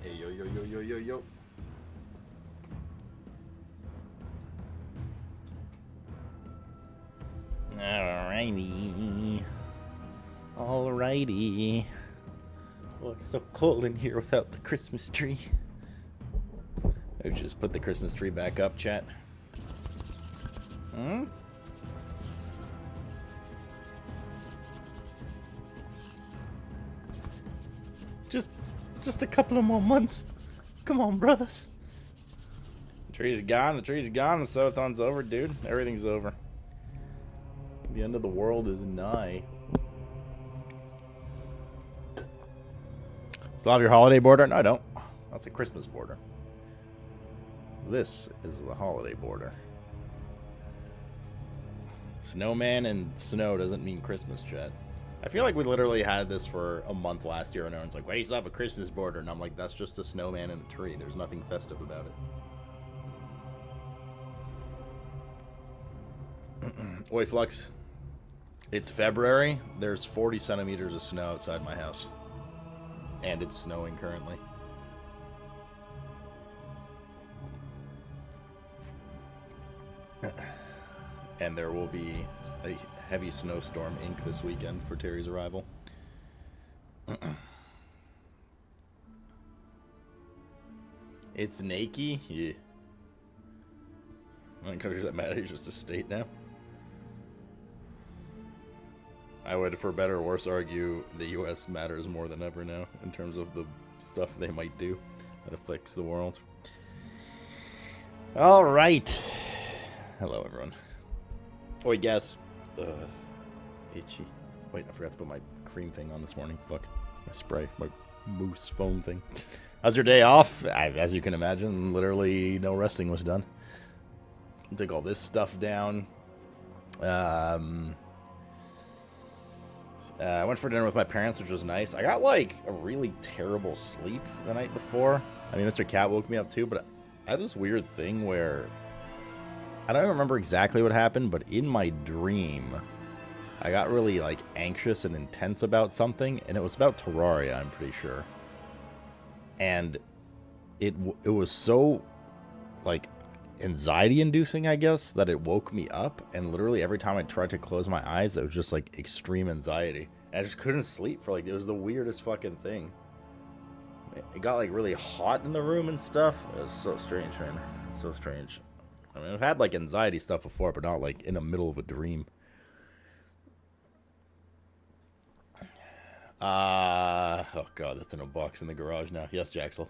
Hey, yo, yo, yo, yo, yo, yo. Alrighty. Alrighty. Oh, it's so cold in here without the Christmas tree. I just put the Christmas tree back up, chat. Hmm? Just a couple of more months. Come on, brothers. The tree's gone, the Sothon's over, dude. Everything's over. The end of the world is nigh. Still have your holiday border? No, I don't. That's a Christmas border. This is the holiday border. Snowman and snow doesn't mean Christmas, chat. I feel like we literally had this for a month last year, and everyone's like, why do you still have a Christmas border? And I'm like, that's just a snowman and a tree. There's nothing festive about it. Oi, Flux. It's February. There's 40 centimeters of snow outside my house. And it's snowing currently. And there will be a heavy snowstorm ink this weekend for Terry's arrival. It's Nike? Yeah. How many countries that matter? Just a state now? I would, for better or worse, argue the U.S. matters more than ever now in terms of the stuff they might do that affects the world. All right. Hello, everyone. Oh, wait, guess. Itchy. Wait, I forgot to put my cream thing on this morning. Fuck. My spray. My mousse foam thing. How's your day off? As you can imagine, literally no resting was done. Took all this stuff down. I went for dinner with my parents, which was nice. I got, like, a really terrible sleep the night before. I mean, Mr. Cat woke me up, too, but I had this weird thing where I don't remember exactly what happened, but in my dream, I got really, like, anxious and intense about something, and it was about Terraria, I'm pretty sure. And it was so, like, anxiety-inducing, I guess, that it woke me up, and literally every time I tried to close my eyes, it was just, like, extreme anxiety. And I just couldn't sleep for, like, it was the weirdest fucking thing. It got, like, really hot in the room and stuff. It was so strange, man. So strange. I mean, I've had, like, anxiety stuff before, but not, like, in the middle of a dream. Oh, God, that's in a box in the garage now. Yes, Jaxel.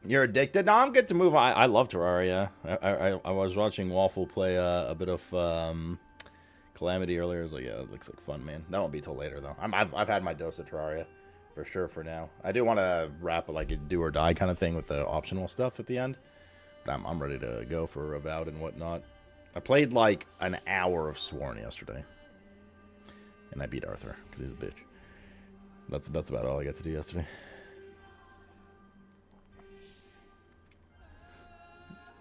You're addicted? No, I'm good to move on. I love Terraria. I was watching Waffle play a bit of Calamity earlier. I was like, yeah, it looks like fun, man. That won't be till later, though. I've had my dose of Terraria, for sure, for now. I do want to wrap like a do or die kind of thing with the optional stuff at the end. But I'm ready to go for Avowed and whatnot. I played like an hour of Sworn yesterday. And I beat Arthur, because he's a bitch. That's about all I got to do yesterday.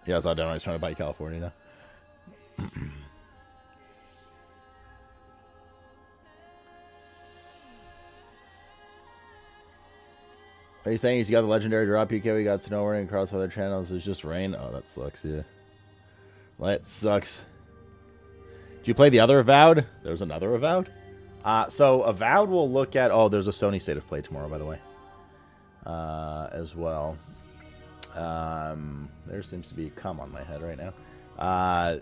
Yeah, I saw Denmark's trying to buy California now. Are you saying he's got the legendary drop PK? We got snow running across other channels. It's just rain. Oh, that sucks, yeah. That sucks. Did you play the other Avowed? There's another Avowed? So Avowed will look at... Oh, there's a Sony State of Play tomorrow, by the way. As well. There seems to be a cum on my head right now. What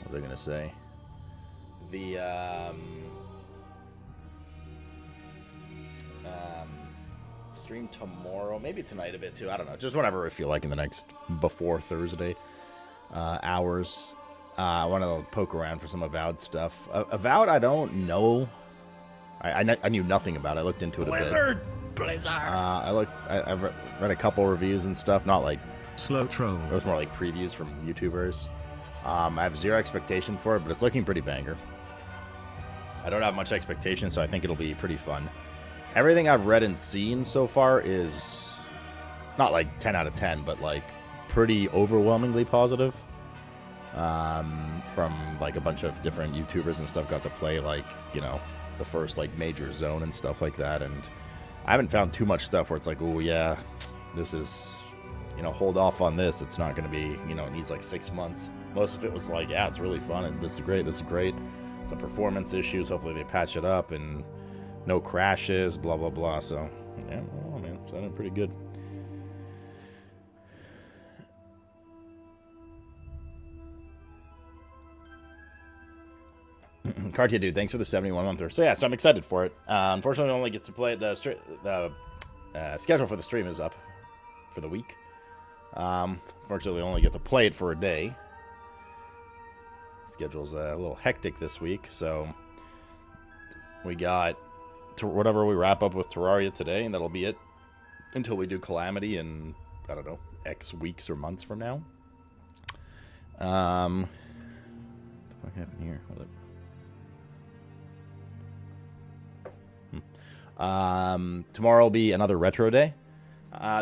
was I gonna say? Stream tomorrow, maybe tonight a bit too. I don't know. Just whenever I feel like in the next before Thursday hours. I want to poke around for some Avowed stuff. Avowed, I don't know. I knew nothing about it. I looked into it a bit. Blizzard. I read a couple reviews and stuff. Not like slow troll. It was more like previews from YouTubers. I have zero expectation for it, but it's looking pretty banger. I don't have much expectation, so I think it'll be pretty fun. Everything I've read and seen so far is not like 10 out of 10, but like pretty overwhelmingly positive. From like a bunch of different YouTubers and stuff got to play like, you know, the first like major zone and stuff like that, and I haven't found too much stuff where it's like, oh yeah, this is, hold off on this. It's not going to be, it needs like 6 months. Most of it was like, yeah, it's really fun and this is great. This is great. Some performance issues. Hopefully they patch it up and no crashes, blah, blah, blah. So, yeah, oh man, sounded pretty good. Cartier dude, thanks for the 71 month. So yeah, so I'm excited for it. Unfortunately, I only get to play it. The schedule for the stream is up for the week. Unfortunately, I only get to play it for a day. Schedule's a little hectic this week, so we got to whatever we wrap up with Terraria today, and that'll be it until we do Calamity in, I don't know, X weeks or months from now. What the fuck happened here? Tomorrow will be another retro day.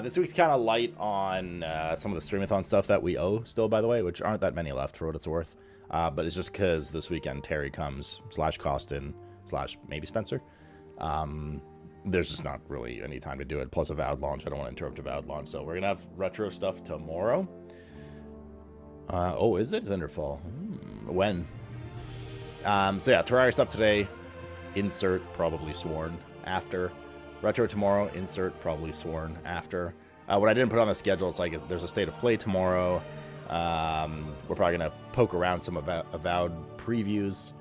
This week's kind of light on some of the Streamathon stuff that we owe still, by the way, which aren't that many left for what it's worth. But it's just because this weekend Terry comes, / Costin, / maybe Spencer. There's just not really any time to do it. Plus Avowed launch. I don't want to interrupt Avowed launch. So we're going to have retro stuff tomorrow. Oh, is it? Zenderfall. When? So yeah, Terraria stuff today. Insert probably Sworn after. Retro tomorrow. Insert probably Sworn after. What I didn't put on the schedule is like there's a State of Play tomorrow. We're probably going to poke around some Avowed previews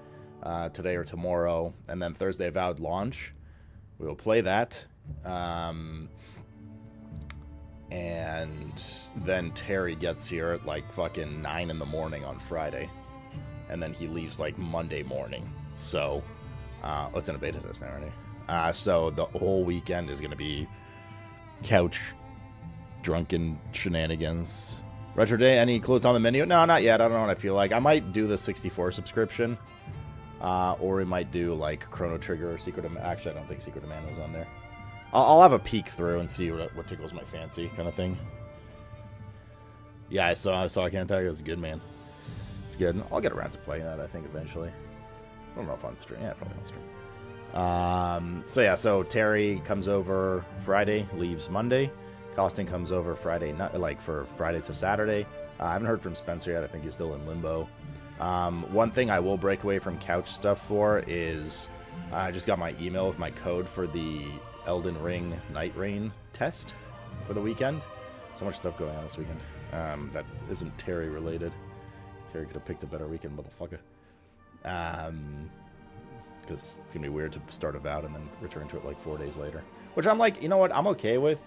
today or tomorrow. And then Thursday Avowed launch. We will play that. And then Terry gets here at like fucking 9 in the morning on Friday. And then he leaves like Monday morning. So, let's innovate this now, already. So the whole weekend is going to be couch, drunken shenanigans. Retro Day, any clues on the menu? No, not yet. I don't know what I feel like. I might do the 64 subscription. Or we might do like Chrono Trigger or Secret of... Actually, I don't think Secret of Mana was on there. I'll have a peek through and see what tickles my fancy kind of thing. Yeah, I saw I can't tell you. It's good, man. It's good. I'll get around to playing that, I think, eventually. I don't know if on stream. Yeah, probably on stream. So yeah, so Terry comes over Friday, leaves Monday. Costin comes over Friday, for Friday to Saturday. I haven't heard from Spencer yet. I think he's still in limbo. One thing I will break away from couch stuff for is I just got my email with my code for the Elden Ring Night Rain test for the weekend. So much stuff going on this weekend that isn't Terry related. Terry could have picked a better weekend, motherfucker. Because it's gonna be weird to start Avowed and then return to it like 4 days later. Which I'm like, you know what? I'm okay with,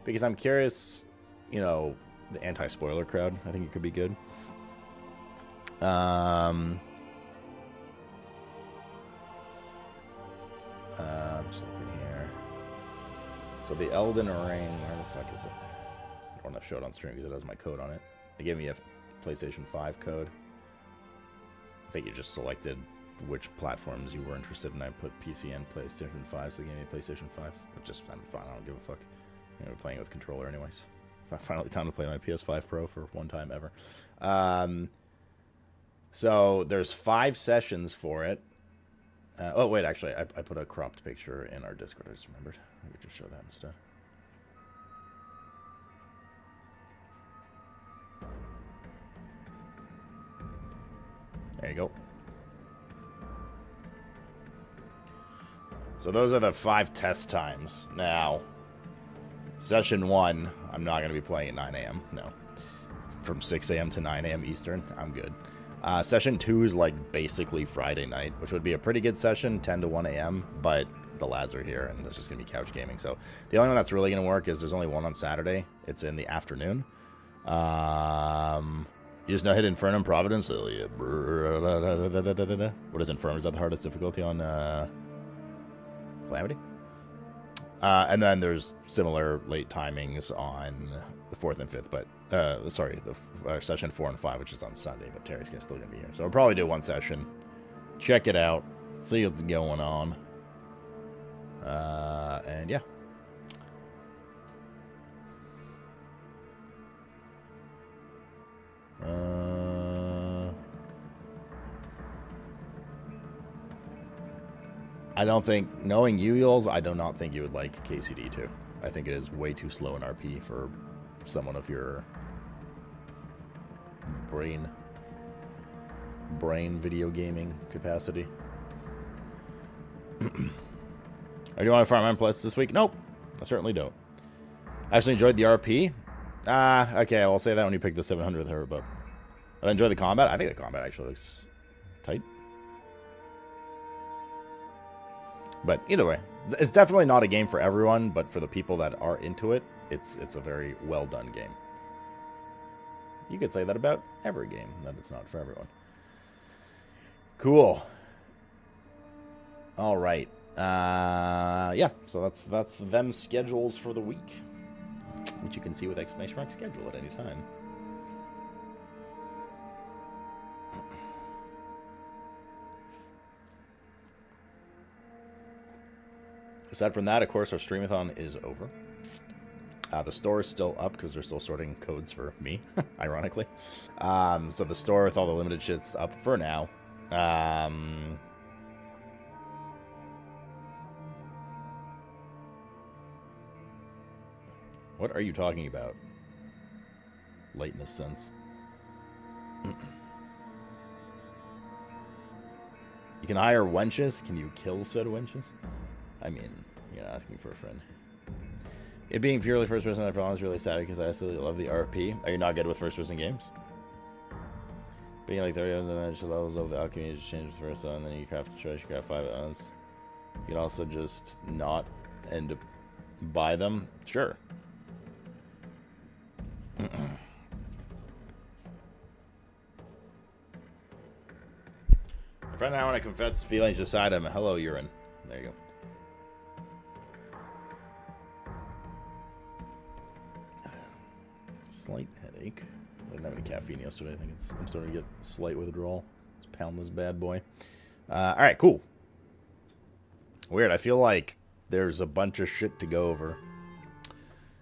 because I'm curious. The anti-spoiler crowd. I think it could be good. I'm just looking here. So the Elden Ring, where the fuck is it? I don't want to show it on stream because it has my code on it. They gave me a PlayStation 5 code. I think you just selected which platforms you were interested in. I put PC and PlayStation 5, so they gave me a PlayStation 5. I'm fine. I don't give a fuck. I'm playing it with controller anyways. Finally time to play my PS5 Pro for one time ever. So there's 5 sessions for it. Oh, wait, actually, I put a cropped picture in our Discord. I just remembered. I could just show that instead. There you go. So those are the 5 test times. Now, Session 1, I'm not going to be playing at 9 a.m. No. From 6 a.m. to 9 a.m. Eastern, I'm good. Session 2 is like basically Friday night, which would be a pretty good session, 10 to 1 a.m., but the lads are here, and it's just going to be couch gaming. So the only one that's really going to work is there's only one on Saturday. It's in the afternoon. You just know hit Infernum and Providence? Oh, yeah. What is Infernum? Is that the hardest difficulty on Calamity? And then there's similar late timings on the 4th and 5th, but sorry, the session 4 and 5, which is on Sunday, but Terry's still gonna be here, so we'll probably do one session, check it out, see what's going on, and yeah. I don't think, knowing you, Yules, I do not think you would like KCD 2. I think it is way too slow in RP for someone of your brain video gaming capacity. Are you on Farm M Plus this week? Nope, I certainly don't. I actually enjoyed the RP. Okay, I'll say that when you pick the 700th herb up. But I enjoy the combat. I think the combat actually looks tight. But either way, it's definitely not a game for everyone, but for the people that are into it, it's a very well done game. You could say that about every game, that it's not for everyone. Cool. All right. Yeah, so that's them schedules for the week, which you can see with exclamation mark schedule at any time. Aside from that, of course, our streamathon is over. The store is still up because they're still sorting codes for me, ironically. So the store with all the limited shit's up for now. What are you talking about? Lateness sense. You can hire wenches. Can you kill said wenches? I mean, you're not asking for a friend. It being purely first person, I promise, is really sad because I absolutely love the RP. Are you not good with first person games? Being like 30 and then just levels of the alchemy, you just change the first one, and then you craft treasure, craft 5 ounce. You can also just not end up buy them. Sure. Right now, when I confess feelings aside, I'm a hello urine. There you go. Slight headache. I didn't have any caffeine yesterday. I think I'm starting to get slight withdrawal. Let's pound this bad boy. All right, cool. Weird. I feel like there's a bunch of shit to go over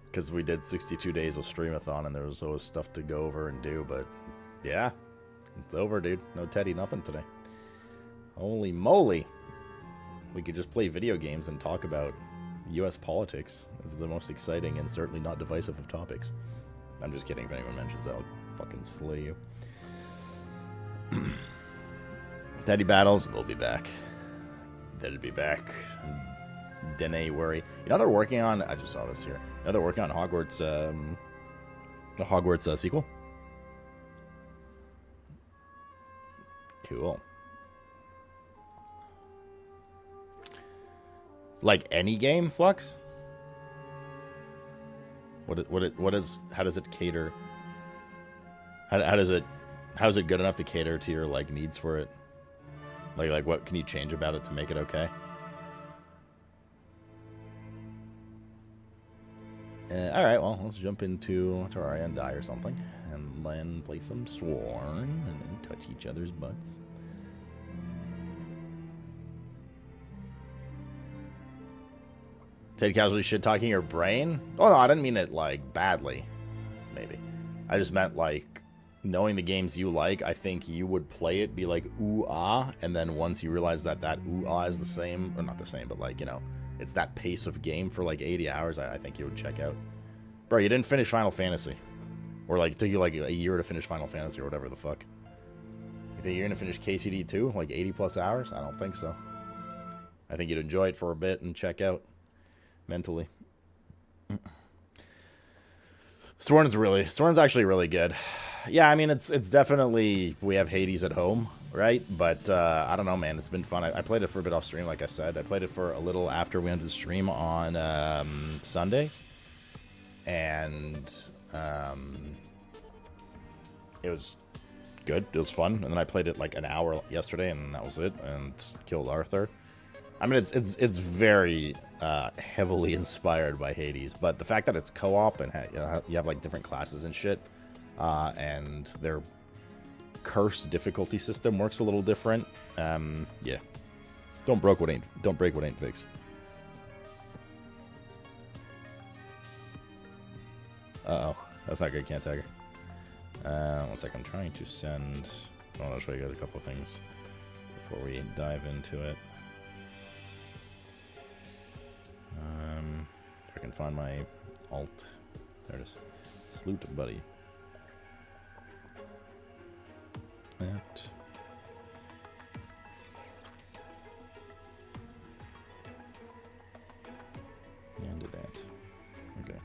because we did 62 days of streamathon and there was always stuff to go over and do. But yeah, it's over, dude. No Teddy, nothing today. Holy moly. We could just play video games and talk about U.S. politics. It's the most exciting and certainly not divisive of topics. I'm just kidding. If anyone mentions that, I'll fucking slay you. Teddy battles, they'll be back. They'll be back. Dene worry. You know they're working on, I just saw this here. You know they're working on Hogwarts, the Hogwarts sequel? Cool. Like any game, Flux? What is how does it cater? How's it good enough to cater to your like needs for it? Like what can you change about it to make it okay? All right, well let's jump into Terraria and die or something, and then play some Sworn, and then touch each other's butts. Ted casually shit talking your brain? Oh no, I didn't mean it like badly. Maybe. I just meant like knowing the games you like, I think you would play it, be like ooh ah, and then once you realize that ooh ah is the same, or not the same, but like, you know, it's that pace of game for like 80 hours, I think you would check out. Bro, you didn't finish Final Fantasy. Or like it took you like a year to finish Final Fantasy or whatever the fuck. You think you're gonna finish KCD 2? Like 80 plus hours? I don't think so. I think you'd enjoy it for a bit and check out. Mentally. Sworn's actually really good. Yeah, I mean it's definitely, we have Hades at home, right? But I don't know, man, it's been fun. I played it for a bit off stream, like I said. I played it for a little after we ended the stream on Sunday, and it was good. It was fun, and then I played it like an hour yesterday, and that was it. And killed Arthur. I mean, it's very heavily inspired by Hades, but the fact that it's co-op and you have like different classes and shit, and their curse difficulty system works a little different. Yeah, don't break what ain't fixed. Uh-oh, that's not good. Can't tag her. One sec, I'm trying to send. I want to show you guys a couple of things before we dive into it. find my alt. There it is. Salute, buddy. That. And do that. Okay.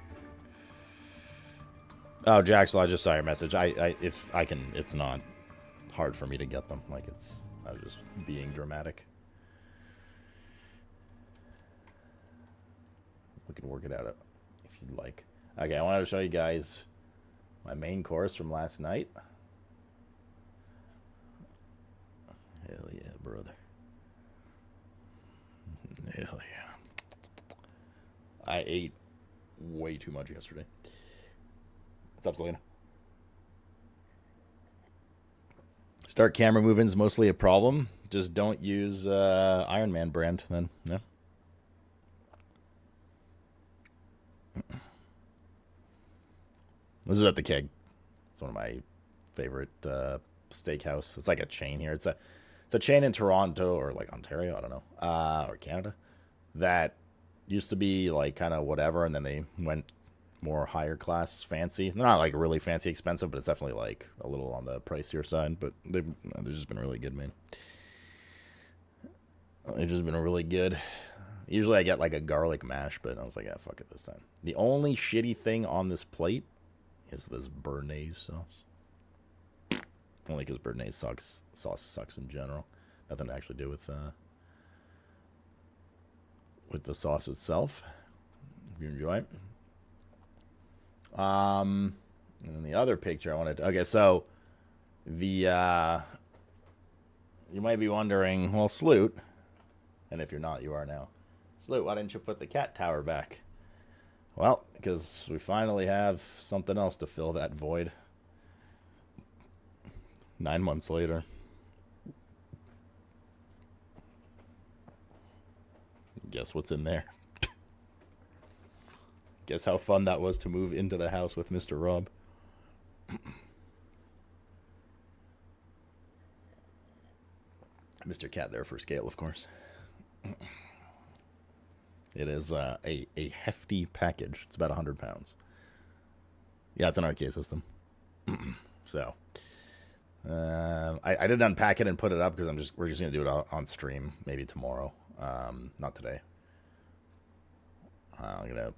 Oh, Jaxel, I just saw your message. If I can, it's not hard for me to get them. Like, I was just being dramatic. We can work it out if you'd like. Okay, I wanted to show you guys my main course from last night. Hell yeah, brother. Hell yeah. I ate way too much yesterday. What's up, Selena? Start camera moving's mostly a problem. Just don't use Iron Man brand then. No. This is at the Keg. It's one of my favorite steakhouse. It's like a chain here. It's a chain in Toronto or like Ontario, I don't know, or Canada, that used to be like kind of whatever, and then they went more higher class fancy. They're not like really fancy expensive, but it's definitely like a little on the pricier side. But they've just been really good, man. They've just been really good. Usually I get like a garlic mash, but I was like, yeah, fuck it this time. The only shitty thing on this plate is this béarnaise sauce. Only because béarnaise sauce sucks in general. Nothing to actually do with the sauce itself. If you enjoy it. And then the other picture I wanted to... Okay, so the... you might be wondering, well, Sloot, and if you're not, you are now. Sloot, why didn't you put the cat tower back? Well, because we finally have something else to fill that void. 9 months later. Guess what's in there? Guess how fun that was to move into the house with Mr. Rob. Mr. Cat there for scale, of course. It is a hefty package. It's about 100 pounds. Yeah, it's an arcade system. So, I did unpack it and put it up because we're just gonna do it on stream, maybe tomorrow. Not today. I'm gonna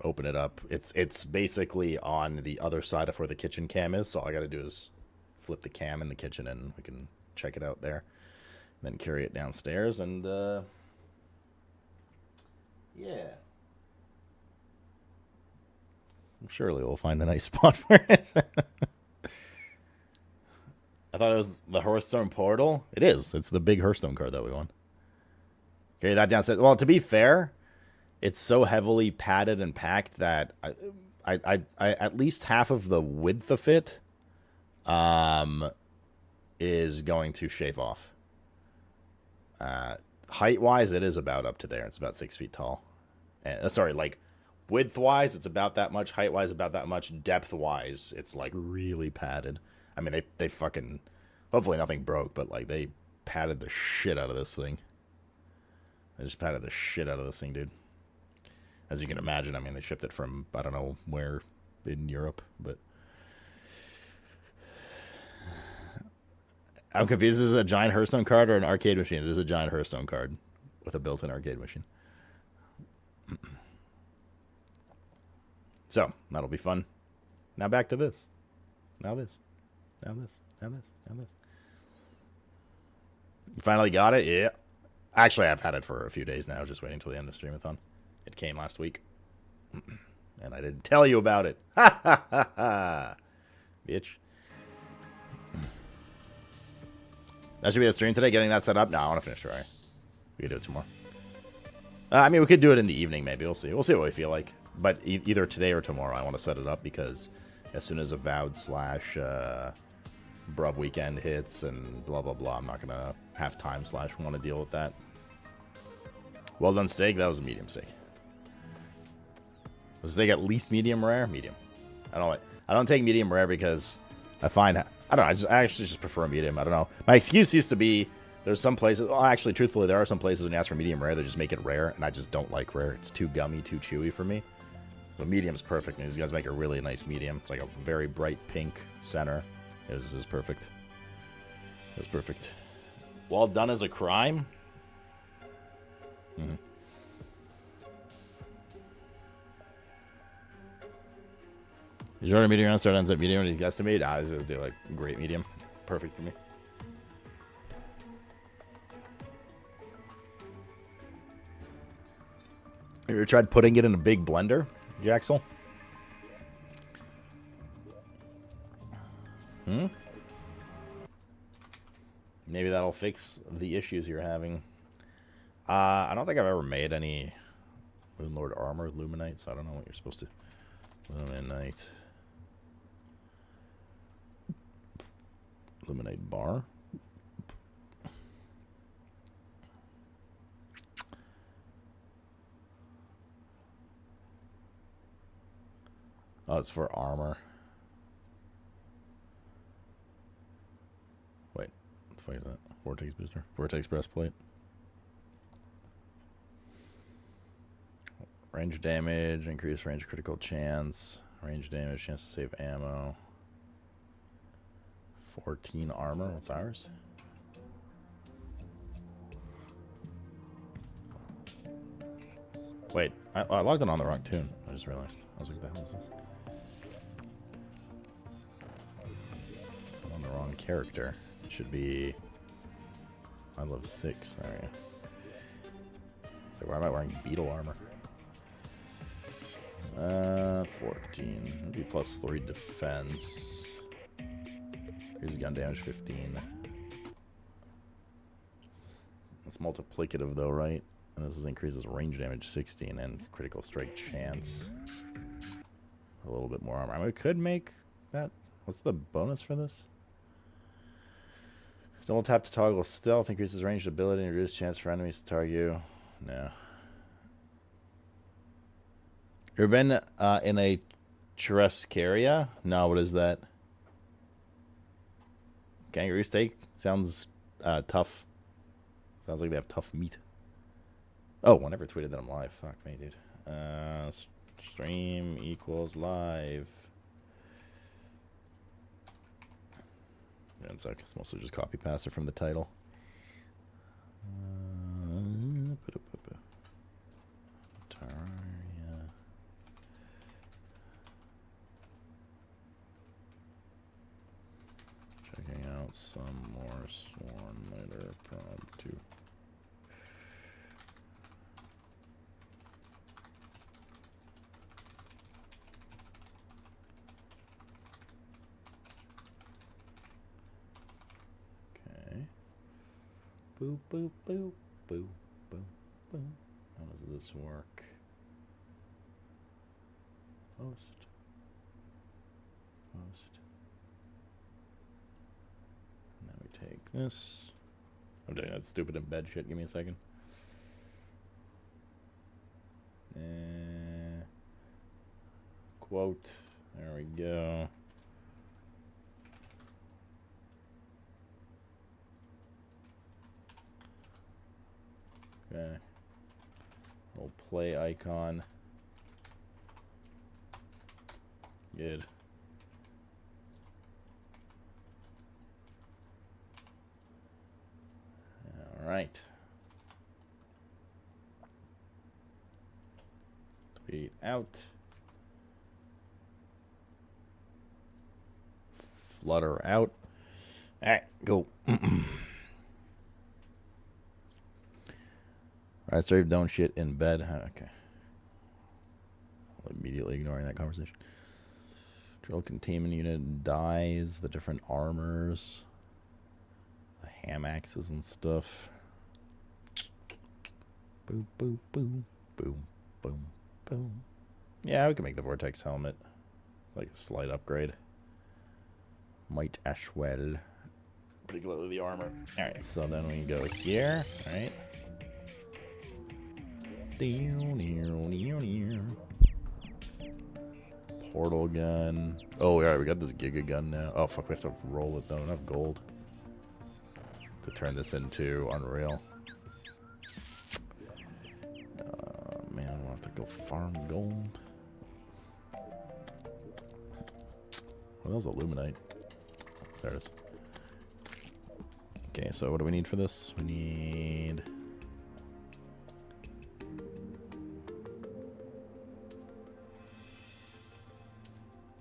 open it up. It's basically on the other side of where the kitchen cam is. So all I gotta do is flip the cam in the kitchen and we can check it out there. Then carry it downstairs and yeah. Surely we'll find a nice spot for it. I thought it was the Hearthstone portal. It is. It's the big Hearthstone card that we won. Carry that downstairs. Well, to be fair, it's so heavily padded and packed that I at least half of the width of it is going to shave off. Height-wise, it is about up to there. It's about 6 feet tall. And, sorry, like, width-wise, it's about that much. Height-wise, about that much. Depth-wise, it's, like, really padded. I mean, they fucking... Hopefully nothing broke, but, like, they padded the shit out of this thing. They just padded the shit out of this thing, dude. As you can imagine, I mean, they shipped it from, I don't know where in Europe, but... I'm confused. Is this a giant Hearthstone card or an arcade machine? It is a giant Hearthstone card with a built-in arcade machine. So, that'll be fun. Now back to this. Now this. Now this. Now this. Now this. You finally got it? Yeah. Actually, I've had it for a few days now. Just waiting until the end of Streamathon. It came last week. And I didn't tell you about it. Ha ha ha ha. Bitch. That should be the stream today, getting that set up. No, I want to finish Terraria. We can do it tomorrow. I mean, we could do it in the evening, maybe. We'll see. We'll see what we feel like. But either today or tomorrow, I want to set it up because as soon as Avowed / Brub weekend hits and blah, blah, blah, I'm not going to have time / want to deal with that. Well done steak. That was a medium steak. Was the steak at least medium rare? Medium. I don't take medium rare because I find... I don't know. I actually just prefer medium. I don't know. My excuse used to be there's some places. Well, actually, truthfully, there are some places when you ask for medium rare, they just make it rare, and I just don't like rare. It's too gummy, too chewy for me. The medium's perfect. And these guys make a really nice medium. It's like a very bright pink center. This is perfect. It's perfect. Well done as a crime. Mm-hmm. Is your medium on start ends at medium? Did you estimate? This is like great medium. Perfect for me. You ever tried putting it in a big blender, Jaxel? Maybe that'll fix the issues you're having. I don't think I've ever made any Moonlord armor, Luminite, so I don't know what you're supposed to... Luminite. Luminite bar. Oh, it's for armor. Wait, what the fuck is that? Vortex booster? Vortex breastplate. Range damage, increased range critical chance. Range damage, chance to save ammo. 14 armor, what's ours? Wait, I logged in on the wrong tune. I just realized. I was like, what the hell is this? I'm on the wrong character. It should be... I love 6. There we go. So why am I wearing beetle armor? 14. Maybe plus 3 defense. Here's gun damage 15. That's multiplicative though, right? And this increases range damage 16 and critical strike chance. A little bit more armor. I mean, we could make that. What's the bonus for this? Double tap to toggle stealth, increases ranged ability and reduces chance for enemies to target you. No. You ever been in a Churrascaria? No, what is that? Kangaroo steak? Sounds tough. Sounds like they have tough meat. Oh, I never tweeted that I'm live. Fuck me, dude. Stream equals live. One sec. It's mostly just copy paste from the title. Terraria. Checking out some more Swarm later. Prob 2. Boop, boop, boop, boop, boop, boop. How does this work? Post. Post. And then we take this. I'm doing that stupid embed shit. Give me a second. Quote. There we go. Okay. Little play icon. Good. All right. Tweet out. Flutter out. All right, go. Alright, sorry, don't shit in bed. Okay. Immediately ignoring that conversation. Drill containment unit dies, the different armors, the ham axes and stuff. Boom, boom, boom, boom, boom, boom. Yeah, we can make the Vortex helmet. It's like a slight upgrade. Might as well. Particularly the armor. Alright, so then we go here, right? Portal gun. Oh, alright, we got this Giga gun now. Oh, fuck, we have to roll it, though. Enough gold to turn this into Unreal. Man, I don't have to go farm gold. that was Illuminite. There it is. Okay, so what do we need for this? We need...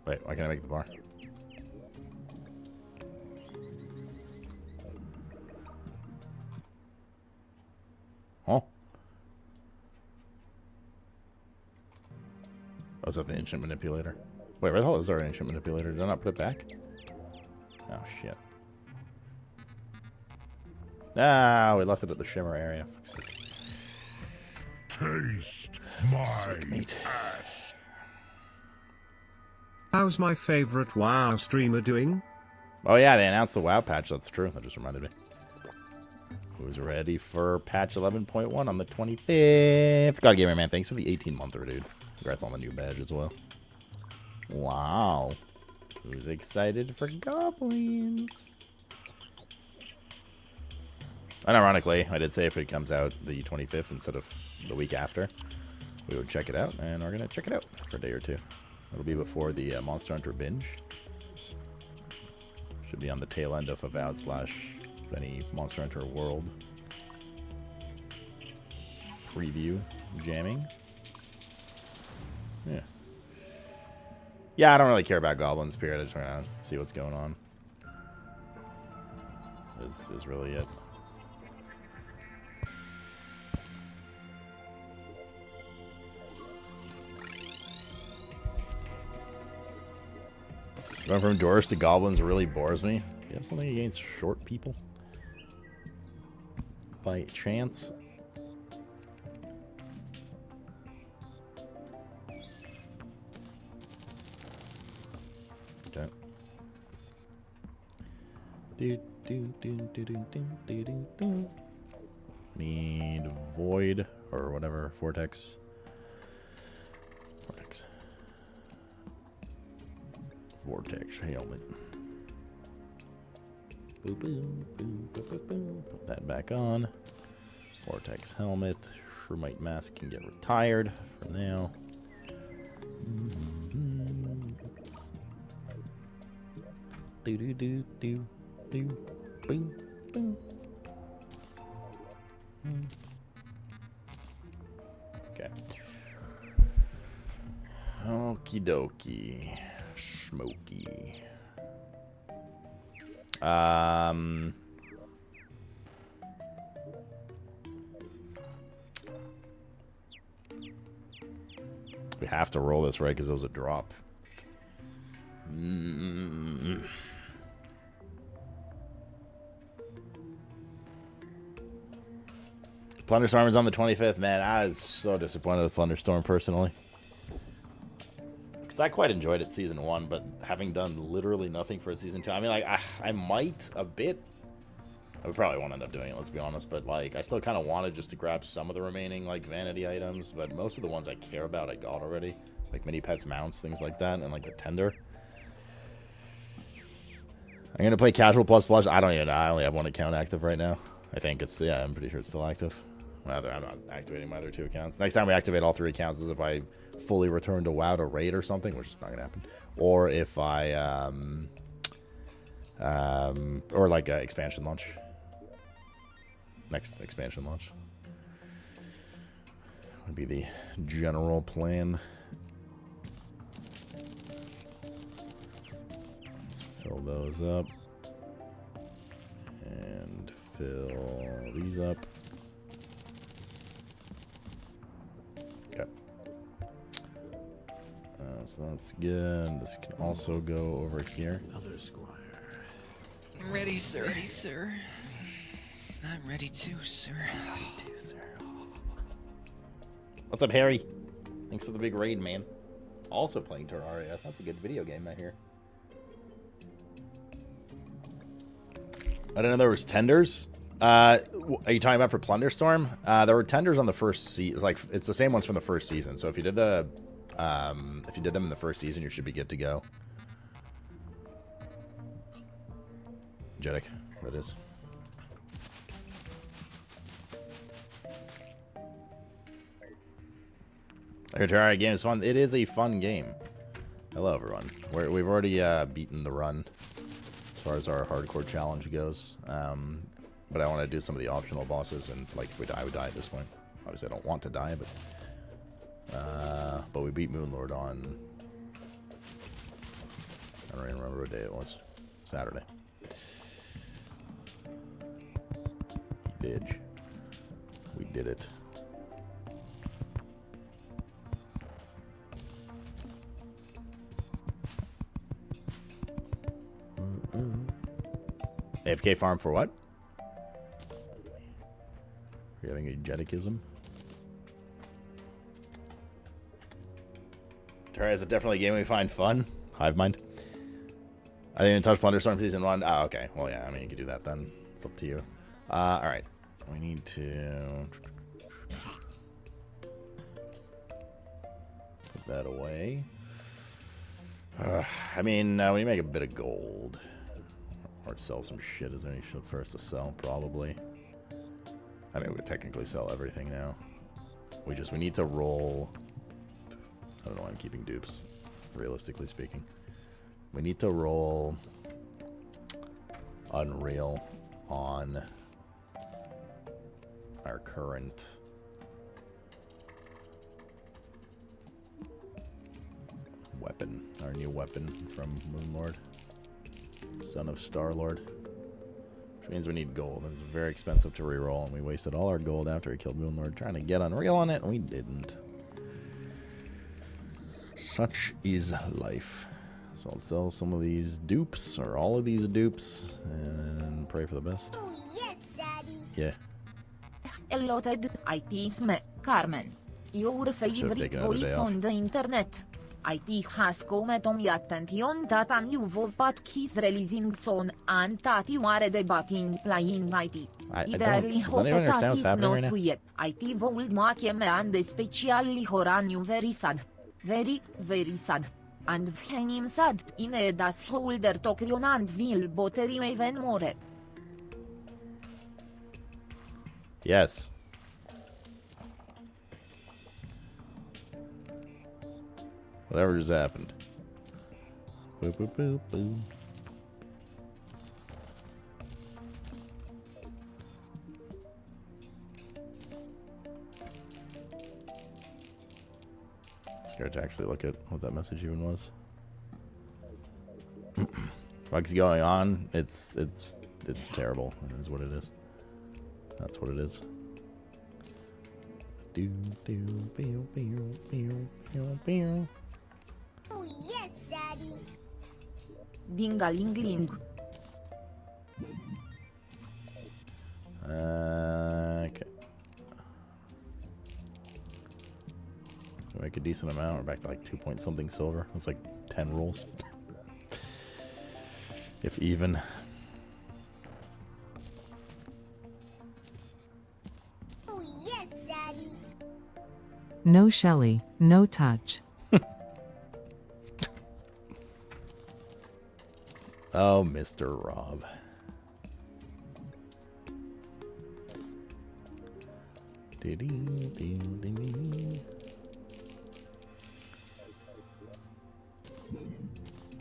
Wait, why can't I make the bar? Huh? Oh, is that the ancient manipulator? Wait, where the hell is our ancient manipulator? Did I not put it back? Oh, shit. Ah, we left it at the shimmer area. Taste my ass. How's my favorite WoW streamer doing? Oh yeah, they announced the WoW patch. That's true. That just reminded me. Who's ready for patch 11.1 on the 25th? God Gamer Man, thanks for the 18-monther, dude. Congrats on the new badge as well. Wow. Who's excited for goblins? And ironically, I did say if it comes out the 25th instead of the week after, we would check it out, and we're going to check it out for a day or two. It'll be before the Monster Hunter binge. Should be on the tail end of Avowed / any Monster Hunter World preview jamming. Yeah. Yeah, I don't really care about Goblin Spirit. I just want to see what's going on. Is really it. Going from Doris to Goblins really bores me. Do you have something against short people? By chance? Okay. Need Void or whatever. Vortex. Vortex helmet. Boom, boom, boom, boom, boom, boom. Put that back on. Vortex helmet. Shrumite mask can get retired for now. Do do do do do. Boom boom. Okay. Okie dokie. Smoky. We have to roll this, right? Because it was a drop. Plunderstorm is on the 25th. Man, I was so disappointed with Thunderstorm personally. I quite enjoyed it season 1, but having done literally nothing for it season 2, I mean, like, I might a bit. I would probably won't end up doing it, let's be honest, but like, I still kind of wanted just to grab some of the remaining like vanity items, but most of the ones I care about I got already, like mini pets, mounts, things like that, and like the tender. I'm gonna play casual plus plus. I don't even know. I only have one account active right now. I think it's, yeah, I'm pretty sure it's still active. Rather, I'm not activating my other 2 accounts. Next time we activate all 3 accounts is if I fully return to WoW to raid or something, which is not gonna happen, or if I or like expansion launch. Next expansion launch would be the general plan. Let's fill those up and fill these up. So that's good. This can also go over here. Another squire. I'm ready, sir. Ready, sir. I'm ready too, sir. Ready too, sir. What's up, Harry? Thanks for the big raid, man. Also playing Terraria. That's a good video game, I hear. I didn't know there was tenders. Are you talking about for Plunderstorm? There were tenders on the first season. Like, it's the same ones from the first season. So if you did them in the first season, you should be good to go. Jeddick, that is. I hear Terraria game is fun. It is a fun game. Hello, everyone. We've already beaten the run as far as our hardcore challenge goes. But I want to do some of the optional bosses, and like if we die at this point. Obviously, I don't want to die, but we beat Moonlord on. I don't even remember what day it was. Saturday. We did it. AFK farm for what? You're having a Jedicism? Terraria is definitely a game we find fun. Hive mind. I didn't even touch Plunderstorm Season 1. Oh, okay. Well, yeah, I mean, you could do that then. It's up to you. Alright. We need to put that away. I mean, we make a bit of gold. Or sell some shit. Is there any shit for us to sell? Probably. I mean, we could technically sell everything now. We need to roll. I don't know why I'm keeping dupes, realistically speaking. We need to roll Unreal on our current weapon, our new weapon from Moonlord, Son of Star-Lord. Which means we need gold, and it's very expensive to reroll, and we wasted all our gold after we killed Moonlord trying to get Unreal on it, and we didn't. Such is life. So I'll sell some of these dupes, or all of these dupes, and pray for the best. Oh, yes, Daddy. Yeah. Allotted itism, Carmen. Your favorite voice on the internet. IT has come to my attention that a new WoW pack is releasing soon, and that you are debating playing IT. I don't understand what's happening right now. Yet. IT would make me and especially for a new very sad. Very, very sad. And when I'm sad, in a das holder to creon and will bother you even more. Yes. Whatever just happened. Boop, boop, boop, boop. Scared to actually look at what that message even was. What's going on? It's terrible. It is what it is. That's what it is. Oh, yes, Daddy. Ding-a-ling-ling. Okay. Make a decent amount. We're back to like 2 point something silver. That's like 10 rolls. If even. Oh, yes, Daddy. No Shelly, no touch. Oh, Mr. Rob.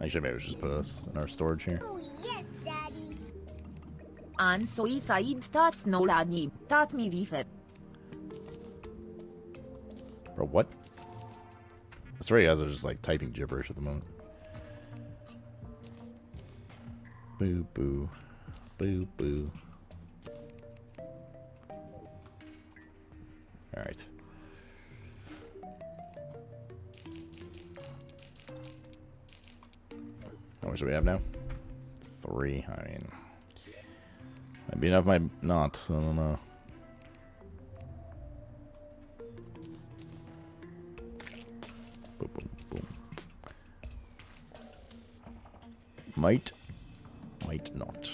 Actually, maybe we should just put us in our storage here. Oh, yes, Daddy. And so inside that's no lady, that me vife. Bro, what? I swear you guys are just like typing gibberish at the moment. Boo boo. Boo boo. Alright. How much do we have now? 3. I mean, might be enough. Might not. I don't know. Boom, boom, boom. Might not.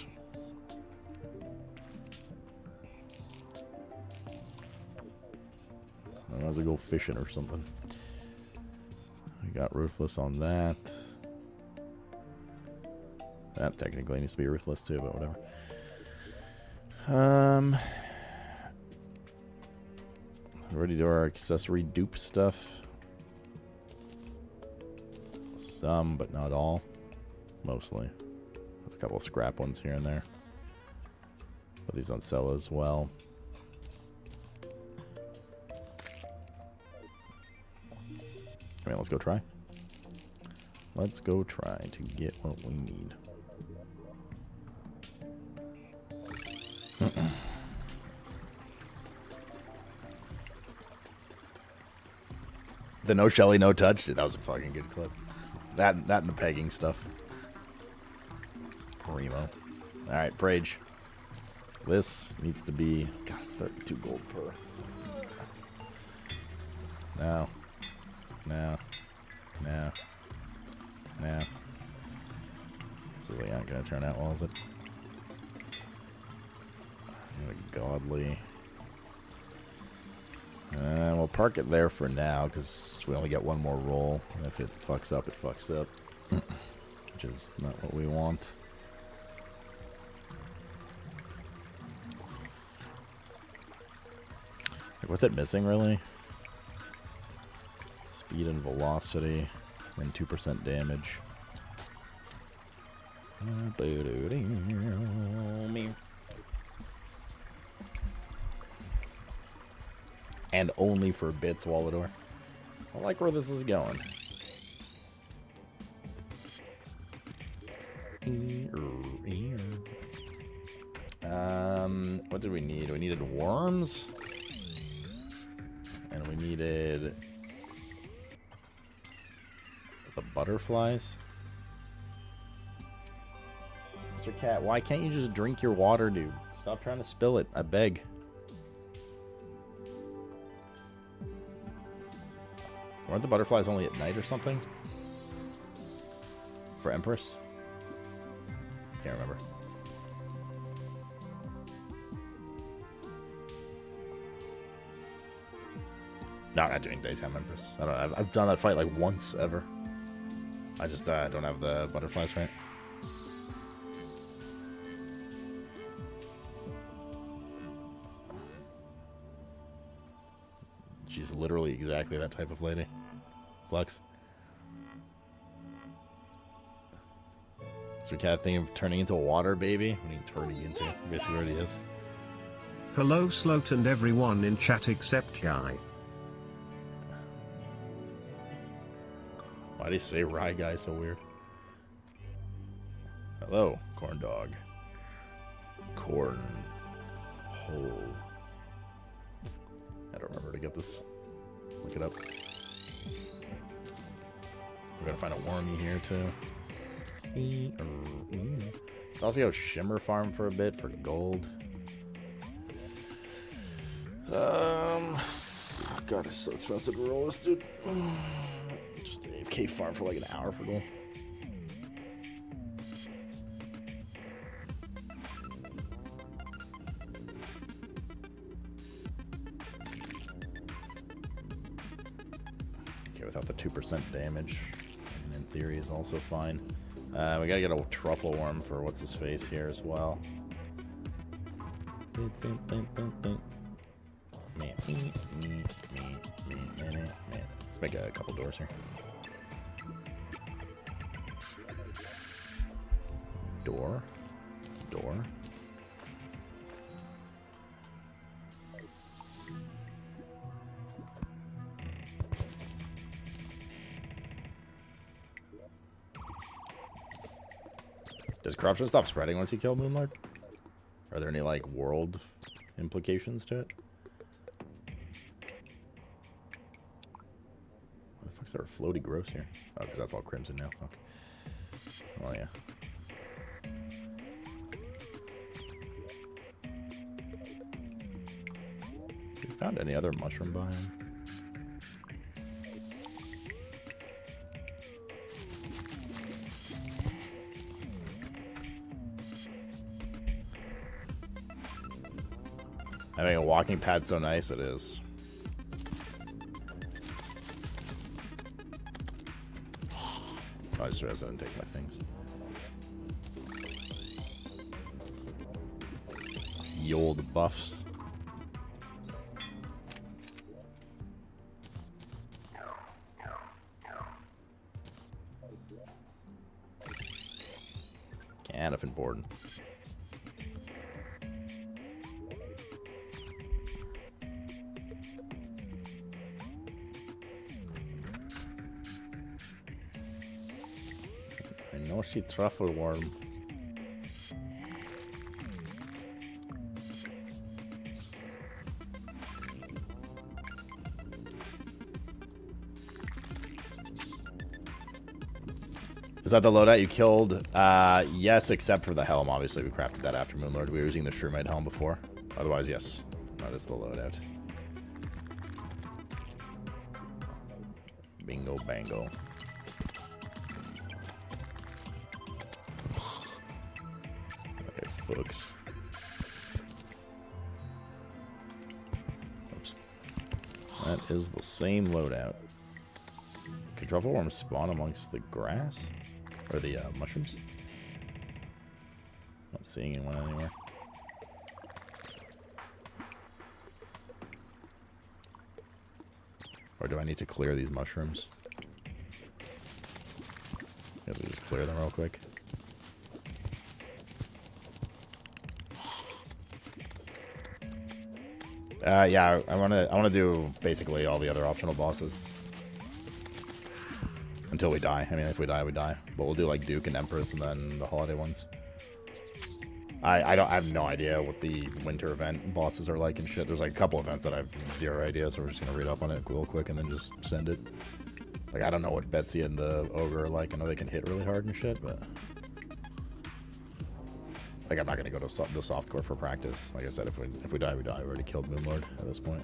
I might as well go fishing or something. I got Ruthless on that. That technically needs to be Ruthless too, but whatever. Ready to do our accessory dupe stuff. Some, but not all. Mostly. There's a couple of scrap ones here and there. But these don't sell as well. I mean, let's go try. Let's go try to get what we need. The no Shelly, no touch. Dude, that was a fucking good clip. That and the pegging stuff. Primo. Alright, Prage. This needs to be... God, it's 32 gold per. No. No. No. No. This is not going to turn out well, is it? Godly. We'll park it there for now, because we only get one more roll. And if it fucks up, it fucks up. Which is not what we want. Like, what's it missing, really? Speed and velocity, and 2% damage. And only for bits, Wallador. I like where this is going. What did we need? We needed worms. And we needed the butterflies. Mr. Cat, why can't you just drink your water, dude? Stop trying to spill it. I beg. Weren't the butterflies only at night or something? For Empress? Can't remember. No, I'm not doing daytime Empress. I don't. I've done that fight like once ever. I just don't have the butterflies right. She's literally exactly that type of lady. Flux. Is your cat thinking of turning into a water baby? What are you turning into? I guess he already is. Hello Sloat and everyone in chat except Guy. Why do you say Rye Guy so weird? Hello, corn dog. Corn hole. I don't remember to get this. Look it up. We're gonna find a wormy here too. I'll also go Shimmer Farm for a bit for gold. God, it's so expensive to roll this, dude. Just AFK farm for like an hour for gold. Okay, without the 2% damage, and in theory is also fine. We gotta get a truffle worm for what's his face here as well. Let's make a couple doors here. Door. Door. Does corruption stop spreading once you kill Moonlark? Are there any, like, world implications to it? Why the fuck's there a floaty gross here? Oh, because that's all crimson now. Fuck. Oh, yeah. Have you found any other mushroom biome? Having a walking pad so nice, it is. Oh, I just realized I didn't take my things. Ye old buffs. Yeah, nothing important. I know she truffle worm. Is that the loadout you killed? Yes, except for the helm. Obviously, we crafted that after Moonlord. We were using the Shroomite helm before. Otherwise, yes, that is the loadout. Bingo bango. Okay, folks. Oops. That is the same loadout. Could truffle worms spawn amongst the grass? Or the mushrooms? Not seeing anyone anywhere. Or do I need to clear these mushrooms? Guess we just clear them real quick. Yeah, I wanna do basically all the other optional bosses. Until we die. I mean, if we die, we die. But we'll do like Duke and Empress and then the holiday ones. I have no idea what the winter event bosses are like and shit. There's like a couple events that I have zero idea, so we're just gonna read up on it real quick and then just send it. Like, I don't know what Betsy and the Ogre are like. I know they can hit really hard and shit, but... Like, I'm not gonna go to the softcore for practice. Like I said, if we die, we die. We already killed Moonlord at this point.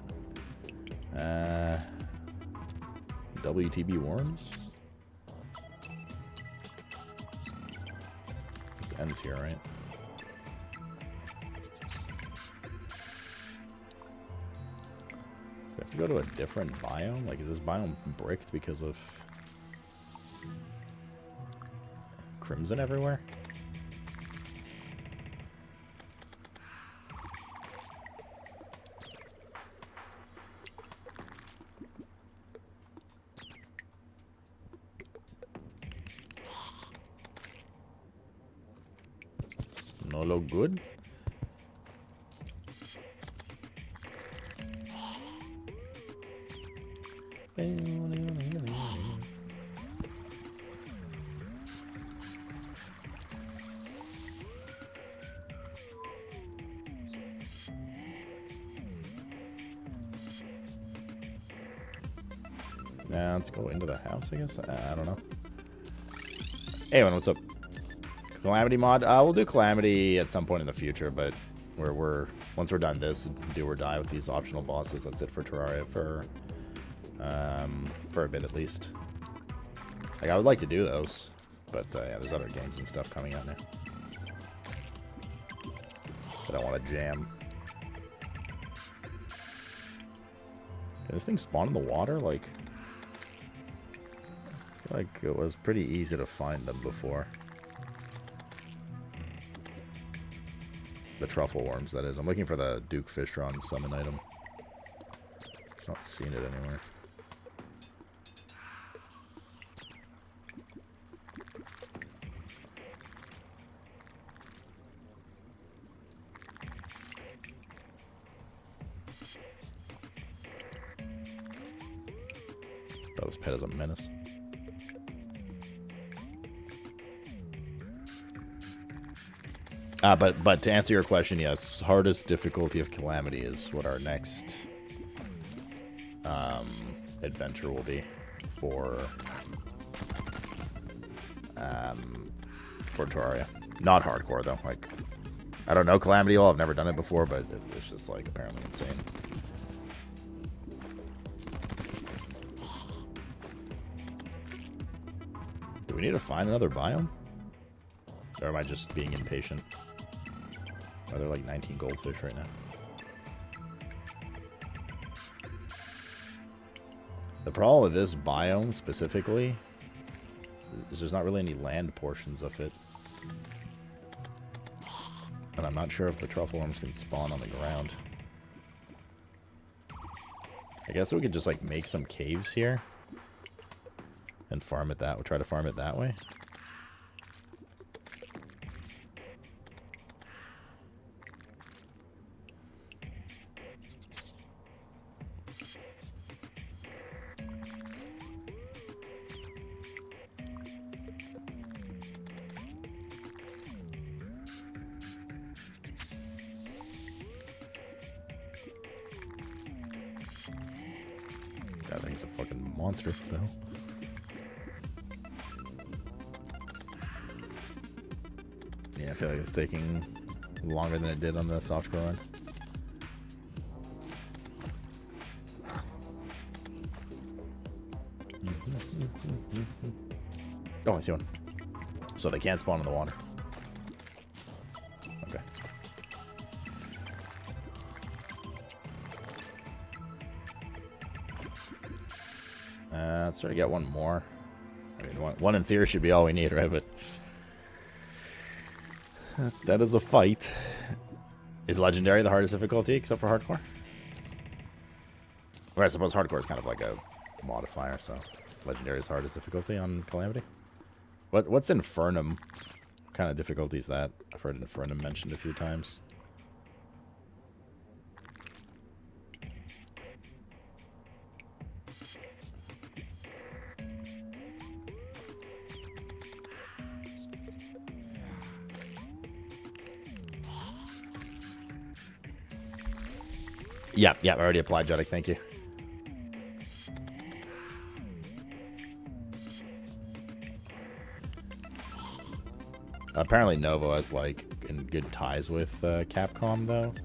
WTB Worms? This ends here, right? Do we have to go to a different biome? Like, is this biome bricked because of crimson everywhere? No look good. Now let's go into the house, I guess. I don't know. Hey, everyone, what's up? Calamity mod? We'll do Calamity at some point in the future, but once we're done this, do or die with these optional bosses. That's it for Terraria for a bit at least. Like, I would like to do those, but yeah, there's other games and stuff coming out now that I want to jam. Can this thing spawn in the water? Like, I feel like it was pretty easy to find them before. The truffle worms, that is. I'm looking for the Duke Fishron summon item. Just not seeing it anywhere. Oh, this pet is a menace. But to answer your question, yes, hardest difficulty of Calamity is what our next adventure will be for Terraria. Not hardcore though. Like, I don't know Calamity all. I've never done it before, but it's just like apparently insane. Do we need to find another biome? Or am I just being impatient? Are there like 19 goldfish right now? The problem with this biome specifically is there's not really any land portions of it. And I'm not sure if the truffle worms can spawn on the ground. I guess we could just like make some caves here and farm it that way. Try to farm it that way. I think it's a fucking monster. What the hell? Yeah, I feel like it's taking longer than it did on the soft core run. Oh, I see one. So they can't spawn in the water. Okay. Let's try to get one more. I mean, one in theory should be all we need, right? But that is a fight. Is Legendary the hardest difficulty except for Hardcore? Or I suppose Hardcore is kind of like a modifier, so Legendary is hardest difficulty on Calamity. What's Infernum? What kind of difficulty is that? I've heard Infernum mentioned a few times. Yeah, I already applied, Jedic, thank you. Apparently Novo has, like, in good ties with Capcom, though.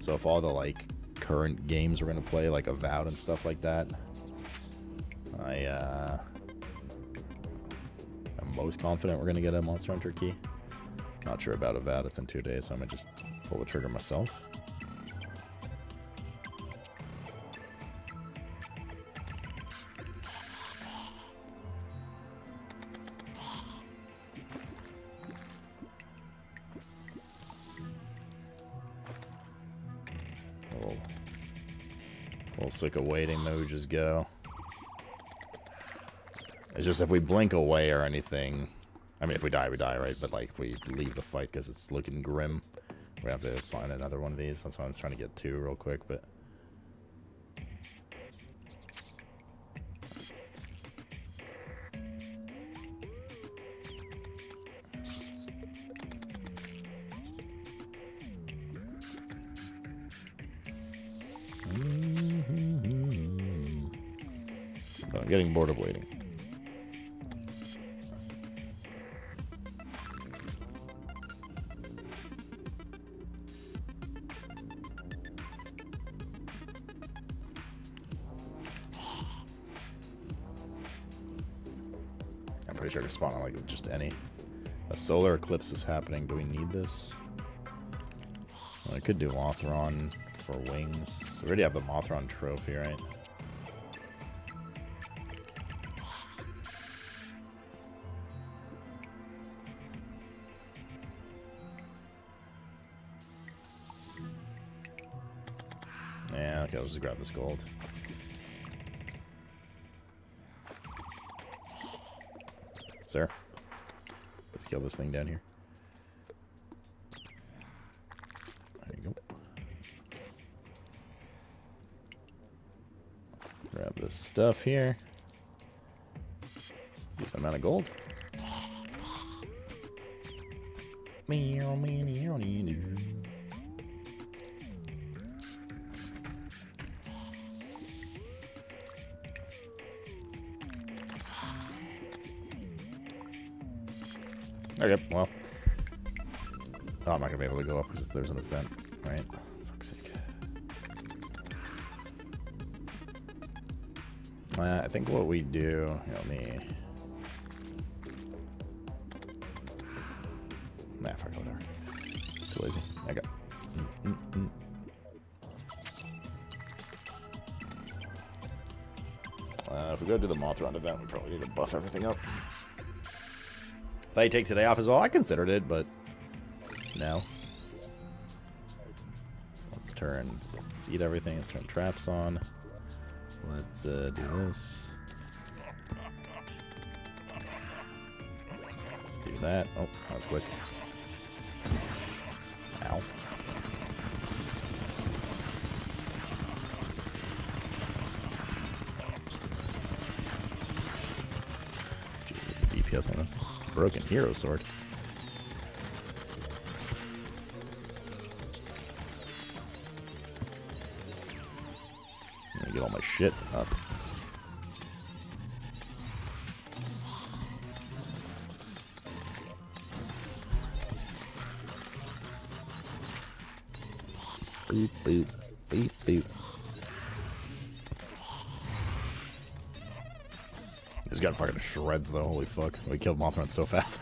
So if all the, like, current games we're going to play, like Avowed and stuff like that, I'm most confident we're going to get a Monster Hunter key. Not sure about Avowed, it's in 2 days, so I'm going to just pull the trigger myself. A little sick of waiting, maybe we just go. It's just if we blink away or anything, I mean if we die, we die, right? But like if we leave the fight because it's looking grim, we have to find another one of these. That's why I'm trying to get 2 real quick, but... But I'm getting bored of waiting. I'm pretty sure I can spawn on like just any. A solar eclipse is happening. Do we need this? Well, I could do Mothron for wings. We already have the Mothron trophy, right? Yeah, okay, let's just grab this gold. Sir, let's kill this thing down here. There you go. Grab this stuff here. Decent amount of gold. Okay, well. Oh, I'm not gonna be able to go up because there's an event, right? Fuck's sake. I think what we do, let me. Nah, fuck, whatever. Too lazy. Okay. If we go do the Mothron event, we probably need to buff everything up. Thought you take today off as well. I considered it, but no. Let's eat everything. Let's turn traps on. Let's do this. Let's do that. Oh, that was quick. Ow. Jesus, the DPS on this. Broken hero sword. I'm gonna get all my shit up. Boop, boop, boop, boop. This gun fucking shreds though, holy fuck. We killed Mothron so fast.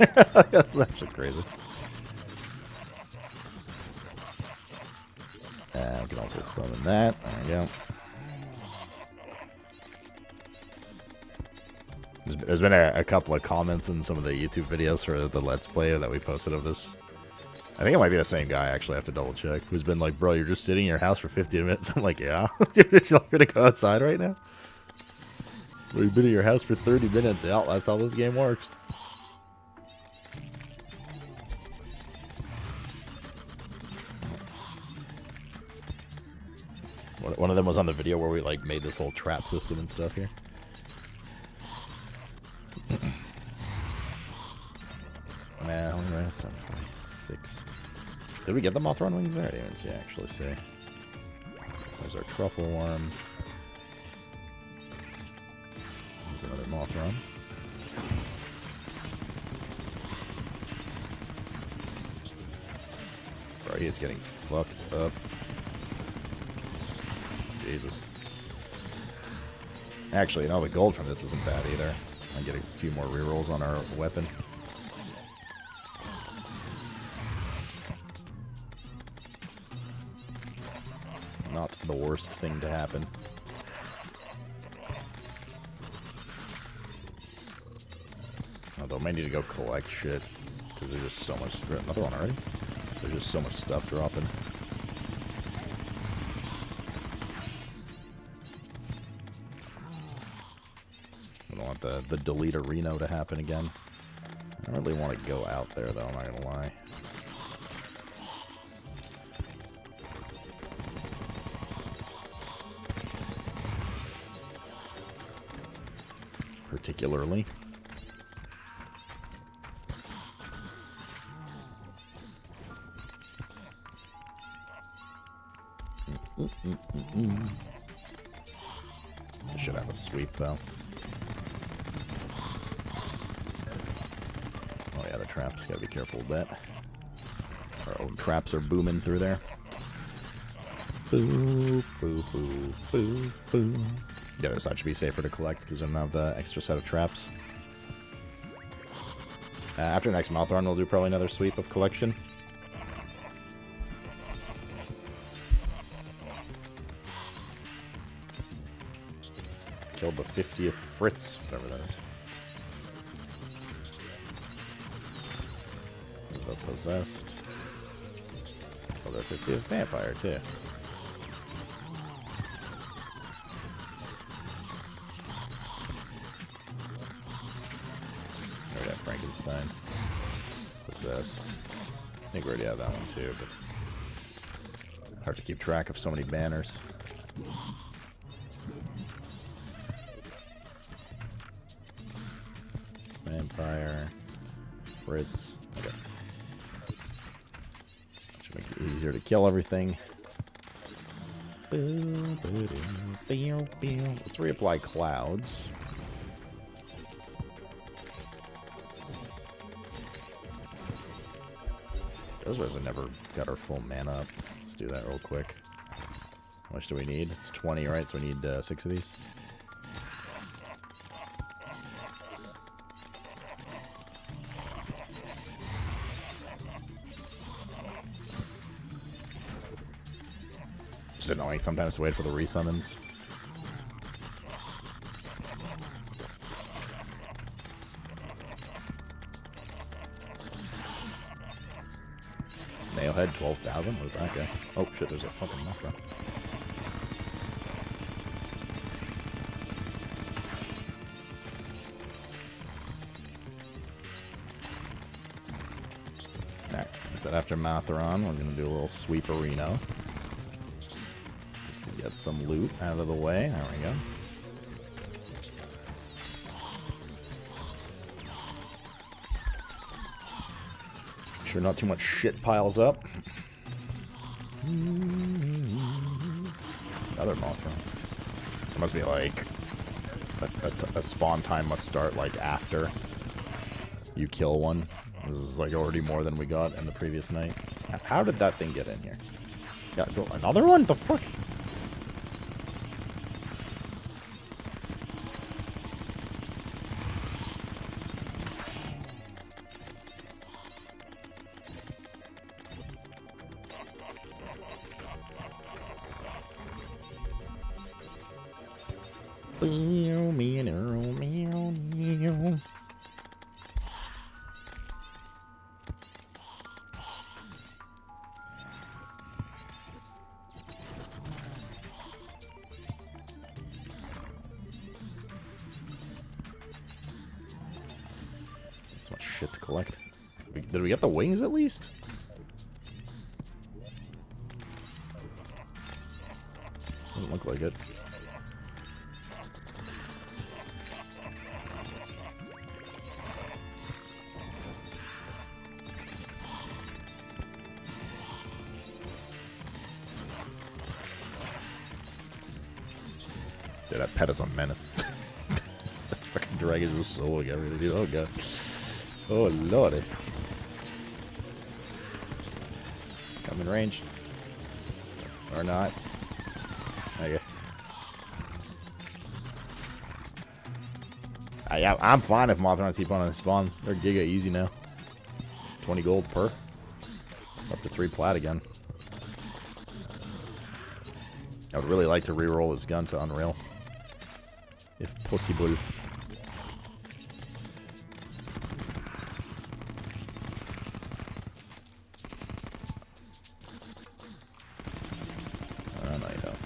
That's actually crazy. We can also summon that. There we go. There's been a couple of comments in some of the YouTube videos for the Let's Play that we posted of this. I think it might be the same guy, actually. I have to double check. Who's been like, bro, you're just sitting in your house for 15 minutes. I'm like, yeah. You're gonna go outside right now? Well, you've been in your house for 30 minutes. Yeah, that's how this game works. One of them was on the video where we like made this whole trap system and stuff here. Nah, only 746. Did we get the Mothron wings there? I didn't even see. Actually, see. There's our truffle worm. There's another Mothron. Bro, he is getting fucked up. Jesus. Actually, the gold from this isn't bad either. I get a few more rerolls on our weapon. Not the worst thing to happen. Although I might need to go collect shit, because there's just so much... Another one already? There's just so much stuff dropping. I don't want the delete Reno to happen again. I don't really want to go out there, though, I'm not gonna lie. Particularly. I should have a sweep, though. Oh yeah, the traps. Gotta be careful with that. Our own traps are booming through there. Boo, boo, boo, boo, boo. The other side should be safer to collect because I don't have the extra set of traps. After next Mothron, we'll do probably another sweep of collection. Killed the 50th Fritz, whatever that is. The possessed. Killed our 50th vampire, too. Frankenstein. Possessed. I think we already have that one too, but hard to keep track of so many banners. Vampire. Fritz. Okay. Should make it easier to kill everything. Let's reapply clouds. Those of us have never got our full mana up. Let's do that real quick. How much do we need? It's 20, right? So we need 6 of these. Just annoying sometimes to wait for the resummons. Nailhead 12,000? What is that guy? Oh shit, there's a fucking Mothra. Alright, so after Mothron, we're gonna do a little sweep arena. Just to get some loot out of the way. There we go. Sure not too much shit piles up. Another Mothra. must be like a spawn time must start like after you kill one. This is like already more than we got in the previous night. How did that thing get in here? Yeah, go another one? The fuck? So much shit to collect. Did we get the wings at least? Doesn't look like it. Dude, that pet is a menace. Fucking dragon was so everything, dude. Oh god. Oh lordy. Come in range. Or not. Okay. Yeah, I'm fine if Mothron keep on spawn. They're giga easy now. 20 gold per. Up to 3 plat again. I would really like to reroll this gun to Unreal. If possible. No, you don't.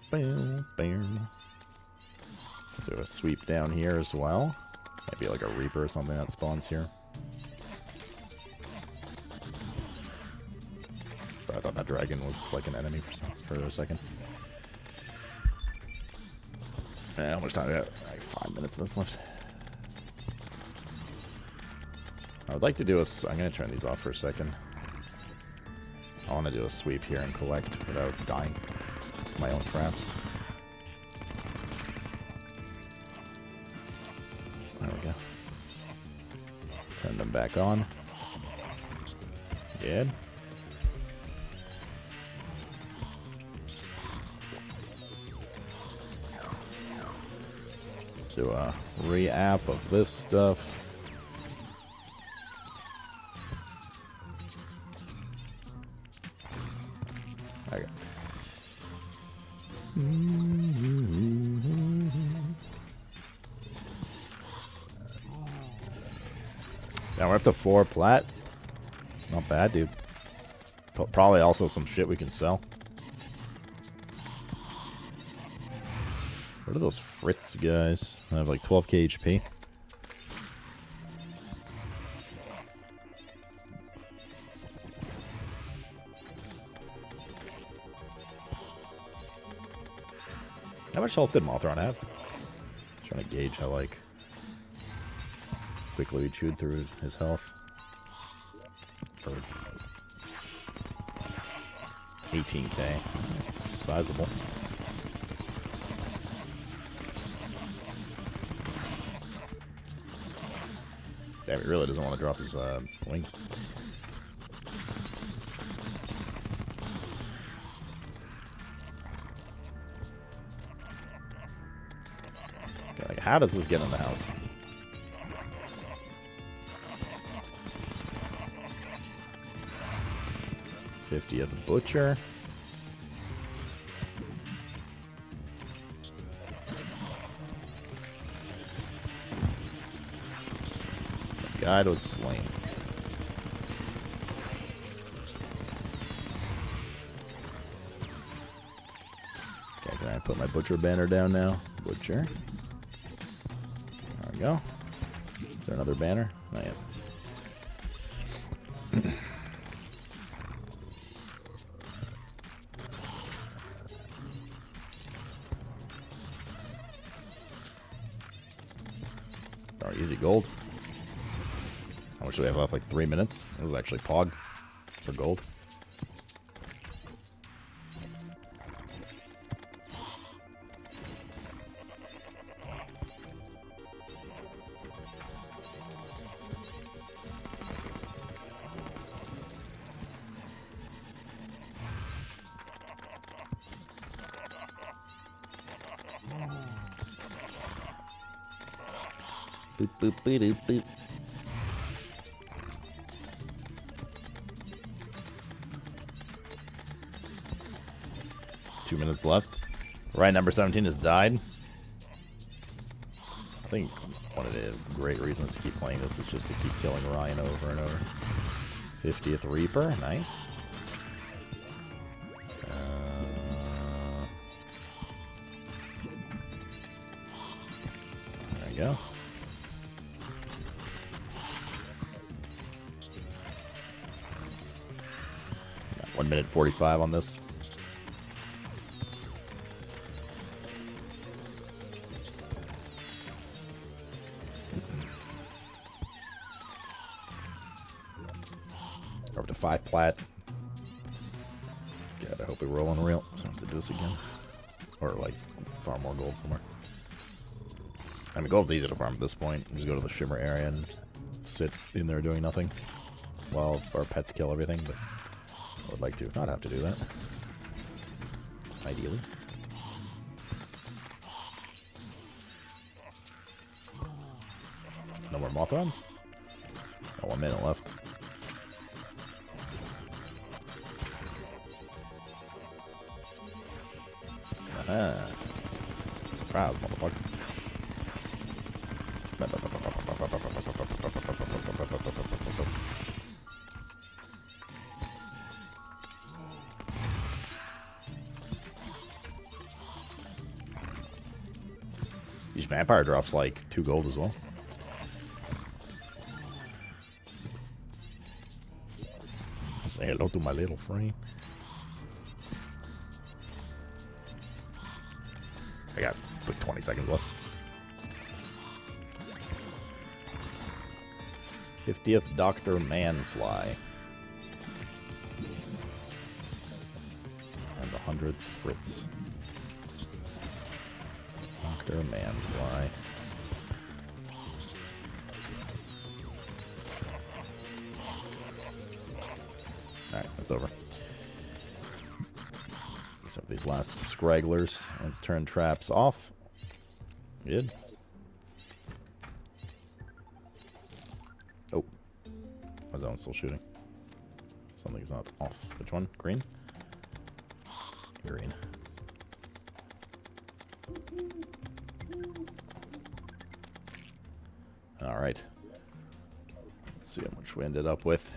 Bam, bam. So a sweep down here as well. Might be like a Reaper or something that spawns here. But I thought that dragon was like an enemy for a second. How much time do we have? Like 5 minutes of this left. I would like to do a... I'm going to turn these off for a second. I want to do a sweep here and collect without dying to my own traps. There we go. Turn them back on. Good. Let's do a re-app of this stuff. Okay. Now we're up to 4 plat. Not bad, dude. Probably also some shit we can sell. What are those Fritz guys? I have like 12k HP. How much health did Mothron have? Trying to gauge how like quickly we chewed through his health. For 18k. That's sizable. Damn, he really doesn't want to drop his wings. Okay, like, how does this get in the house? $50 at the butcher. The guide was slain. Okay, can I put my butcher banner down now? Butcher. There we go. Is there another banner? Not yet. How much do we have left? Like 3 minutes? This is actually Pog for gold. Boop, boop, boop, boop, boop. Two minutes left. Right, number 17 has died. I think one of the great reasons to keep playing this is just to keep killing Ryan over and over. 50th Reaper, nice. There we go. Got 1 minute 45 on this. Over to 5 plat. God, I hope we roll on real, so I don't have to do this again. Or, like, farm more gold somewhere. I mean, gold's easy to farm at this point. Just go to the shimmer area and sit in there doing nothing while our pets kill everything, but I would like to not have to do that. Ideally. No more Mothons? Got 1 minute left. Ah. Surprise, motherfucker. These vampire drops like 2 gold as well. Say hello to my little friend. I got like 20 seconds left. 50th Dr. Manfly. And 100th Fritz. Dr. Manfly. Alright, that's over. Some of these last scragglers. Let's turn traps off. Good. Oh. Why is that one still shooting? Something's not off. Which one? Green? Green. Alright. Let's see how much we ended up with.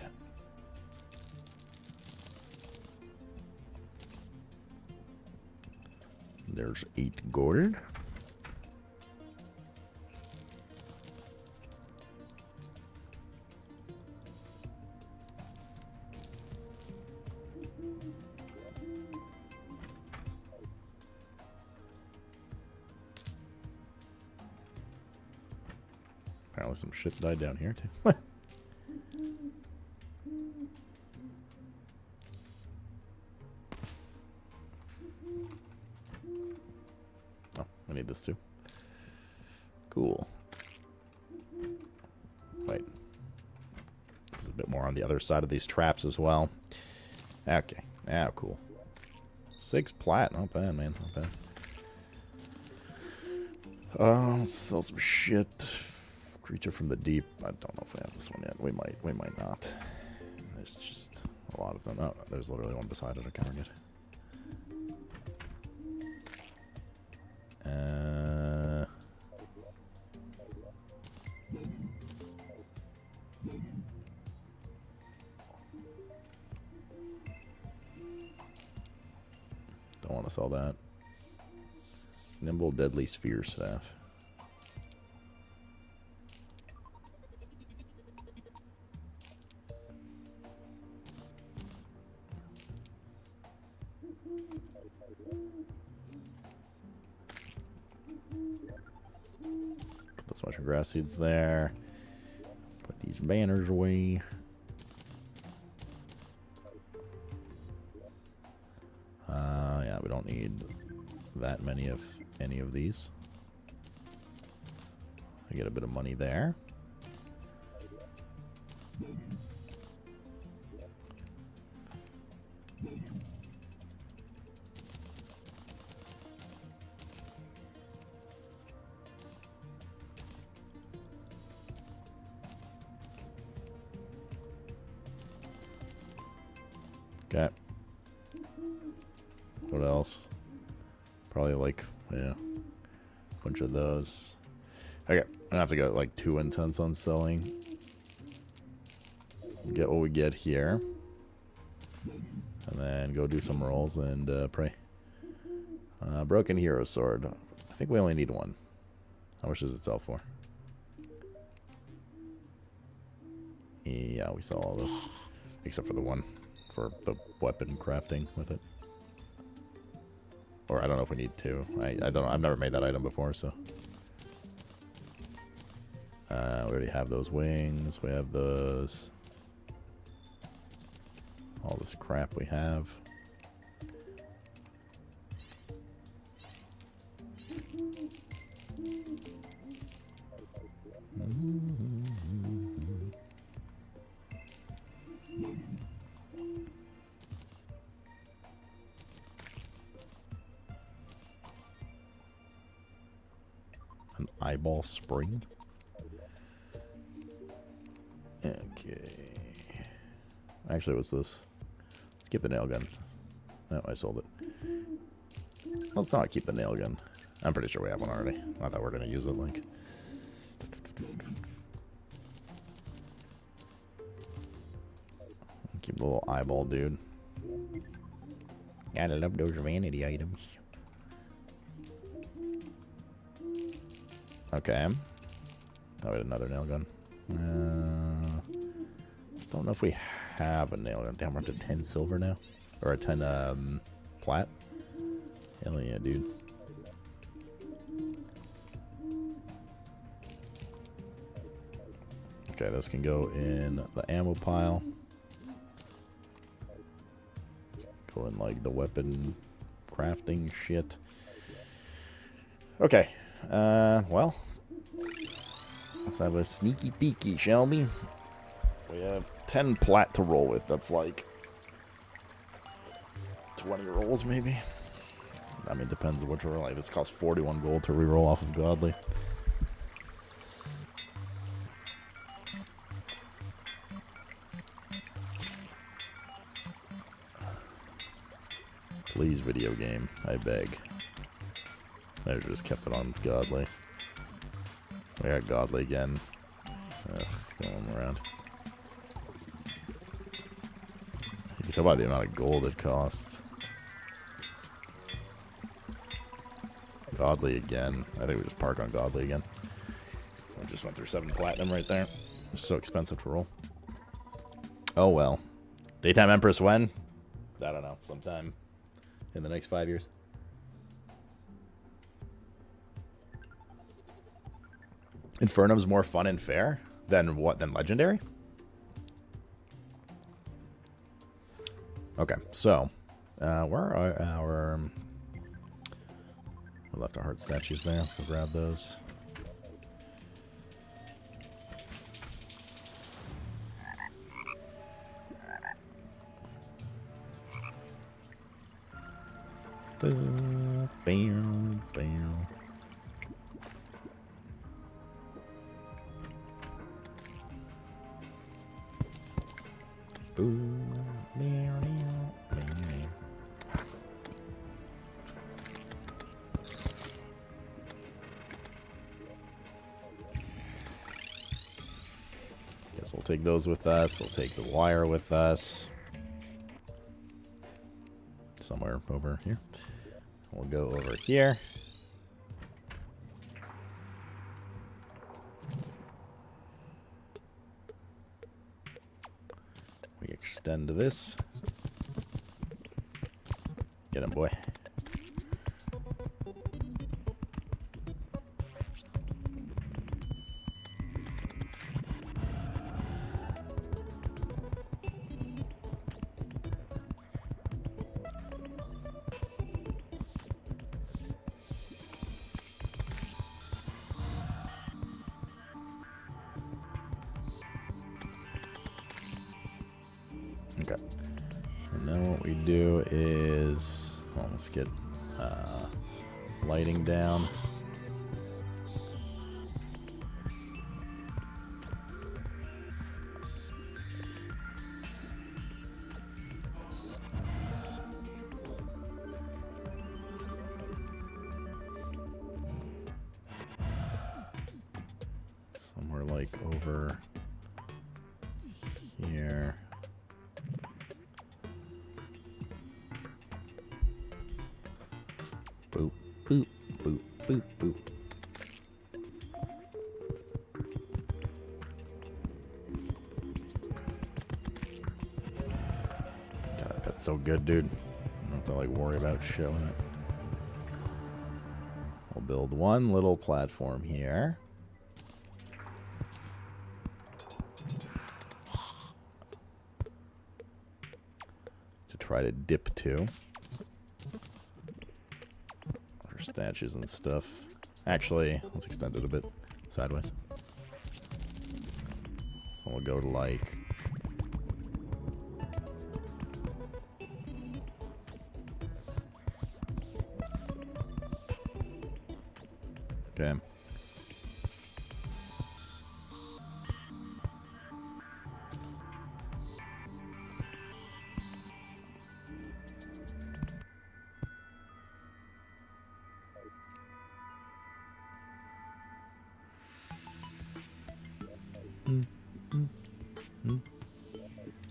There's 8 gold. Apparently some shit died down here too. Oh, I need this too. Cool. Wait. There's a bit more on the other side of these traps as well. Okay. Ah, cool. 6 plat. Not bad, man. Not bad. Let's sell some shit. Creature from the deep. I don't know if we have this one yet. We might not. There's just a lot of them. Oh, there's literally one beside it. I can't forget. Don't want to sell that. Nimble Deadly Sphere Staff. Put those mushroom grass seeds there. Put these some banners away. Yeah, we don't need that many of any of these. I get a bit of money there. Okay. What else? Probably like, yeah, a bunch of those. Okay, I'm gonna have to go like too intense on selling. Get what we get here. And then go do some rolls and pray. Broken Hero Sword. I think we only need one. How much does it sell for? Yeah, we saw all this. Except for the one. For the weapon crafting with it. Or I don't know if we need two. I don't know. I've never made that item before, so. We already have those wings. We have those. All this crap we have. An eyeball spring. Okay. Actually, what's this? Let's keep the nail gun. No, I sold it. Let's not keep the nail gun. I'm pretty sure we have one already. Not that we're gonna use it, like. Keep the little eyeball dude. Gotta love those vanity items. Okay. Oh, we had another nail gun. Don't know if we have a nail gun. Damn, we're up to 10 silver now. Or a 10 plat. Hell yeah, dude. Okay, this can go in the ammo pile. Go in like the weapon crafting shit. Okay. Well, let's have a sneaky peeky, shall we? We have 10 plat to roll with. That's like 20 rolls, maybe. I mean, depends which roll. Like, this costs 41 gold to reroll off of Godly. Please, video game. I beg. I just kept it on Godly. We got Godly again. Ugh, going around. You can tell by the amount of gold it costs. Godly again. I think we just park on Godly again. I just went through 7 platinum right there. It's so expensive to roll. Oh well. Daytime Empress when? I don't know. Sometime in the next 5 years. Infernum's more fun and fair than what? Than Legendary? Okay, so where are our? We left our heart statues there. Let's go grab those. Bam, bam, bam. Guess we'll take those with us. We'll take the wire with us. Somewhere over here. We'll go over here. We extend this. Get him, boy. Okay. And then what we do is, well, let's get lighting down. Somewhere like over here. Boop, boop, boop, boop, boop. God, that's so good, dude. I don't have to like worry about showing it. We'll build one little platform here. To try to dip to. For statues and stuff. Actually, let's extend it a bit sideways. So we'll go to like... Okay.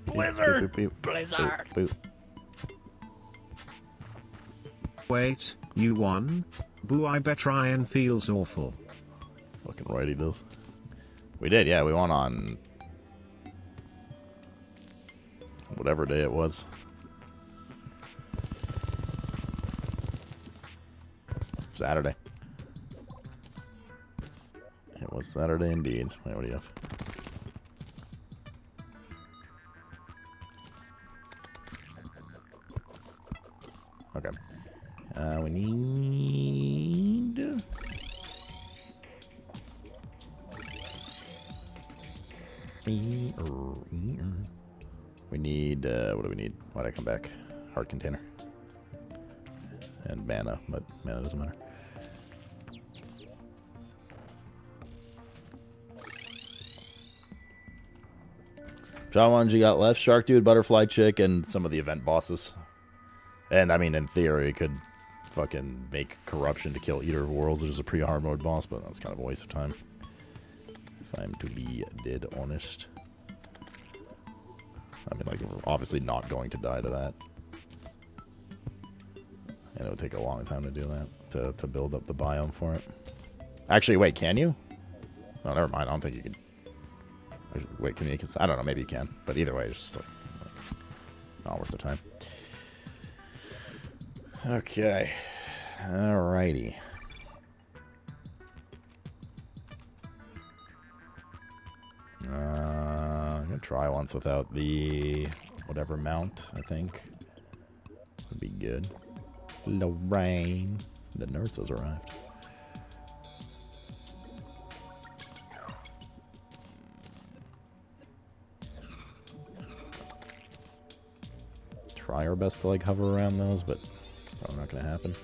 Blizzard! Boop, boop, boop. Blizzard! Boop, boop. Wait, you won? Boo, I bet Ryan feels awful. Fucking right he does. We did, yeah, we won on whatever day it was. Saturday. It was Saturday indeed. Wait, what do you have? Okay. We need... We need, what do we need? Why'd I come back? Heart container. And mana, but mana doesn't matter. John, ones you got left? Shark Dude, Butterfly Chick, and some of the event bosses. And, I mean, in theory, it could fucking make Corruption to kill Eater of Worlds, which is a pre-hard mode boss, but that's kind of a waste of time. If I'm to be dead honest. I mean, like, we're obviously not going to die to that. And it would take a long time to do that, to build up the biome for it. Actually, wait, can you? No, never mind, I don't think you could. Wait, can you? I don't know, maybe you can. But either way, it's just like not worth the time. Okay. Alrighty. I'm gonna try once without the whatever mount, I think. Would be good. Lorraine. The nurse has arrived. Try our best to like hover around those, but probably not gonna happen.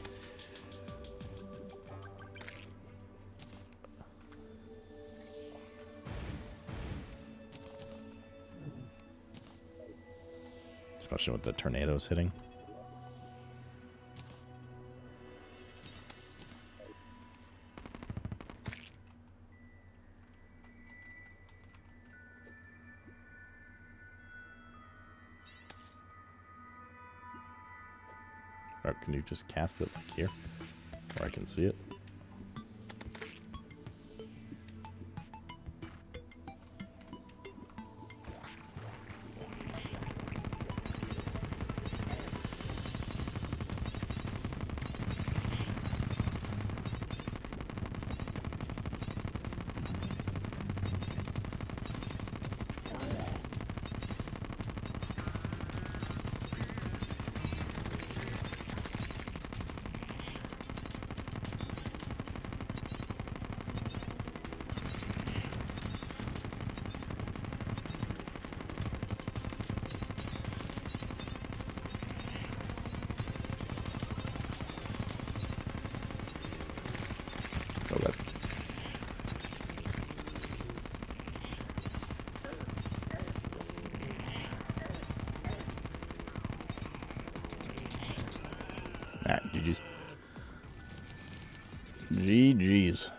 Especially with the tornadoes hitting. Or can you just cast it like here, where I can see it? GG's. GG's.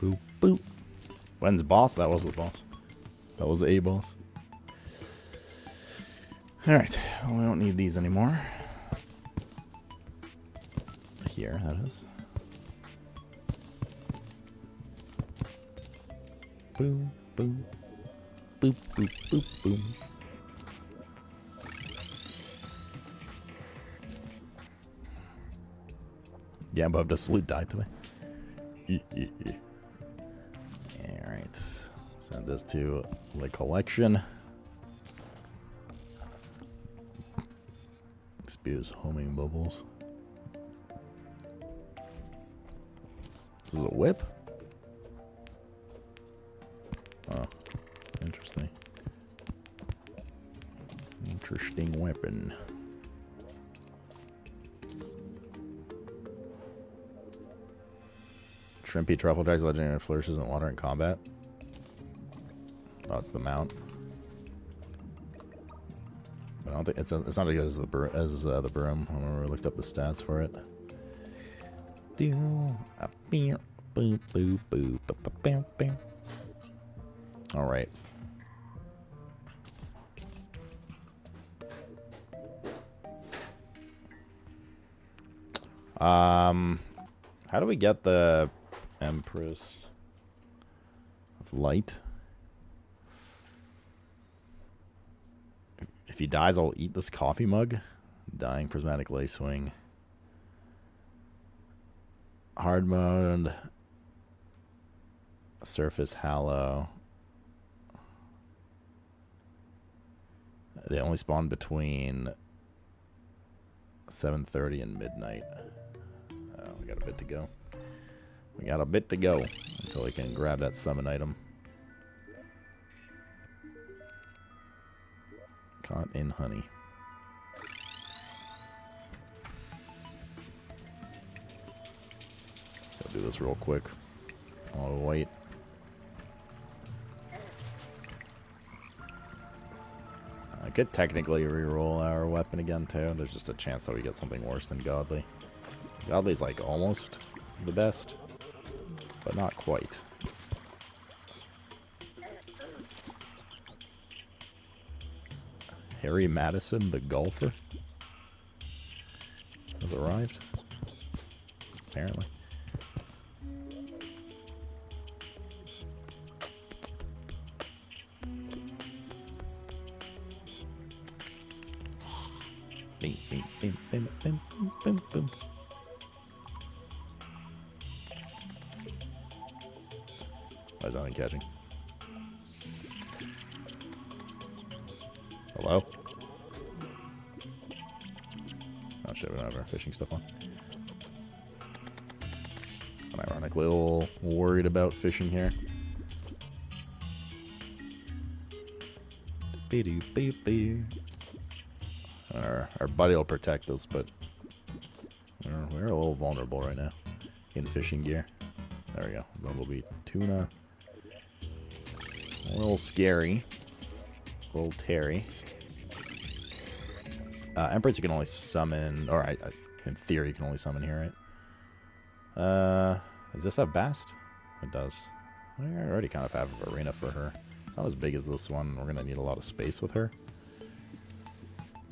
Boop, boop. When's boss? That was the boss. That was a boss. Alright, well, we don't need these anymore. Here, that is. Boom, boom. Boop, boop, boop, boom. Yeah, Bob does Salute die today. Alright. Send this to the collection. Spews homing bubbles. This is a whip? Oh, interesting. Interesting weapon. Shrimpy truffle drags legendary flourishes in water in combat. Oh, it's the mount. But I don't think it's not as good as the broom. I remember we looked up the stats for it. All right. How do we get the Empress of Light? If he dies, I'll eat this coffee mug. Dying Prismatic Lacewing. Hard mode. Surface Hallow. They only spawn between 7:30 and midnight. Oh, we got a bit to go. We got a bit to go until we can grab that summon item. Caught in honey. I'll do this real quick. I'll wait. I could technically reroll our weapon again too. There's just a chance that we get something worse than Godly. Godly's like almost the best, but not quite. Harry Madison, the golfer, has arrived. Apparently. Bing, bing, bing, bing, bing, bing, bing. Why is that one catching? Hello? Oh shit, we don't have our fishing stuff on. I'm ironically a little worried about fishing here. Our buddy will protect us, but we're a little vulnerable right now in fishing gear. There we go. Bumblebee tuna. A little scary. A little Terry. Empress you can only summon, or in theory you can only summon here, right? Does this have Bast? It does. We already kind of have an arena for her. It's not as big as this one. We're gonna need a lot of space with her.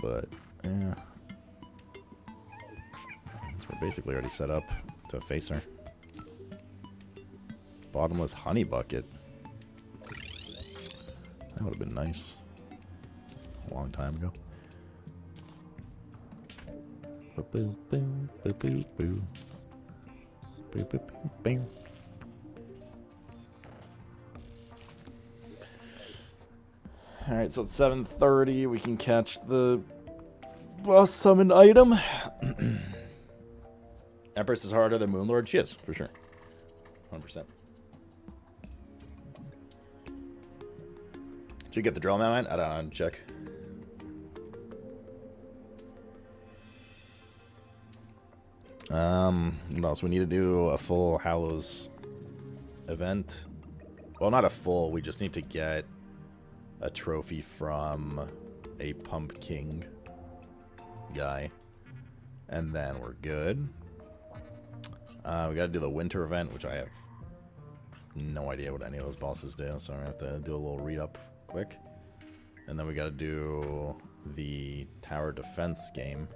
But yeah. So we're basically already set up to face her. Bottomless honey bucket. That would have been nice. A long time ago. Boo boo boo boo boo. Boo boo boo boo. Alright, so it's 7:30. We can catch the boss summon item. Empress is harder than Moonlord. She is, for sure. 100%. Did you get the drill man? I don't know. Check. What else? We need to do a full Hallows event. Well, not a full. We just need to get a trophy from a pumpkin guy, and then we're good. We gotta do the winter event, which I have no idea what any of those bosses do, so I have to do a little read up quick. And then we gotta do the tower defense game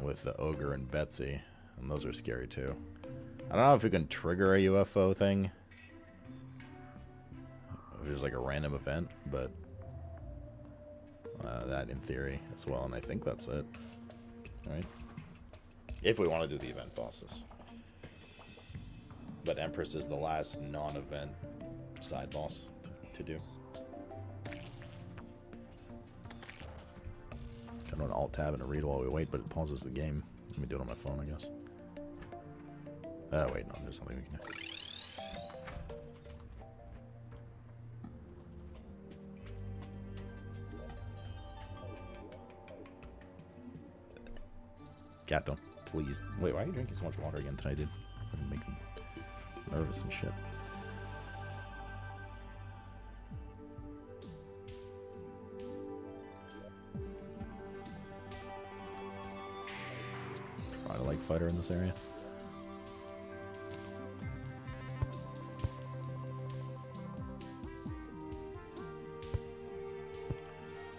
with the ogre and Betsy, and those are scary too. I don't know if we can trigger a UFO thing, which is like a random event, but that in theory as well, and I think that's it. Right? If we want to do the event bosses. But Empress is the last non-event side boss to do. Kind of an alt-tab and a read while we wait, but it pauses the game. Let me do it on my phone, I guess. Wait, no, there's something we can do. Cat, don't. Please. Wait, why are you drinking so much water again tonight, dude? Fucking make me nervous and shit. Probably a like fighter in this area.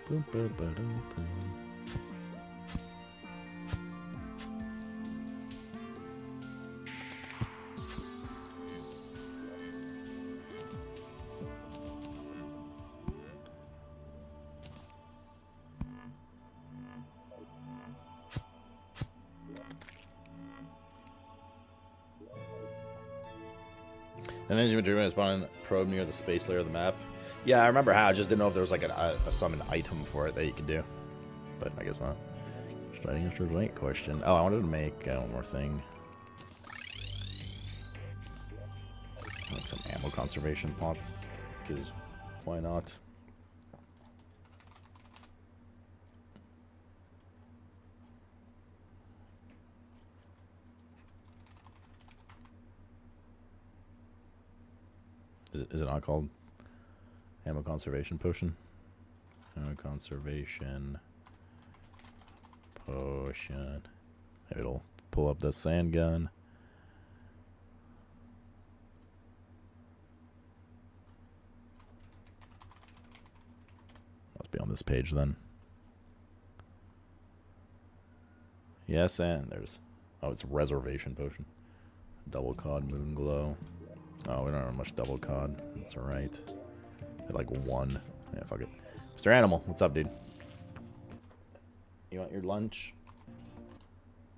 Boom, boom, boom, boom. And then you've been doing a spawn probe near the space layer of the map. Yeah, I remember how. I just didn't know if there was like a summon item for it that you could do. But I guess not. Starting after the late question. Oh, I wanted to make one more thing. Like some ammo conservation pots. Because why not? Is it not called ammo conservation potion? Ammo conservation potion. It'll pull up the sand gun. Must be on this page then. Yes, and there's... Oh, it's reservation potion. Double cod moon glow. Oh, we don't have much double cod. That's alright. At like 1. Yeah, fuck it. Mr. Animal, what's up, dude? You want your lunch?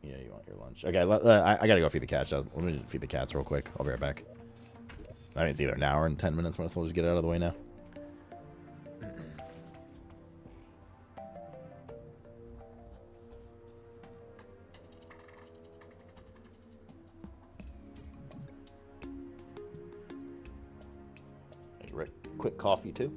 Yeah, you want your lunch. Okay, I gotta go feed the cats. Let me feed the cats real quick. I'll be right back. I mean, it's either an hour and 10 minutes. Might as well just get it out of the way now. Quick coffee too.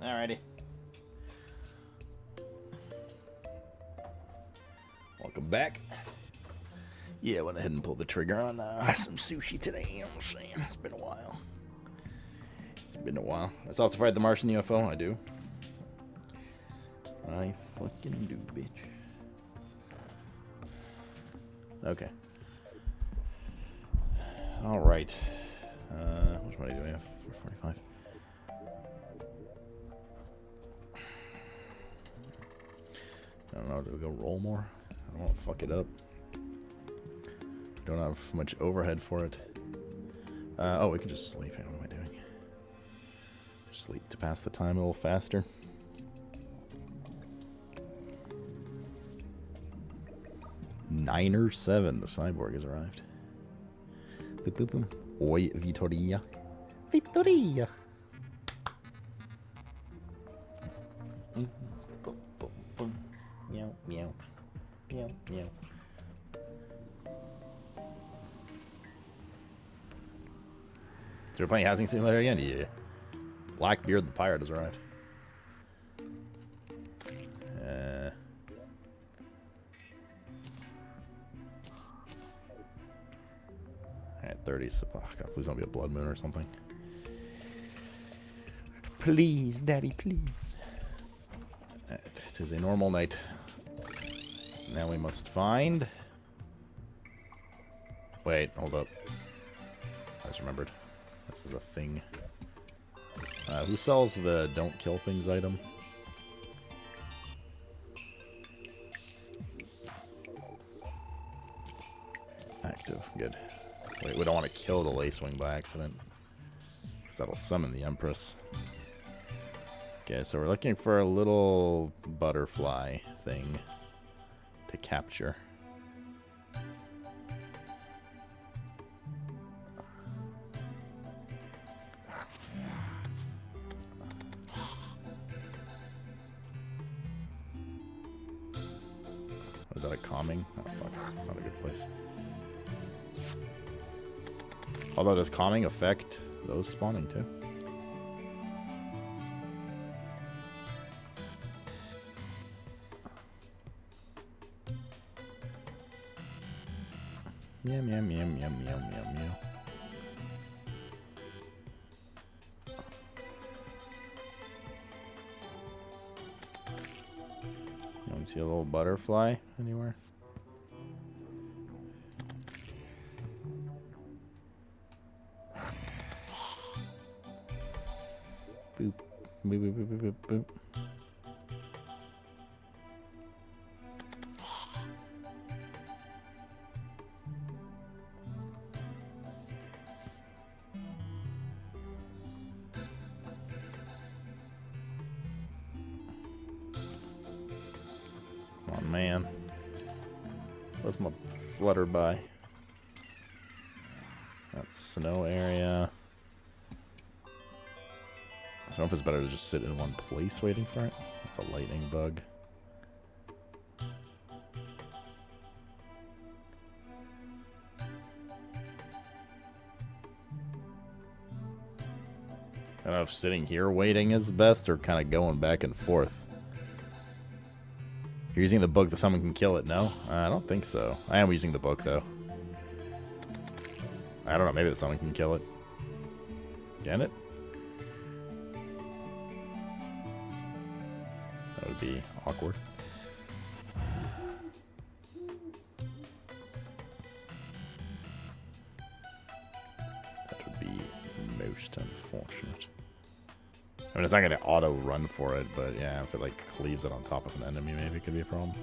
Alrighty. Welcome back. Yeah, I went ahead and pulled the trigger on some sushi today. You know what I'm saying? It's been a while. It's been a while. I still have to fight the Martian UFO. I do. I fucking do, bitch. Okay. Alright. How much money do we have? 445. I don't know, do we go roll more? I don't want to fuck it up. Don't have much overhead for it. Oh, we can just sleep. What am I doing? Sleep to pass the time a little faster. Niner 7, the cyborg has arrived. Boop boop boom. Oi, Vitoria. Vitoria! Meow, meow. Meow, meow. So we're playing Housing Simulator again? Yeah. Blackbeard the Pirate has arrived. Alright, 30. Oh, God, please don't be a blood moon or something. Please, Daddy, please. It is a normal night. Now we must find... Wait, hold up. I just remembered. This is a thing. Who sells the don't kill things item? Active, good. Wait, we don't want to kill the Lacewing by accident, because that'll summon the Empress. Okay, so we're looking for a little butterfly thing to capture. Was that a calming? Oh fuck, that's not a good place. Although, does calming affect those spawning too? Meow, meow, meow, meow, meow, meow, meow. You don't see a little butterfly anywhere? Boop. Boop, boop, boop, boop, boop, boop. Oh man. What's my flutter by? That's snow area. I don't know if it's better to just sit in one place waiting for it. That's a lightning bug. I don't know if sitting here waiting is best or kind of going back and forth. You're using the book that someone can kill it, no? I don't think so. I am using the book, though. I don't know, maybe that someone can kill it. Can it? would be awkward. That would be most unfortunate. I mean, it's not going to auto run for it, but yeah, if it like cleaves it on top of an enemy, maybe it could be a problem.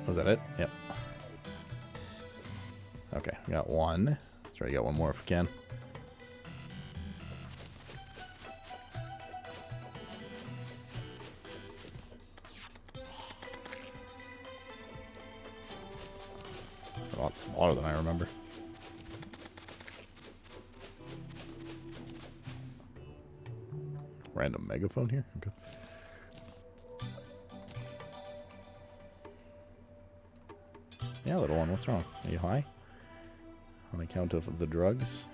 Was that it? Yep. Okay, we got one. Let's try to get one more if we can. A lot smaller than I remember. Random megaphone here? Okay. Yeah, little one, what's wrong? Are you high? On account of the drugs?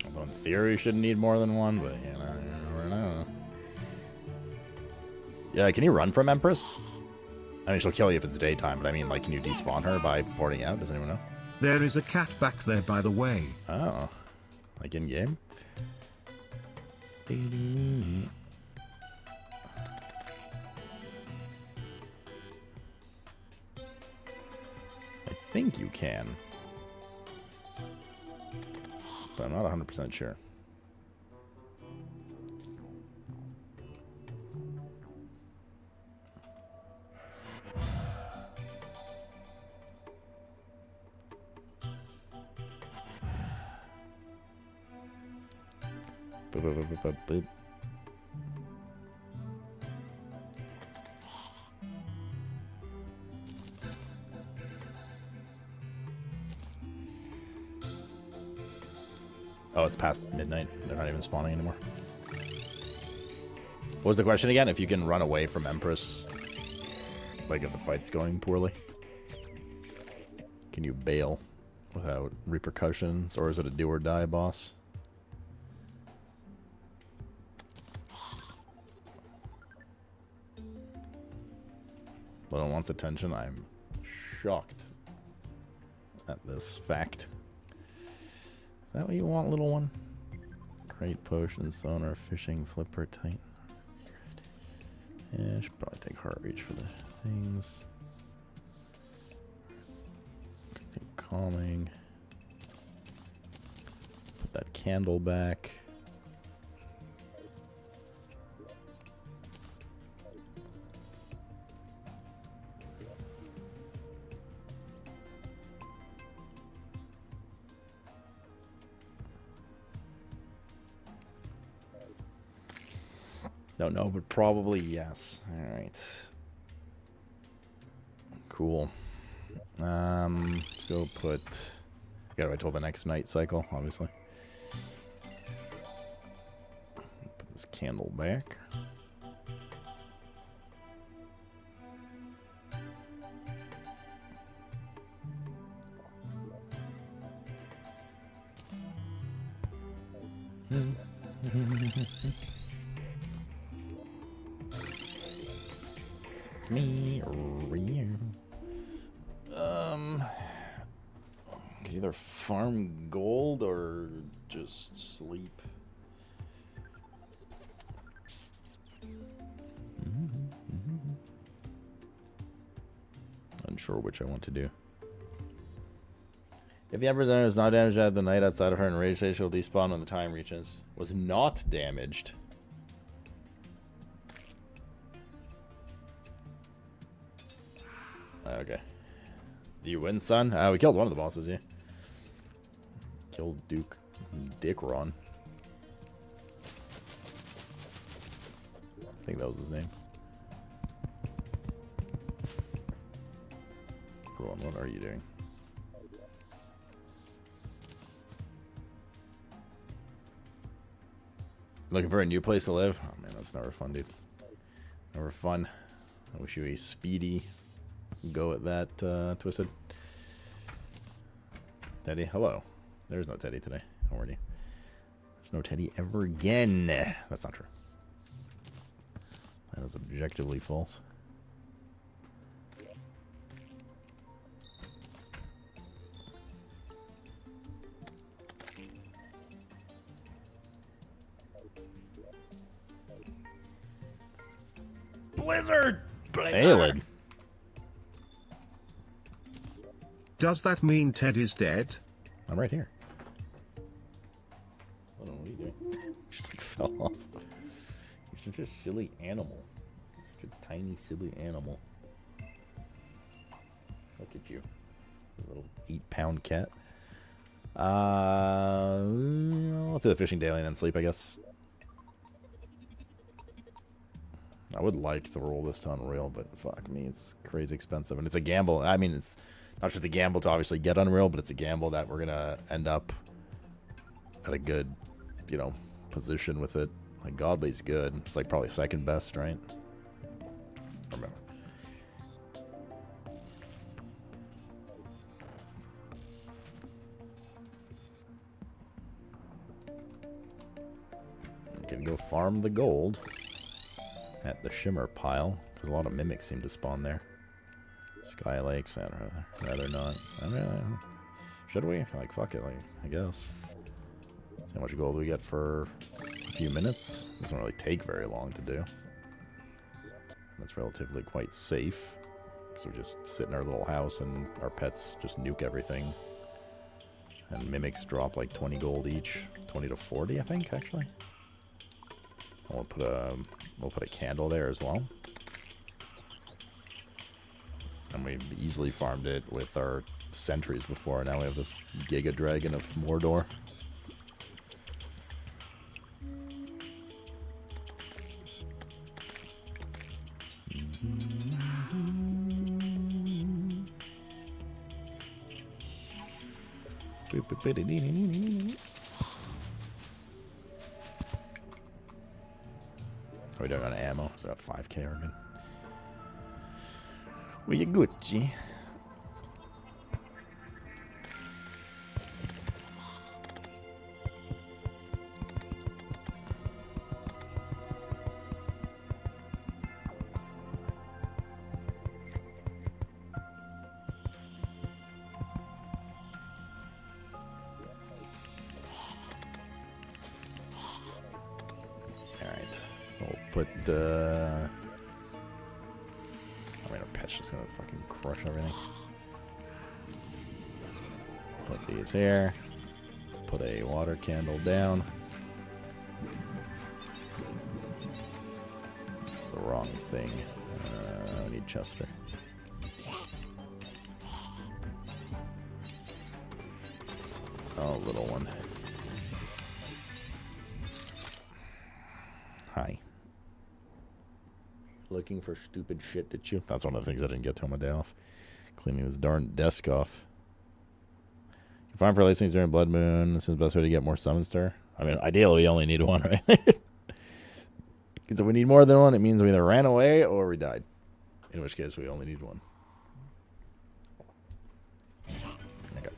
Although in theory you shouldn't need more than one, but you never know. Yeah, can you run from Empress? I mean, she'll kill you if it's daytime, but I mean, like, can you despawn her by porting out? Does anyone know? There is a cat back there, by the way. Oh. Like in-game? I think you can. But I'm not 100% sure. Oh, it's past midnight. They're not even spawning anymore. What was the question again? If you can run away from Empress, like if the fight's going poorly, can you bail without repercussions, or is it a do or die boss? Little one wants attention. I'm shocked at this fact. Is that what you want, little one? Crate, potion, sonar, fishing, flipper, titan. Yeah, I should probably take heart reach for the things. Calming. Put that candle back. Don't know, but probably yes. Alright. Cool. Let's go put... Gotta wait till the next night cycle, obviously. Put this candle back. Me, could either farm gold or just sleep. Unsure which I want to do. If the Emperor's is not damaged at the night outside of her and rage state, she'll despawn when the time reaches. Was not damaged. Okay. Do you win, son? We killed one of the bosses, yeah. Killed Duke Dickron. think that was his name. Hold on, what are you doing? Looking for a new place to live? Oh man, that's never fun, dude. Never fun. I wish you a speedy go at that, Twisted. Teddy, hello. There's no Teddy today. How are you? There's no Teddy ever again. That's not true. That is objectively false. Blizzard! Aelid. Does that mean Ted is dead? I'm right here. Hold on, what are you doing? Just like fell off. You're such a silly animal. Such a tiny, silly animal. Look at you. You little 8-pound cat. Let's do the fishing daily and then sleep, I guess. I would like to roll this to Unreal, but fuck me, it's crazy expensive. And it's a gamble. I mean, it's not just a gamble to obviously get Unreal, but it's a gamble that we're going to end up at a good, you know, position with it. Like, Godly's good. It's like probably second best, right? I remember. We can go farm the gold at the Shimmer pile, because a lot of mimics seem to spawn there. Sky Lakes, I'd rather not. I mean, should we? Like, fuck it, like, I guess. See how much gold we get for a few minutes. Doesn't really take very long to do. That's relatively quite safe, because we just sit in our little house and our pets just nuke everything. And mimics drop like 20 gold each. 20 to 40, I think, actually. We'll put a candle there as well. And we easily farmed it with our sentries before. Now we have this Giga Dragon of Mordor. Are we doing on ammo? So got 5k, we're good. Well, you Gucci. I mean, our pet's just gonna fucking crush everything. Put these here. Put a water candle down. That's the wrong thing. I need Chester. Oh, little one. Hi. Looking for stupid shit, did you? That's one of the things I didn't get to on my day off. Cleaning this darn desk off. You can farm for lacings during Blood Moon. This is the best way to get more summon stir. I mean, ideally we only need one, right? Because if we need more than one, it means we either ran away or we died. In which case we only need one. Okay.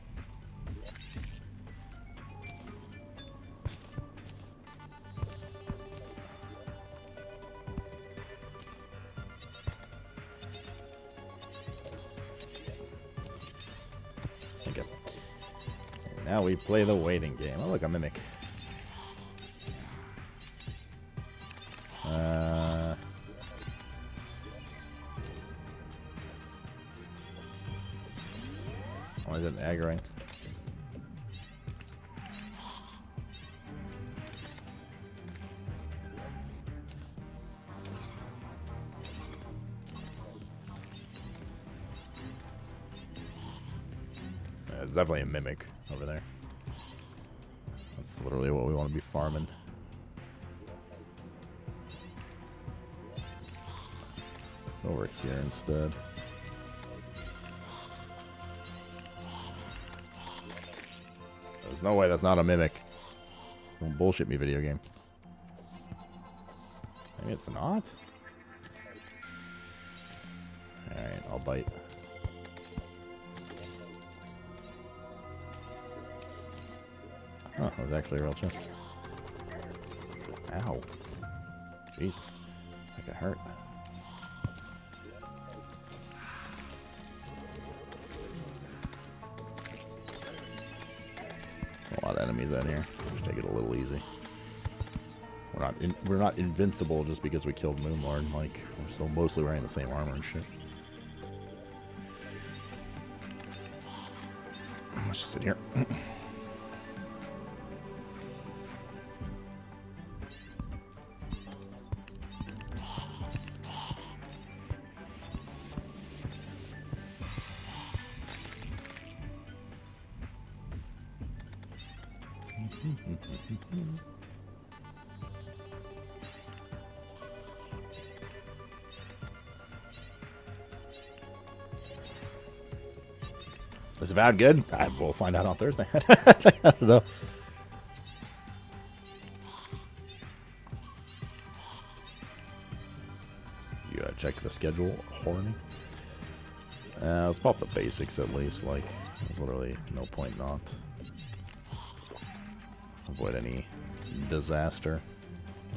Okay. And now we play the waiting game. Oh, look, a mimic. Why is it aggroing? It's definitely a mimic over there. That's literally what we want to be farming. Over here instead. There's no way that's not a mimic. Don't bullshit me, video game. Maybe it's not. Alright, I'll bite. Oh, that was actually a real chest. Ow. Jesus. That could hurt. A lot of enemies out here. Just take it a little easy. We're not invincible just because we killed Moonlord. Like, we're still mostly wearing the same armor and shit. Let's just sit here. Is Avowed good? We'll find out on Thursday. I don't know. You check the schedule, Horny. Let's pop the basics at least. Like, there's literally no point not. Avoid any disaster.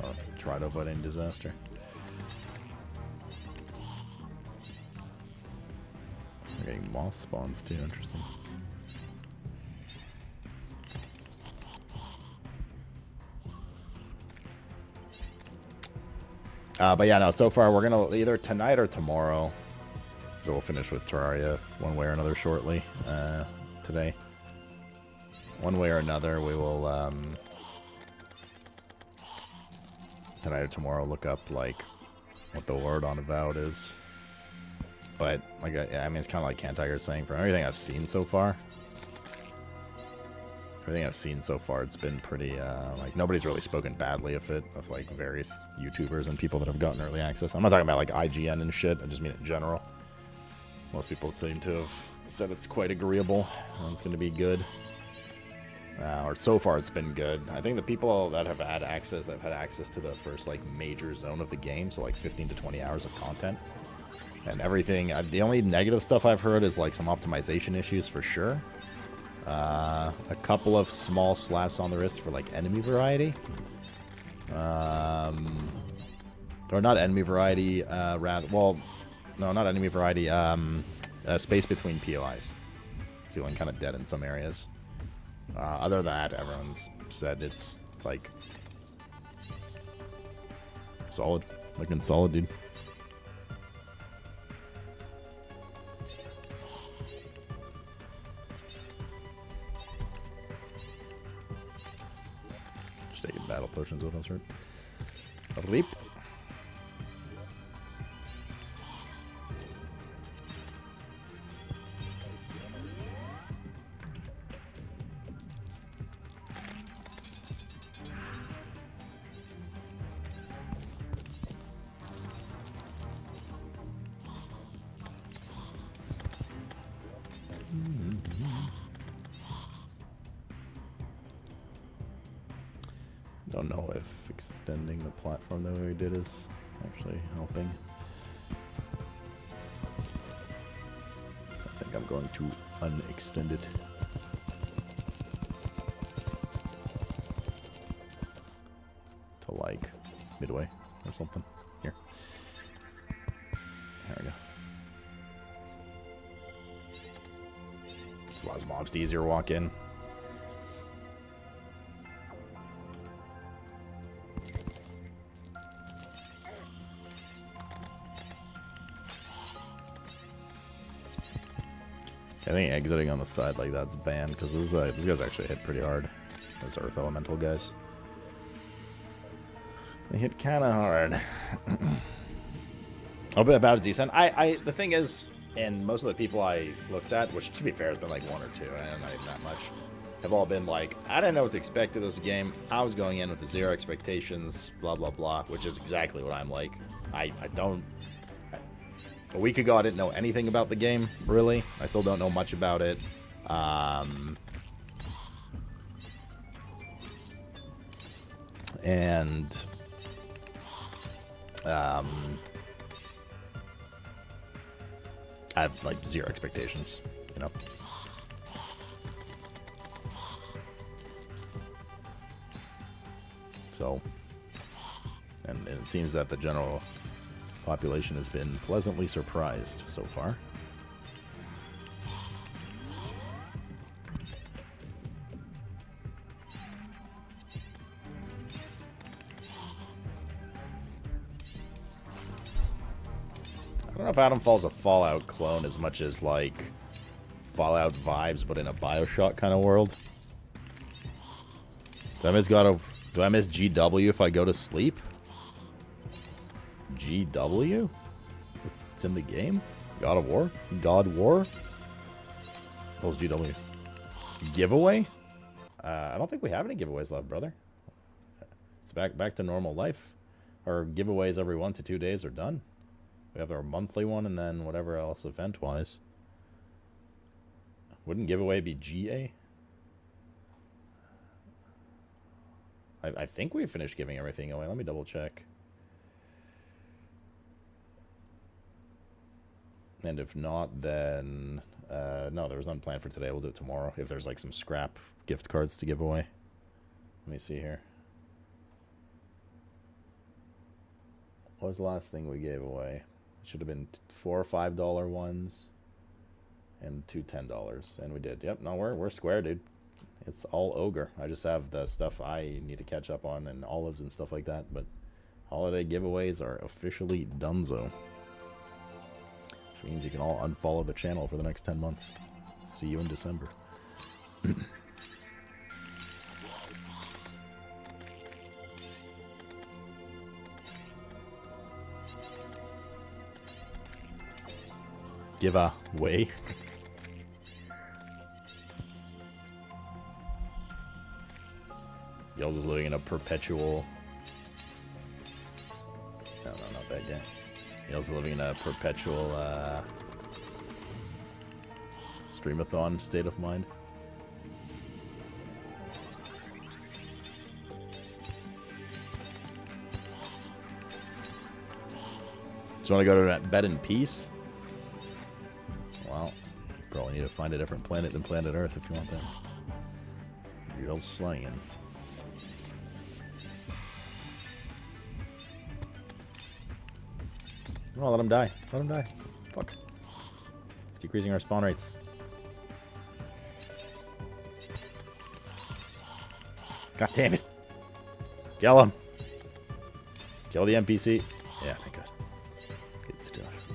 Or try to avoid any disaster. We're getting moth spawns too, interesting. But yeah, no, so far we're gonna either tonight or tomorrow. So we'll finish with Terraria one way or another shortly. Today. One way or another, we will tonight or tomorrow look up like what the word on Avowed is. But like I mean, it's kind of like Cantiger saying, from everything I've seen so far, it's been pretty like nobody's really spoken badly of it, of like various YouTubers and people that have gotten early access. I'm not talking about like IGN and shit. I just mean in general. Most people seem to have said it's quite agreeable and it's going to be good. Or so far it's been good. I think the people that have had access to the first like major zone of the game, so like 15 to 20 hours of content and everything. The only negative stuff I've heard is like some optimization issues for sure. A couple of small slaps on the wrist for like enemy variety. Or not enemy variety, rather, well, no, not enemy variety, space between POIs. Feeling kind of dead in some areas. Other than that, everyone's said it's like solid. Looking solid, dude. Just taking battle potions with us, right? Reap. Don't know if extending the platform the way we did is actually helping. So I think I'm going to unextend it. To like midway or something. Here. There we go. It allows mobs to easier walk in. I think exiting on the side like that's banned because those guys actually hit pretty hard. Those Earth Elemental guys. They hit kind of hard. A bit about decent. The thing is, and most of the people I looked at, which to be fair has been like one or two, and not even that much, have all been like, I didn't know what to expect of this game. I was going in with zero expectations, blah blah blah, which is exactly what I'm like. a week ago, I didn't know anything about the game, really. I still don't know much about it. And I have like zero expectations, you know. So, and it seems that the general population has been pleasantly surprised so far. I don't know if Adam Fall's a Fallout clone as much as like Fallout vibes, but in a BioShock kind of world. Do I miss GW if I go to sleep? GW? It's in the game? God of War? God War? Those GW. Giveaway? I don't think we have any giveaways left, brother. It's back to normal life. Our giveaways every 1 to 2 days are done. We have our monthly one and then whatever else event-wise. Wouldn't giveaway be GA? I think we finished giving everything away. Let me double check. And if not, then... no, there was none planned for today. We'll do it tomorrow. If there's like some scrap gift cards to give away. Let me see here. What was the last thing we gave away? It should have been 4 or $5 ones. And 2 $10. And we did. Yep, no, we're square, dude. It's all ogre. I just have the stuff I need to catch up on and olives and stuff like that. But holiday giveaways are officially donezo. Which means you can all unfollow the channel for the next 10 months. See you in December. Give away. Yells is living in a perpetual... No, not that guy. Yells is living in a perpetual streamathon state of mind. Just want to go to bed in peace? Well, you probably need to find a different planet than planet Earth if you want that. Real slanging. Oh, let him die. Let him die. Fuck. It's decreasing our spawn rates. God damn it. Kill him. Kill the NPC. Yeah, thank God. Good stuff.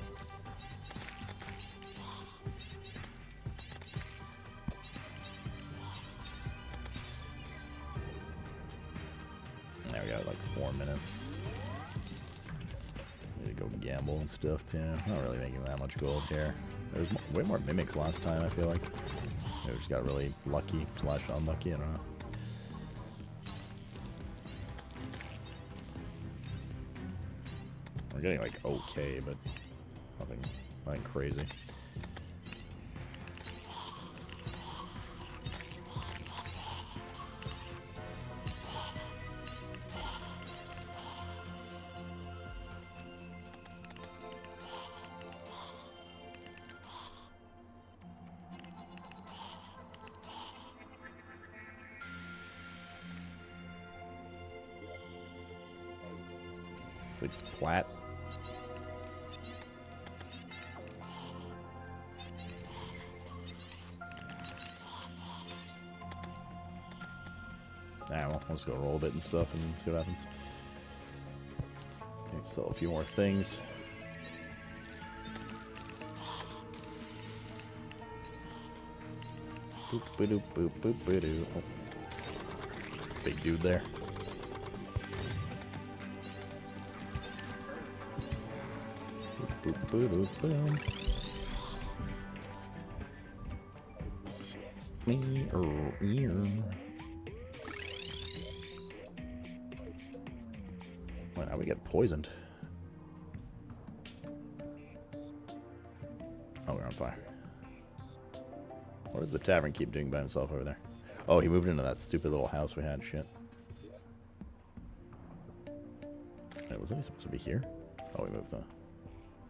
There we go, like 4 minutes. Need to go gamble and stuff too. Not really making that much gold here. There's way more mimics last time, I feel like. We just got really lucky / unlucky, I don't know. We're getting like okay, but nothing crazy. Six plat. Well, let's go roll a bit and stuff and see what happens. Okay, sell a few more things. Boop, boop, boop, boop, boop, boop. Oh. Big dude there. Boop, boop, boop, boop, boop. Well, now we get poisoned. on fire. What does the tavern keep doing by himself over there? Oh, he moved into that stupid little house we had. Shit. Wait, wasn't he supposed to be here? Oh, we moved the...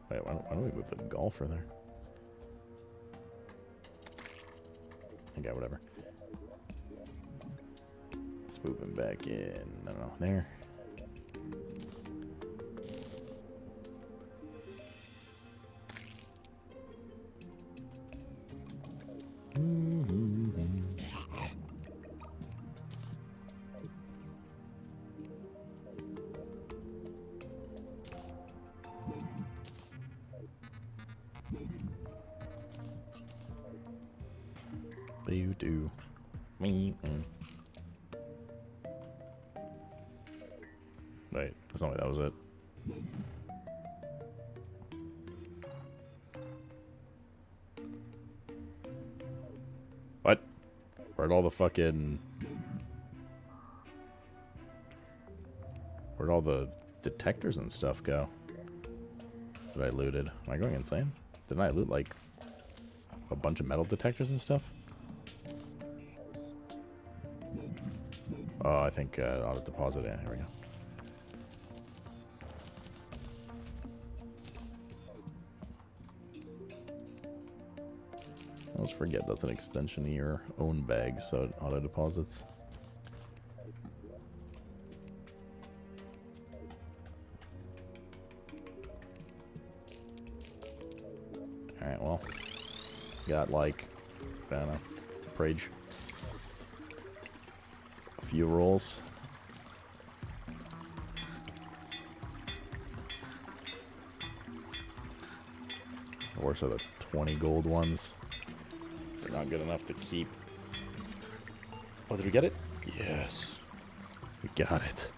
Wait, why don't we move the golfer there? Okay, whatever. Let's move him back in. I don't know, there. You do me. Wait, it's not like that was it. What? Where'd all the fucking... Where'd all the detectors and stuff go? That I looted. Am I going insane? Didn't I loot like a bunch of metal detectors and stuff? Oh, I think auto deposit. Yeah, here we go. I always forget that's an extension of your own bag, so it auto deposits. Alright, well. Got like, I don't know, Prage. Few rolls. Of course, are the 20 gold ones. So they're not good enough to keep. Oh, did we get it? Yes. We got it.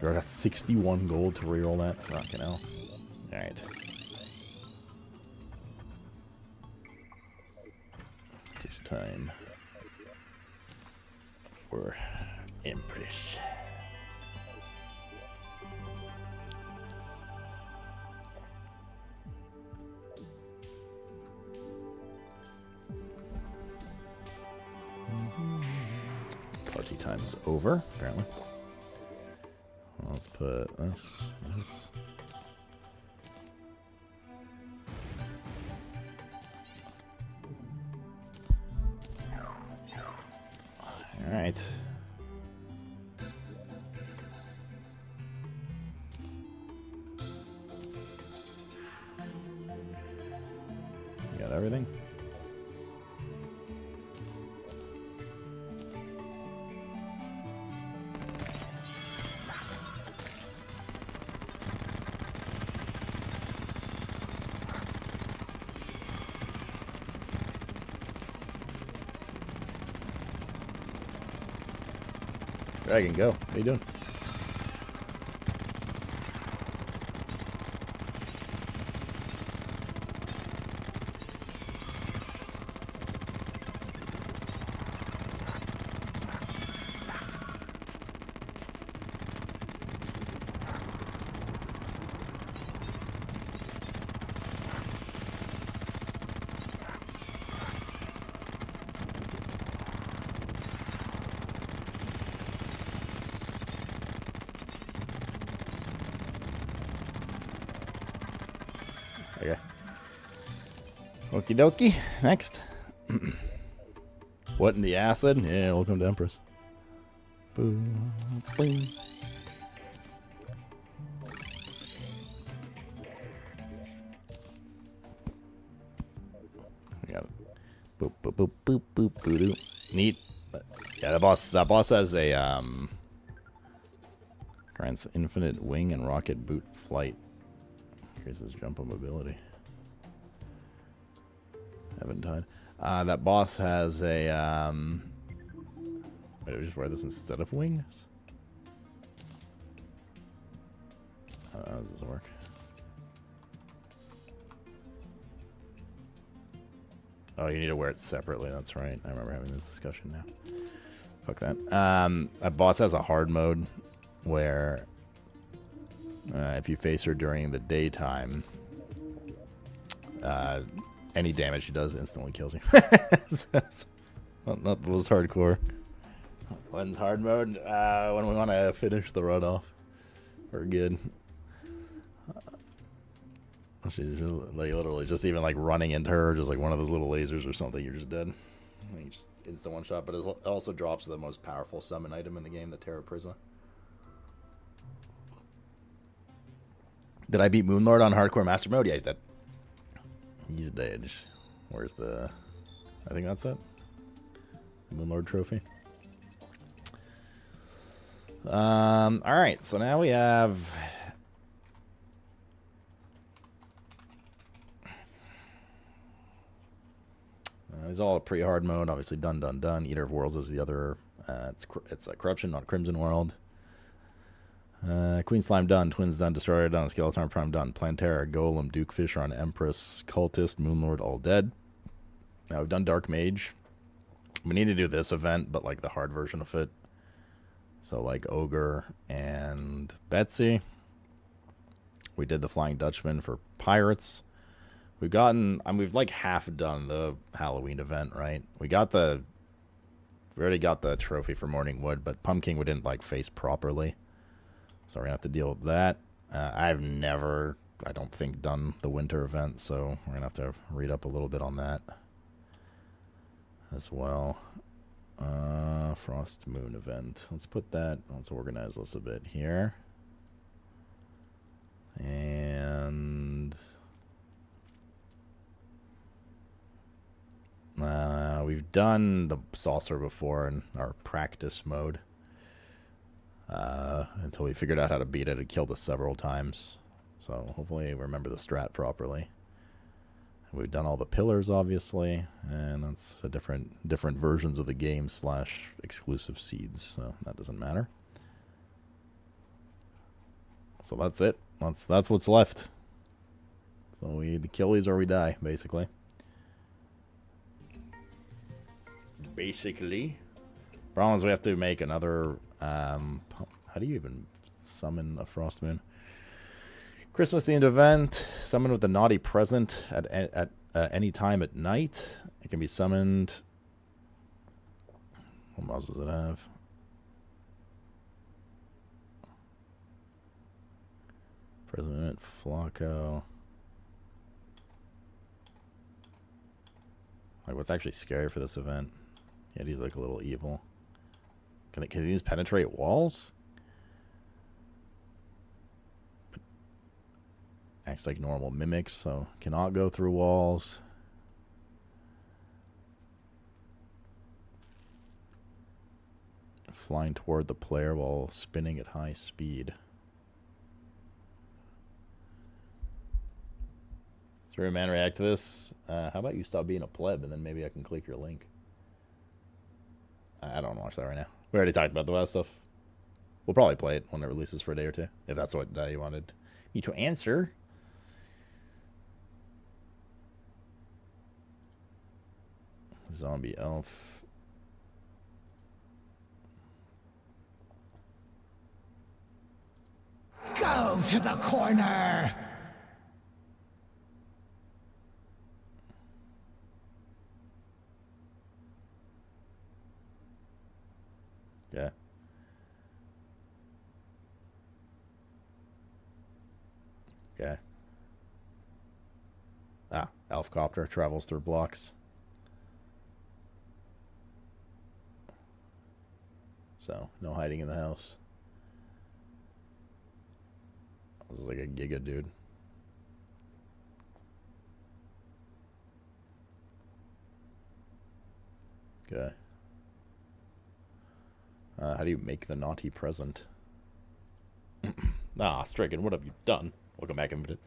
We're at 61 gold to reroll that. Fucking hell. Alright. This time. For Empress. Party time's over, apparently. Well, let's put this. All right. You got everything? Dragon, go. What are you doing? Okay. Okie dokie. Next. What in the acid? Yeah, welcome to Empress. Boom. Boom. We got it. Boop boop boop boop boop boop doo. Neat. Yeah, that boss has a grants infinite wing and rocket boot flight. Increases jump mobility. Eventide. That boss has a wait, we just wear this instead of wings? How does this work? Oh, you need to wear it separately, that's right. I remember having this discussion now. Fuck that. That boss has a hard mode where if you face her during the daytime, any damage she does instantly kills you. Not those hardcore. When's hard mode? When we want to finish the run off. We're good. She's like literally just even like running into her, just like one of those little lasers or something, you're just dead. You just instant one shot, but it also drops the most powerful summon item in the game, the Terra Prisma. Did I beat Moonlord on hardcore master mode? Yeah, he's dead. He's dead. Where's the... I think that's it. Moonlord trophy. Alright, so now we have... These all pre-hard mode, obviously done. Eater of Worlds is the other. It's Corruption, not Crimson World. Queen Slime done, Twins done, Destroyer done, Skeleton Prime done, Plantera, Golem, Duke Fisher on Empress, Cultist, Moonlord all dead. Now we've done Dark Mage. We need to do this event, but like the hard version of it. So like Ogre and Betsy. We did the Flying Dutchman for Pirates. We've like half done the Halloween event, right? We already got the trophy for Morningwood, but Pumpkin we didn't like face properly. So we're gonna have to deal with that. I've never, I don't think, done the winter event, so we're gonna have to read up a little bit on that as well. Frost Moon event. Let's organize this a bit here. And we've done the saucer before in our practice mode. Until we figured out how to beat it. It killed us several times. So hopefully we remember the strat properly. We've done all the pillars, obviously. And that's a different versions of the game / exclusive seeds. So that doesn't matter. So that's it. That's what's left. So we either kill these or we die, basically. Problem is we have to make another... how do you even summon a Frost Moon? Christmas themed event. Summon with the Naughty Present at any time at night. It can be summoned... What mouse does it have? President Flacco. Like, what's actually scary for this event? Yeah, he's like a little evil. Can these penetrate walls? But acts like normal mimics, so cannot go through walls. Flying toward the player while spinning at high speed. Does man react to this? How about you stop being a pleb and then maybe I can click your link? I don't want to watch that right now. We already talked about the last stuff. We'll probably play it when it releases for a day or two, if that's what you wanted me to answer. Zombie elf. Go to the corner! Yeah. Okay. Elf copter travels through blocks. So, no hiding in the house. This is like a giga dude. Okay. How do you make the naughty present? Stricken, what have you done? Welcome back, Infinite.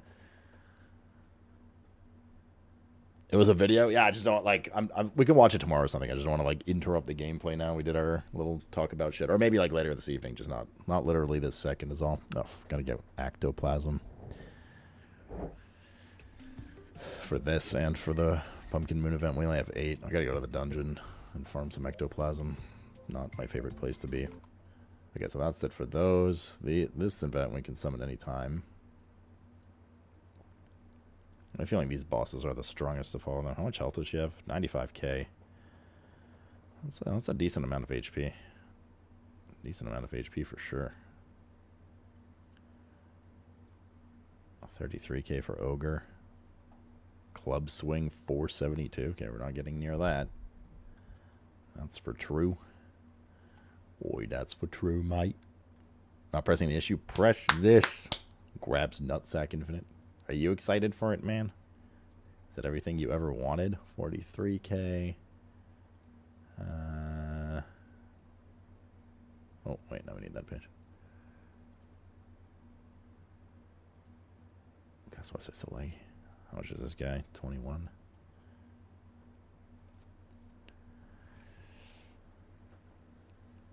It was a video? Yeah, I just don't, like, we can watch it tomorrow or something. I just don't want to, like, interrupt the gameplay now. We did our little talk about shit. Or maybe, like, later this evening. Just not literally this second is all. Oh, gotta get ectoplasm. For this and for the Pumpkin Moon event, we only have 8. I gotta go to the dungeon and farm some ectoplasm. Not my favorite place to be. Okay, so that's it for those. This event we can summon anytime. I feel like these bosses are the strongest of all of them. How much health does she have? 95k. That's a decent amount of HP. Decent amount of HP for sure. 33k for Ogre. Club Swing 472. Okay, we're not getting near that. That's for true. Boy, that's for true, mate. Not pressing the issue. Press this. Grabs Nutsack Infinite. Are you excited for it, man? Is that everything you ever wanted? 43k. Oh, wait, now we need that page. That's why it's so laggy. How much is this guy? 21.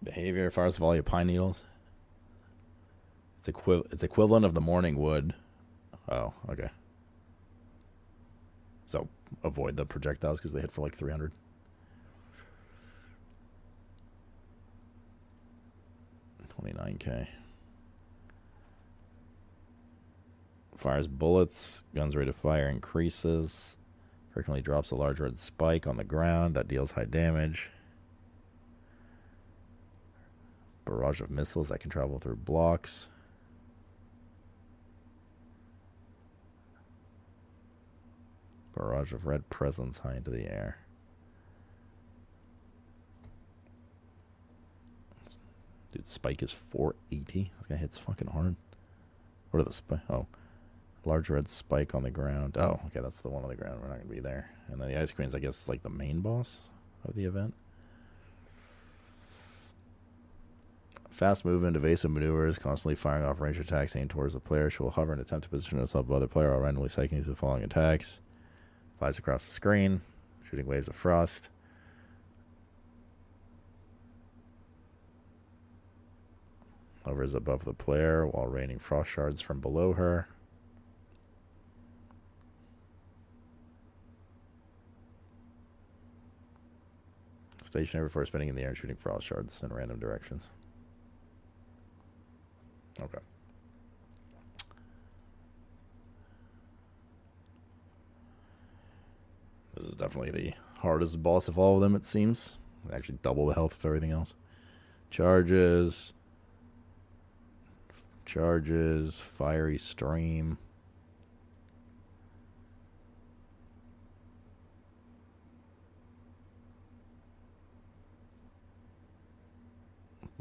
Behavior fires the volley of pine needles. It's equivalent of the morning wood. Oh, okay. So avoid the projectiles because they hit for like 300. $29k. Fires bullets. Guns rate of fire increases. Frequently drops a large red spike on the ground that deals high damage. Barrage of missiles that can travel through blocks. Barrage of red presents high into the air. Dude, spike is 480. This guy hits fucking hard. What are the spike? Oh. Large red spike on the ground. Oh, okay, that's the one on the ground. We're not going to be there. And then the Ice Queen's, I guess, is like the main boss of the event. Fast movement, evasive maneuvers, constantly firing off range attacks aimed towards the player. She will hover and attempt to position herself above the player while randomly cycling through the following attacks. Flies across the screen, shooting waves of frost. Hovers above the player while raining frost shards from below her. Stationary before spinning in the air and shooting frost shards in random directions. Okay. This is definitely the hardest boss of all of them, it seems. Actually double the health of everything else. Charges. Charges. Fiery stream.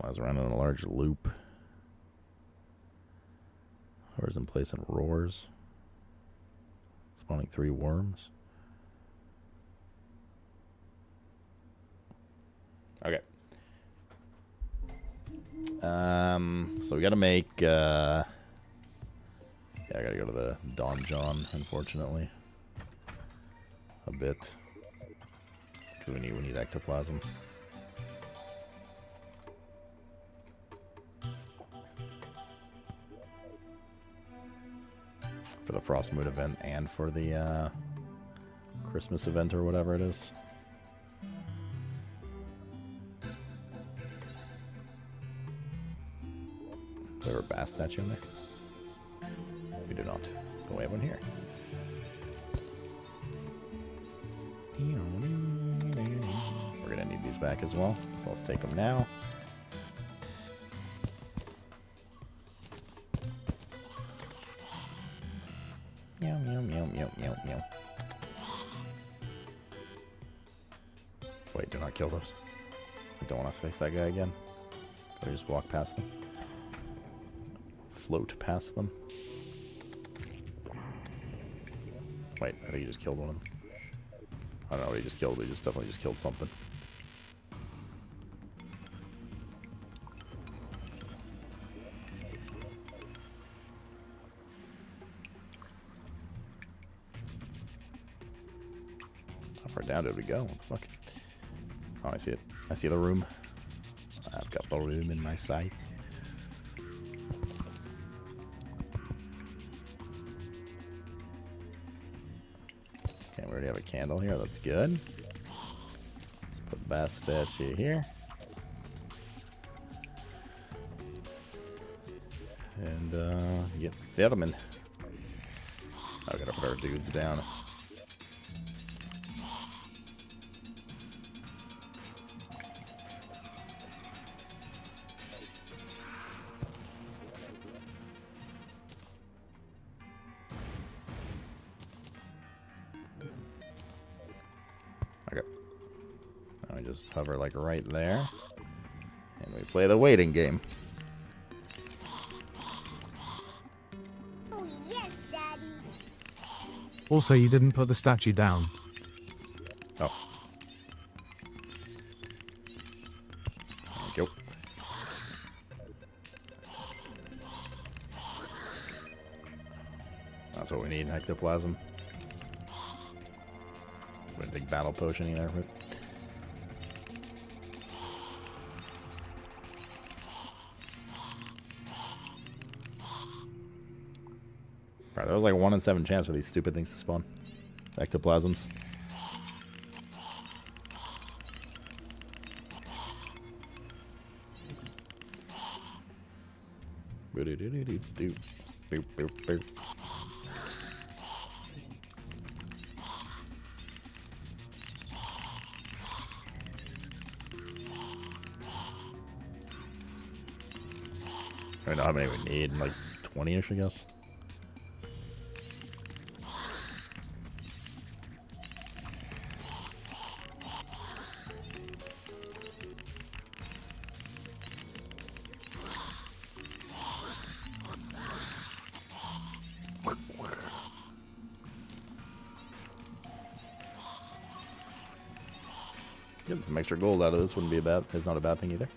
Flies around in a large loop. Hovers in place and roars. Spawning 3 worms. Okay. So we gotta make, yeah, I gotta go to the Don John, unfortunately. A bit. Because we need ectoplasm. For the Frost Moon event and for the Christmas event or whatever it is. Do we have a bass statue in there? We do not. But we have one here. We're gonna need these back as well, so let's take them now. Meow, meow, meow, meow, meow, meow. Wait, do not kill those. I don't want to face that guy again. Or just walk past them. Float past them. Wait, I think he just killed one of them. I don't know what he just killed, but he just definitely just killed something. How far down did we go? What the fuck? Oh, I see it. I see the room. I've got the room in my sights. Okay, we already have a candle here. That's good. Let's put the bass statue here. And get filming. I gotta put our dudes down. Okay. Now we just hover like right there. And we play the waiting game. Oh, yes, Daddy. Also, you didn't put the statue down. Oh. Thank you. That's what we need, ectoplasm. We didn't take battle potion either. But... Alright, there was like 1 in 7 chance for these stupid things to spawn. Ectoplasms. Boop, boop, boop. I don't know how many we need, like 20-ish, I guess. Getting some extra gold out of this wouldn't be a bad. It's not a bad thing either.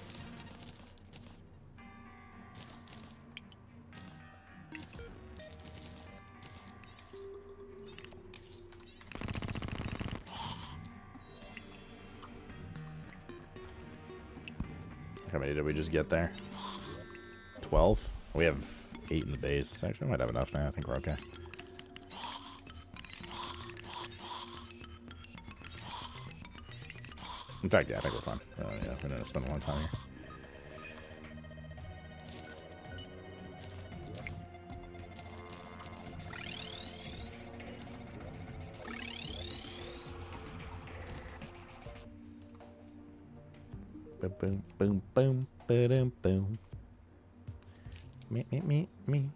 How many did we just get there? 12? We have 8 in the base. Actually, I might have enough now. I think we're okay. In fact, yeah, I think we're fine. Yeah, we're gonna spend a long time here. Boom, boom, boom, boom, boom, boom. Me.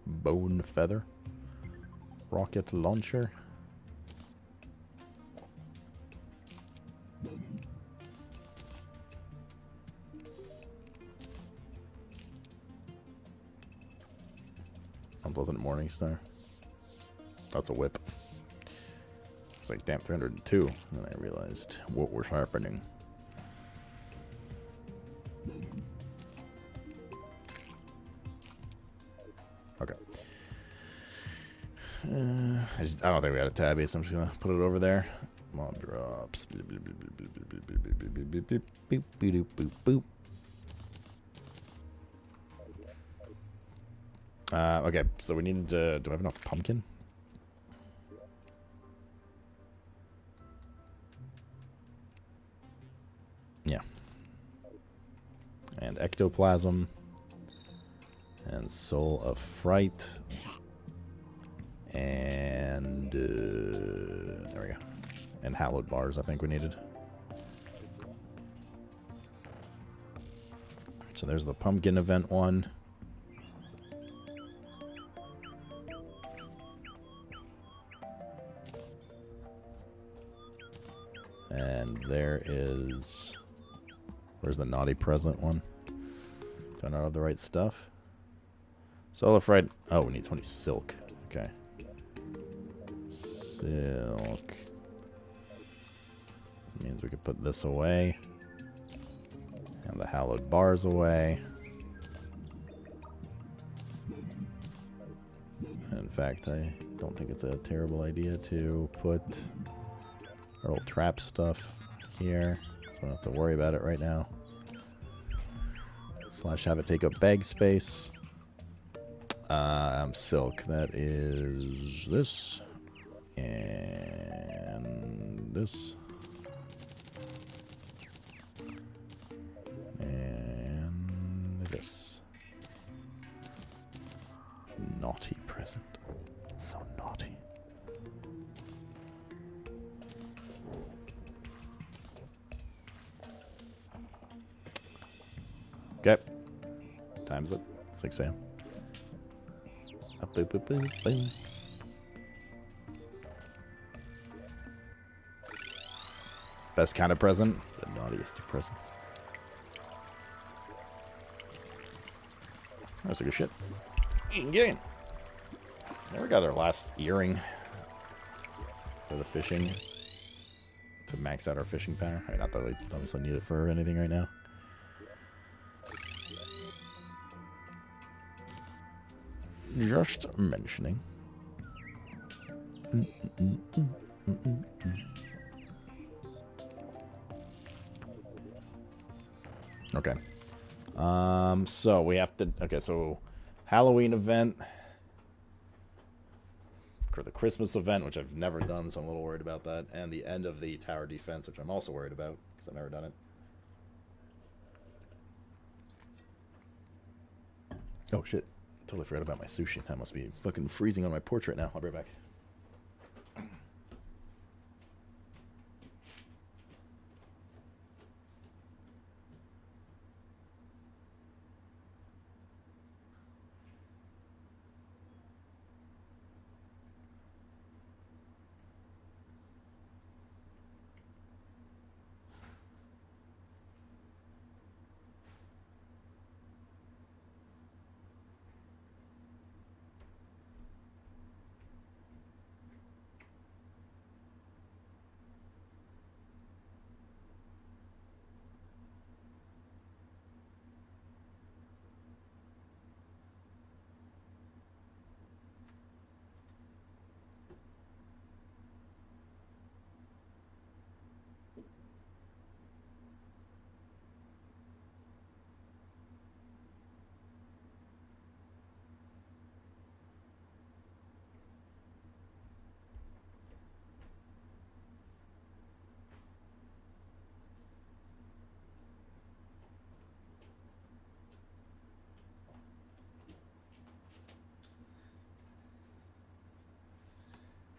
Bone feather. Rocket launcher. Unpleasant morning star. That's a whip. It's like, damn, 302. And then I realized what was happening. Okay. I don't think we had a tabby, so I'm just gonna put it over there. Mob drops. Okay, so we need to. Do I have enough pumpkin? Yeah. And ectoplasm. And soul of fright. And there we go. And hallowed bars, I think we needed. So there's the pumpkin event one. And there is... Where's the naughty present one? Found out of the right stuff. Soul of fright. Oh, we need 20 silk. Okay. Silk. This means we could put this away. And the hallowed bars away. In fact, I don't think it's a terrible idea to put our old trap stuff here. So I don't have to worry about it right now. Slash have it take up bag space. Silk. That is this. And this. this. Naughty present. So naughty. Okay. Time's it. 6 a.m. Best kind of present. The naughtiest of presents. That's a good shit. Get in. Never got our last earring for the fishing to max out our fishing power. Right, not that we obviously need it for anything right now. Just mentioning. Okay. So we have to. Okay, so Halloween event for the Christmas event, which I've never done, so I'm a little worried about that, and the end of the tower defense, which I'm also worried about because I've never done it. Oh shit! Totally forgot about my sushi. That must be fucking freezing on my porch right now. I'll be right back.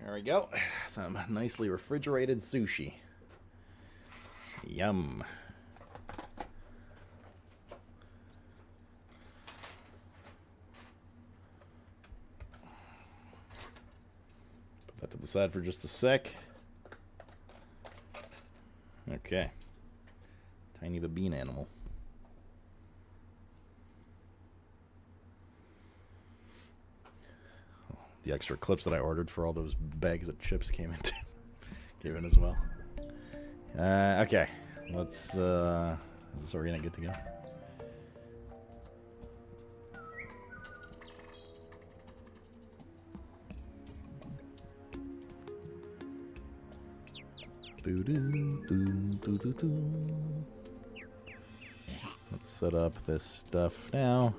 There we go. Some nicely refrigerated sushi. Yum. Put that to the side for just a sec. Okay. Tiny the bean animal. The extra clips that I ordered for all those bags of chips came in as well. Okay, let's. Is this already good to go? Let's set up this stuff now.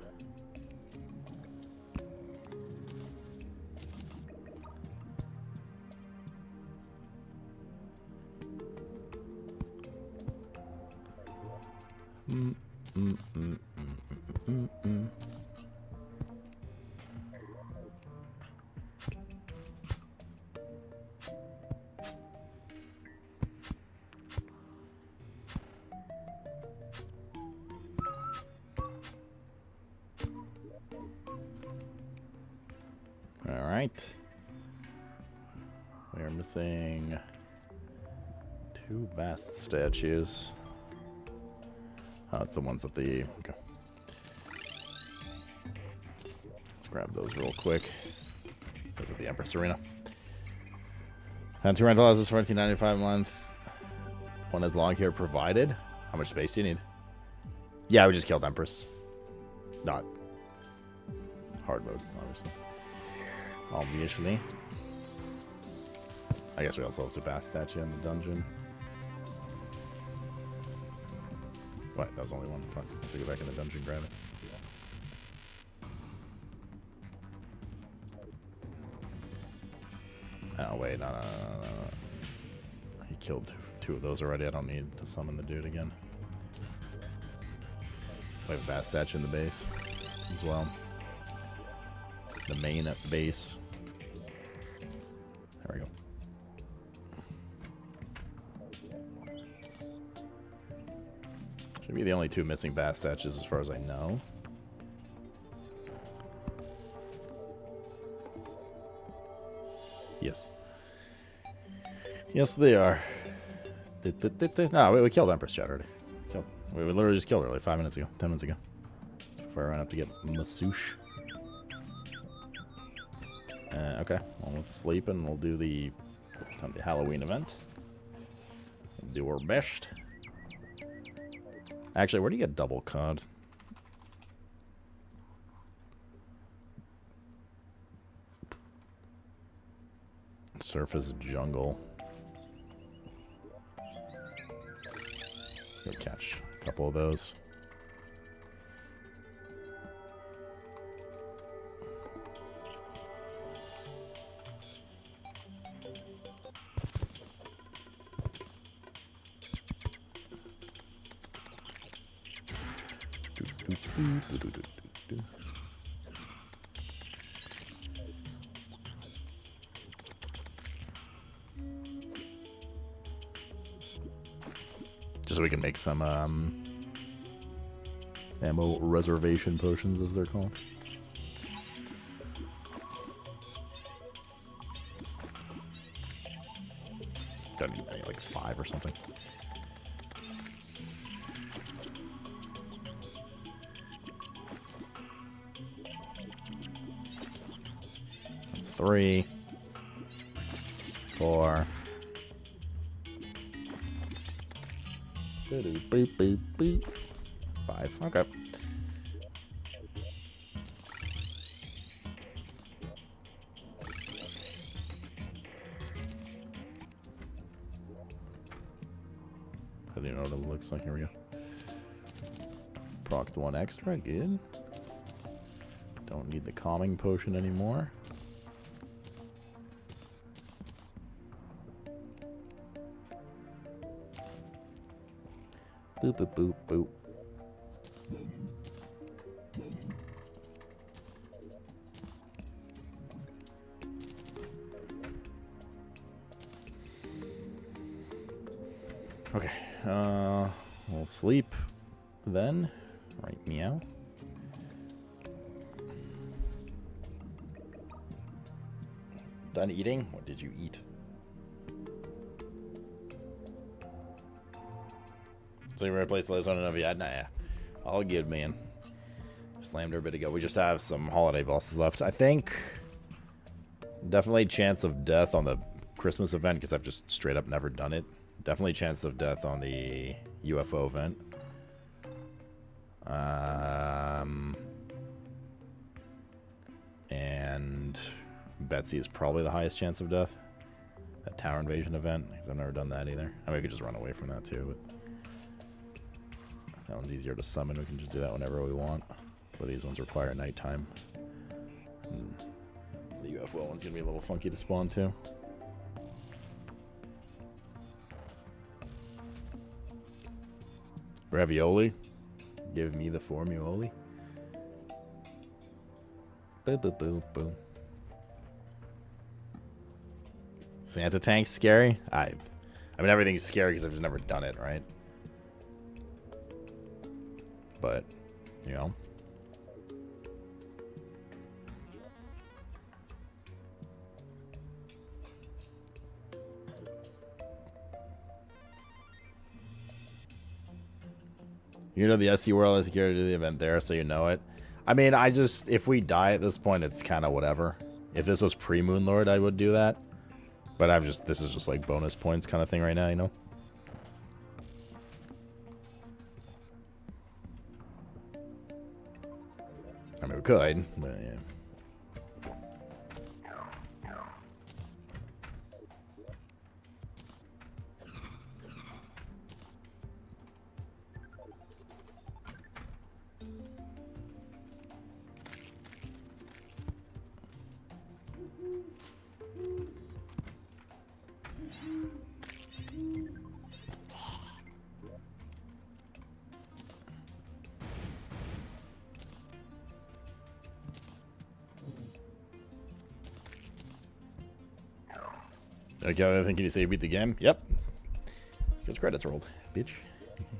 All right. We are missing 2 Bast statues. Oh, it's the ones at the... Okay. Let's grab those real quick. Those at the Empress Arena. And 2 rental houses for $14.95 a month. One has long hair provided. How much space do you need? Yeah, we just killed Empress. Not hard mode, obviously. Obviously. I guess we also have the Bast statue in the dungeon. What? That was only one. Fuck. I have to go back in the dungeon and grab it. Oh, wait. No. He killed two of those already. I don't need to summon the dude again. We have a Bass statue in the base as well. The main base. There we go. Should be the only 2 missing Bass statues as far as I know. Yes. Yes, they are. No, we killed Empress Chat already. We literally just killed her like 5 minutes ago, 10 minutes ago. Before I ran up to get Masouche. Okay, well, let's sleep and we'll do the Halloween event. We'll do our best. Actually, where do you get double cod? Surface jungle. Let's go catch a couple of those. Just so we can make some ammo reservation potions, as they're called. Don't need any, like 5 or something. That's 3, 4. Boop, boop, boop. 5. Okay. I don't even know what it looks like. Here we go. Proc 1 extra. Good. Don't need the calming potion anymore. Boop, boop, boop, boop. Okay, we'll sleep then. Right, meow. Done eating? What did you eat? So you replace the last one of yet? Nah, yeah. All good, man. Slammed her a bit ago. We just have some holiday bosses left. I think definitely chance of death on the Christmas event because I've just straight up never done it. Definitely chance of death on the UFO event. And Betsy is probably the highest chance of death. That tower invasion event, because I've never done that either. I mean, we could just run away from that too, but that one's easier to summon. We can just do that whenever we want. But these ones require nighttime. And the UFO one's gonna be a little funky to spawn too. Ravioli. Give me the formuoli. Boo boo boo boo. Santa tank's scary? I mean, everything's scary because I've just never done it, right? But, you know. You know the SC World has security to the event there, so you know it. I mean, if we die at this point, it's kind of whatever. If this was pre-Moon Lord, I would do that. But this is just like bonus points kind of thing right now, you know? I mean, we could, but yeah. Okay, I think you say you beat the game. Yep. Because credits rolled, bitch.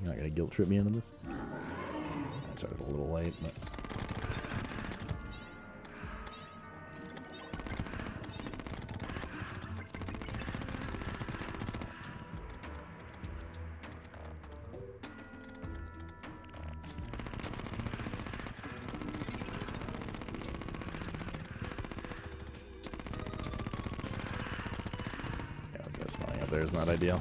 You're not gonna guilt trip me into this. I started a little late, but. Spawning up there is not ideal.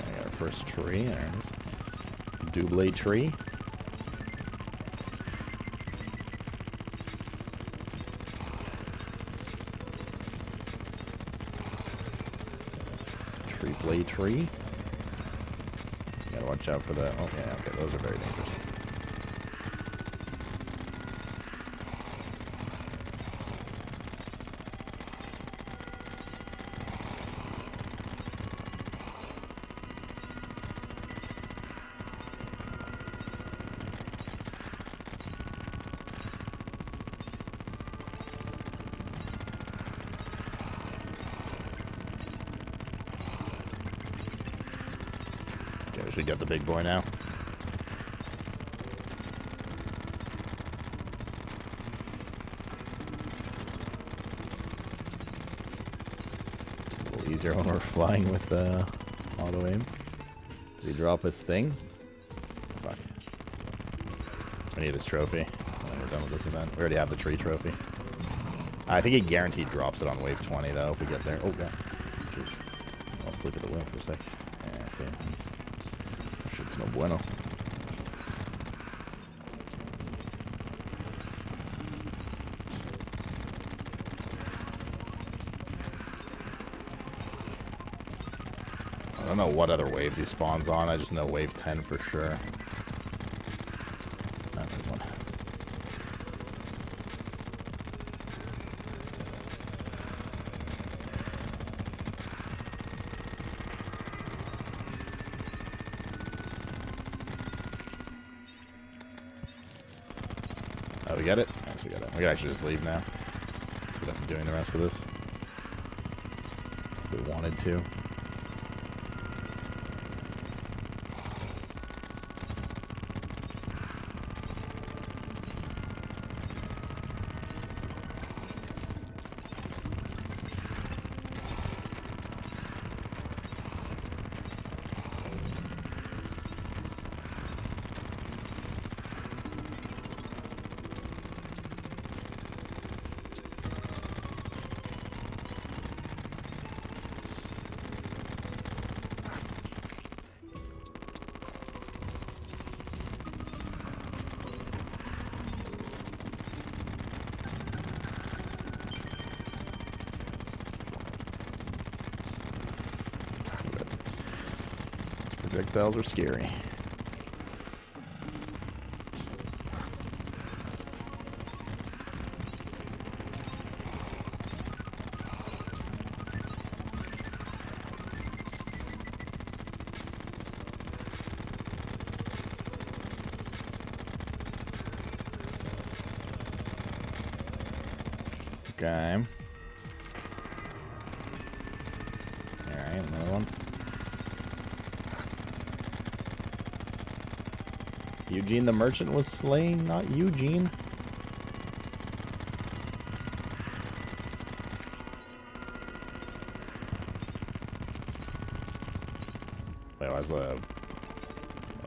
I got our first tree. There it is. Double tree. Triple tree. Gotta watch out for that. Oh yeah, okay, those are very dangerous. We should get the big boy now. A little easier when we're flying with auto aim. Did he drop his thing? Fuck. I need his trophy when we're done with this event. We already have the tree trophy. I think he guaranteed drops it on wave 20 though if we get there. Oh god. Jeez. Let's look at the wheel for a sec. Yeah, see. It's no bueno. I don't know what other waves he spawns on. I just know wave 10 for sure. Oh, there's one. Oh, we got it? Yes, we got it. We can actually just leave now. Instead of doing the rest of this. If we wanted to. Projectiles are scary. Okay. Alright, another one. Eugene the merchant was slain, not Eugene. Wait,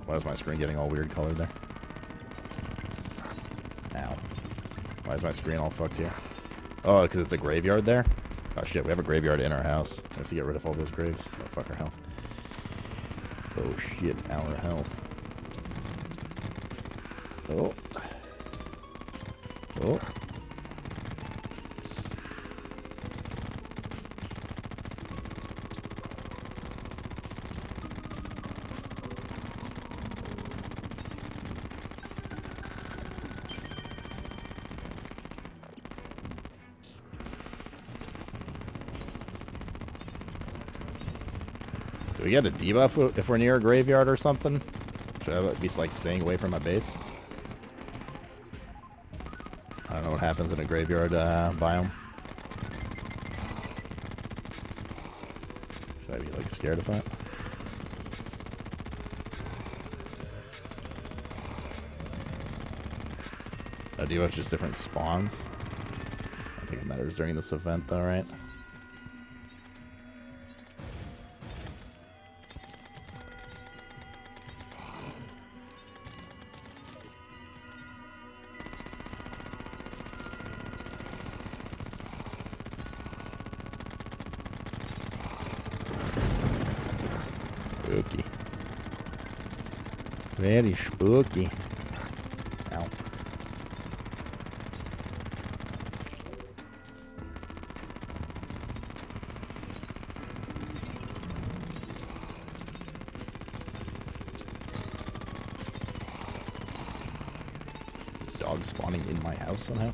why is my screen getting all weird colored there? Ow. Why is my screen all fucked here? Oh, because it's a graveyard there? Oh shit, we have a graveyard in our house. We have to get rid of all those graves. Oh, fuck our health. Oh shit, our health. Oh. Oh. Do we get a debuff if we're near a graveyard or something? Should I be like staying away from my base? I don't know what happens in a graveyard biome. Should I be like scared of that? Do you have just different spawns? I don't think it matters during this event though, right? Spooky. Very spooky. Ow. Dog spawning in my house somehow.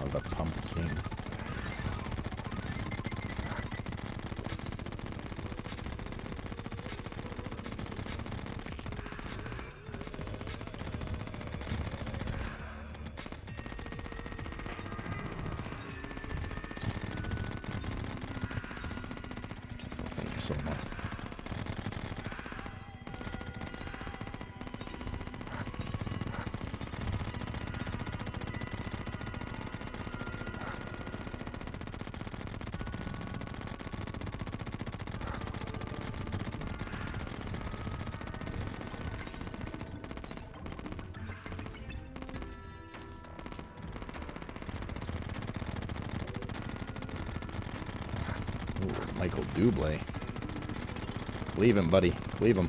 Oh, the pumpkin. So much. Ooh, Michael Bublé. Leave him, buddy. Leave him.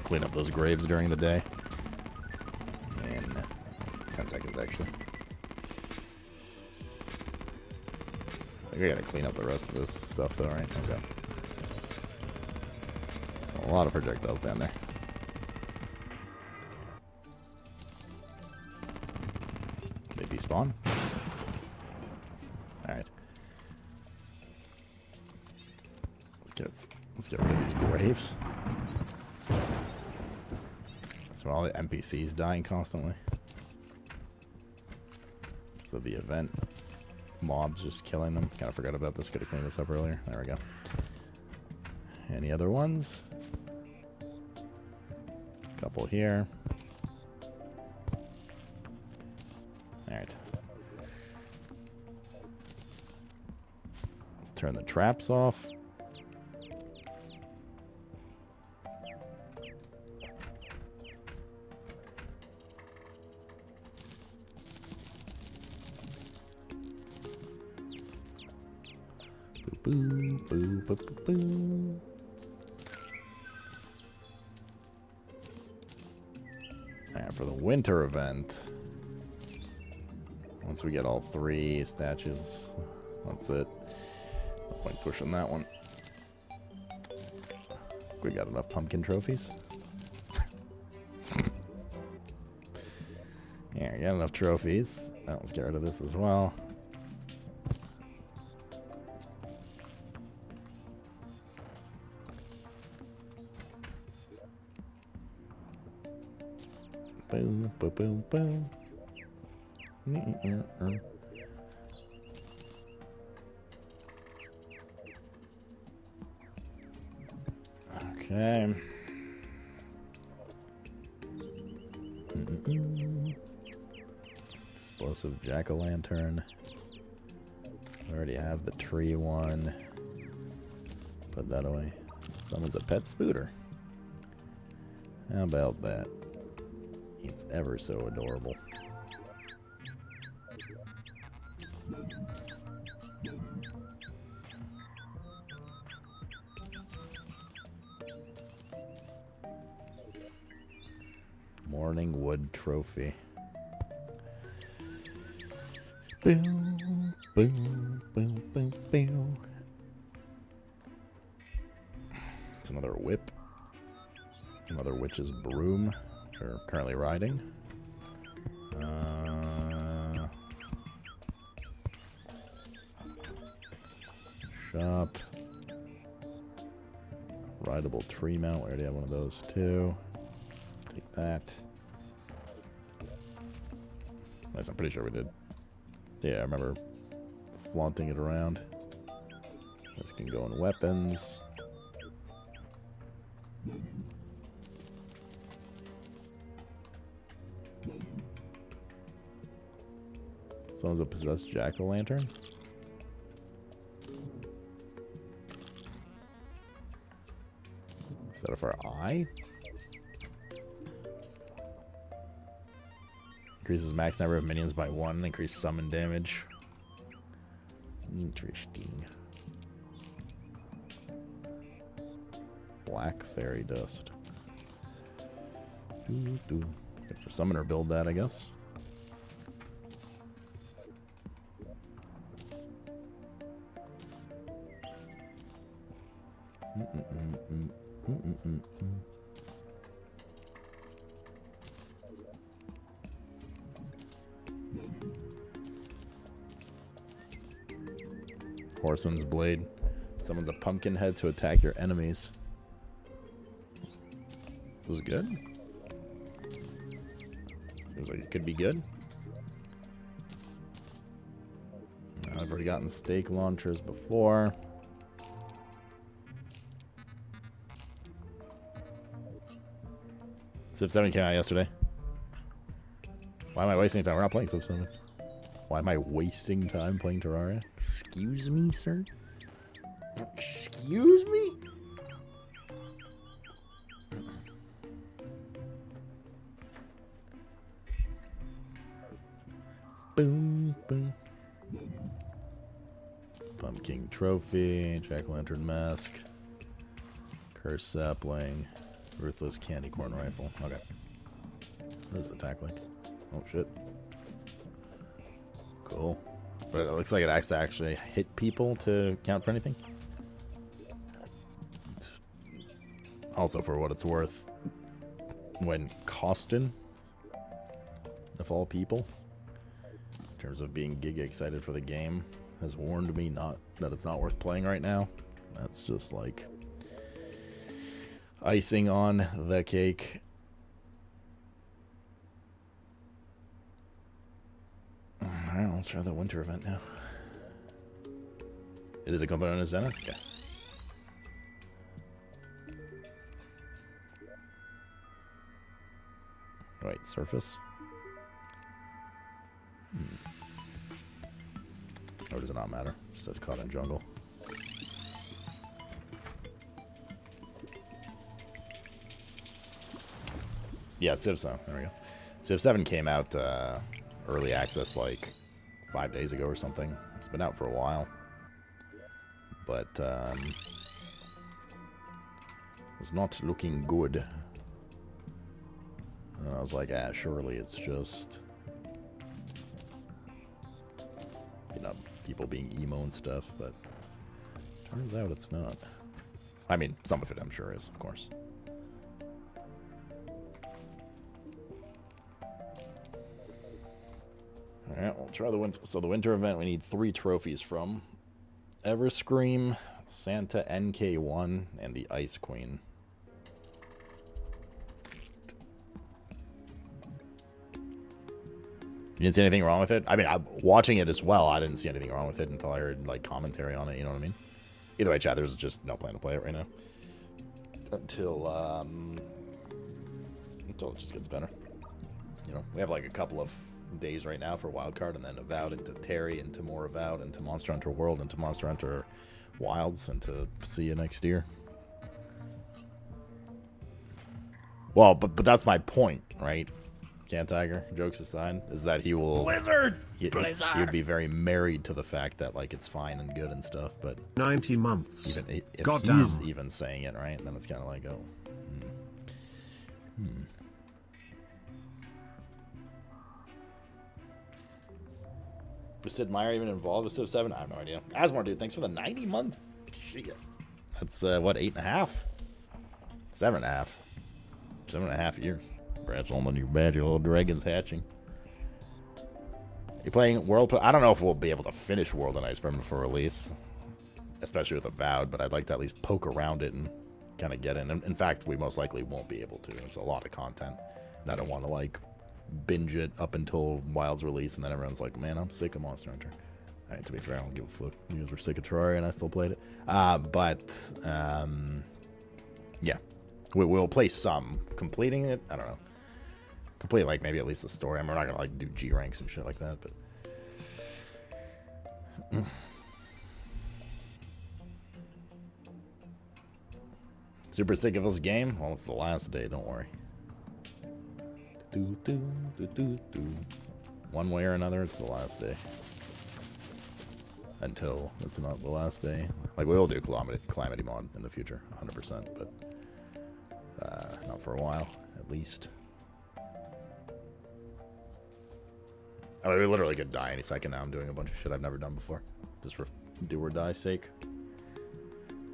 Clean up those graves during the day. In 10 seconds, actually. I think we gotta clean up the rest of this stuff, though, right? Okay. There's a lot of projectiles down there. They despawn? Alright. Let's get rid of these graves. So all the NPCs dying constantly. So the event mobs just killing them. Kind of forgot about this. Could have cleaned this up earlier. There we go. Any other ones? Couple here. Alright. Let's turn the traps off. Boo, boo, boo, boo, boo. And for the winter event, once we get all 3 statues, that's it. No point pushing that one. We got enough pumpkin trophies. Yeah, we got enough trophies. Now let's get rid of this as well. Boom, boom, boom, boom. Okay. Explosive jack-o'-lantern. I already have the tree one. Put that away. Someone's a pet spooter. How about that? It's ever so adorable. Morning wood trophy. Boom, boom, boom, boom, boom. It's another whip. Another witch's broom, which we're currently riding. Shop. Rideable tree mount. We already have one of those too. Take that. Nice, I'm pretty sure we did. Yeah, I remember flaunting it around. This can go in weapons. Someone's a possessed jack-o'-lantern? Is that for eye? Increases max number of minions by 1. Increase summon damage. Interesting. Black fairy dust. Good for summoner build that, I guess. Horseman's blade. Summons a pumpkin head to attack your enemies. This is good. Seems like it could be good. I've already gotten stake launchers before. Civ 7 came out yesterday. Why am I wasting time? We're not playing Civ 7. Why am I wasting time playing Terraria? Excuse me, sir? Excuse me? Boom, boom. Pumpkin trophy, jack-o'-lantern mask, curse sapling, ruthless candy corn rifle. Okay. What does attack like? Oh shit. Cool. But it looks like it has to actually hit people to count for anything. Also, for what it's worth, when Costin, of all people, in terms of being giga excited for the game, has warned me that it's not worth playing right now. That's just like icing on the cake. Alright, let's try the winter event now. It is a component of Xena? Okay. Wait, surface? Or does it not matter? It just says caught in jungle. Yeah, Civ 7. There we go. Civ 7 came out early access like 5 days ago or something. It's been out for a while. But it's not looking good. And I was like, surely it's just, you know, people being emo and stuff, but turns out it's not. I mean, some of it I'm sure is, of course. Alright, we'll try the winter. So the winter event we need 3 trophies from. Everscream, Santa NK1, and the Ice Queen. You didn't see anything wrong with it? I mean, watching it as well, I didn't see anything wrong with it until I heard, like, commentary on it, you know what I mean? Either way, chat, there's just no plan to play it right now. Until it just gets better. you know, we have like a couple of days right now for Wildcard, and then Avowed into Terry, into more Avowed, into Monster Hunter World, into Monster Hunter Wilds, and to see you next year. Well, but that's my point, right? Can Tiger, jokes aside, is that he will Blizzard. He would be very married to the fact that like it's fine and good and stuff, but 90 months. even if Goddamn. he's even saying it, right, then it's kind of like, oh. Is Sid Meier even involved with Civ 7? I have no idea. Asmore, dude, thanks for the 90-month. Shit. That's, what, 8.5? 7.5. 7.5 years. Congrats on the new badge. Your little dragon's hatching. You playing World? I don't know if we'll be able to finish World and Iceborne before release, especially with Avowed, but I'd like to at least poke around it and kind of get in. In fact, we most likely won't be able to. It's a lot of content, and I don't want to, like, binge it up until Wild's release, and then everyone's like, man, I'm sick of Monster Hunter. To be fair, I don't give a fuck. You guys were sick of Terraria, and I still played it. Yeah. We'll play some. Completing it, I don't know. Complete, like, maybe at least the story. I mean, we're not gonna, like, do G ranks and shit like that, but... Super sick of this game? Well, it's the last day, don't worry. One way or another, it's the last day. Until it's not the last day. Like, we'll do Calamity Mod in the future, 100%, but not for a while, at least. I mean, we literally could die any second now. I'm doing a bunch of shit I've never done before. Just for do or die sake.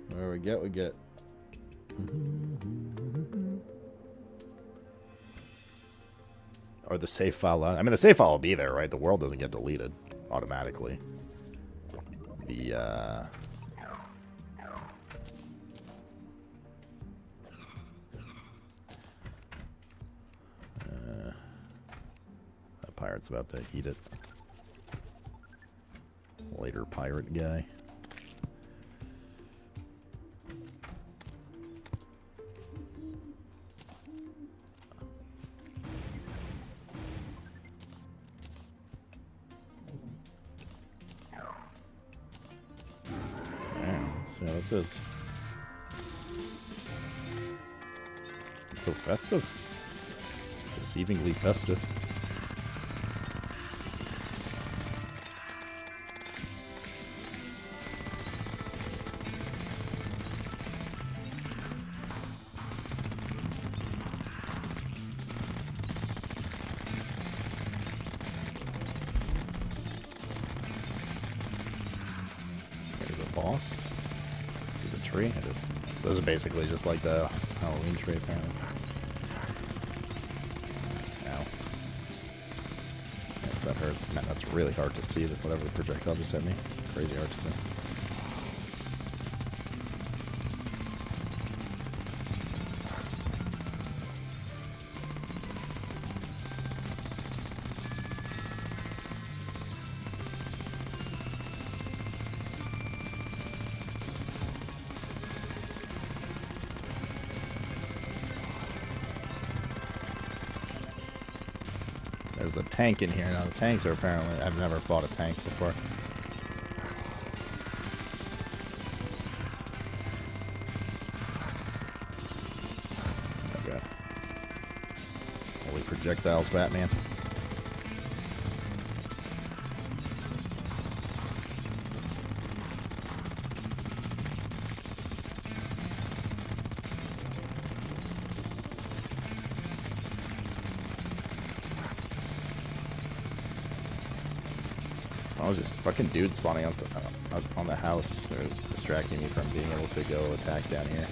Whatever we get, we get. Or the save file. I mean, the save file will be there, right? The world doesn't get deleted automatically. The, that pirate's about to eat it. Later pirate guy. Let's see how this is. It's so festive. Deceivingly festive. There's a boss. Tree. It is. Those are basically just like the Halloween tree, apparently. Ow. Yes, that hurts. Man, that's really hard to see, that whatever the projectile just hit me. Crazy hard to see. There's a tank in here. Now, the tanks are apparently... I've never fought a tank before. Oh, God. Holy projectiles, Batman. I was just fucking dude spawning on the house, or distracting me from being able to go attack down here.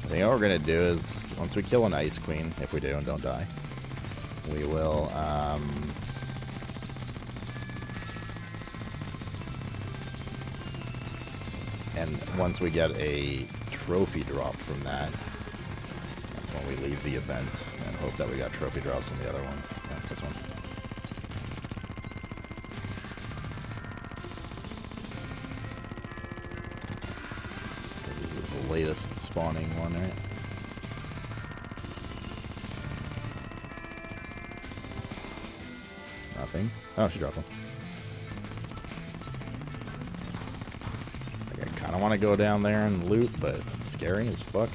I think what we're gonna do is, once we kill an Ice Queen, if we do and don't die, we will, and once we get a trophy drop from that, that's when we leave the event and hope that we got trophy drops on the other ones. Yeah, this one. latest spawning one, right? Nothing. Oh, she dropped one. Like, I kind of want to go down there and loot, but it's scary as fuck.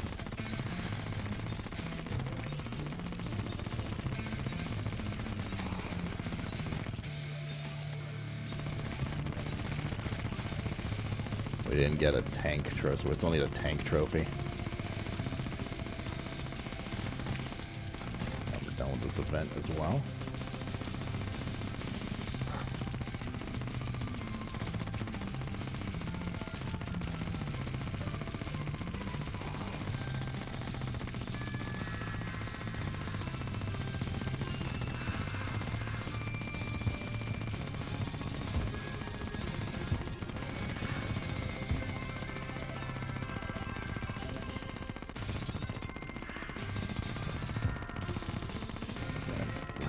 We didn't get a tank trophy. We still need a tank trophy. I'm done with this event as well.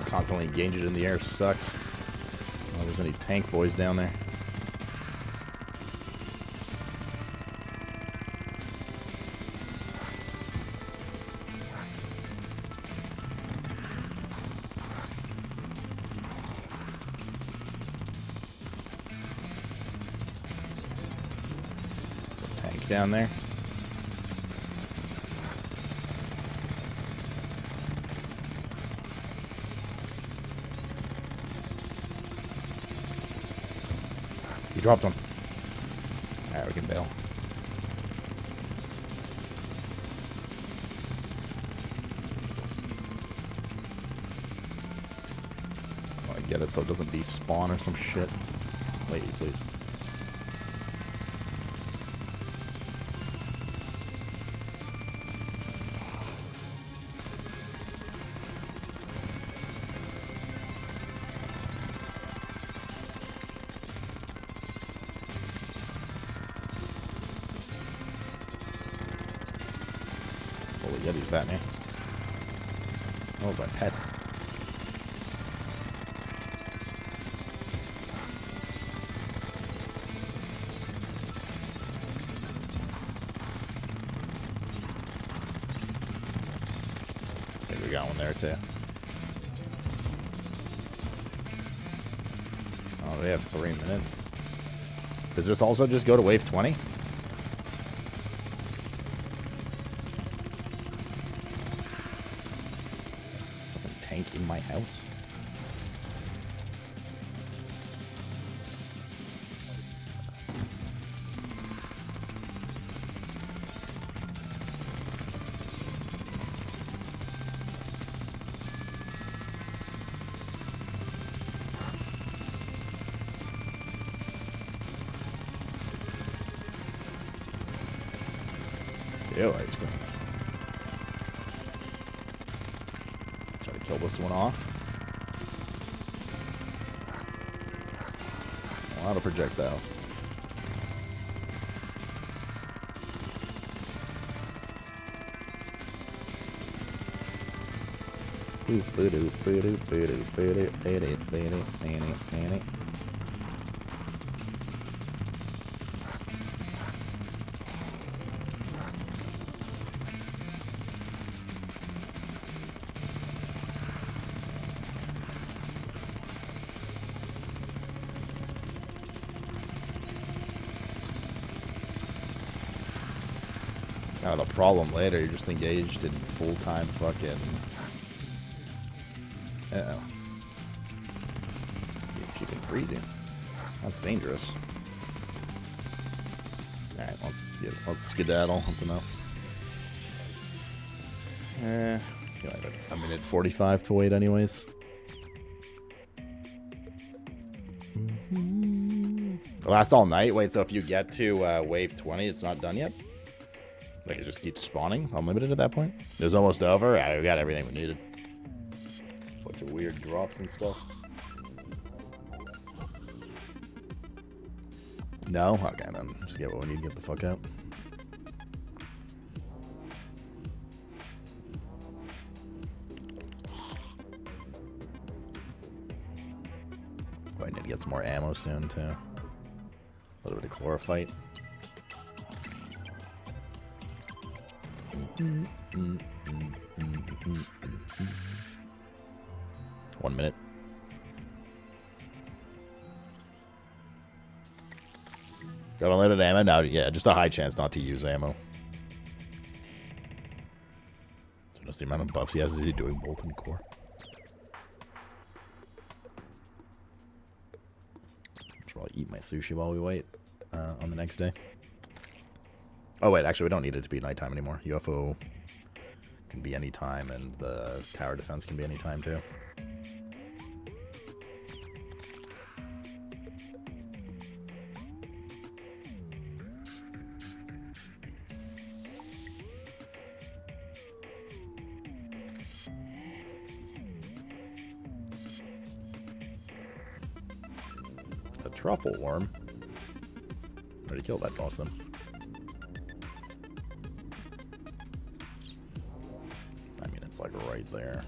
Constantly engaged in the air sucks. Oh, there's any tank boys down there. Tank down there. He dropped one. Alright, we can bail. Oh, I get it so it doesn't despawn or some shit. Lady, please. Holy Yeti's Batman. Oh, my pet. I think we got one there too. Oh, we have 3 minutes. Does this also just go to wave 20? Tank in my house. Ew, ice creams. Try to kill this one off. A lot of projectiles. Kind of the problem later. You're just engaged in full-time fucking. Uh-oh. She can freeze you. That's dangerous. Alright, let's skedaddle. That's enough. A minute 45 to wait anyways. It'll last all night? Wait, so if you get to wave 20, it's not done yet? Like, it just keeps spawning unlimited at that point? It was almost over? Yeah, we got everything we needed. Bunch of weird drops and stuff. No? Okay, then. Just get what we need to get the fuck out. Oh, I need to get some more ammo soon, too. A little bit of chlorophyte. 1 minute. Got unlimited ammo? No, yeah, just a high chance not to use ammo. Just the amount of buffs he has. Is he doing Molten Core? Should probably eat my sushi while we wait on the next day. Oh wait, actually we don't need it to be nighttime anymore. UFO can be anytime, and the tower defense can be anytime too. A truffle worm. Already killed that boss then. I mean, it's like right there.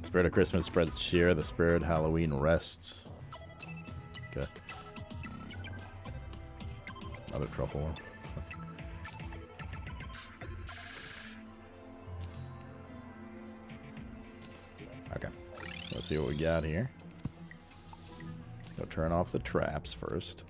Spirit of Christmas spreads cheer. The spirit of Halloween rests. Okay. Another truffle worm. Okay. Let's see what we got here. Let's go turn off the traps first.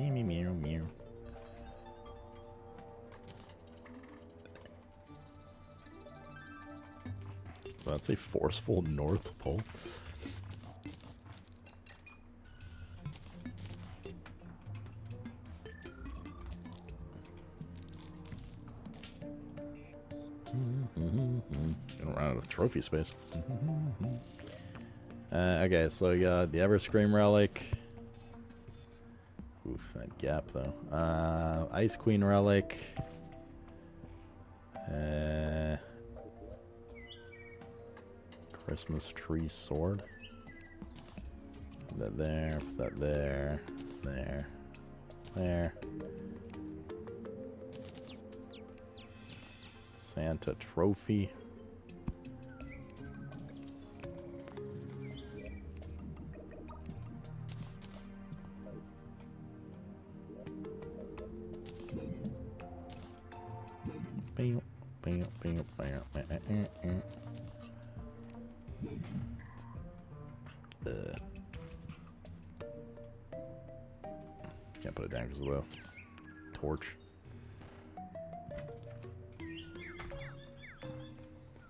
Meow, meow. That's a forceful North Pole. Gonna run out of trophy space. Okay, so we got the Everscream Relic. Oof, that gap though. Ice Queen Relic. Christmas Tree Sword. Put that there, put that there, there. Santa Trophy. Can't put it down because of the torch.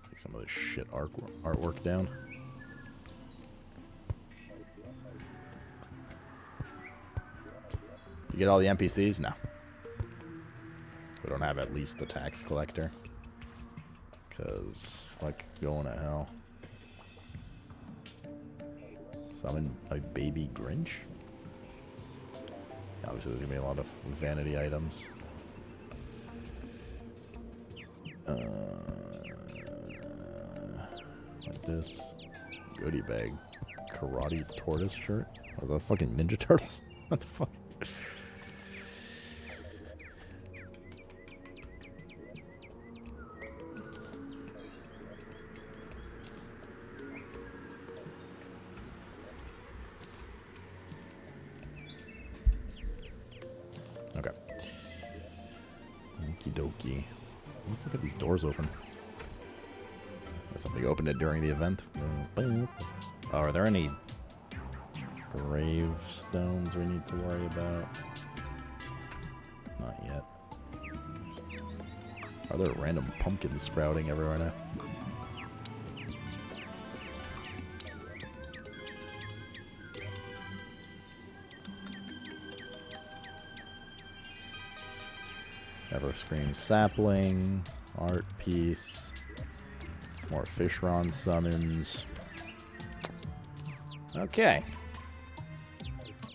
Take some of this shit artwork down. You get all the NPCs? No. We don't have at least the tax collector. Because, fuck, going to hell. Summon a baby Grinch? Obviously, there's gonna be a lot of vanity items. Like this. Goodie bag. Karate tortoise shirt? Was that fucking Ninja Turtles? What the fuck? Okay. Okie dokie. What the fuck are these doors open? Something opened it during the event. Oh, are there any gravestones we need to worry about? Not yet. Are there random pumpkins sprouting everywhere now? Everscream sapling, art piece, more Fishron summons. Okay.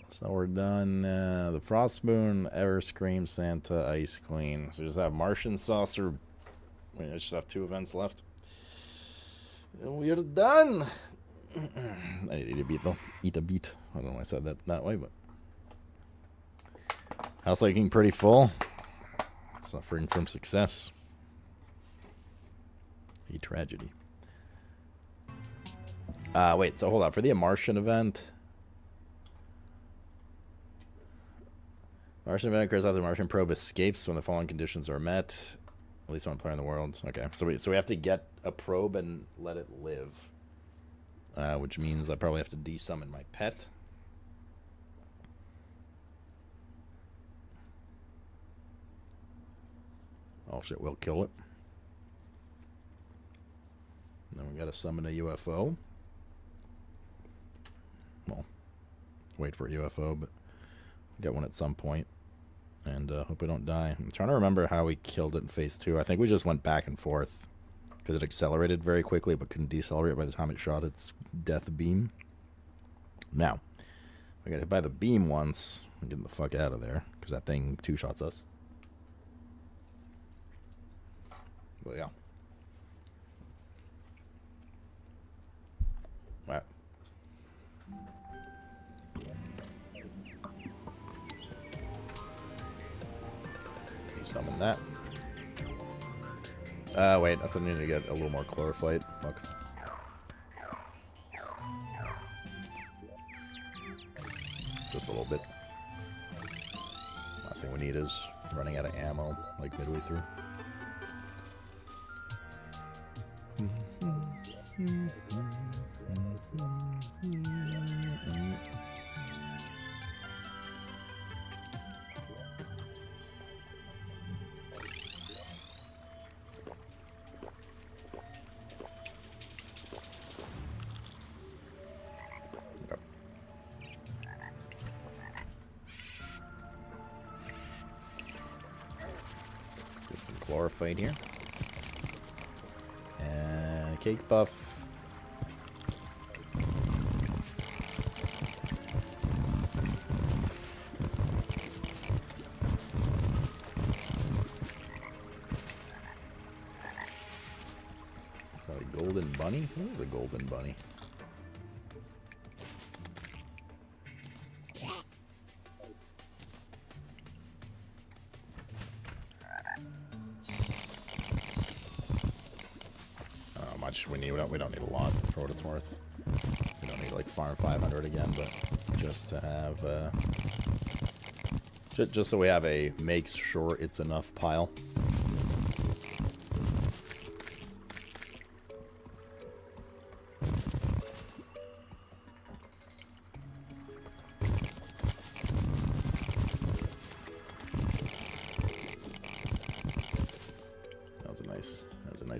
So we're done. The Frostmoon, Everscream, Santa, Ice Queen. So we just have Martian Saucer. We just have 2 events left. And we are done. I need to eat a beat though. Eat a beat. I don't know why I said that way, but House looking pretty full. Suffering from success. A tragedy. Wait, so hold on. For the Martian event... Martian event occurs after the Martian probe escapes when the following conditions are met. At least one player in the world. Okay, so we have to get a probe and let it live. Which means I probably have to desummon my pet. Oh shit, we'll kill it. Then we gotta summon a UFO. Well, wait for a UFO, but get one at some point. And hope we don't die. I'm trying to remember how we killed it in phase 2. I think we just went back and forth. Because it accelerated very quickly, but couldn't decelerate by the time it shot its death beam. Now, we got hit by the beam once. I'm getting the fuck out of there. Because that thing two-shots us. But yeah. Alright. Summon that. Wait, I still need to get a little more chlorophyte. Fuck. Just a little bit. Last thing we need is running out of ammo, like midway through. Chlorophyte here. And cake buff. Is that a golden bunny? What is a golden bunny? We don't need a lot for what it's worth. We don't need like farm 500 again, but just to have just so we have a makes sure it's enough pile.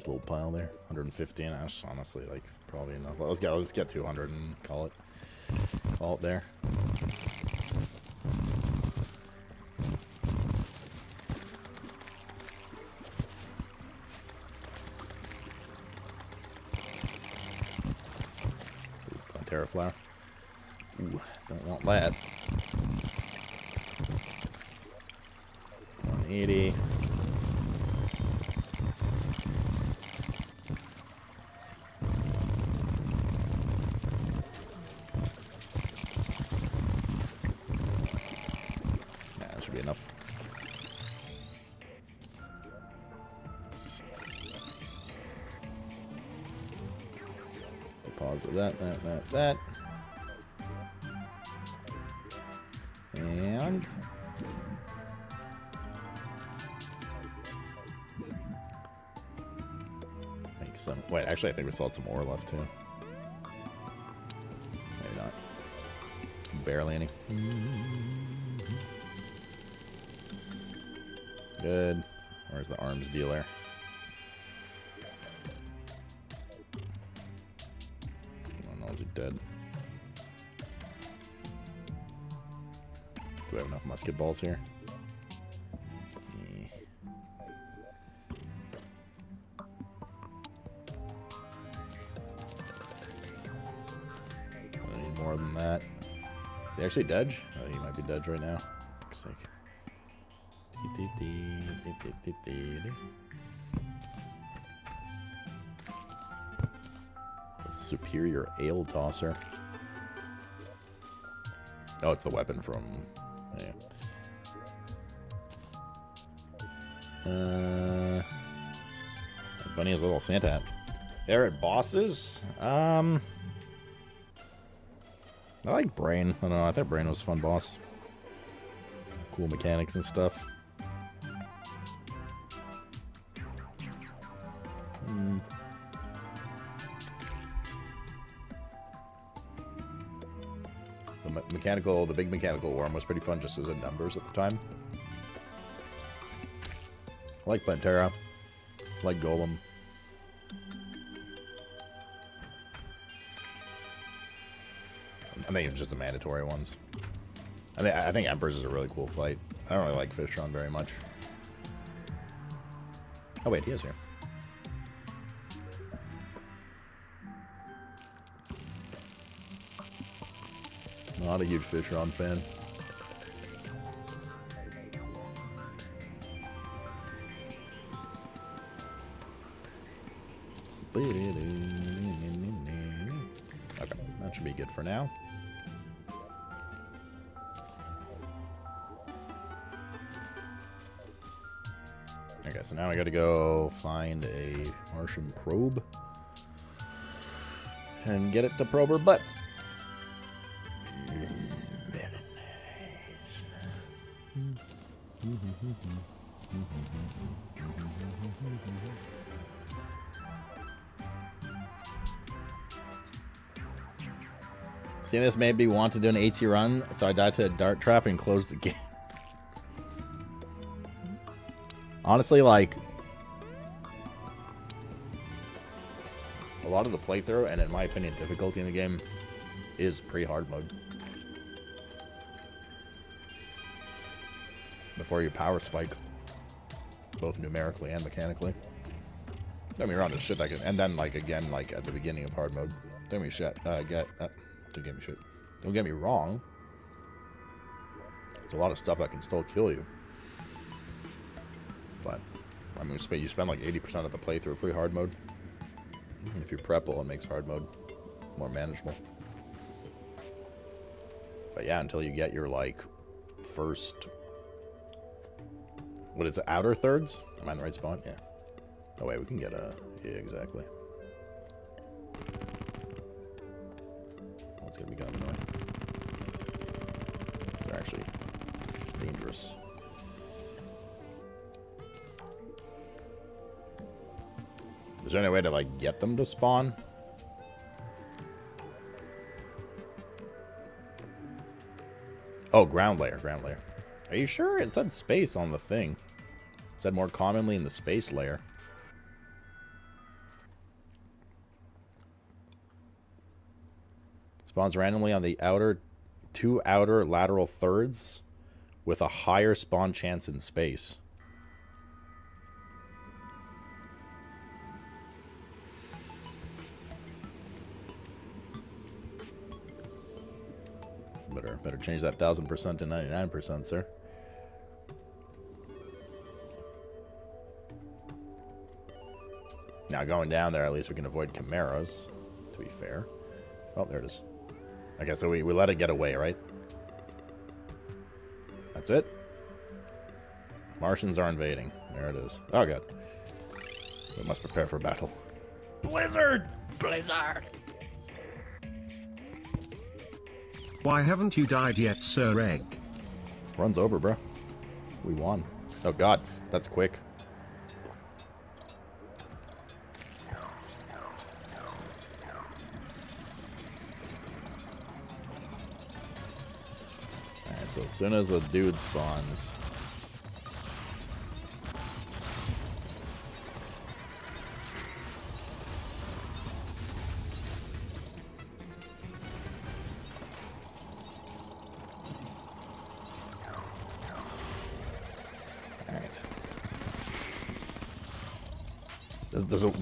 Little pile there, 115. That's honestly like probably enough. Let's get 200 and call it there. Plantera flower. Ooh, don't want that. 180. Enough. Deposit that. And make some. Wait, actually, I think we still had some ore left too. Maybe not. Barely any. Good. Where's the arms dealer? Oh no, is he dead? Do we have enough musket balls here? I need more than that. Is he actually dead? Oh, he might be dead right now. Looks like. Superior ale tosser. Oh, it's the weapon from. Yeah. Bunny has a little Santa hat. They're at bosses. I like Brain. I don't know. I thought Brain was a fun boss. Cool mechanics and stuff. The big mechanical worm was pretty fun just as in numbers at the time. I like Pantera. I like Golem. I think it's just the mandatory ones. I think Emperor's is a really cool fight. I don't really like Fishron very much. Oh wait, he is here. Not a huge Fishron fan. Okay, that should be good for now. Okay, so now I gotta go find a Martian probe and get it to probe her butts. See, this made me want to do an AT run, so I died to a dart trap and closed the game. Honestly, like, a lot of the playthrough, and in my opinion, difficulty in the game, is pre-hard mode. Before you power spike, both numerically and mechanically. Don't get me wrong, there's shit that can, and then, like, again, like, at the beginning of hard mode. Don't get me shit, don't get me shit. Don't get me wrong. There's a lot of stuff that can still kill you. But, I mean, you spend like 80% of the playthrough pre-hard mode. If you prep well, it makes hard mode more manageable. But yeah, until you get your, like, first... What is it, outer thirds? Am I in the right spot? Yeah. Oh wait, we can get a... Yeah, exactly. Oh, it's gonna be kind of annoying. They're actually dangerous. Is there any way to, like, get them to spawn? Oh, ground layer, ground layer. Are you sure? It said space on the thing. It said more commonly in the space layer. Spawns randomly on the two outer lateral thirds with a higher spawn chance in space. Better change that 1000% to 99%, sir. Now going down there, at least we can avoid chimeras, to be fair. Oh, there it is. Okay, so we let it get away, right? That's it? Martians are invading. There it is. Oh, God. We must prepare for battle. Blizzard! Blizzard! Why haven't you died yet, Sir Egg? Run's over, bro. We won. Oh, God. That's quick. Alright, so as soon as the dude spawns...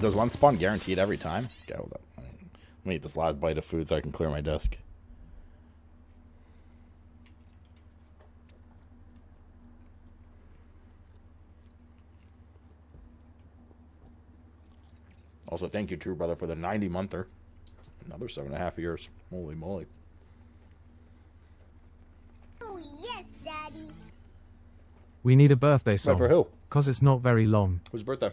Does one spawn guaranteed every time? Okay, hold up. Let me eat this last bite of food so I can clear my desk. Also, thank you, True Brother, for the 90-monther. Another 7.5 years. Holy moly. Oh, yes, Daddy. We need a birthday But song. for who? 'cause it's not very long. Whose birthday?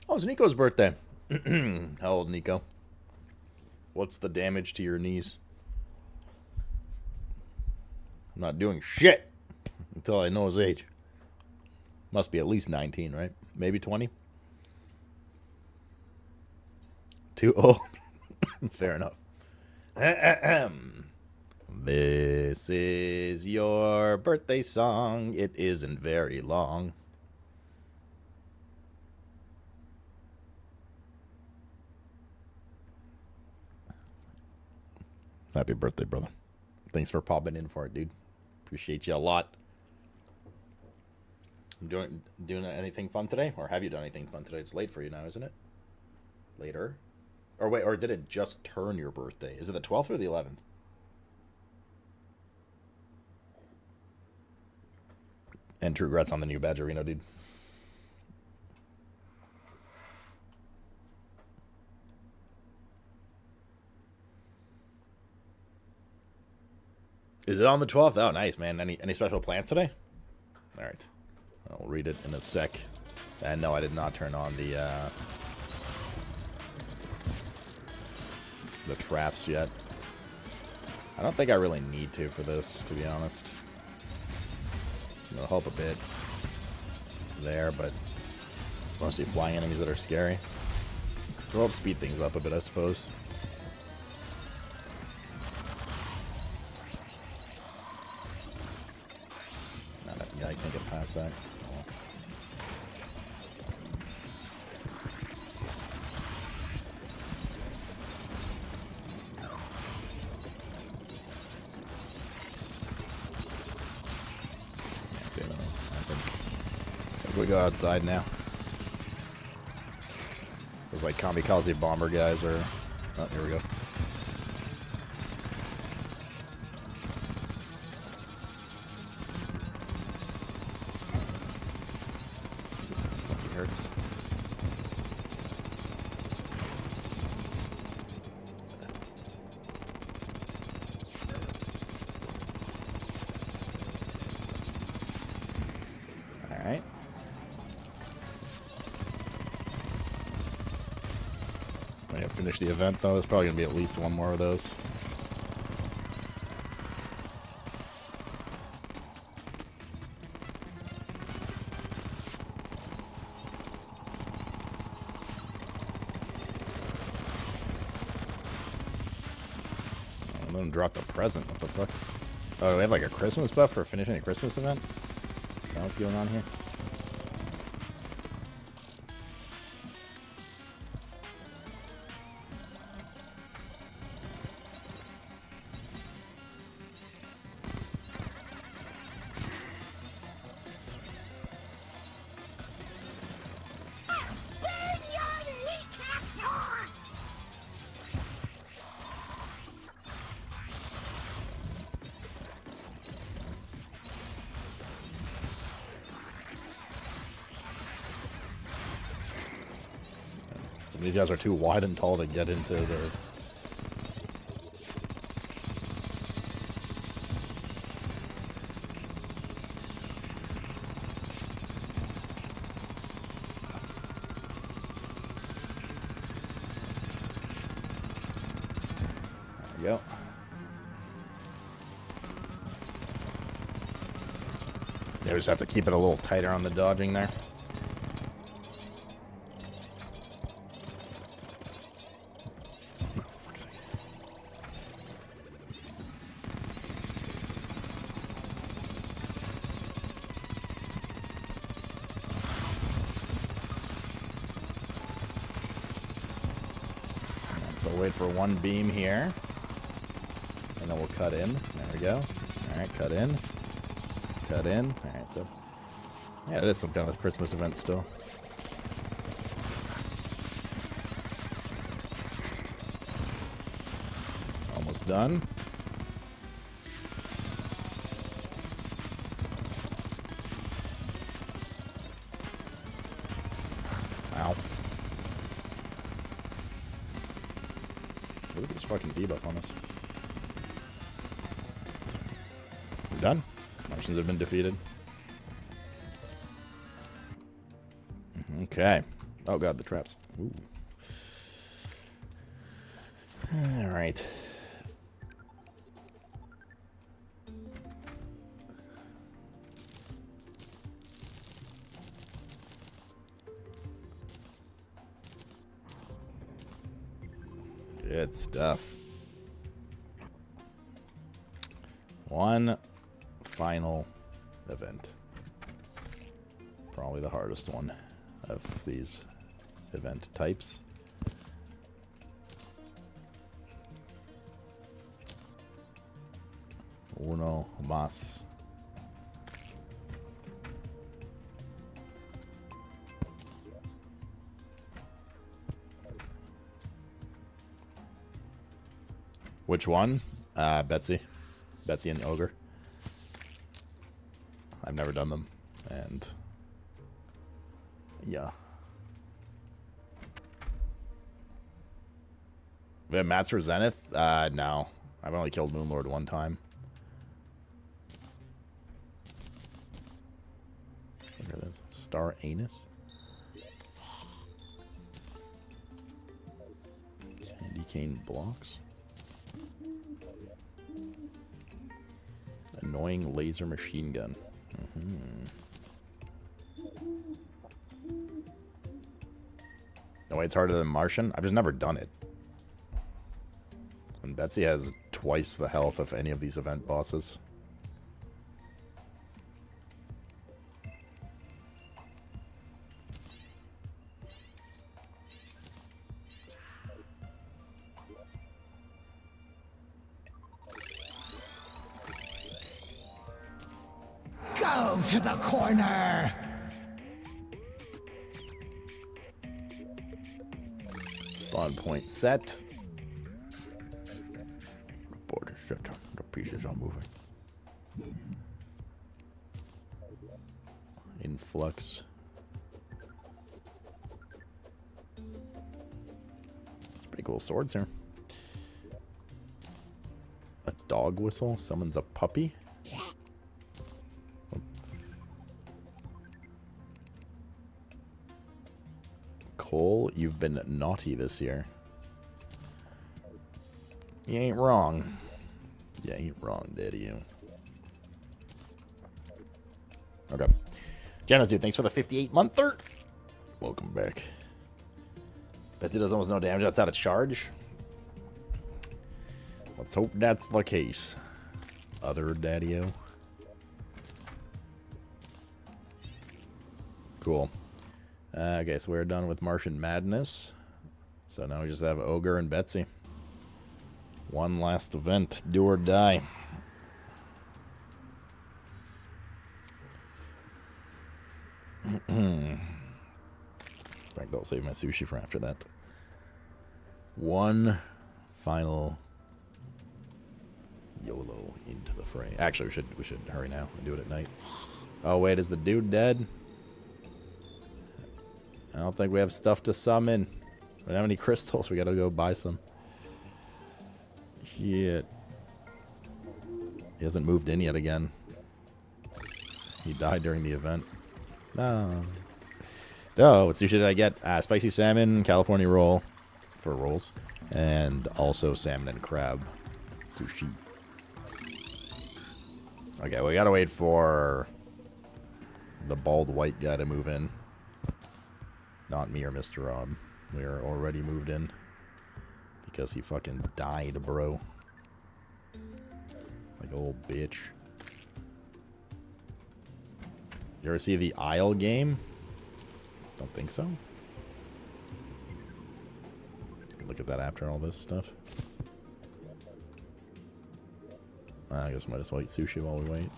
Oh, it's Nico's birthday. How old, Nico? What's the damage to your knees? I'm not doing shit until I know his age. Must be at least 19, right? Maybe 20? Too old? Fair enough. This is your birthday song. It isn't very long. Happy birthday, brother. Thanks for popping in for it, dude. Appreciate you a lot. Doing anything fun today? Or have you done anything fun today? It's late for you now, isn't it? Later? Or wait, or did it just turn your birthday? Is it the 12th or the 11th? And true regrets on the new Badgerino, dude. Is it on the 12th? Oh, nice, man. Any special plans today? All right. I'll read it in a sec. And no, I did not turn on the traps yet. I don't think I really need to for this, to be honest. It'll help a bit there, but mostly flying enemies that are scary. It'll help speed things up a bit, I suppose. Yeah, I can't get past that. I think we go outside now. Those like kamikaze bomber guys are... Oh, here we go. Jesus, fucking hurts. Alright. I'm gonna finish the event though. There's probably gonna be at least one more of those. I'm gonna drop the present. What the fuck? Oh, do we have like a Christmas buff for finishing a Christmas event? Is that what's going on here? These guys are too wide and tall to get into their... There we go. Yeah, we just have to keep it a little tighter on the dodging there. So wait for one beam here. And then we'll cut in. There we go. Alright, cut in. Cut in. Alright, so... yeah, it is some kind of Christmas event still. Almost done. Ow. fucking debuff on us. We're done. Martians have been defeated. Okay. Oh god, the traps. Ooh. Alright. Good stuff. One final event. Probably the hardest one of these event types. Uno más. Which one? Betsy. Betsy and the Ogre. I've never done them, and yeah. We have mats for Zenith? No. I've only killed Moonlord one time. Look at this. Star Anus. Candy cane blocks. Annoying laser machine gun. No way, it's harder than Martian? I've just never done it. And Betsy has twice the health of any of these event bosses. Go to the corner! Spawn point set. Border set. The pieces are moving. Influx. It's pretty cool swords here. A dog whistle summons a puppy. Cole, you've been naughty this year. You ain't wrong. You ain't wrong, daddy. You. Okay. Janos, dude, thanks for the 58-monther. Welcome back. Betsy does almost no damage outside of charge. Let's hope that's the case. Other daddy-o. Cool. Okay, so we're done with Martian Madness. So now we just have Ogre and Betsy. One last event. Do or die. In fact, I'll save my sushi for after that. One final YOLO into the fray. Actually, we should hurry now and do it at night. Oh wait, is the dude dead? I don't think we have stuff to summon. We don't have any crystals. We gotta go buy some. Shit. He hasn't moved in yet again. He died during the event. No. Oh, what sushi did I get? Spicy salmon, California roll for rolls, and also salmon and crab sushi. Okay, we gotta wait for the bald white guy to move in. Not me or Mr. Rob. We are already moved in. Because he fucking died, bro. Like a little bitch. You ever see the Isle game? Don't think so. Look at that after all this stuff. I guess we might as well eat sushi while we wait.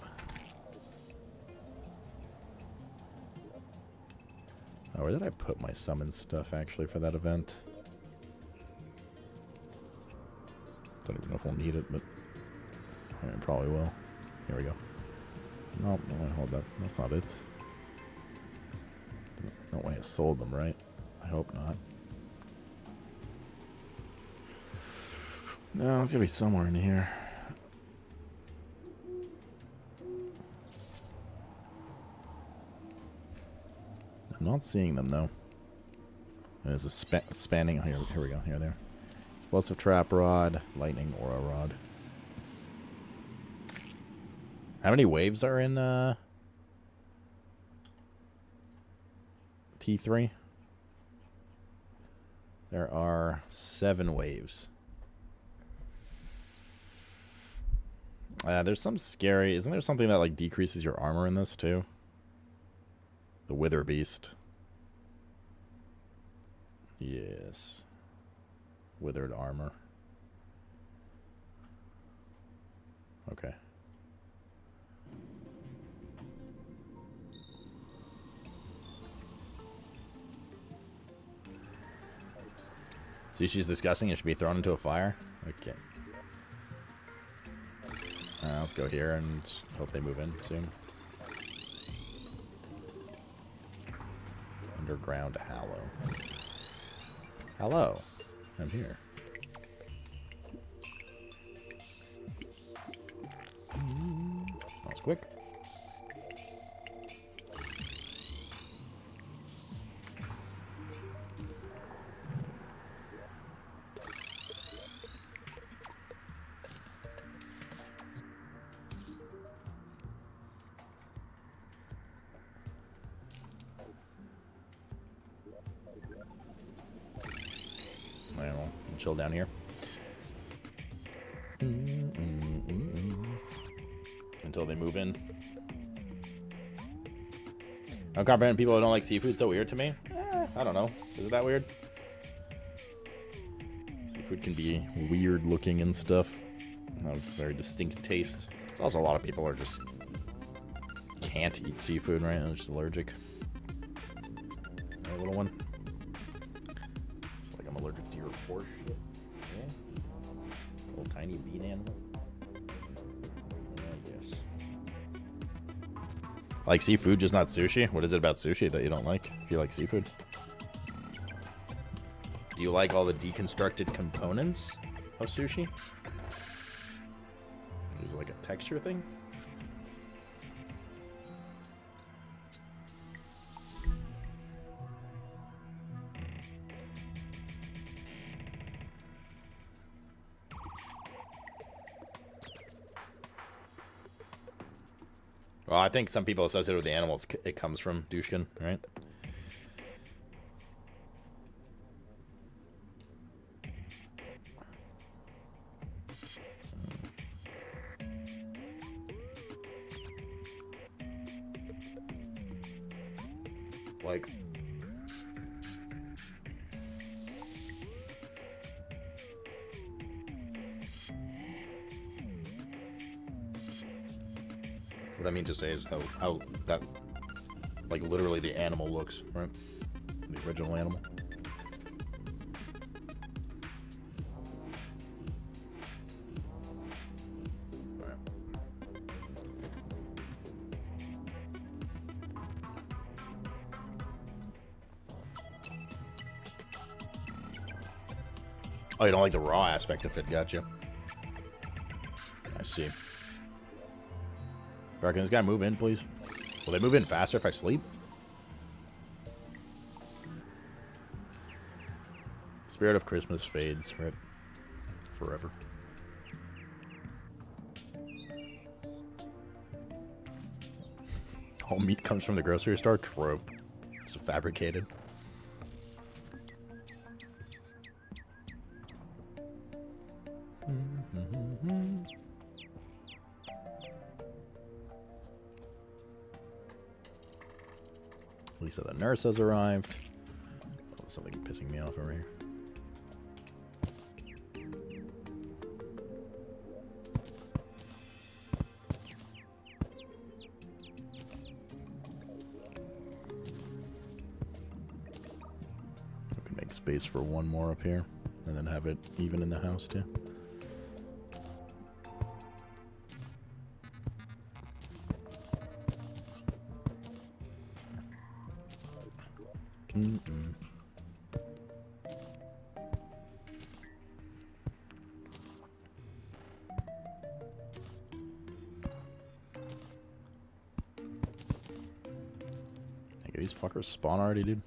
Oh, where did I put my summon stuff actually for that event? Don't even know if we'll need it, but I probably will. Here we go. Nope, no, hold that. That's not it. No way I sold them, right? I hope not. No, it's gotta be somewhere in here. I'm not seeing them though. There's a spanning. Oh, here we go. Here, there. Explosive trap rod, lightning aura rod. How many waves are in T3? There are 7 waves. There's some scary... Isn't there something that like decreases your armor in this too? The Wither Beast. Yes. Withered armor. Okay. Sushi's disgusting. It should be thrown into a fire. Okay. Let's go here and hope they move in soon. Underground Hallow. Hello. I'm here. That was quick. Chill down here. Until they move in. I don't comprehend people who don't like seafood. It's so weird to me. I don't know. Is it that weird? Seafood can be weird looking and stuff. Have a very distinct taste. There's also a lot of people are just can't eat seafood, right? They're just allergic. A little one. Allergic to your horse shit. Yeah. Little tiny bean animal. I guess. Like seafood, just not sushi? What is it about sushi that you don't like if you like seafood? Do you like all the deconstructed components of sushi? Is it like a texture thing? Well, I think some people associate it with the animals. It comes from Dushkin, right? Like... What I mean to say is how that, like, literally the animal looks, right? The original animal. Right. Oh, you don't like the raw aspect of it, gotcha. I see. Can this guy move in, please? Will they move in faster if I sleep? Spirit of Christmas fades, right? Forever. All meat comes from the grocery store? True. It's fabricated. Lisa the nurse has arrived. Oh, something pissing me off over here. We can make space for one more up here, and then have it even in the house too. Hey, these fuckers spawn already, dude.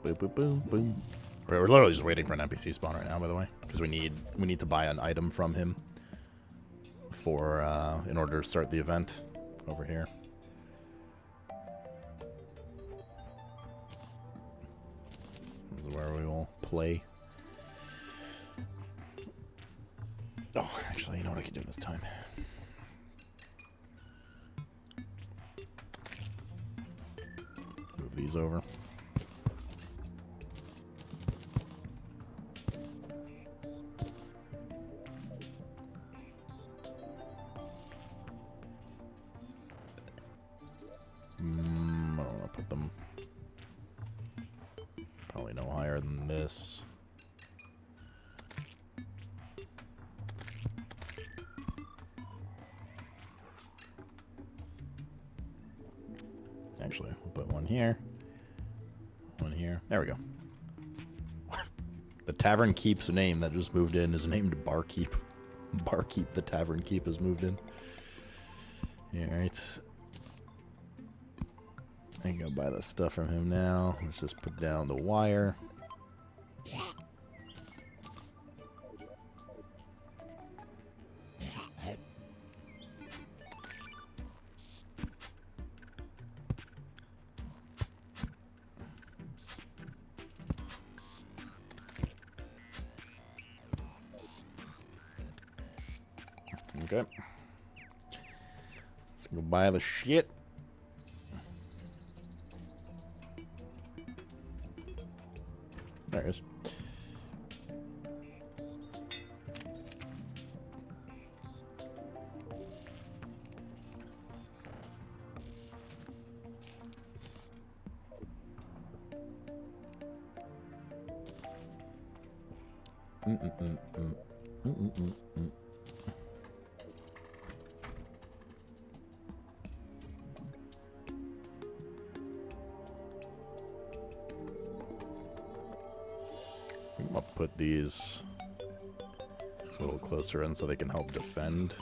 Boom, boom, boom, boom. We're literally just waiting for an NPC spawn right now, by the way, because we need to buy an item from him for in order to start the event over here. This is where we will play. Oh, actually, you know what I can do this time? Move these over. I don't want to put them probably no higher than this. Actually, we'll put one here. One here. There we go. The Tavern Keep's name that just moved in is named Barkeep. Barkeep, the Tavern Keep, has moved in. Alright. I can go buy the stuff from him now. Let's just put down the wire. Okay. Let's go buy the shit. There it is. I'll put these a little closer in so they can help defend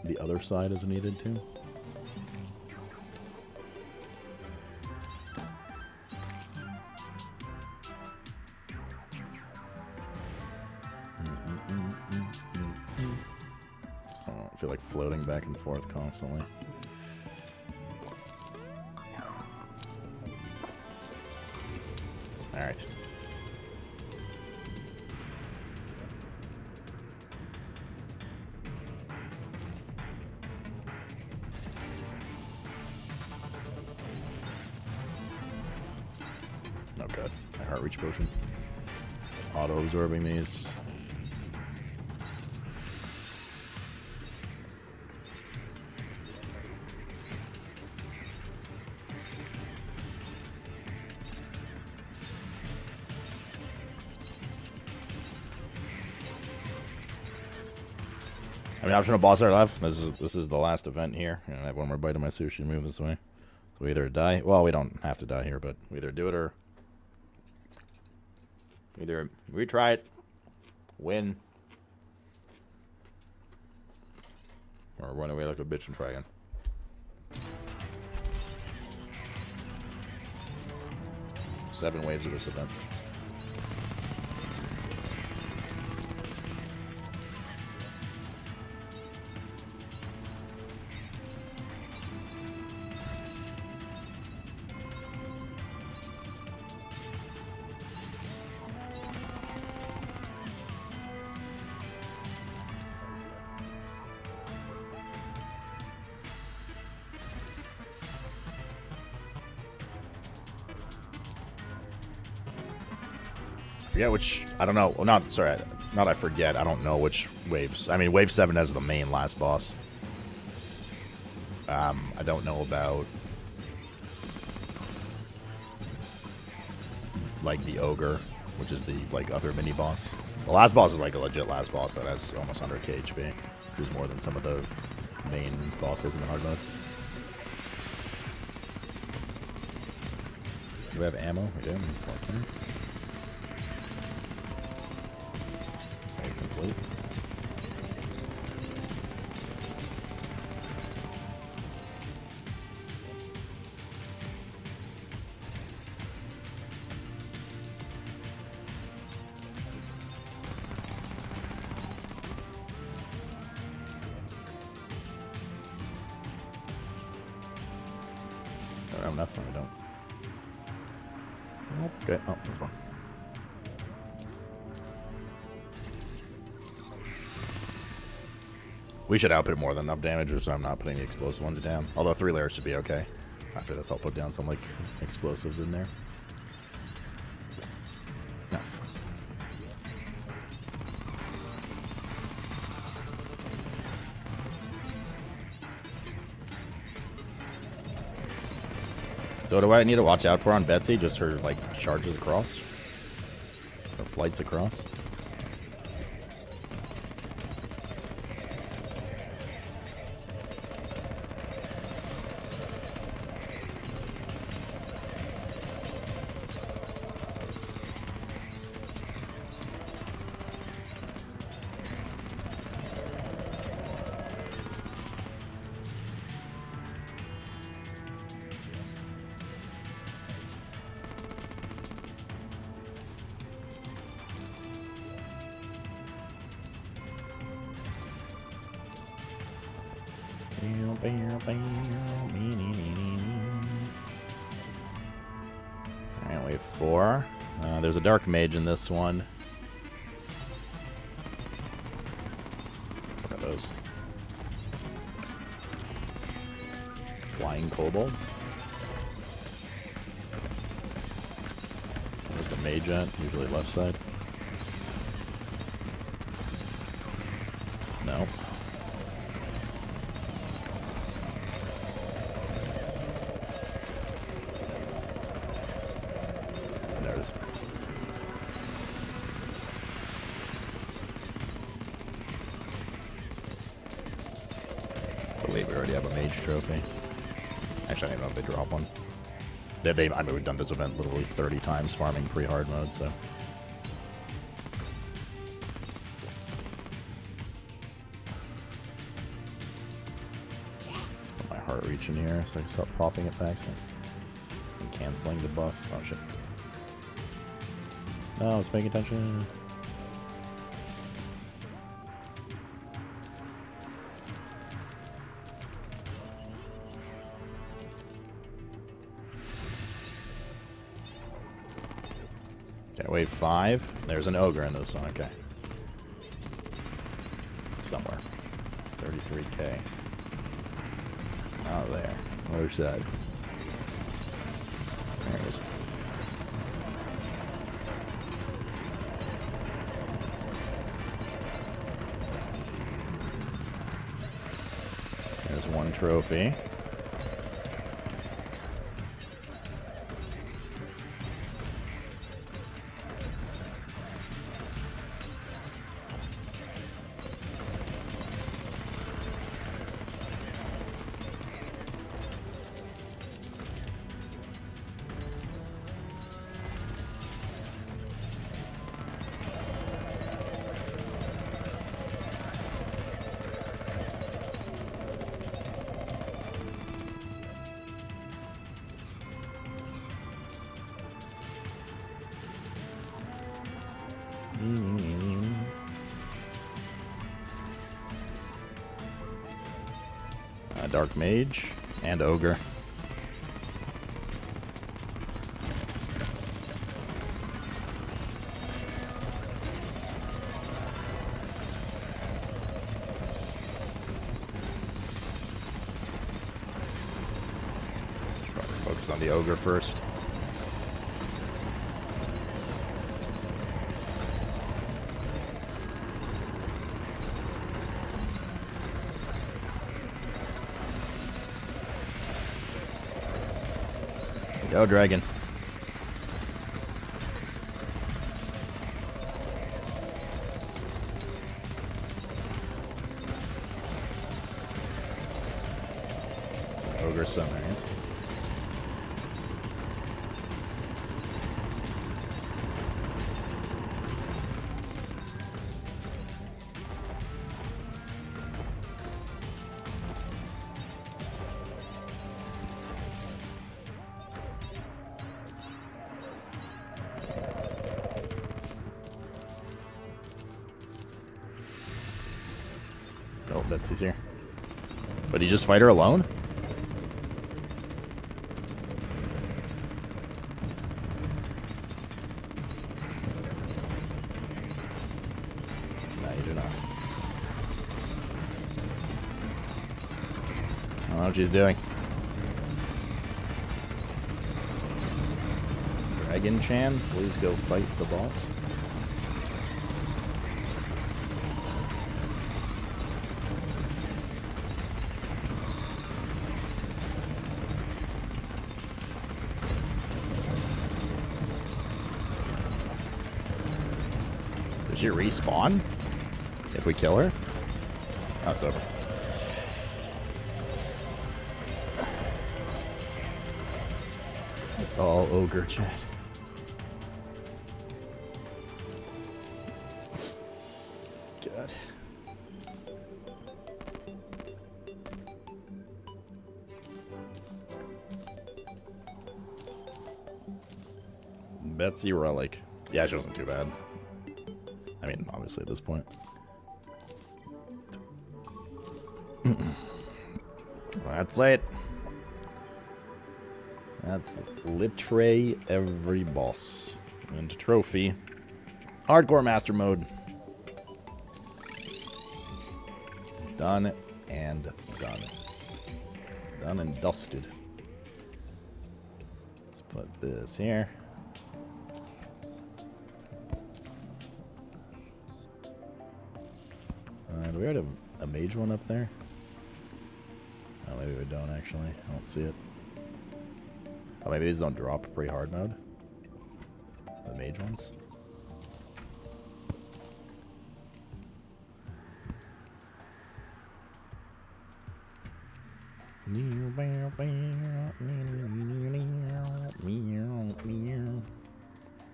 the other side as needed to. So I don't feel like floating back and forth constantly. All right. Okay, my heart reach potion. Auto absorbing these. I mean, optional boss art left. This is the last event here, and I have one more bite of my sushi to move this way. So we either die. Well, we don't have to die here, but we either do it or either retry it, win, or run away like a bitch and try again. Seven waves of this event. Yeah, which I don't know. Well, not sorry, not I forget. I don't know which waves. I mean, wave 7 has the main last boss. I don't know about like the ogre, which is the like other mini boss. The last boss is like a legit last boss that has almost 100k HP, which is more than some of the main bosses in the hard mode. Do we have ammo? We do. Okay. Okay, complete. I don't have enough. No, I don't. Okay. Oh, there's one. We should output more than enough damage, so I'm not putting the explosive ones down. Although 3 layers should be okay. After this, I'll put down some like explosives in there. No, fuck. So what do I need to watch out for on Betsy? Just her, like, charges across? Or flights across? Alright, wave 4. There's a dark mage in this one. What are those? Flying kobolds? There's the mage at, usually left side. No. I believe we already have a mage trophy. Actually, I don't know if they drop one. I mean, we've done this event literally 30 times farming pre-hard mode, so. Let's put my heart reach in here so I can stop popping it back. So I'm canceling the buff. Oh shit. No, I was paying attention. Okay, wave 5. There's an ogre in this one. Okay. Somewhere. 33k. Oh, there. Other side. There it is. There's one trophy. Dark mage and ogre. Probably focus on the ogre first. Go, dragon. Ogre Sunrise. Oh, Betsy's here. But he just fight her alone? No, you do not. I don't know what she's doing. Dragon Chan, please go fight the boss. Does she respawn if we kill her? Oh, it's over. It's all ogre chat. God. Betsy Relic. Yeah, she wasn't too bad. I mean, obviously at this point. That's it. That's literally every boss. And trophy. Hardcore master mode. Done and done. Done and dusted. Let's put this here. Do we already have a mage one up there? Oh, maybe we don't actually. I don't see it. Oh, maybe these don't drop pre-hard mode? The mage ones?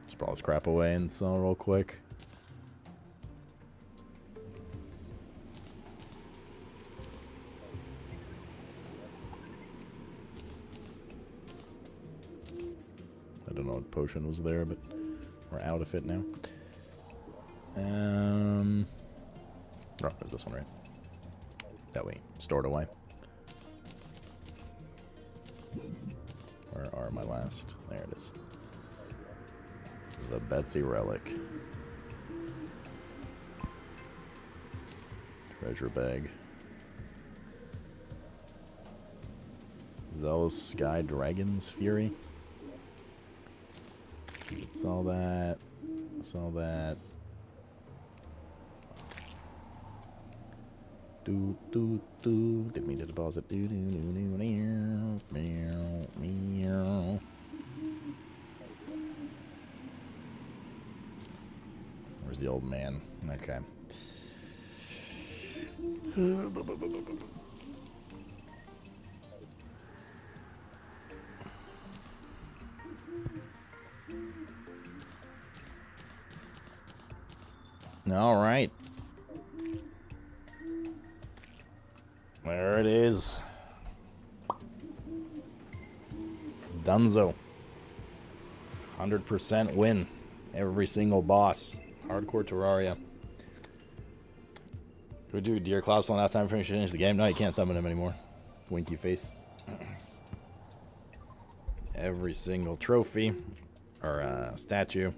Just put all this crap away and sell real quick. I don't know what potion was there, but we're out of it now. Oh, there's this one, right? That way, stored away. Where are my last? There it is. The Betsy Relic. Treasure bag. Zealous Sky Dragon's Fury. Sell that. Sell that. Do. Didn't mean to deposit. Meow. Where's the old man? Okay. All right. There it is. Dunzo. 100% win. Every single boss. Hardcore Terraria. Did we do Deer Cloudstone last time before we finish the game? No, you can't summon him anymore. Winky face. Every single trophy. Or statue.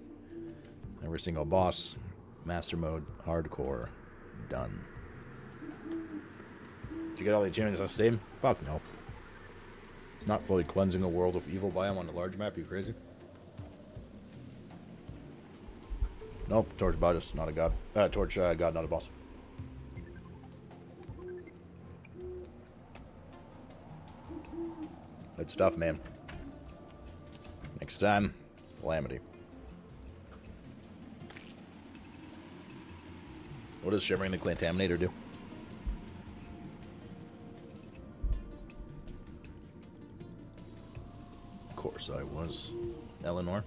Every single boss. Master mode. Hardcore. Done. Did you get all the achievements on Steam? Fuck no. Not fully cleansing the world of evil biome on the large map, you crazy? Nope, Torch Bodice, not a god. Torch god, not a boss. Good stuff, man. Next time, Calamity. What does Shivering the Contaminator do? course I was. Eleanor.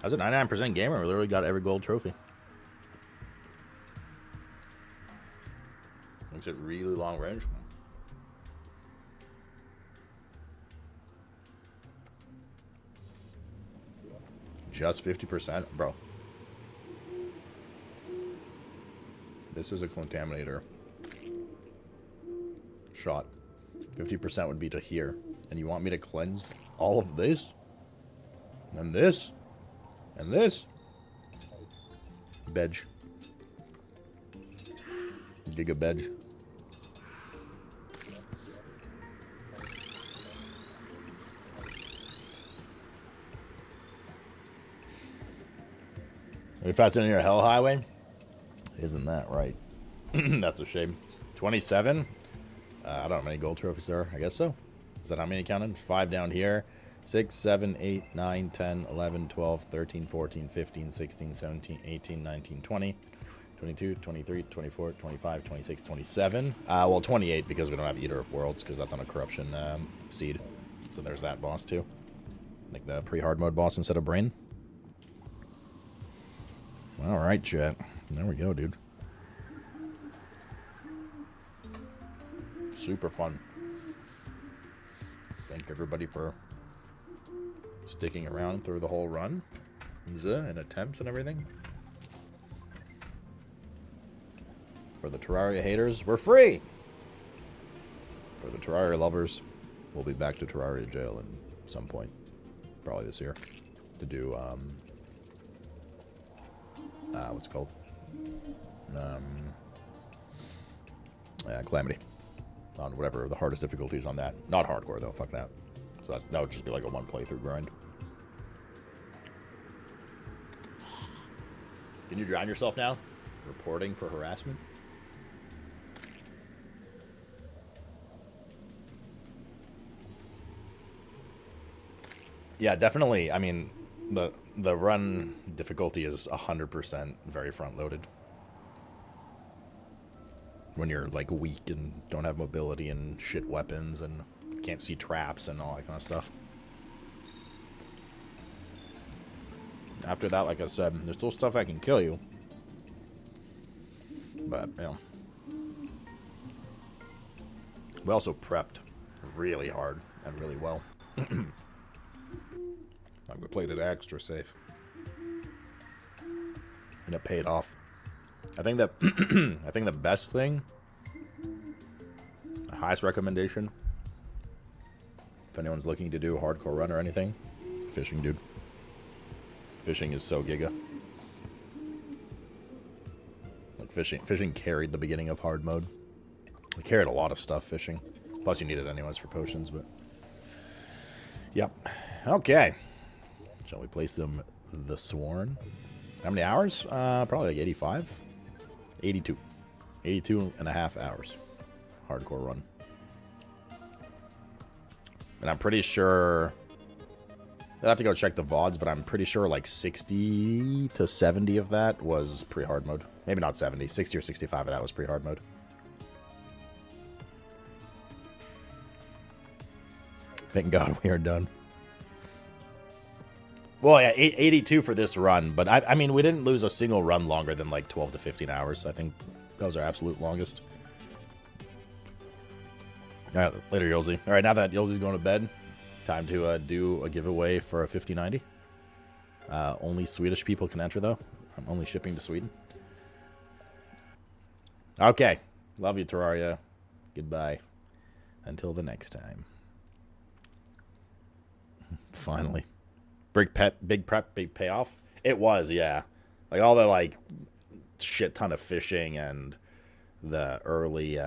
I was a 99% gamer. We literally got every gold trophy. Makes it really long range. Just 50%, bro. This is a contaminator shot. 50% would be to here. And you want me to cleanse all of this? And this? And this? Bedge. Giga bedge. Are you faster than your hell highway? Isn't that right? That's a shame. 27? I don't know how many gold trophies there are. I guess so. Is that how many counted? 5 down here. 6, 7, 8, 9, 10, 11, 12, 13, 14, 15, 16, 17, 18, 19, 20, 22, 23, 24, 25, 26, 27. Well, 28 because we don't have Eater of Worlds because that's on a corruption seed. So there's that boss too. Like the pre-hard mode boss instead of Brain. Alright, chat. There we go, dude. Super fun. Thank everybody for sticking around through the whole run. And attempts and everything. For the Terraria haters, we're free! For the Terraria lovers, we'll be back to Terraria jail at some point. Probably this year. To do, what's it called? Calamity. On whatever the hardest difficulties on that. Not hardcore though, fuck that. So that would just be like a 1 playthrough grind. Can you drown yourself now? Reporting for harassment? Yeah, definitely. I mean, the run difficulty is 100% very front loaded. When you're like weak and don't have mobility and shit weapons and can't see traps and all that kind of stuff. After that, like I said, there's still stuff that can kill you. But, you know. We also prepped really hard and really well. Like we played it extra safe. And it paid off. I think that I think the best thing, the highest recommendation, if anyone's looking to do a hardcore run or anything, fishing, dude. Fishing is so giga. Like fishing carried the beginning of hard mode. It carried a lot of stuff, fishing. Plus you need it anyways for potions, but yep. Okay. Shall we place them the Sworn? How many hours? Probably like 85. 82. 82 and a half hours. Hardcore run. And I'm pretty sure... I'd have to go check the VODs, but I'm pretty sure like 60 to 70 of that was pre-hard mode. Maybe not 70. 60 or 65 of that was pre-hard mode. Thank God we are done. Well, yeah, 82 for this run, but I mean, we didn't lose a single run longer than like 12 to 15 hours. I think those are absolute longest. All right, later, Yolzi. All right, now that Yolzi's going to bed, time to do a giveaway for a 5090. Only Swedish people can enter, though. I'm only shipping to Sweden. Okay. Love you, Terraria. Goodbye. Until the next time. Finally. Big prep, big payoff. It was, yeah. Like all the like shit ton of fishing and the early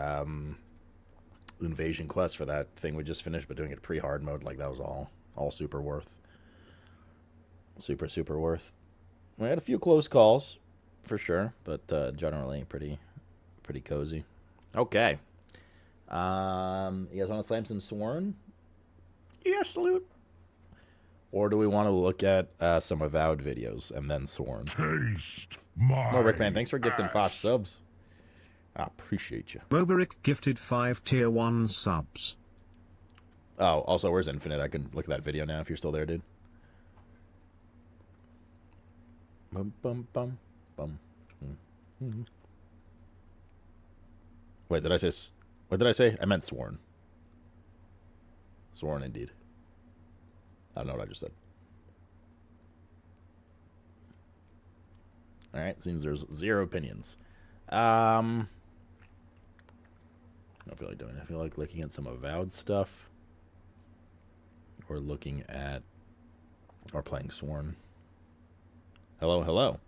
invasion quest for that thing we just finished, but doing it pre-hard mode, like that was all super worth. Super worth. We had a few close calls, for sure, but generally pretty cozy. Okay. You guys want to slam some Sworn? Yes, salute. Or do we want to look at some Avowed videos and then Sworn? Taste my Rickman, thanks for gifting 5 subs. I appreciate you. Boberick gifted 5 tier 1 subs. Oh, also, where's Infinite? I can look at that video now if you're still there, dude. Bum, bum, bum, bum. Mm-hmm. Wait, did I say... What did I say? I meant sworn. Sworn, indeed. I don't know what I just said. Alright, seems there's 0 opinions. I don't feel like doing it. I feel like looking at some Avowed stuff. Or looking at... Or playing Sworn. Hello, hello.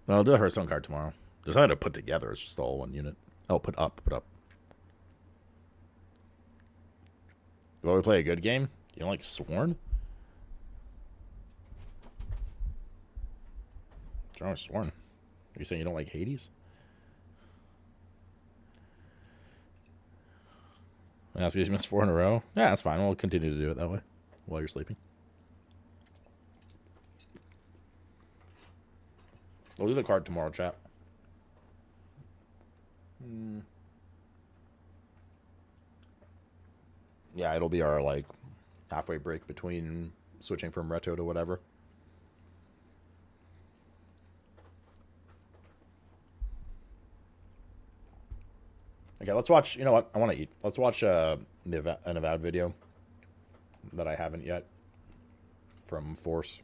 Well, I'll do a Hearthstone card tomorrow. There's nothing to put together. It's just all one unit. Oh, put up. You want to play a good game? You don't like Sworn? What's wrong with Sworn? Are you saying you don't like Hades? Ask you missed 4 in a row? Yeah, that's fine. We'll continue to do it that way while you're sleeping. We'll do the card tomorrow, chat. Yeah, it'll be our, like, halfway break between switching from Reto to whatever. Okay, let's watch... You know what? I want to eat. Let's watch an Avowed video that I haven't yet from Force.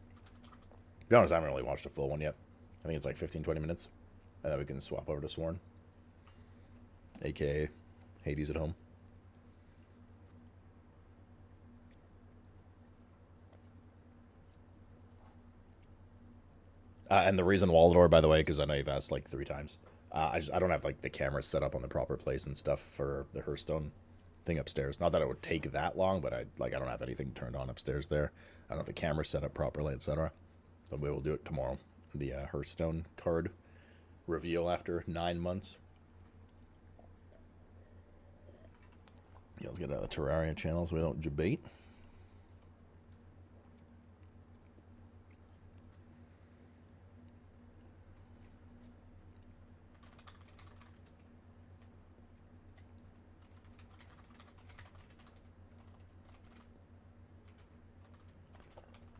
To be honest, I haven't really watched a full one yet. I think it's like 15-20 minutes. And then we can swap over to Sworn. A.K.A. Hades at home. And the reason Waldor, by the way, because I know you've asked like 3 times. I don't have like the camera set up on the proper place and stuff for the Hearthstone thing upstairs. Not that it would take that long, but I don't have anything turned on upstairs there. I don't have the camera set up properly, etc. But we will do it tomorrow. The Hearthstone card reveal after 9 months. Yeah, let's get out of the Terraria channel so we don't debate.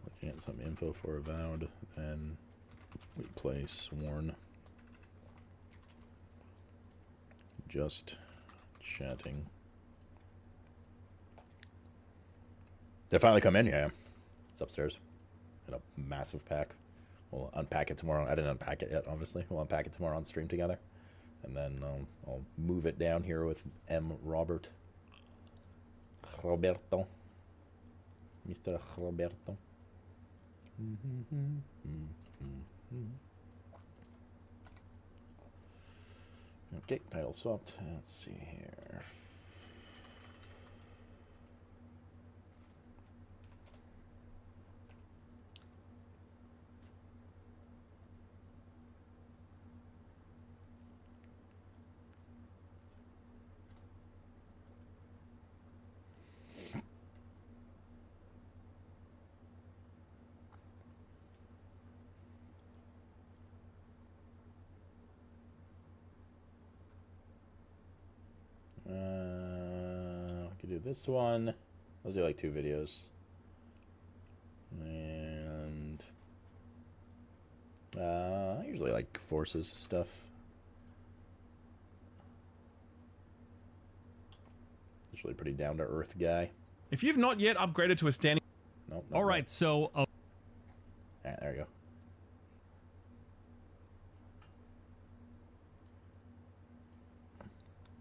Looking at some info for Avowed, then we play Sworn. Just chatting. They finally come in, yeah. It's upstairs. In a massive pack. We'll unpack it tomorrow. I didn't unpack it yet, obviously. We'll unpack it tomorrow on stream together. And then I'll move it down here with M. Roberto. Mr. Roberto. Okay, title swapped. Let's see here. I could do this one. Let's do like 2 videos. And I usually like Forces stuff. Usually pretty down to earth guy. If you've not yet upgraded to a standing... Nope. All right, so... Alright, there we go.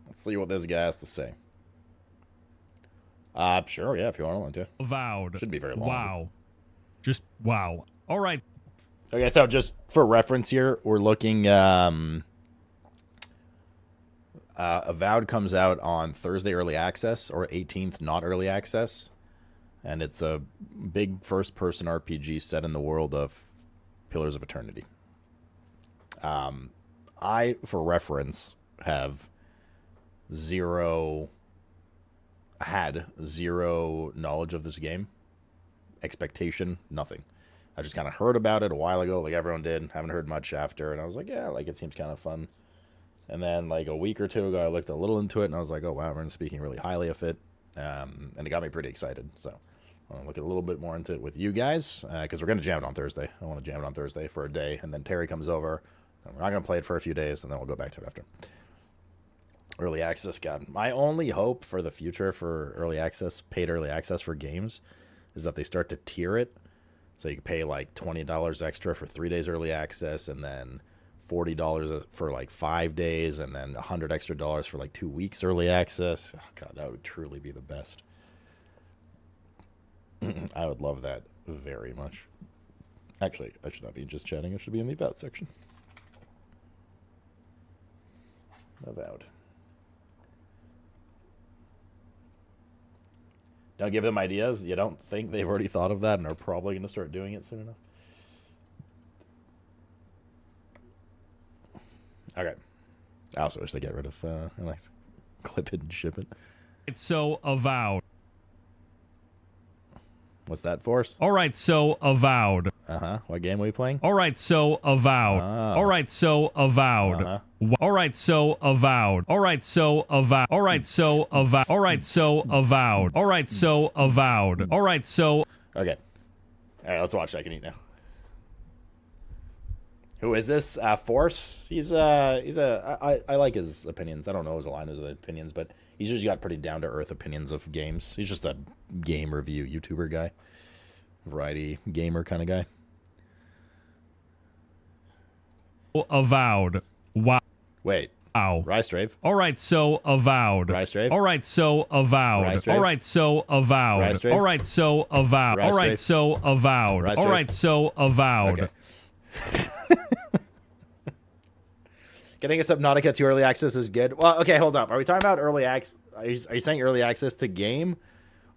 Let's see what this guy has to say. Sure, yeah, if you want to. Avowed. Shouldn't be very long. Wow. Just wow. All right. Okay, so just for reference here, we're looking... Avowed comes out on Thursday early access, or 18th not early access. And it's a big first-person RPG set in the world of Pillars of Eternity. I, for reference, had zero knowledge of this game. Expectation, nothing. I just kind of heard about it a while ago, like everyone did. Haven't heard much after, and I was like, yeah, like it seems kind of fun. And then like a week or 2 ago, I looked a little into it, and I was like, oh wow, everyone's speaking really highly of it. and it got me pretty excited. So I want to look a little bit more into it with you guys, because we're going to jam it on Thursday. I want to jam it on Thursday for a day, and then Terry comes over, and we're not going to play it for a few days, and then we'll go back to it after. Early access, God. My only hope for the future for early access, paid early access for games, is that they start to tier it. So you can pay like $20 extra for 3 days early access, and then $40 for like 5 days, and then $100 extra for like 2 weeks early access. Oh, God, that would truly be the best. I would love that very much. Actually, I should not be just chatting. I should be in the About section. About. Don't give them ideas. You don't think they've already thought of that and are probably going to start doing it soon enough? Okay. I also wish they get rid of like clip it and ship it. It's so Avowed. What's that, Force? All right, so Avowed. What game are we playing? All right, so Avowed. All right, so Avowed. All right, so Avowed. All right, so Avowed. All right, so Avowed. All right, so Avowed. All right, so Avowed. All right, so. Okay. All right, let's watch. I can eat now. Who is this? Force? I like his opinions. I don't know his line of opinions, but he's usually got pretty down-to-earth opinions of games. He's just a game review YouTuber guy. Variety gamer kind of guy. Avowed. Wow. Wait. Wow. Rystrave. All right, so Avowed. Rystrave. All right, so Avowed. Rystrave. All right, so Avowed. Rystrave. All right, so Avowed. All right, so Avowed. Rystrave. All right, so Avowed. Okay. Getting a Subnautica to early access is good. Well, okay, hold up. Are we talking about early access? Are you saying early access to game?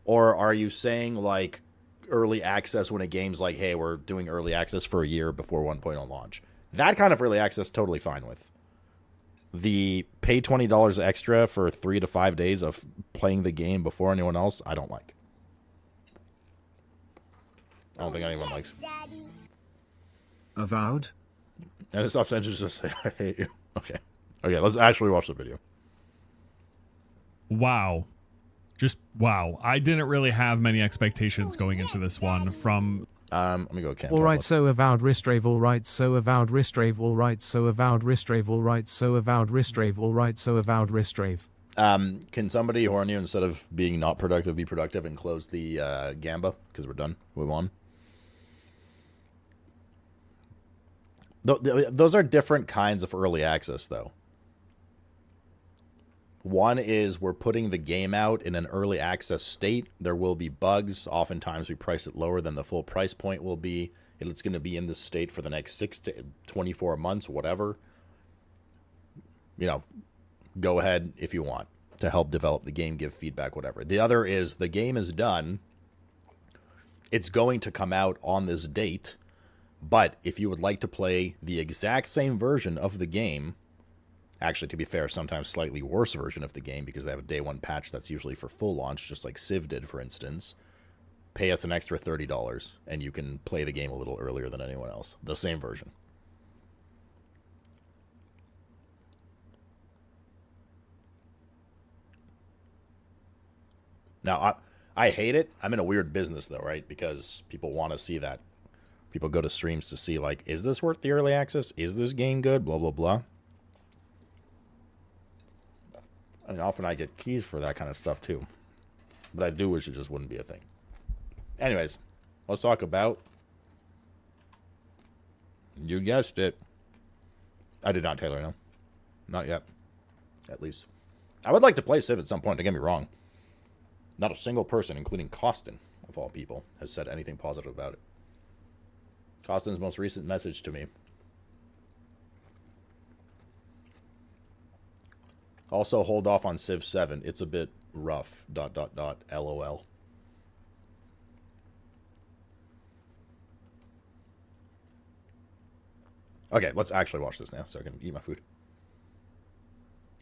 Or are you saying, like, early access when a game's like, hey, we're doing early access for a year before 1.0 launch? That kind of early access, totally fine with. The pay $20 extra for 3 to 5 days of playing the game before anyone else, I don't like. I don't think anyone likes. Daddy. Avowed? And stop saying just say, I hate you. Okay. Okay, let's actually watch the video. Wow. Just wow. I didn't really have many expectations going into this one from... Let me go. All right, so Avowed Ristrave. All right, so Avowed Ristrave. All right, so Avowed Ristrave. All right, so Avowed Ristrave. All right, so Avowed Ristrave. Can somebody horn you instead of being not productive, be productive and close the Gamba? Because we're done. We won. Those are different kinds of early access, though. One is we're putting the game out in an early access state. There will be bugs. Oftentimes we price it lower than the full price point will be. It's going to be in this state for the next 6 to 24 months, whatever. You know, go ahead if you want to help develop the game, give feedback, whatever. The other is the game is done. It's going to come out on this date. But if you would like to play the exact same version of the game, actually, to be fair, sometimes slightly worse version of the game because they have a day one patch that's usually for full launch, just like Civ did, for instance, pay us an extra $30 and you can play the game a little earlier than anyone else. The same version. Now, I hate it. I'm in a weird business, though, right? Because people want to see that. People go to streams to see, like, is this worth the early access? Is this game good? Blah, blah, blah. And often I get keys for that kind of stuff, too. But I do wish it just wouldn't be a thing. Anyways, let's talk about... You guessed it. I did not, Taylor, no. Not yet. At least. I would like to play Civ at some point, don't get me wrong. Not a single person, including Costin, of all people, has said anything positive about it. Costin's most recent message to me. Also, hold off on Civ 7. It's a bit rough. ... LOL. Okay, let's actually watch this now so I can eat my food.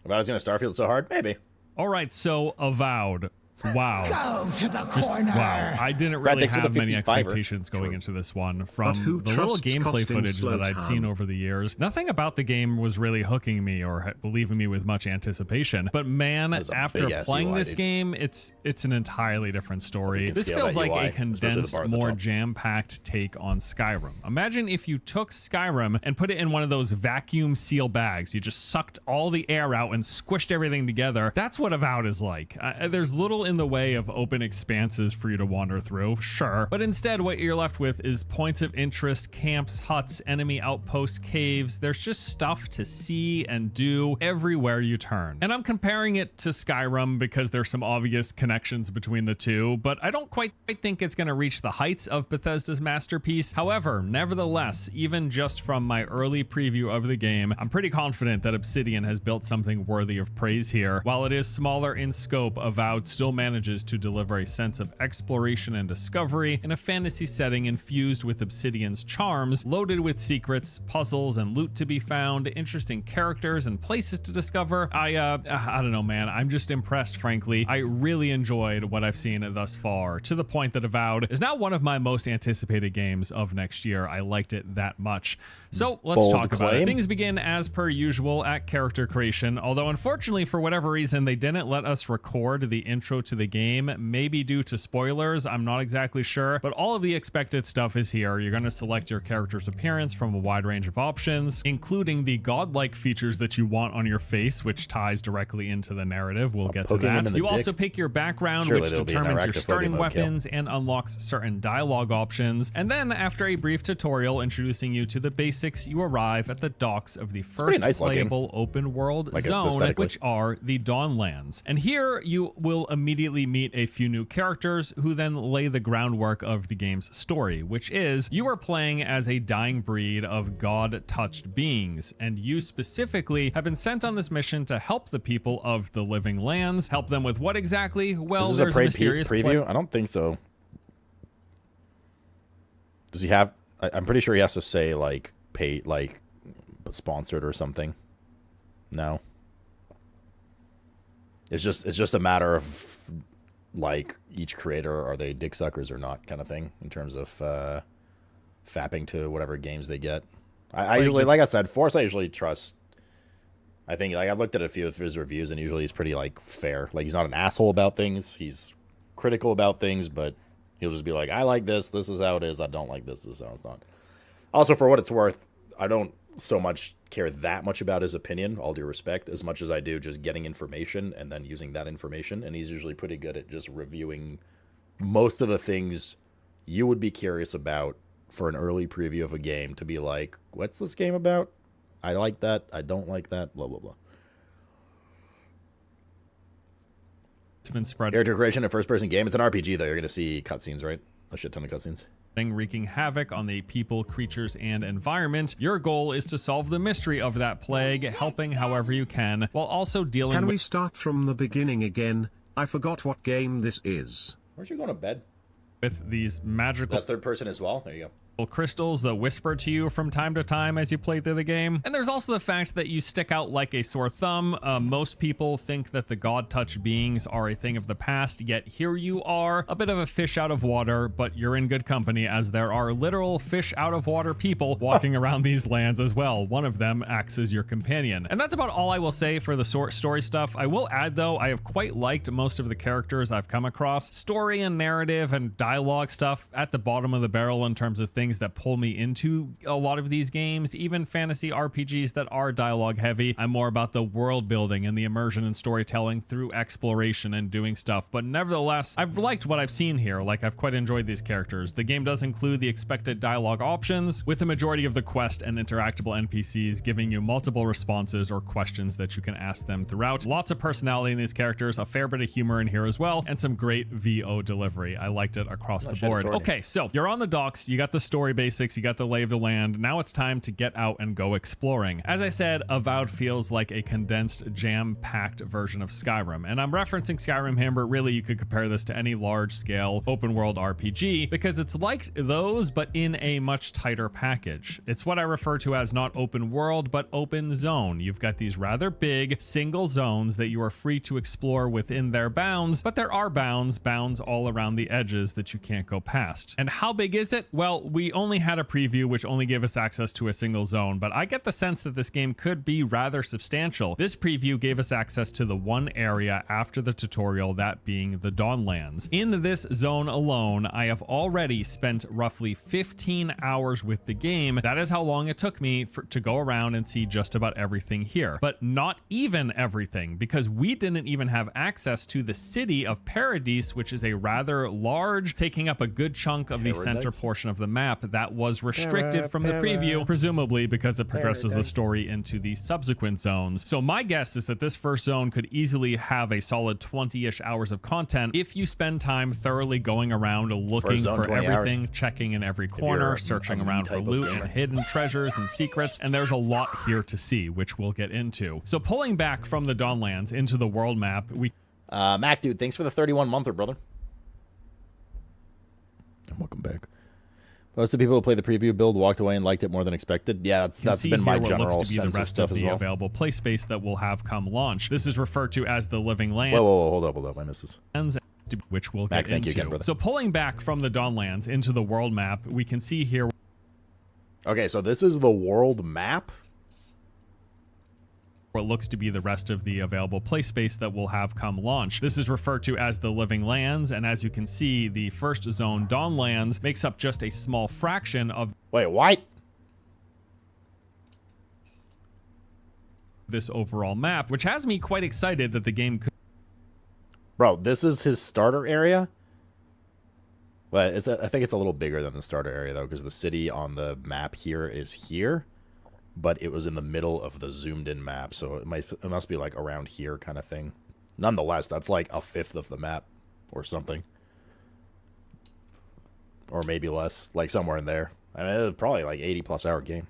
If I was going to Starfield so hard? Maybe. All right, so Avowed. Wow. Go to the corner. Wow. I didn't Brad, really thanks for have the many 55er. expectations going True. into this one But from who the little trusts gameplay costing footage that I'd seen Slotan? over the years. Nothing about the game was really hooking me or leaving me with much anticipation. But man, That was a after big-ass playing UI, this dude. game, it's an entirely different story. can This scale feels that like UI, a especially the condensed, bar at the more top. jam-packed take on Skyrim. Imagine if you took Skyrim and put it in one of those vacuum seal bags. You just sucked all the air out and squished everything together. That's what Avowed is like. There's little in the way of open expanses for you to wander through, sure. But instead, what you're left with is points of interest, camps, huts, enemy outposts, caves. There's just stuff to see and do everywhere you turn. And I'm comparing it to Skyrim because there's some obvious connections between the two, but I don't quite think it's going to reach the heights of Bethesda's masterpiece. However, nevertheless, even just from my early preview of the game, I'm pretty confident that Obsidian has built something worthy of praise here. While it is smaller in scope, Avowed still manages to deliver a sense of exploration and discovery in a fantasy setting infused with Obsidian's charms, loaded with secrets, puzzles, and loot to be found, interesting characters and places to discover. I don't know, man. I'm just impressed, frankly. I really enjoyed what I've seen thus far, to the point that Avowed is now one of my most anticipated games of next year. I liked it that much. So let's Bold talk about it. claim. Things begin as per usual at character creation, although unfortunately for whatever reason they didn't let us record the intro to the game, maybe due to spoilers, I'm not exactly sure, but all of the expected stuff is here. You're going to select your character's appearance from a wide range of options, including the godlike features that you want on your face, which ties directly into the narrative. We'll get to poking him that. in the You dick. also pick your background, Surely which there'll be an determines your arachnophobia starting mode kill. weapons and unlocks certain dialogue options. And then after a brief tutorial introducing you to the basics, you arrive at the docks of the pretty first nice looking. playable open world Like, zone, aesthetically. which are the Dawnlands. And here you will immediately meet a few new characters who then lay the groundwork of the game's story, which is you are playing as a dying breed of god-touched beings, and you specifically have been sent on this mission to help the people of the Living Lands. Help them with what exactly? Well, This is a there's a mysterious preview? I don't think so. Does he have... I'm pretty sure he has to say, like, pay, like, sponsored or something. No. It's just a matter of, like, each creator, are they dick suckers or not, kind of thing, in terms of fapping to whatever games they get. I usually, like I said, Force I usually trust. I think, like, I've looked at a few of his reviews, and usually he's pretty, like, fair. Like, he's not an asshole about things. He's critical about things, but he'll just be like, I like this. This is how it is. I don't like this. This is how it's not. Also, for what it's worth, I don't so much care that much about his opinion, all due respect, as much as I do just getting information and then using that information. And he's usually pretty good at just reviewing most of the things you would be curious about for an early preview of a game, to be like, what's this game about? I like that. I don't like that. Blah, blah, blah. It's been spread. Character creation in a first-person game. It's an RPG, though. You're going to see cutscenes, right? A shit ton of cutscenes. Wreaking havoc on the people, creatures, and environment. Your goal is to solve the mystery of that plague, helping however you can, while also dealing Can with we start from the beginning again? I forgot what game this is. Aren't you going to bed? these magical That's third person as well. There you go. crystals that whisper to you from time to time as you play through the game. And there's also the fact that you stick out like a sore thumb. Most people think that the god-touched beings are a thing of the past, yet here you are, a bit of a fish out of water, but you're in good company as there are literal fish out of water people walking around these lands as well. One of them acts as your companion. And that's about all I will say for the story stuff. I will add though, I have quite liked most of the characters I've come across. Story and narrative and dialogue stuff at the bottom of the barrel in terms of things that pull me into a lot of these games, even fantasy RPGs that are dialogue heavy. I'm more about the world building and the immersion and storytelling through exploration and doing stuff. But nevertheless, I've liked what I've seen here. Like, I've quite enjoyed these characters. The game does include the expected dialogue options, with the majority of the quest and interactable NPCs giving you multiple responses or questions that you can ask them throughout. Lots of personality in these characters, a fair bit of humor in here as well, and some great VO delivery. I liked it across the board. Okay, so you're on the docks, you got the story basics, you got the lay of the land. Now it's time to get out and go exploring. As I said, Avowed feels like a condensed, jam-packed version of Skyrim. And I'm referencing Skyrim here, but really you could compare this to any large-scale open-world RPG because it's like those, but in a much tighter package. It's what I refer to as not open world, but open zone. You've got these rather big single zones that you are free to explore within their bounds, but there are bounds all around the edges that you can't go past. And how big is it? Well, we only had a preview which only gave us access to a single zone, but I get the sense that this game could be rather substantial. This preview gave us access to the one area after the tutorial, that being the Dawnlands. In this zone alone, I have already spent roughly 15 hours with the game. That is how long it took me to go around and see just about everything here, but not even everything, because we didn't even have access to the city of Paradise, which is a rather large, taking up a good chunk of the center portion of the map that was restricted from the preview, presumably because it progresses the story into the subsequent zones. So my guess is that this first zone could easily have a solid 20-ish hours of content if you spend time thoroughly going around looking for everything, checking in every corner, searching around for loot and hidden treasures and secrets, and there's a lot here to see, which we'll get into. So pulling back from the Dawnlands into the world map, we Mac dude, thanks for the 31-monther, brother. And welcome back. Most of the people who played the preview build walked away and liked it more than expected. Yeah, that's been my general sense of stuff as well. Available play space that will have come launch. This is referred to as the Living Land. Whoa, hold up, I missed this. Which we'll get into. Again, so pulling back from the Dawnlands into the world map, we can see here. Okay, so this is the world map. What looks to be the rest of the available play space that will have come launch. This is referred to as the Living Lands, and as you can see, the first zone, Dawnlands, makes up just a small fraction of... Wait, what? ...this overall map, which has me quite excited that the game could... Bro, this is his starter area? Well, I think it's a little bigger than the starter area, though, because the city on the map here is here. But it was in the middle of the zoomed-in map, so it must be like around here kind of thing. Nonetheless, that's like a fifth of the map or something. Or maybe less, like somewhere in there. I mean, it's probably like 80-plus hour game.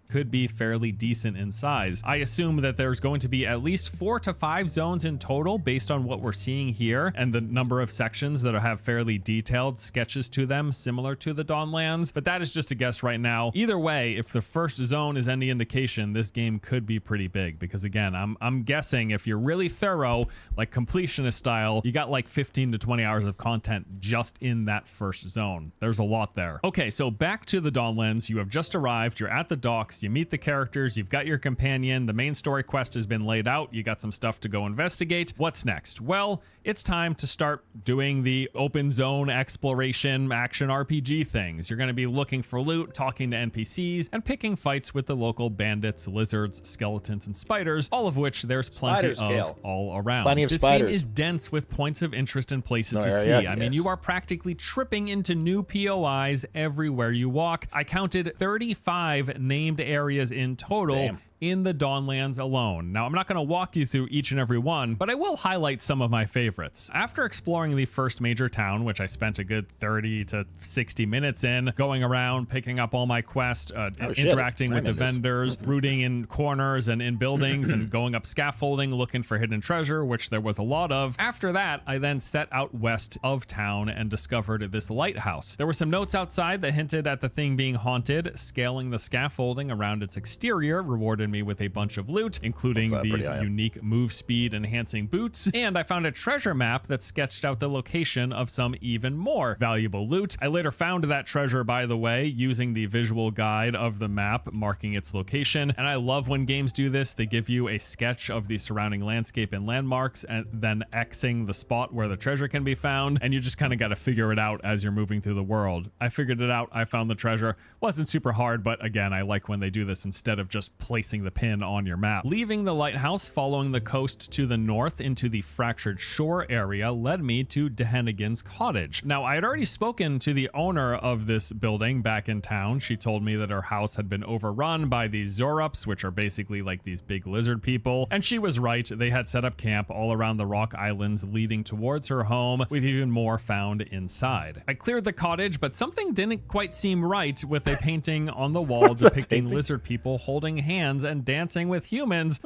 Could be fairly decent in size. I assume that there's going to be at least 4 to 5 zones in total based on what we're seeing here and the number of sections that have fairly detailed sketches to them, similar to the Dawnlands, but that is just a guess right now. Either way, if the first zone is any indication, this game could be pretty big because again, I'm guessing if you're really thorough, like completionist style, you got like 15 to 20 hours of content just in that first zone. There's a lot there. Okay, so back to the Dawnlands. You have just arrived, you're at the docks, you meet the characters, you've got your companion, the main story quest has been laid out, you got some stuff to go investigate. What's next? Well, it's time to start doing the open zone exploration action RPG things. You're going to be looking for loot, talking to NPCs, and picking fights with the local bandits, lizards, skeletons, and spiders, all of which there's plenty of all around. Plenty of this spiders. game is dense with points of interest and places to see. I mean, you are practically tripping into new POIs everywhere you walk. I counted 35 named areas in total in the Dawnlands alone. Now, I'm not going to walk you through each and every one, but I will highlight some of my favorites. After exploring the first major town, which I spent a good 30 to 60 minutes in, going around, picking up all my quests, interacting with the vendors, rooting in corners and in buildings, and going up scaffolding, looking for hidden treasure, which there was a lot of. After that, I then set out west of town and discovered this lighthouse. There were some notes outside that hinted at the thing being haunted. Scaling the scaffolding around its exterior rewarded me with a bunch of loot, including these unique move speed enhancing boots, and I found a treasure map that sketched out the location of some even more valuable loot. I later found that treasure, by the way, using the visual guide of the map marking its location, and I love when games do this. They give you a sketch of the surrounding landscape and landmarks and then Xing the spot where the treasure can be found, and you just kind of got to figure it out as you're moving through the world. I figured it out. I found the treasure. Wasn't super hard, but again, I like when they do this instead of just placing placing the pin on your map. Leaving the lighthouse, following the coast to the north into the Fractured Shore area led me to Dehennigan's cottage. Now, I had already spoken to the owner of this building back in town. She told me that her house had been overrun by these Zorups, which are basically like these big lizard people, and she was right. They had set up camp all around the rock islands leading towards her home, with even more found inside. I cleared the cottage, but something didn't quite seem right with a painting on the wall depicting lizard people holding hands and dancing with humans.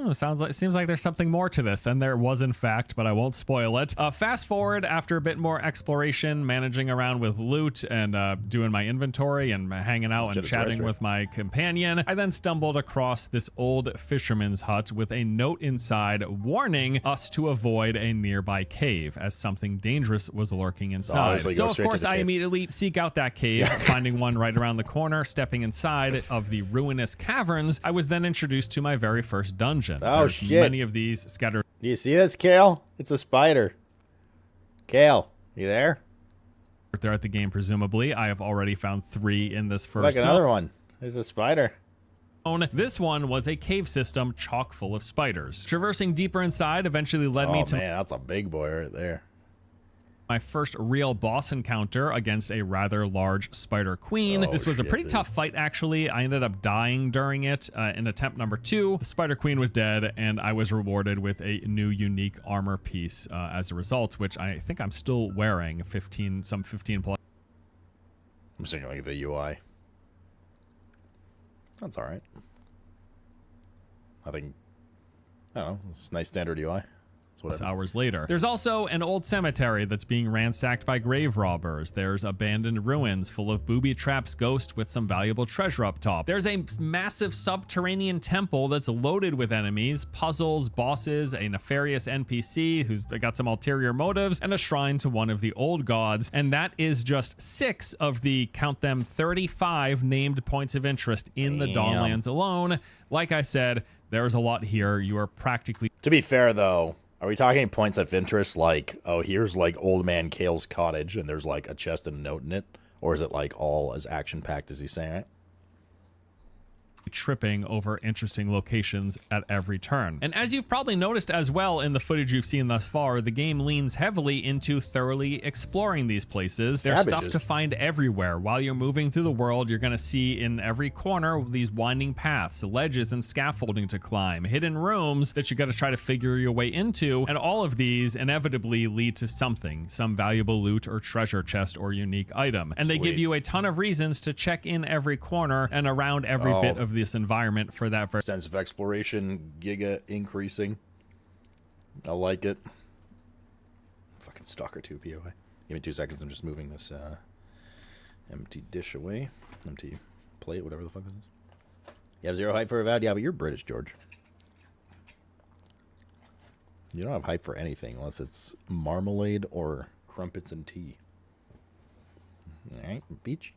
Seems like there's something more to this, and there was in fact, but I won't spoil it. Fast forward, after a bit more exploration, managing around with loot and doing my inventory and hanging out and chatting with my companion, I then stumbled across this old fisherman's hut with a note inside warning us to avoid a nearby cave as something dangerous was lurking inside. So of course I immediately seek out that cave, finding one right around the corner, stepping inside of the ruinous caverns. I was then introduced to my very first dungeon. There's shit. Many of these scattered. Do you see this, Kale? It's a spider. Kale, you there? There at the game, presumably. I have already found 3 in this first. Like another one. There's a spider. This one was a cave system chock full of spiders. Traversing deeper inside eventually led me to... Oh man, that's a big boy right there. My first real boss encounter against a rather large spider queen. This was a pretty tough fight, actually. I ended up dying during it in attempt number 2. The spider queen was dead, and I was rewarded with a new unique armor piece as a result, which I think I'm still wearing. 15 plus. I'm seeing like the UI. That's all right. I don't know. It's a nice standard UI. Hours later. There's also an old cemetery that's being ransacked by grave robbers. There's abandoned ruins full of booby traps, ghosts with some valuable treasure up top. There's a massive subterranean temple that's loaded with enemies, puzzles, bosses, a nefarious NPC who's got some ulterior motives, and a shrine to one of the old gods. And that is just 6 of the, count them, 35 named points of interest in the Dawnlands alone. Like I said, there's a lot here. You are practically... To be fair, though, are we talking points of interest like, oh, here's like Old Man Kale's cottage and there's like a chest and a note in it? Or is it like all as action-packed as he's saying it? Tripping over interesting locations at every turn. And as you've probably noticed as well in the footage you've seen thus far, the game leans heavily into thoroughly exploring these places. There's stuff to find everywhere. While you're moving through the world, you're going to see in every corner these winding paths, ledges and scaffolding to climb, hidden rooms that you got to try to figure your way into, and all of these inevitably lead to something, some valuable loot or treasure chest or unique item. And they give you a ton of reasons to check in every corner and around every bit of this environment for that sense of exploration giga increasing. I like it. Fucking Stalker 2 POI. Give me 2 seconds. I'm just moving this empty dish away. Empty plate, whatever the fuck this is. You have 0 hype for Avowed? Yeah, but you're British, George. You don't have hype for anything unless it's marmalade or crumpets and tea. Alright, beach.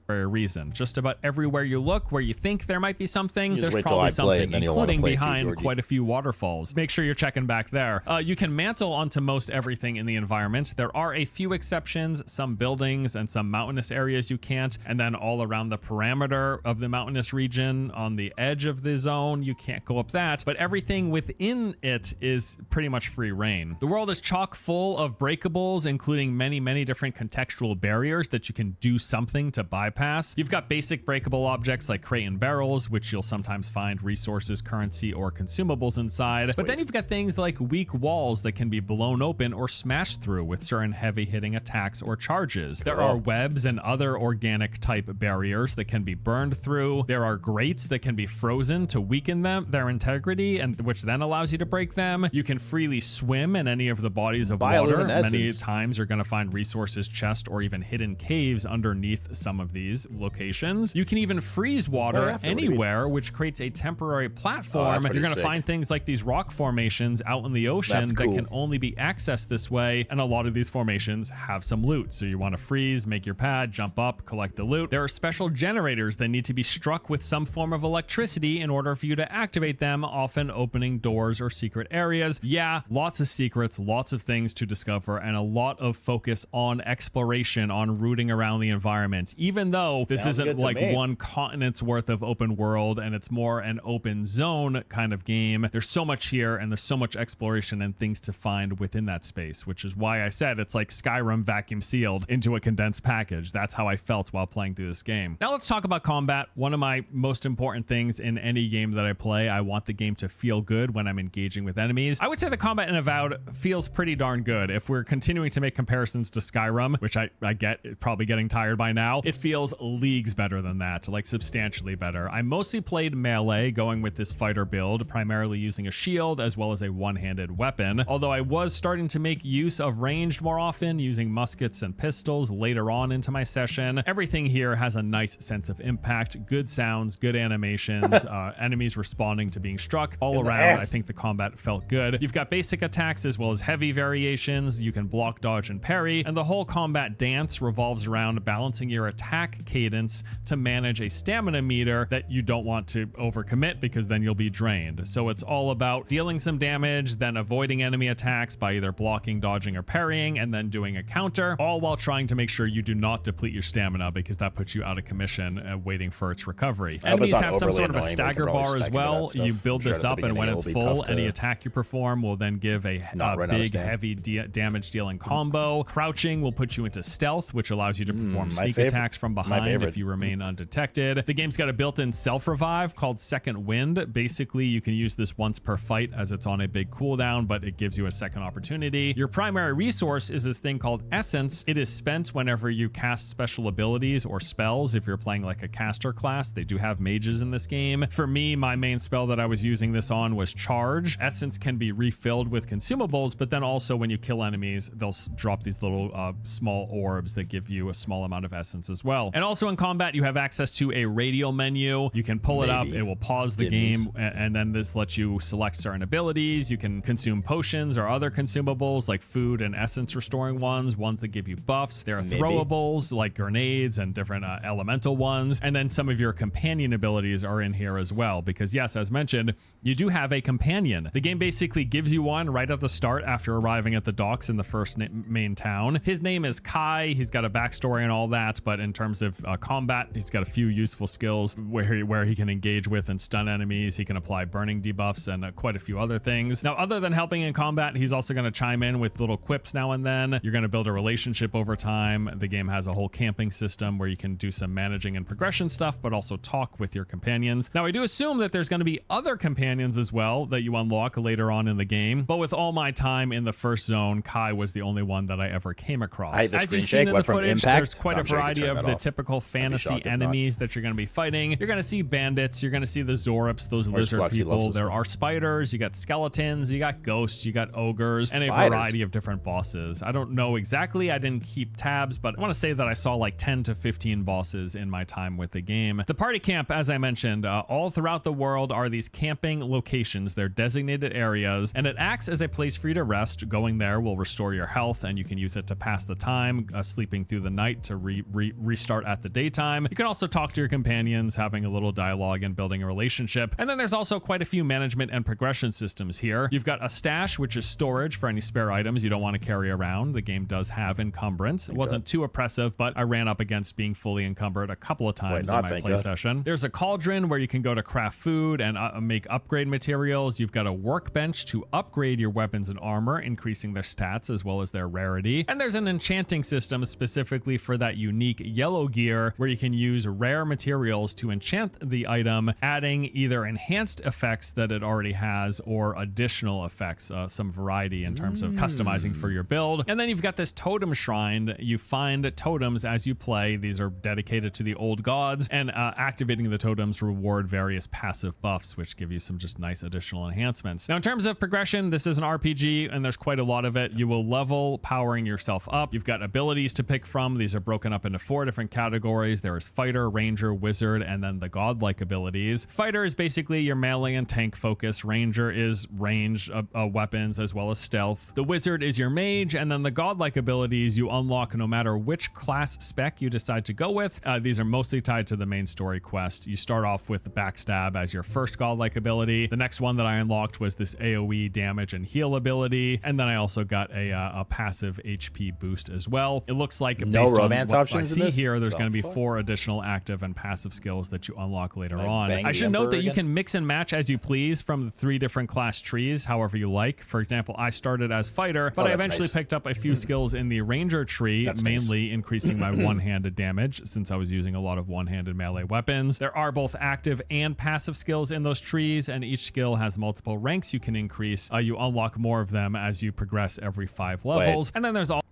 For a reason. Just about everywhere you look, where you think there might be something, there's probably something, including behind quite a few waterfalls. Make sure you're checking back there. You can mantle onto most everything in the environment. There are a few exceptions, some buildings and some mountainous areas you can't, and then all around the parameter of the mountainous region on the edge of the zone, you can't go up that, but everything within it is pretty much free reign. The world is chock full of breakables, including many different contextual barriers that you can do something to bypass. You've got basic breakable objects like crate and barrels, which you'll sometimes find resources, currency, or consumables inside. But then you've got things like weak walls that can be blown open or smashed through with certain heavy hitting attacks or charges. There are webs and other organic type barriers that can be burned through. There are grates that can be frozen to weaken their integrity, and which then allows you to break them. You can freely swim in any of the bodies of water. Many times you're going to find resources, chests, or even hidden caves underneath some of these locations. You can even freeze water anywhere, which creates a temporary platform. You're going to find things like these rock formations out in the ocean that can only be accessed this way, and a lot of these formations have some loot. So you want to freeze, make your pad, jump up, collect the loot. There are special generators that need to be struck with some form of electricity in order for you to activate them, often opening doors or secret areas. Yeah, lots of secrets, lots of things to discover, and a lot of focus on exploration, on rooting around the environment. Even though though this Sounds isn't good to like me. one continent's worth of open world and it's more an open zone kind of game, there's so much here and there's so much exploration and things to find within that space, which is why I said it's like Skyrim vacuum sealed into a condensed package. That's how I felt while playing through this game. Now let's talk about combat. One of my most important things in any game that I play, I want the game to feel good when I'm engaging with enemies. I would say the combat in Avowed feels pretty darn good. If we're continuing to make comparisons to Skyrim, which I get, probably getting tired by now, it feels leagues better than that, like substantially better. I mostly played melee, going with this fighter build, primarily using a shield as well as a one-handed weapon, although I was starting to make use of ranged more often, using muskets and pistols later on into my session. Everything here has a nice sense of impact, good sounds, good animations, enemies responding to being struck. All around, I think the combat felt good. You've got basic attacks as well as heavy variations. You can block, dodge, and parry, and the whole combat dance revolves around balancing your attack cadence to manage a stamina meter that you don't want to overcommit because then you'll be drained. So it's all about dealing some damage, then avoiding enemy attacks by either blocking, dodging, or parrying, and then doing a counter, all while trying to make sure you do not deplete your stamina because that puts you out of commission waiting for its recovery. Enemies have some sort of a stagger bar as well. You build this up, and when it's full, any attack you perform will then give a big, heavy damage dealing combo. Crouching will put you into stealth, which allows you to perform sneak attacks from behind if you remain undetected. The game's got a built-in self-revive called Second Wind. Basically, you can use this once per fight as it's on a big cooldown, but it gives you a second opportunity. Your primary resource is this thing called Essence. It is spent whenever you cast special abilities or spells. If you're playing like a caster class, they do have mages in this game. For me, my main spell that I was using this on was Charge. Essence can be refilled with consumables, but then also when you kill enemies, they'll drop these little small orbs that give you a small amount of essence as well. And also in combat, you have access to a radial menu. You can pull it up, it will pause the game, and then this lets you select certain abilities. You can consume potions or other consumables like food and essence restoring ones that give you buffs. There are throwables like grenades and different elemental ones. And then some of your companion abilities are in here as well, because yes, as mentioned, you do have a companion. The game basically gives you one right at the start after arriving at the docks in the first main town. His name is Kai. He's got a backstory and all that, but in terms of combat, he's got a few useful skills where he can engage with and stun enemies. He can apply burning debuffs and quite a few other things. Now, other than helping in combat, he's also going to chime in with little quips now and then. You're going to build a relationship over time. The game has a whole camping system where you can do some managing and progression stuff, but also talk with your companions. Now, I do assume that there's going to be other companions as well that you unlock later on in the game, but with all my time in the first zone, Kai was the only one that I ever came across. I had the As screen you've seen shake, in went the from footage, impact. there's quite a I'm sure you can variety turn of that the off. typical fantasy shocked if not. enemies that you're going to be fighting. You're going to see bandits, you're going to see the Zorops, those lizard Fluxy loves people. this There stuff. are spiders, you got skeletons, you got ghosts, you got ogres, and a Spiders. variety of different bosses. I don't know exactly, I didn't keep tabs, but I want to say that I saw like 10 to 15 bosses in my time with the game. The party camp, as I mentioned, all throughout the world are these camping locations. They're designated areas, and it acts as a place for you to rest. Going there will restore your health, and you can use it to pass the time, sleeping through the night to restart at the daytime. You can also talk to your companions, having a little dialogue and building a relationship. And then there's also quite a few management and progression systems here. You've got a stash, which is storage for any spare items you don't want to carry around. The game does have encumbrance. It wasn't too oppressive, but I ran up against being fully encumbered a couple of times in my play session. There's a cauldron where you can go to craft food and make upgrade materials. You've got a workbench to upgrade your weapons and armor, increasing their stats as well as their rarity. And there's an enchanting system specifically for that unique yellow gear where you can use rare materials to enchant the item, adding either enhanced effects that it already has or additional effects, some variety in terms of customizing for your build. And then you've got this totem shrine. You find totems as you play. These are dedicated to the old gods, and activating the totems reward various passive buffs, which give you some just nice additional enhancements. Now, in terms of progression, this is an RPG, and there's quite a lot of it. You will level powering yourself up. You've got abilities to pick from. These are broken up into 4 different categories. There is Fighter, Ranger, Wizard, and then the godlike abilities. Fighter is basically your melee and tank focus. Ranger is range weapons as well as stealth. The Wizard is your mage, and then the godlike abilities you unlock no matter which class spec you decide to go with. These are mostly tied to the main story quest. You start off with Backstab as your first godlike ability. The next one that I unlocked was this AoE damage and heal ability, and then I also got a passive HP boost as well. It looks like No based on romance what options I in see this? here there, there's The going to be fuck? 4 additional active and passive skills that you unlock later Can I on. bang I the should note Emperor that you again? can mix and match as you please from the 3 different class trees, however you like. For example, I started as fighter, but I that's eventually nice. picked up a few skills in the ranger tree, That's nice. mainly increasing my one-handed damage since I was using a lot of one-handed melee weapons. There are both active and passive skills in those trees, and each skill has multiple ranks you can increase. You unlock more of them as you progress every 5 levels. And then there's all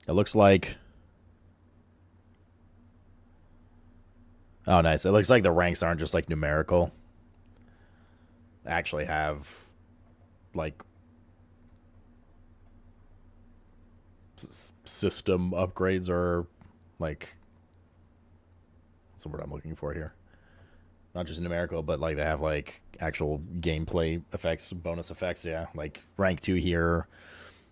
It looks like... Oh, nice. It looks like the ranks aren't just, like, numerical. They actually have, like, system upgrades or, like... What's the word I'm looking for here? Not just numerical, but, like, they have, like, actual gameplay effects, bonus effects, yeah. Like, rank 2 here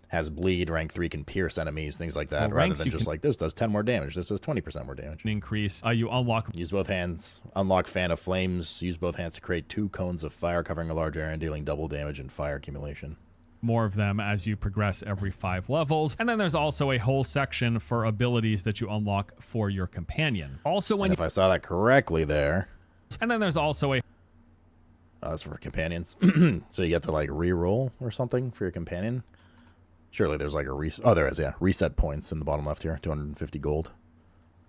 has bleed, rank 3 can pierce enemies, things like that, Well, rather ranks than you just can- like, this does 10 more damage, this does 20% more damage. increase. You unlock Use both hands. Unlock Fan of Flames. Use both hands to create 2 cones of fire covering a large area and dealing double damage and fire accumulation. more of them as you progress every 5 levels. And then there's also a whole section for abilities that you unlock for your companion. Also when And if I saw that correctly there... And then there's also a... Oh, that's for companions. So you get to, like, re-roll or something for your companion? Surely there's, like, a reset... Oh, there is, yeah. Reset points in the bottom left here. 250 gold.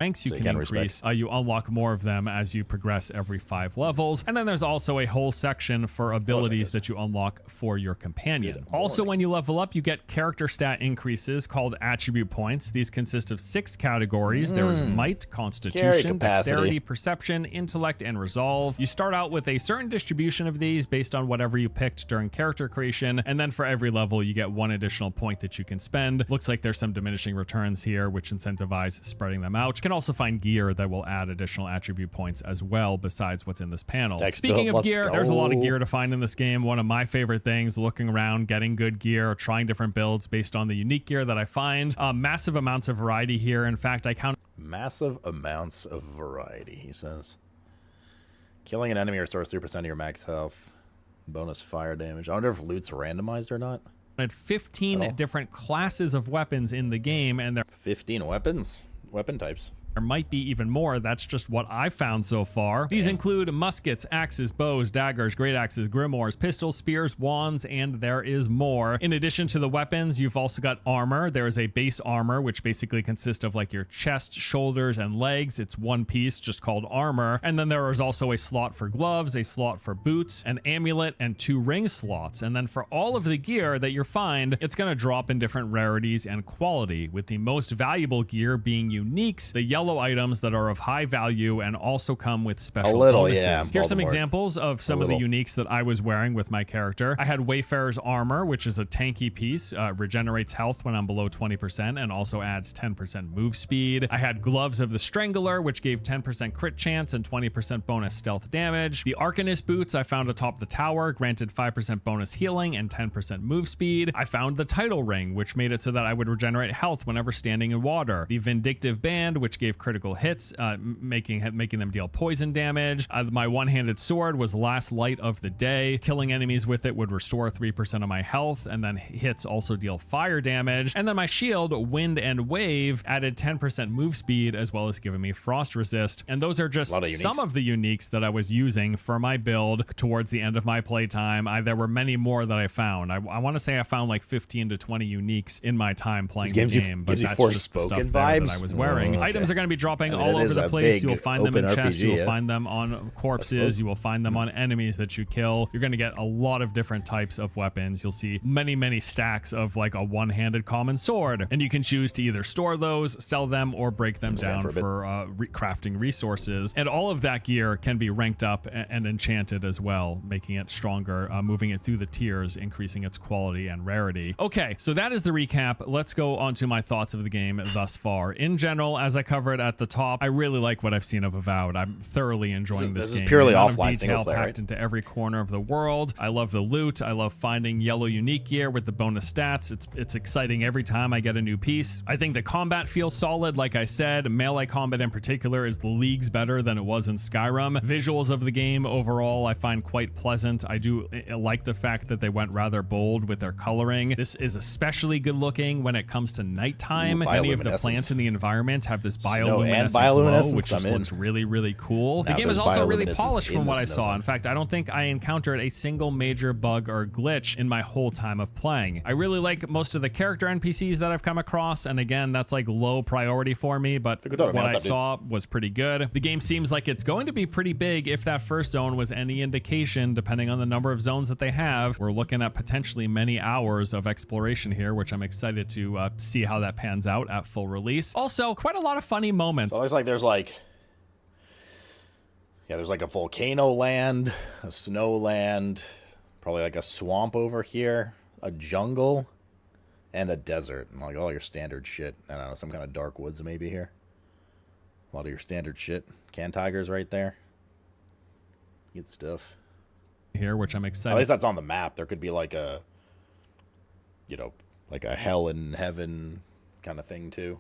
ranks you So can you can increase. You unlock more of them as you progress every 5 levels. And then there's also a whole section for abilities that you unlock for your companion. Also, when you level up, you get character stat increases called attribute points. These consist of 6 categories. There is might, constitution, capacity. dexterity, perception, intellect, and resolve. You start out with a certain distribution of these based on whatever you picked during character creation. And then for every level, you get 1 additional point that you can spend. Looks like there's some diminishing returns here, which incentivize spreading them out. You can also find gear that will add additional attribute points as well, besides what's in this panel. Dex Speaking build, of let's gear, there's a lot of go. gear to find in this game. One of my favorite things, looking around, getting good gear, trying different builds based on the unique gear that I find. Massive amounts of variety here. In fact, I count Massive amounts of variety, he says. Killing an enemy restores 3% of your max health. Bonus fire damage. I wonder if loot's randomized or not. 15 different classes of weapons in the game, and there 15 weapons? Weapon types. There might be even more. That's just what I've found so far. These include muskets, axes, bows, daggers, great axes, grimoires, pistols, spears, wands, and there is more. In addition to the weapons, you've also got armor. There is a base armor, which basically consists of like your chest, shoulders, and legs. It's one piece, just called armor. And then there is also a slot for gloves, a slot for boots, an amulet, and 2 ring slots. And then for all of the gear that you find, it's going to drop in different rarities and quality, with the most valuable gear being uniques, the yellow items that are of high value and also come with special bonuses. yeah, Here's some Voldemort. examples of some of the uniques that I was wearing with my character. I had Wayfarer's armor, which is a tanky piece, regenerates health when I'm below 20% and also adds 10% move speed. I had Gloves of the Strangler, which gave 10% crit chance and 20% bonus stealth damage. The Arcanist boots I found atop the tower, granted 5% bonus healing and 10% move speed. I found the Title Ring, which made it so that I would regenerate health whenever standing in water. The Vindictive Band, which gave critical hits, making them deal poison damage. My one-handed sword was last light of the day. Killing enemies with it would restore 3% of my health, and then hits also deal fire damage. And then my shield, Wind and Wave, added 10% move speed as well as giving me frost resist. And those are just some of the uniques that I was using for my build towards the end of my playtime. There were many more that I found. I want to say I found like 15 to 20 uniques in my time playing the game, but that's just the stuff there that I was wearing. Items are going to be dropping all over the place. You'll find them in chests, you'll find them on corpses, you will find them on enemies that you kill. You're going to get a lot of different types of weapons. You'll see many stacks of like a one-handed common sword, and you can choose to either store those, sell them, or break them down for crafting resources. And all of that gear can be ranked up and enchanted as well, making it stronger, moving it through the tiers, increasing its quality and rarity. Okay, so that is the recap. Let's go on to my thoughts of the game thus far. In general, as I covered at the top, I really like what I've seen of Avowed. I'm thoroughly enjoying this game. This is purely The amount of offline detail single player, packed right? into every corner of the world. I love the loot. I love finding yellow unique gear with the bonus stats. It's exciting every time I get a new piece. I think the combat feels solid. Like I said, melee combat in particular is leagues better than it was in Skyrim. Visuals of the game overall I find quite pleasant. I do like the fact that they went rather bold with their coloring. This is especially good looking when it comes to nighttime. Many of the plants in the environment have this So bioluminescent glow, which just looks really, really cool. The game is also really polished from what I saw. In fact, I don't think I encountered a single major bug or glitch in my whole time of playing. I really like most of the character NPCs that I've come across, and again, that's like low priority for me, but what I saw was pretty good. The game seems like it's going to be pretty big. If that first zone was any indication, depending on the number of zones that they have, we're looking at potentially many hours of exploration here, which I'm excited to see how that pans out at full release. Also, quite a lot of funny moments. So it looks like there's like a volcano land, a snow land, probably like a swamp over here, a jungle, and a desert. And like all your standard shit. I don't know, some kind of dark woods maybe here. A lot of your standard shit. Can tigers right there. Good stuff. Here, which I'm excited. At least that's on the map. There could be like a, you know, like a hell and heaven kind of thing too.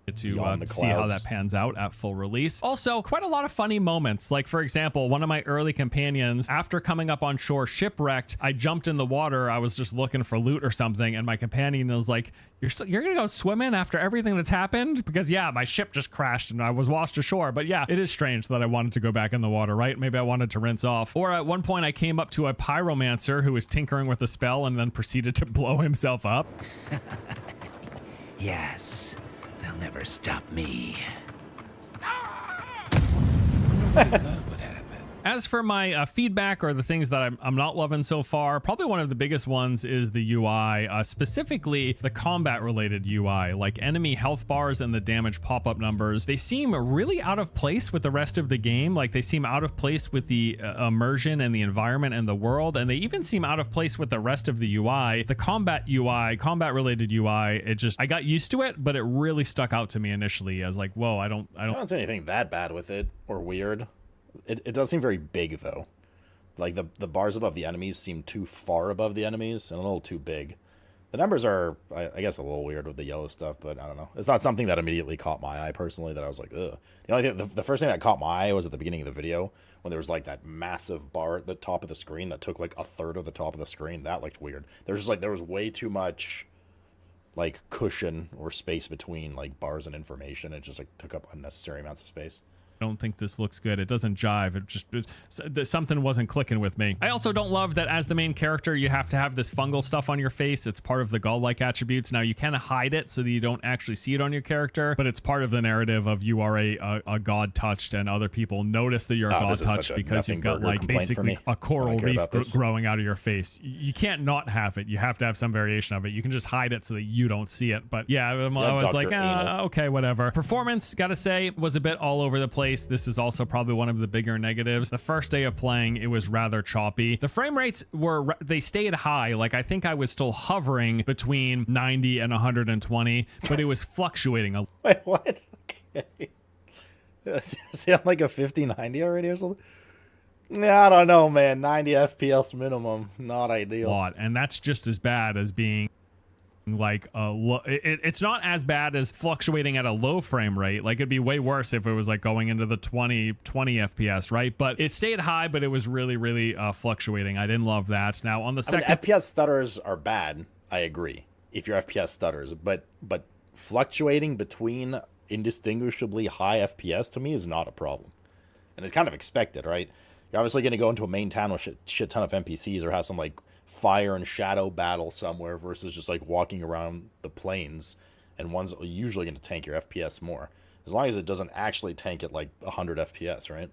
To see how that pans out at full release. Also, quite a lot of funny moments. Like, for example, one of my early companions, after coming up on shore shipwrecked, I jumped in the water. I was just looking for loot or something, and my companion was like, you're gonna go swimming after everything that's happened? Because yeah, my ship just crashed and I was washed ashore. But yeah, it is strange that I wanted to go back in the water, right? Maybe I wanted to rinse off. Or at one point I came up to a pyromancer who was tinkering with a spell and then proceeded to blow himself up. Yes. They'll never stop me. As for my feedback or the things that I'm not loving so far, probably one of the biggest ones is the UI, specifically the combat-related UI, like enemy health bars and the damage pop-up numbers. They seem really out of place with the rest of the game. Like, they seem out of place with the immersion and the environment and the world, and they even seem out of place with the rest of the UI. The combat UI, combat-related UI, I got used to it, but it really stuck out to me initially as like, whoa, I don't see anything that bad with it or weird. It does seem very big, though. Like, the bars above the enemies seem too far above the enemies and a little too big. The numbers are, I guess, a little weird with the yellow stuff, but I don't know. It's not something that immediately caught my eye, personally, that I was like, ugh. The only thing, the first thing that caught my eye was at the beginning of the video, when there was, like, that massive bar at the top of the screen that took, like, a third of the top of the screen. That looked weird. There was way too much, like, cushion or space between, like, bars and information. It just, like, took up unnecessary amounts of space. I don't think this looks good. It doesn't jive. Something wasn't clicking with me. I also don't love that as the main character, you have to have this fungal stuff on your face. It's part of the godlike attributes. Now, you can hide it so that you don't actually see it on your character, but it's part of the narrative of you are a god touched, and other people notice that you're a god touched because you've got like basically a coral reef growing out of your face. You can't not have it. You have to have some variation of it. You can just hide it so that you don't see it. But yeah, I was like, okay, whatever. Performance, gotta say, was a bit all over the place. This is also probably one of the bigger negatives. The first day of playing, it was rather choppy. The frame rates they stayed high. Like, I think I was still hovering between 90 and 120, but it was fluctuating a Wait, what? Okay. See, I'm like a 50-90 already or something? Yeah, I don't know, man. 90 FPS minimum. Not ideal. lot, and that's just as bad as being like it's not as bad as fluctuating at a low frame rate. Like, it'd be way worse if it was like going into the 20 FPS, right? But it stayed high, but it was really fluctuating. I didn't love that. Now on the second, FPS stutters are bad. I agree. If your FPS stutters, but fluctuating between indistinguishably high FPS to me is not a problem, and it's kind of expected, right? You're obviously going to go into a main town with shit ton of NPCs or have some like fire and shadow battle somewhere versus just like walking around the plains, and one's usually going to tank your FPS more, as long as it doesn't actually tank at like 100 FPS, right?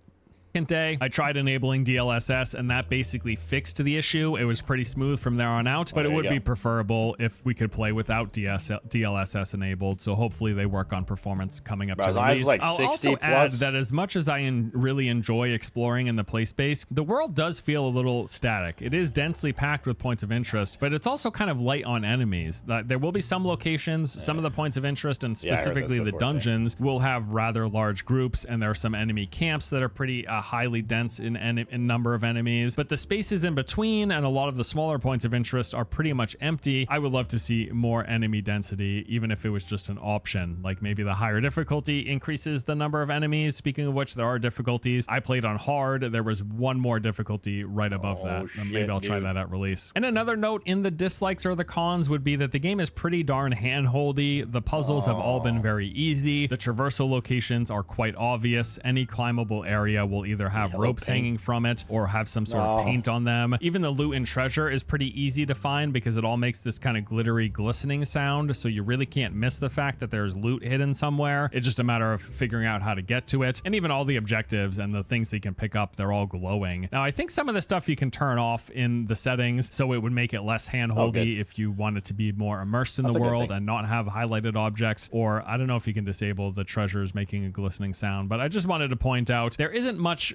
Day, I tried enabling DLSS, and that basically fixed the issue. It was pretty smooth from there on out, but it would be preferable if we could play without DLSS enabled. So hopefully they work on performance coming up to release. Like I'll also add that as much as I really enjoy exploring in the play space, the world does feel a little static. It is densely packed with points of interest, but it's also kind of light on enemies. There will be some locations, some of the points of interest, and specifically the dungeons, will have rather large groups, and there are some enemy camps that are pretty highly dense in number of enemies, but the spaces in between and a lot of the smaller points of interest are pretty much empty. I would love to see more enemy density, even if it was just an option. Like maybe the higher difficulty increases the number of enemies. Speaking of which, there are difficulties. I played on hard. There was one more difficulty right above that. Maybe I'll try that at release. And another note in the dislikes or the cons would be that the game is pretty darn handholdy. The puzzles have all been very easy. The traversal locations are quite obvious. Any climbable area will either have ropes hanging from it or have some sort of paint on them. Even the loot and treasure is pretty easy to find because it all makes this kind of glittery, glistening sound, so you really can't miss the fact that there's loot hidden somewhere. It's just a matter of figuring out how to get to it. And even all the objectives and the things that you can pick up, they're all glowing. Now, I think some of the stuff you can turn off in the settings, so it would make it less handholdy if you wanted to be more immersed in the world and not have highlighted objects. Or I don't know if you can disable the treasures making a glistening sound, but I just wanted to point out there isn't much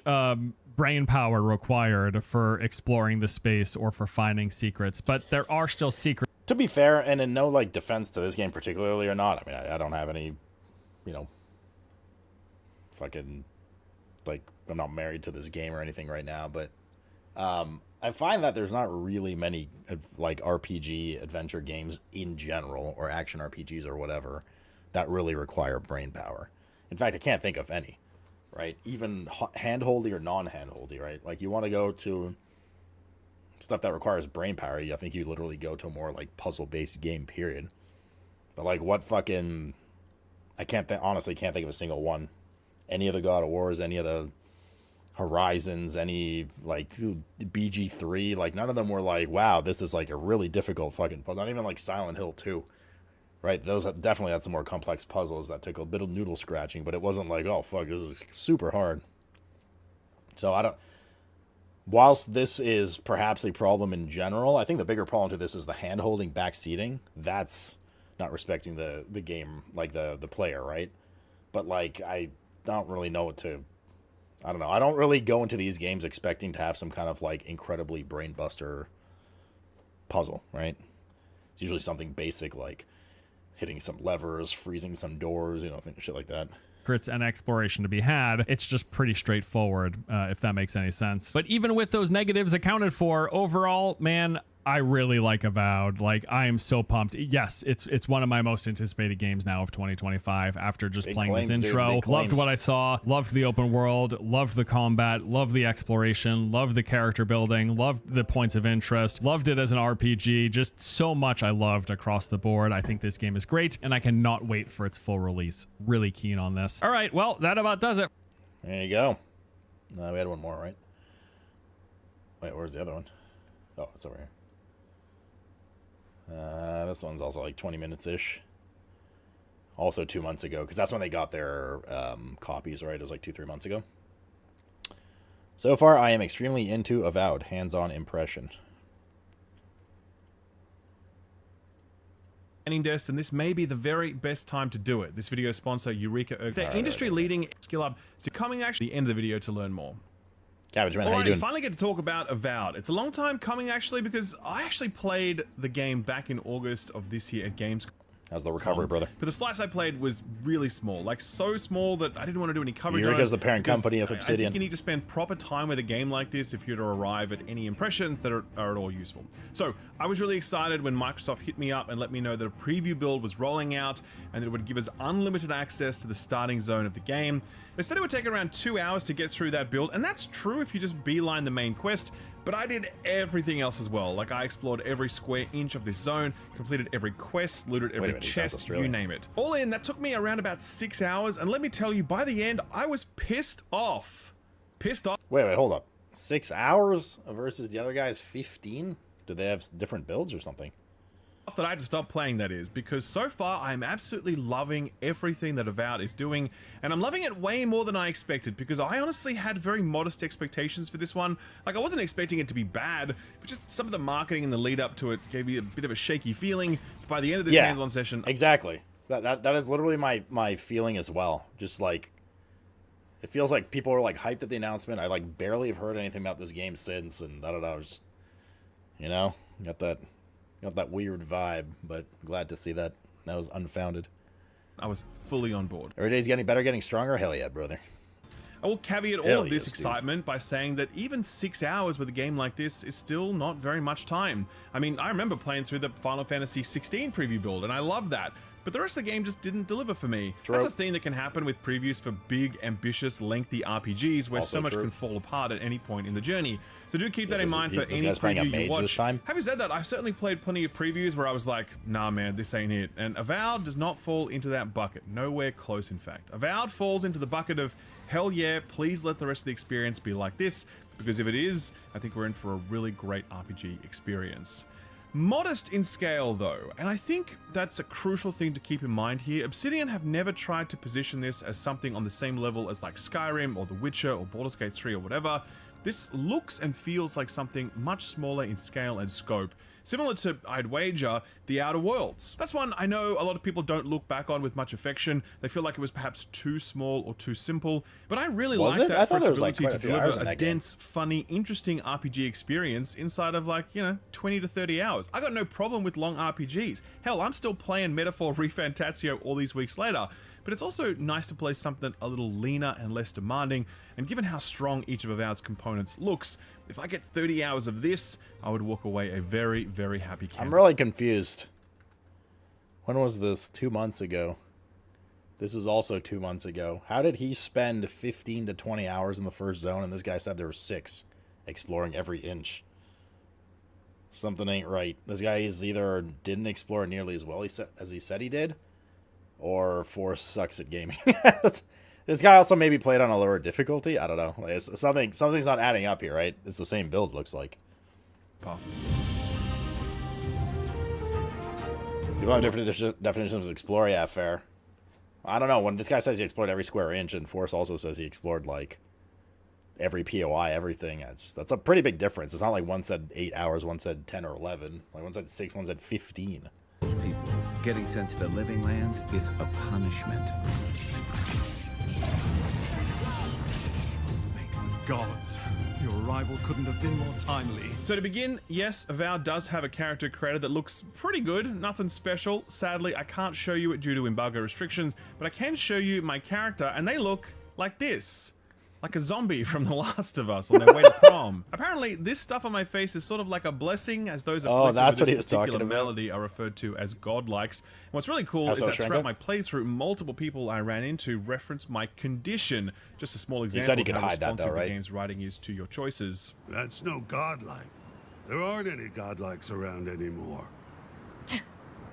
brain power required for exploring the space or for finding secrets, but there are still secrets. To be fair, and in no like defense to this game particularly or not, I mean, I don't have any, you know, fucking, like, I'm not married to this game or anything right now, but I find that there's not really many like RPG adventure games in general, or action RPGs or whatever, that really require brain power. In fact, I can't think of any, right? Even handholdy or non-handholdy, right? Like, you want to go to stuff that requires brain power, I think you literally go to a more like puzzle-based game, period. But like, what fucking, I honestly can't think of a single one. Any of the God of Wars, any of the Horizons, any like BG3, like none of them were like, wow, this is like a really difficult fucking puzzle. Not even like Silent Hill 2, right? Those definitely had some more complex puzzles that took a bit of noodle scratching, but it wasn't like, oh fuck, this is super hard. So whilst this is perhaps a problem in general, I think the bigger problem to this is the hand-holding backseating. That's not respecting the game, like the player, right? But like, I don't really know what to, I don't know. I don't really go into these games expecting to have some kind of like incredibly brain-buster puzzle, right? It's usually something basic like hitting some levers, freezing some doors, you know, shit like that. And exploration to be had. It's just pretty straightforward, if that makes any sense. But even with those negatives accounted for, overall, man, I really like Avowed. Like, I am so pumped. Yes, it's one of my most anticipated games now of 2025 after just playing this intro. Loved what I saw, loved the open world, loved the combat, loved the exploration, loved the character building, loved the points of interest, loved it as an RPG. Just so much I loved across the board. I think this game is great, and I cannot wait for its full release. Really keen on this. All right, well, that about does it. There you go. We had one more, right? Wait, where's the other one? Oh, it's over here. This one's also like 20 minutes-ish. Also 2 months ago, because that's when they got their copies, right? It was like 2-3 months ago. So far, I am extremely into Avowed. Hands-on impression. Desk, then this may be the very best time to do it. This video sponsor, Eureka, the industry-leading skill up. So coming actually the end of the video to learn more. Cabbage Man, how you doing? Finally get to talk about Avowed. It's a long time coming actually, because I actually played the game back in August of this year at Gamescom. How's the recovery, brother? But the slice I played was really small, like so small that I didn't want to do any coverage on it. Eureka's the parent company of I Obsidian. think you need to spend proper time with a game like this if you're to arrive at any impressions that are at all useful. So I was really excited when Microsoft hit me up and let me know that a preview build was rolling out and that it would give us unlimited access to the starting zone of the game. They said it would take around 2 hours to get through that build, and that's true if you just beeline the main quest, but I did everything else as well. Like, I explored every square inch of this zone, completed every quest, looted every chest, you name it. All in, that took me around about 6 hours, and let me tell you, by the end, I was pissed off. Pissed off. Wait, hold up. 6 hours versus the other guy's 15? Do they have different builds or something? That I had to stop playing, that is, because so far I'm absolutely loving everything that Avowed is doing, and I'm loving it way more than I expected, because I honestly had very modest expectations for this one. Like, I wasn't expecting it to be bad, but just some of the marketing and the lead up to it gave me a bit of a shaky feeling. By the end of this hands-on session, exactly. That is literally my feeling as well. Just like, it feels like people are like hyped at the announcement. I like barely have heard anything about this game since, and I don't know, just, you know, got that weird vibe, but glad to see that was unfounded. I was fully on board. Every day's getting better, getting stronger. Hell yeah, brother. I will caveat all Hell of this yes, dude. excitement by saying that even 6 hours with a game like this is still not very much time. I mean, I remember playing through the Final Fantasy 16 preview build, and I loved that. But the rest of the game just didn't deliver for me. True. That's a thing that can happen with previews for big, ambitious, lengthy RPGs where Also so much true. can fall apart at any point in the journey. So do keep So that in this- mind for this any guy's playing a preview you mage watch. this time? Having said that, I've certainly played plenty of previews where I was like, nah man, this ain't it. And Avowed does not fall into that bucket. Nowhere close, in fact. Avowed falls into the bucket of, hell yeah, please let the rest of the experience be like this, because if it is, I think we're in for a really great RPG experience. Modest in scale though, and I think that's a crucial thing to keep in mind here. Obsidian have never tried to position this as something on the same level as like Skyrim or The Witcher or Baldur's Gate 3 or whatever. This looks and feels like something much smaller in scale and scope, similar to, I'd wager, The Outer Worlds. That's one I know a lot of people don't look back on with much affection. They feel like it was perhaps too small or too simple, but I really Was like it? I that for thought its there was, like, ability quite a to few hours deliver in a that game. dense, funny, interesting RPG experience inside of like, 20 to 30 hours. I got no problem with long RPGs. Hell, I'm still playing Metaphor ReFantatio all these weeks later. But it's also nice to play something a little leaner and less demanding, and given how strong each of Avowed's components looks, if I get 30 hours of this, I would walk away a very, very happy camper. I'm really confused. When was this? 2 months ago. This was also 2 months ago. How did he spend 15 to 20 hours in the first zone, and this guy said there were 6, exploring every inch? Something ain't right. This guy is either didn't explore nearly as well as he said he did, or Force sucks at gaming. This guy also maybe played on a lower difficulty. I don't know. Like, something's not adding up here, right? It's the same build, looks like. Pop. People have different definitions of explore. Yeah, fair. I don't know. When this guy says he explored every square inch, and Force also says he explored like every POI, everything. That's a pretty big difference. It's not like one said 8 hours, one said 10 or 11. Like one said 6, one said 15. People getting sent to the living lands is a punishment. Thank the gods. Your arrival couldn't have been more timely. So to begin, yes, Avowed does have a character creator that looks pretty good, nothing special. Sadly, I can't show you it due to embargo restrictions, but I can show you my character, and they look like this. Like a zombie from The Last of Us on their way to prom. Apparently, this stuff on my face is sort of like a blessing, as those afflicted that's with what he this was talking particular about. malady are referred to as godlikes. And what's really cool is How's that that, throughout Shrenko? my playthrough, multiple people I ran into reference my condition. Just a small example said he of could how hide that, responsive though, the right? game's writing is to your choices. That's no godlike. There aren't any godlikes around anymore.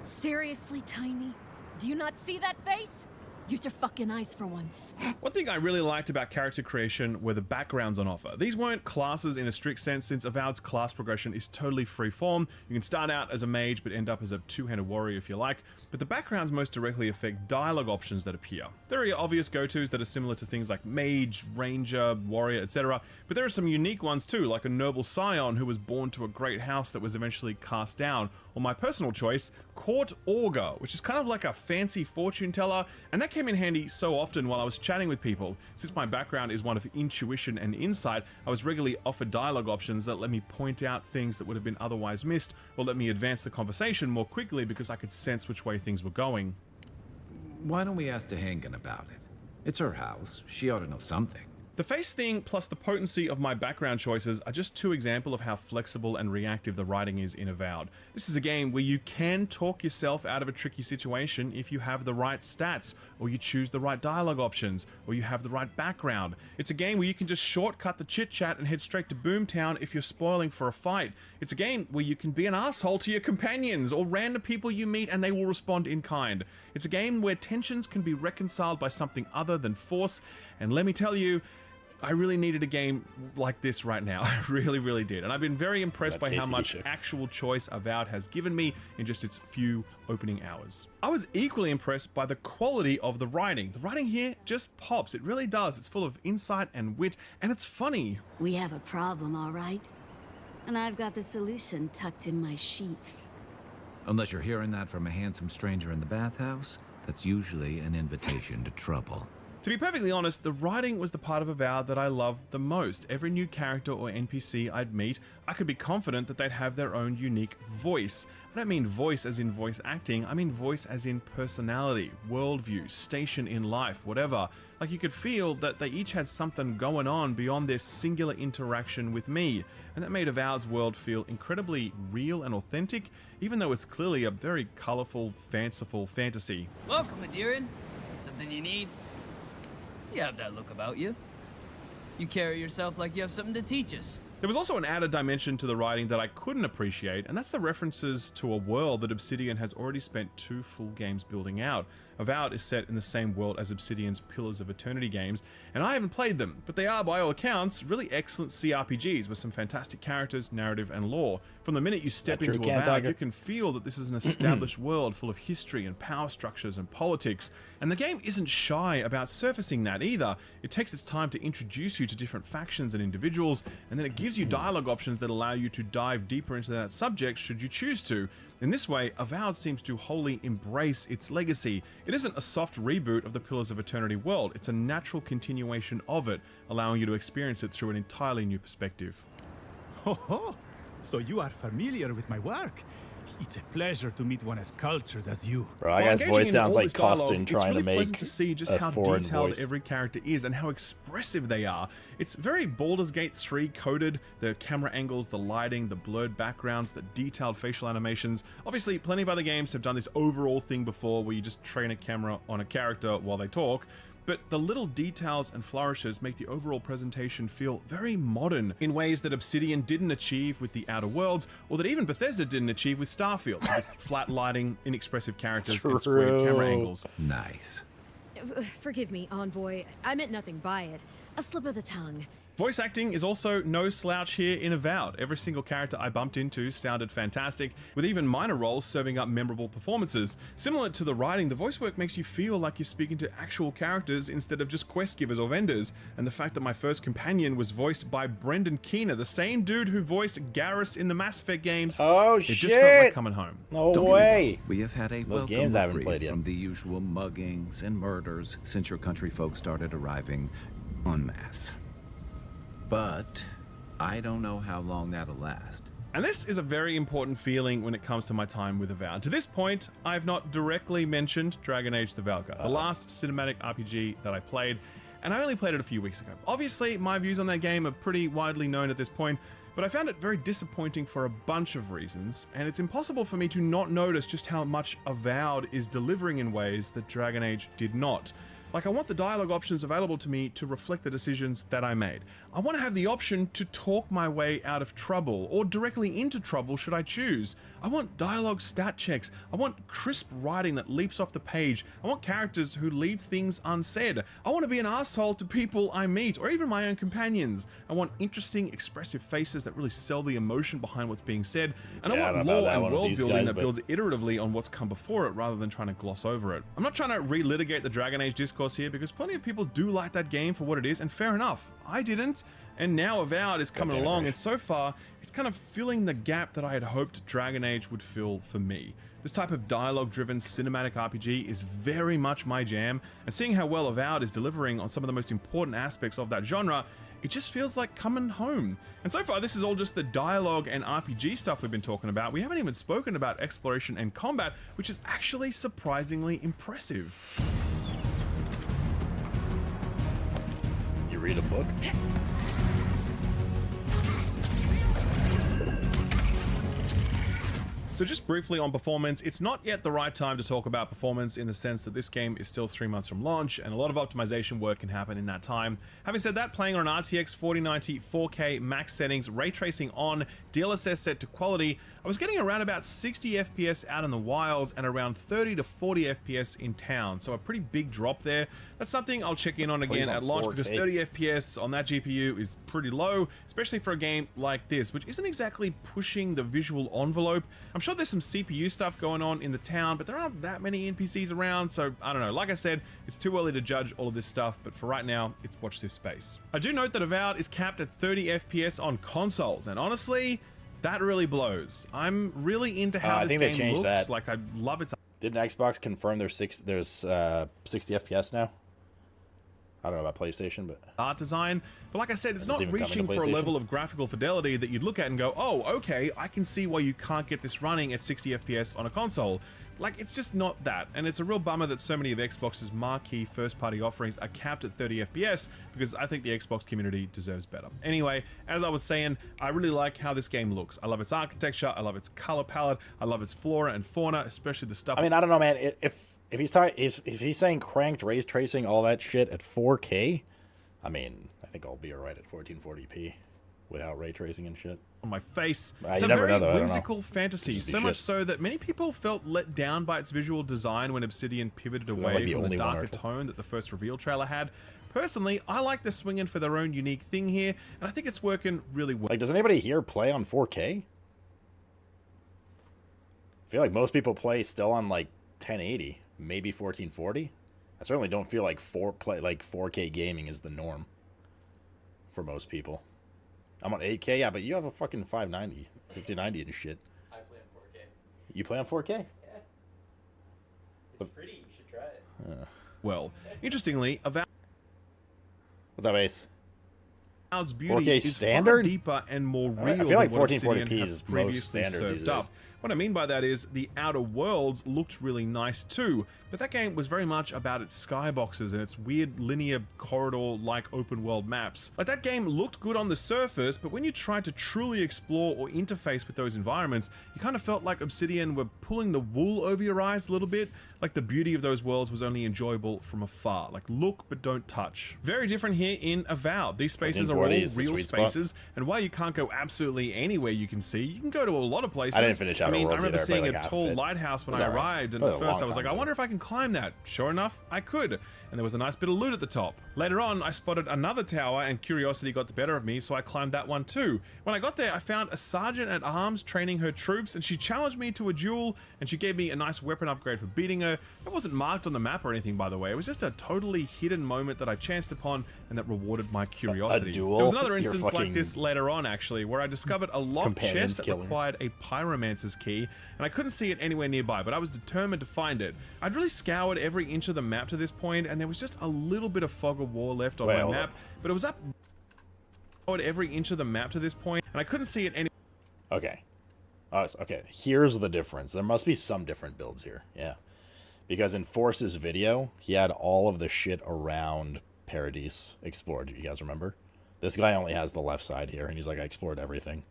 Seriously, Tiny? Do you not see that face? Use your fucking eyes for once. One thing I really liked about character creation were the backgrounds on offer. These weren't classes in a strict sense, since Avowed's class progression is totally free form. You can start out as a mage but end up as a two-handed warrior if you like, but the backgrounds most directly affect dialogue options that appear. There are your obvious go-tos that are similar to things like mage, ranger, warrior, etc., but there are some unique ones too, like a noble scion who was born to a great house that was eventually cast down, or my personal choice, Court Augur, which is kind of like a fancy fortune teller, and that came in handy so often while I was chatting with people. Since my background is one of intuition and insight, I was regularly offered dialogue options that let me point out things that would have been otherwise missed, or let me advance the conversation more quickly because I could sense which way things were going. Why don't we ask Tehangan about it? It's her house. She ought to know something. The face thing plus the potency of my background choices are just two examples of how flexible and reactive the writing is in Avowed. This is a game where you can talk yourself out of a tricky situation if you have the right stats, or you choose the right dialogue options, or you have the right background. It's a game where you can just shortcut the chit-chat and head straight to Boomtown if you're spoiling for a fight. It's a game where you can be an asshole to your companions or random people you meet and they will respond in kind. It's a game where tensions can be reconciled by something other than force, and let me tell you, I really needed a game like this right now. I really, really did. And I've been very impressed by how KCD much shit? actual choice Avowed has given me in just its few opening hours. I was equally impressed by the quality of the writing. The writing here just pops. It really does. It's full of insight and wit, and it's funny. We have a problem, all right? And I've got the solution tucked in my sheath. Unless you're hearing that from a handsome stranger in the bathhouse, that's usually an invitation to trouble. To be perfectly honest, the writing was the part of Avowed that I loved the most. Every new character or NPC I'd meet, I could be confident that they'd have their own unique voice. I don't mean voice as in voice acting, I mean voice as in personality, worldview, station in life, whatever. Like you could feel that they each had something going on beyond their singular interaction with me, and that made Avowed's world feel incredibly real and authentic, even though it's clearly a very colourful, fanciful fantasy. Welcome, Adirian. Something you need? You have that look about you. You carry yourself like you have something to teach us. There was also an added dimension to the writing that I couldn't appreciate, and that's the references to a world that Obsidian has already spent 2 full games building out. Avowed is set in the same world as Obsidian's Pillars of Eternity games, and I haven't played them, but they are, by all accounts, really excellent CRPGs with some fantastic characters, narrative, and lore. From the minute you step into Avowed, you can feel that this is an established world full of history and power structures and politics, and the game isn't shy about surfacing that either. It takes its time to introduce you to different factions and individuals, and then it gives you dialogue options that allow you to dive deeper into that subject should you choose to. In this way, Avowed seems to wholly embrace its legacy. It isn't a soft reboot of the Pillars of Eternity world, it's a natural continuation of it, allowing you to experience it through an entirely new perspective. Ho ho! So you are familiar with my work? It's a pleasure to meet one as cultured as you. Bro, that guy's voice sounds like Costin it's trying really to make pleasant to see just a how foreign detailed voice. every character is and how expressive they are. It's very Baldur's Gate 3 coded, the camera angles, the lighting, the blurred backgrounds, the detailed facial animations. Obviously, plenty of other games have done this overall thing before where you just train a camera on a character while they talk, but the little details and flourishes make the overall presentation feel very modern in ways that Obsidian didn't achieve with the Outer Worlds, or that even Bethesda didn't achieve with Starfield, with flat lighting, inexpressive characters, and square camera angles. Nice. Forgive me, Envoy. I meant nothing by it. A slip of the tongue. Voice acting is also no slouch here in Avowed. Every single character I bumped into sounded fantastic, with even minor roles serving up memorable performances. Similar to the writing, the voice work makes you feel like you're speaking to actual characters instead of just quest givers or vendors, and the fact that my first companion was voiced by Brendan Keener, the same dude who voiced Garrus in the Mass Effect games. Oh, it shit! Just felt like coming home. No Don't get me way! wrong, we have had a Those welcome games I haven't reprieve played yet. from the usual muggings and murders since your country folk started arriving en masse. But I don't know how long that'll last. And this is a very important feeling when it comes to my time with Avowed. To this point, I have not directly mentioned Dragon Age the Valkyr, the last cinematic RPG that I played, and I only played it a few weeks ago. Obviously, my views on that game are pretty widely known at this point, but I found it very disappointing for a bunch of reasons, and it's impossible for me to not notice just how much Avowed is delivering in ways that Dragon Age did not. Like, I want the dialogue options available to me to reflect the decisions that I made. I want to have the option to talk my way out of trouble, or directly into trouble should I choose. I want dialogue stat checks. I want crisp writing that leaps off the page. I want characters who leave things unsaid. I want to be an asshole to people I meet, or even my own companions. I want interesting, expressive faces that really sell the emotion behind what's being said. And I want lore and world building that builds iteratively on what's come before it, rather than trying to gloss over it. I'm not trying to relitigate the Dragon Age discourse here, because plenty of people do like that game for what it is, and fair enough. I didn't, and now Avowed is coming along, and so far, it's kind of filling the gap that I had hoped Dragon Age would fill for me. This type of dialogue-driven cinematic RPG is very much my jam, and seeing how well Avowed is delivering on some of the most important aspects of that genre, it just feels like coming home. And so far, this is all just the dialogue and RPG stuff we've been talking about. We haven't even spoken about exploration and combat, which is actually surprisingly impressive. You read a book? So just briefly on performance, it's not yet the right time to talk about performance in the sense that this game is still 3 months from launch and a lot of optimization work can happen in that time. Having said that, playing on an RTX 4090 4K max settings, ray tracing on, DLSS set to quality, I was getting around about 60 FPS out in the wilds and around 30 to 40 FPS in town, so a pretty big drop there. That's something I'll check in on again at launch, because 30 FPS on that GPU is pretty low, especially for a game like this, which isn't exactly pushing the visual envelope. I'm sure there's some CPU stuff going on in the town, but there aren't that many NPCs around, so I don't know. Like I said, it's too early to judge all of this stuff, but for right now, it's watch this space. I do note that Avowed is capped at 30 FPS on consoles, and honestly, that really blows. I'm really into how this I think game they changed looks. that. Like, I love its... Didn't Xbox confirm there's 60 FPS now? I don't know about PlayStation, but art design. But like I said, it's Does not this even come reaching into for a PlayStation? level of graphical fidelity that you'd look at and go, oh, okay, I can see why you can't get this running at 60 FPS on a console. Like, it's just not that. And it's a real bummer that so many of Xbox's marquee first-party offerings are capped at 30 FPS, because I think the Xbox community deserves better. Anyway, as I was saying, I really like how this game looks. I love its architecture, I love its color palette, I love its flora and fauna, especially the stuff... I mean, I don't know, man. If he's talking, if he's saying cranked ray tracing, all that shit at 4K, I mean, I think I'll be alright at 1440p without ray tracing and shit. On my face. You It's a never very know, though. I don't know. whimsical fantasy, Could just be so much shit. so that many people felt let down by its visual design when Obsidian pivoted Is that, away like, the from the only one darker or- tone that the first reveal trailer had. Personally, I like the swinging for their own unique thing here, and I think it's working really well. Like, does anybody here play on 4K? I feel like most people play still on like 1080, maybe 1440. I certainly don't feel like 4K gaming is the norm for most people. I'm on 8K, yeah, but you have a fucking 590, 5090 and shit. I play on 4K. You play on 4K? Yeah. It's pretty. You should try it. Well, interestingly, Avowed's What's up, Ace? beauty 4K is standard? far deeper and more I real feel like than what 1440p Obsidian have is most previously standard these served up. days. What I mean by that is the Outer Worlds looked really nice too, but that game was very much about its skyboxes and its weird linear corridor-like open world maps. Like, that game looked good on the surface, but when you tried to truly explore or interface with those environments, you kind of felt like Obsidian were pulling the wool over your eyes a little bit. Like, the beauty of those worlds was only enjoyable from afar. Like, look but don't touch. Very different here in Avowed. These spaces are all 1440 is the real sweet spot. spaces, and while you can't go absolutely anywhere you can see, you can go to a lot of places. I didn't finish Outer I mean, Worlds I remember either. I played, seeing like, a half of tall it. lighthouse when It was I alright. arrived, and Played at a first long I was like, time I ago. wonder if I can climb that. Sure enough, I could. And there was a nice bit of loot at the top. Later on, I spotted another tower, and curiosity got the better of me, so I climbed that one too. When I got there, I found a sergeant at arms training her troops, and she challenged me to a duel, and she gave me a nice weapon upgrade for beating her. It wasn't marked on the map or anything, by the way. It was just a totally hidden moment that I chanced upon, and that rewarded my curiosity. duel? There was another Your instance like fucking this later on, actually, where I discovered a locked companions chest that killing. required a pyromancer's key, and I couldn't see it anywhere nearby, but I was determined to find it. I'd really scoured every inch of the map to this point, and there was just a little bit of fog of war left on Wait, my hold map, but it was up every inch of the map to this point, and I couldn't see it any. Okay. Okay, here's the difference. There must be some different builds here. Yeah. Because in Force's video, he had all of the shit around Paradise explored. You guys remember? This guy only has the left side here, and he's like, I explored everything.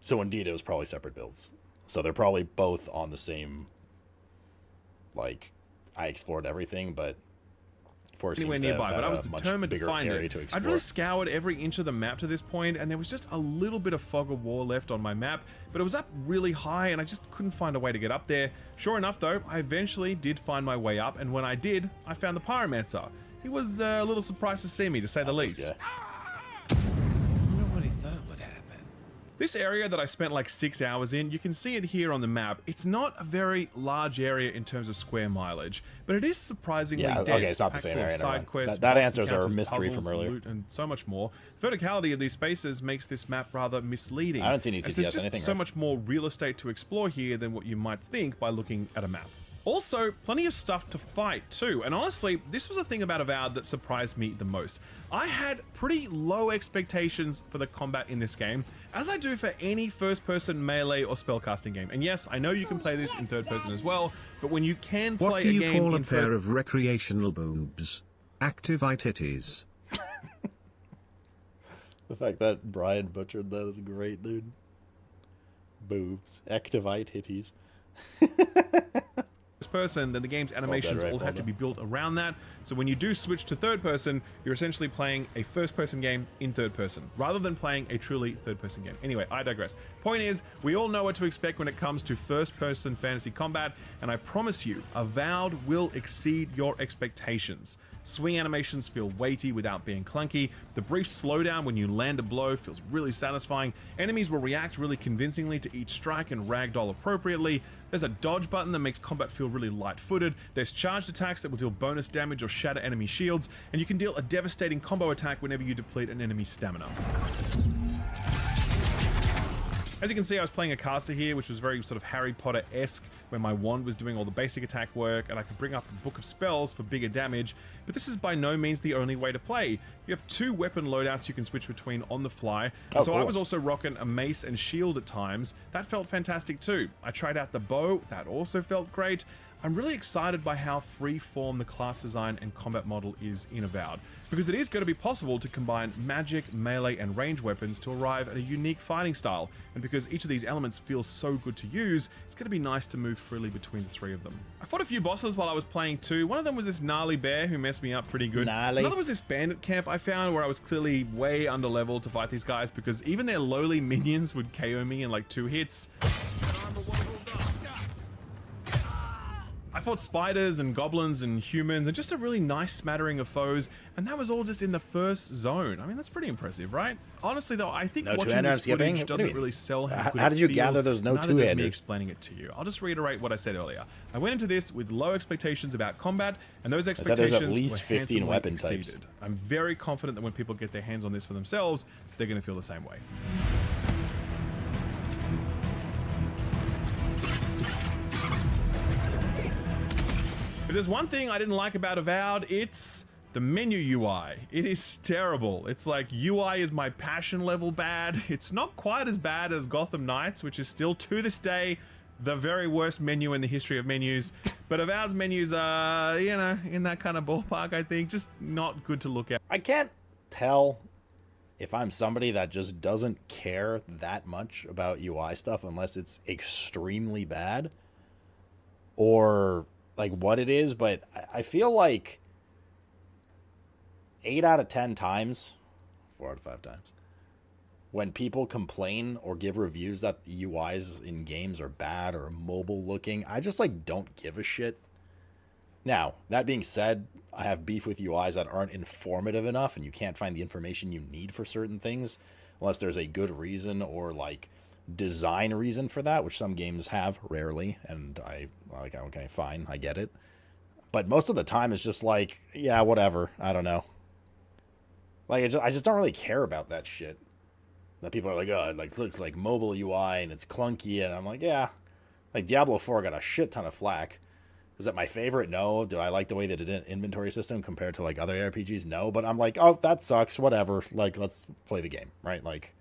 So indeed, it was probably separate builds. So they're probably both on the same, like, I explored everything, but Force anywhere seems to nearby, have but I had was a much determined to bigger find area it. to I'd explore. really scoured every inch of the map to this point, and there was just a little bit of fog of war left on my map, but it was up really high, and I just couldn't find a way to get up there. Sure enough, though, I eventually did find my way up, and when I did, I found the Pyromancer. He was a little surprised to see me, to say the least. Nobody thought would happen. This area that I spent like 6 hours in, you can see it here on the map. It's not a very large area in terms of square mileage, but it is surprisingly dense. okay, it's not the packed same full of area, never side mind. quests, That boss answers our encounters, mystery puzzles, from earlier. loot, and so much more. The verticality of these spaces makes this map rather misleading. I haven't seen as ETS there's just anything, so Ref. much more real estate to explore here than what you might think by looking at a map. Also, plenty of stuff to fight too, and honestly, this was a thing about Avowed that surprised me the most. I had pretty low expectations for the combat in this game, as I do for any first-person melee or spellcasting game. And yes, I know you can play this in third person as well, but when you can play What do a you game call a in pair of recreational boobs? Activate titties. The fact that Brian butchered that is great, dude. Boobs. Activate titties. person, then the game's animations all had to be built around that. So when you do switch to third person, you're essentially playing a first person game in third person, rather than playing a truly third person game. Anyway, I digress. Point is, we all know what to expect when it comes to first person fantasy combat, and I promise you, Avowed will exceed your expectations. Swing animations feel weighty without being clunky. The brief slowdown when you land a blow feels really satisfying. Enemies will react really convincingly to each strike and ragdoll appropriately. There's a dodge button that makes combat feel really light-footed. There's charged attacks that will deal bonus damage or shatter enemy shields, and you can deal a devastating combo attack whenever you deplete an enemy's stamina. As you can see, I was playing a caster here, which was very sort of Harry Potter-esque, where my wand was doing all the basic attack work, and I could bring up a book of spells for bigger damage, but this is by no means the only way to play. You have 2 weapon loadouts you can switch between on the fly, and so I was also rocking a mace and shield at times. That felt fantastic too. I tried out the bow, that also felt great. I'm really excited by how free-form the class design and combat model is in Avowed, because it is going to be possible to combine magic, melee, and range weapons to arrive at a unique fighting style, and because each of these elements feels so good to use, it's going to be nice to move freely between the 3 of them. I fought a few bosses while I was playing too. One of them was this gnarly bear who messed me up pretty good. Another was this bandit camp I found where I was clearly way under level to fight these guys, because even their lowly minions would KO me in like 2 hits. I fought spiders and goblins and humans and just a really nice smattering of foes, and that was all just in the first zone. I mean, that's pretty impressive, right? Honestly, though, I think watching this footage doesn't really sell how good How did you it feels. gather there's no Neither does two-handers? me explaining it to you. I'll just reiterate what I said earlier. I went into this with low expectations about combat, and those expectations there's at least were 15 handsomely weapon exceeded. types. I'm very confident that when people get their hands on this for themselves, they're going to feel the same way. If there's one thing I didn't like about Avowed, it's the menu UI. It is terrible. It's like UI is my passion level bad. It's not quite as bad as Gotham Knights, which is still to this day the very worst menu in the history of menus. But Avowed's menus are, you know, in that kind of ballpark, I think. Just not good to look at. I can't tell if I'm somebody that just doesn't care that much about UI stuff unless it's extremely bad, or like what it is, but I feel like 8 out of 10 times, 4 out of 5 times, when people complain or give reviews that the UIs in games are bad or mobile looking, I just like don't give a shit. Now, that being said, I have beef with UIs that aren't informative enough, and you can't find the information you need for certain things unless there's a good reason or like design reason for that, which some games have rarely, and I like, okay, fine, I get it. But most of the time it's just like, yeah, whatever, I don't know. Like, I just don't really care about that shit. That people are like, oh, it like looks like mobile UI and it's clunky, and I'm like, yeah. Like Diablo 4 got a shit ton of flack. Is that my favorite? No. Do I like the way they did an inventory system compared to like other RPGs? No. But I'm like, oh, that sucks, whatever. Like, let's play the game, right? Like,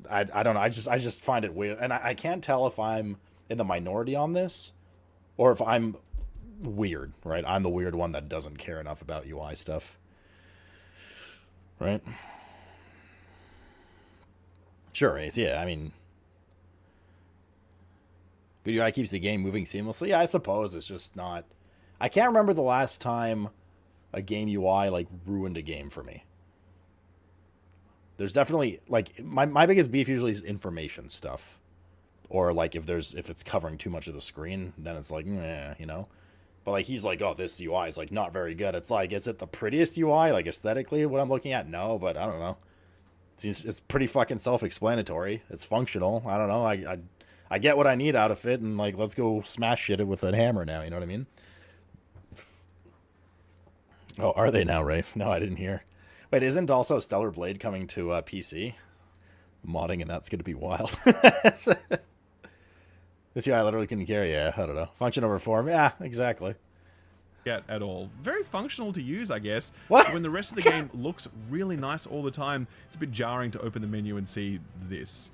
I don't know. I just find it weird, and I can't tell if I'm in the minority on this, or if I'm weird, right? I'm the weird one that doesn't care enough about UI stuff, right? Sure, Ace. Yeah, I mean, good UI keeps the game moving seamlessly. Yeah, I suppose it's just not. I can't remember the last time a game UI like ruined a game for me. There's definitely, like, my biggest beef usually is information stuff. Or, like, if it's covering too much of the screen, then it's like, meh, you know? But, like, he's like, oh, this UI is, like, not very good. It's like, is it the prettiest UI, like, aesthetically, what I'm looking at? No, but I don't know. It's pretty fucking self-explanatory. It's functional. I don't know. I get what I need out of it, and, like, let's go smash shit with a hammer now, you know what I mean? Oh, are they now, Rafe? No, I didn't hear. Wait, isn't also Stellar Blade coming to PC? Modding, and that's going to be wild. This UI literally couldn't carry, yeah, I don't know. Function over form, yeah, exactly. At all. Very functional to use, I guess. What? When the rest of the game looks really nice all the time, it's a bit jarring to open the menu and see this.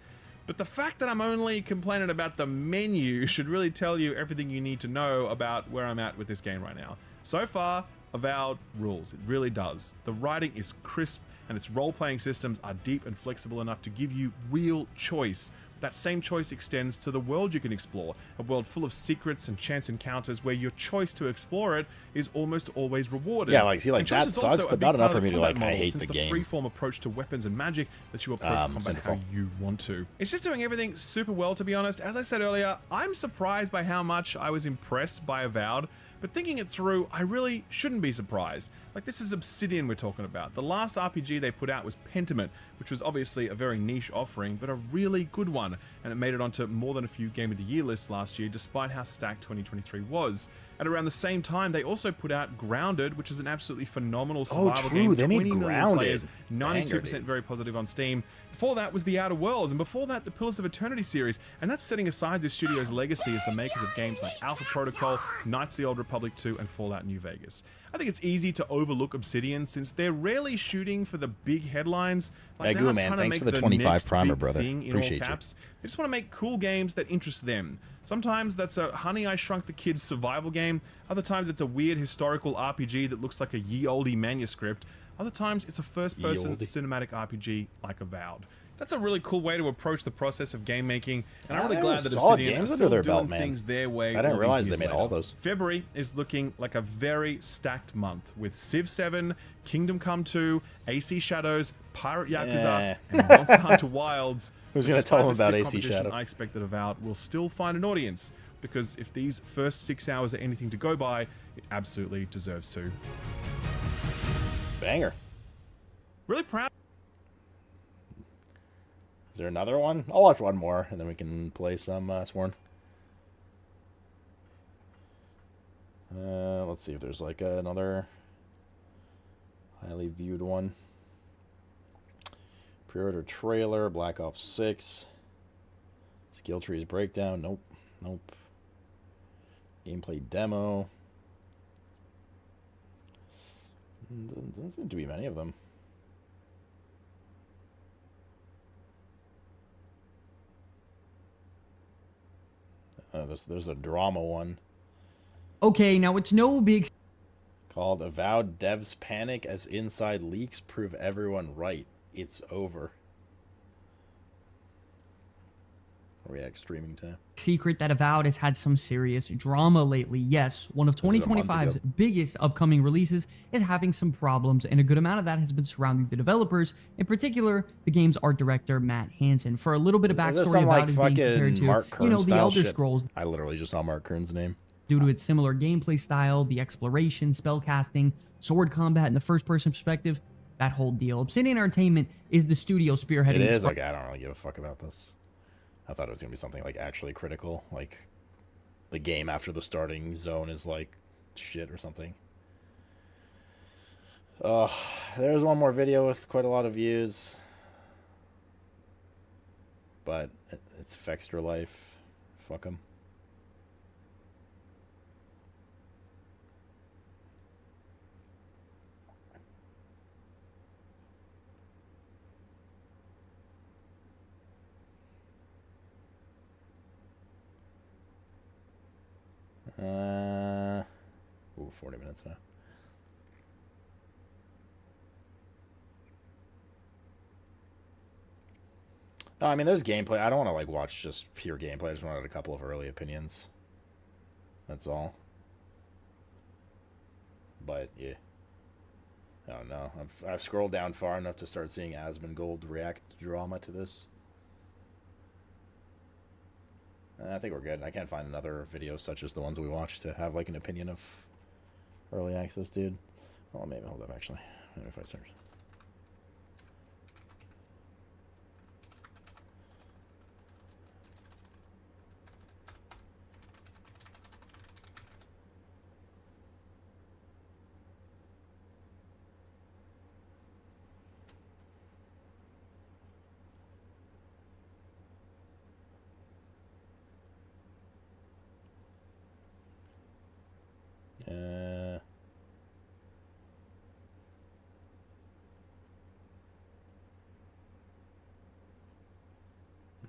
But the fact that I'm only complaining about the menu should really tell you everything you need to know about where I'm at with this game right now. So far, Avowed rules. It really does. The writing is crisp, and its role-playing systems are deep and flexible enough to give you real choice. That same choice extends to the world you can explore, a world full of secrets and chance encounters where your choice to explore it is almost always rewarded. Yeah, like, see, like, And choice that is sucks, also a but big not enough part for of me to, combat like, I model, hate since the game. Freeform approach to weapons and magic that you approach combat how Sinful. you want to. It's just doing everything super well, to be honest. As I said earlier, I'm surprised by how much I was impressed by Avowed. But thinking it through, I really shouldn't be surprised. Like, this is Obsidian we're talking about. The last RPG they put out was Pentiment, which was obviously a very niche offering, but a really good one. And it made it onto more than a few Game of the Year lists last year, despite how stacked 2023 was. At around the same time, they also put out Grounded, which is an absolutely phenomenal survival true. game. They made 20 million Grounded. players, 92% Banger, dude. very positive on Steam. Before that was The Outer Worlds, and before that, the Pillars of Eternity series. And that's setting aside this studio's legacy as the makers of games like Alpha Protocol, Knights of the Old Republic 2, and Fallout New Vegas. I think it's easy to overlook Obsidian since they're rarely shooting for the big headlines. Hey, they're not man, trying to thanks make for the 25 next primer, big brother. thing in all Appreciate you. caps. They just want to make cool games that interest them. Sometimes that's a Honey, I Shrunk the Kids survival game. Other times it's a weird historical RPG that looks like a ye-olde manuscript. Other times it's a first-person cinematic RPG like Avowed. That's a really cool way to approach the process of game making, and I'm really glad that solid Obsidian games are under still their doing belt, man. things their way. I didn't all these realize they years made all later. those. February is looking like a very stacked month with Civ 7, Kingdom Come 2, AC Shadows, Pirate Yakuza, and Monster Hunter Wilds. Who's But gonna tell despite them the about stiff AC competition, Shadows? I expect that Avowed will still find an audience, because if these first 6 hours are anything to go by, it absolutely deserves to. Banger. Really proud. Is there another one? I'll watch one more, and then we can play some Sworn. Let's see if there's like another highly viewed one. Pre-order trailer, Black Ops 6. Skill trees breakdown. Nope. Nope. Gameplay demo. Doesn't seem to be many of them. There's a drama one Okay, now it's no big... called Avowed Devs Panic as Inside Leaks Prove Everyone Right. It's over. React streaming time. secret that Avowed has had some serious drama lately. Yes, one of This is a month 2025's ago. biggest upcoming releases is having some problems, and a good amount of that has been surrounding the developers, in particular, the game's art director, Matt Hansen. For a little bit of Is this backstory some about like it being compared fucking to, Mark Kern you know, the style Elder shit? Scrolls, I literally just saw Mark Kern's name. due to its similar gameplay style, the exploration, spellcasting, sword combat, and the first-person perspective, that whole deal. Obsidian Entertainment is the studio spearheading It its is like I don't really give a fuck about this. I thought it was gonna be something like actually critical, like the game after the starting zone is like shit or something. There's one more video with quite a lot of views, but it's Fextra Life. Fuck 'em. Ooh, 40 minutes now. No, I mean, there's gameplay. I don't want to, like, watch just pure gameplay. I just wanted a couple of early opinions. That's all. But, yeah. I don't know. I've scrolled down far enough to start seeing Asmongold react drama to this. I think we're good. I can't find another videos such as the ones we watched to have, like, an opinion of early access, dude. Oh, maybe. Hold up, actually. Maybe if I search.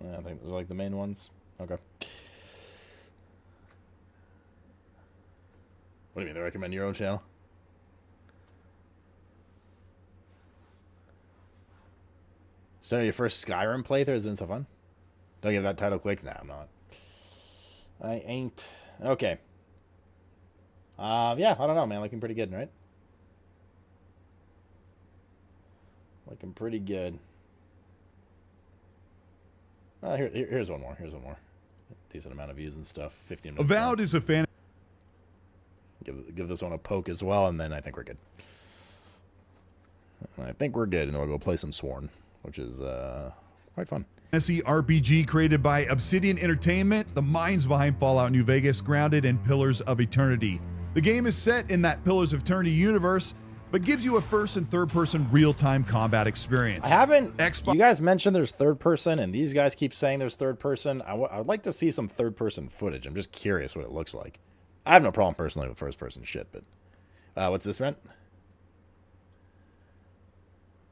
I think those are like the main ones. Okay. What do you mean? They recommend your own channel? So your first Skyrim playthrough has been so fun? Don't give that title clicks? Nah, I'm not. I ain't. Okay. Yeah, I don't know, man. Looking pretty good, right? Looking pretty good. Here's one more. Here's one more. Decent amount of views and stuff. 15 minutes. Avowed is a fan. Give this one a poke as well, and then I think we're good. And then we'll go play some Sworn, which is quite fun. Fantasy RPG created by Obsidian Entertainment, the minds behind Fallout New Vegas, grounded in Pillars of Eternity. The game is set in that Pillars of Eternity universe, but gives you a first and third person real-time combat experience. I haven't. You guys mentioned there's third person, and these guys keep saying there's third person. I would like to see some third person footage. I'm just curious what it looks like. I have no problem personally with first person shit, but what's this, Rent?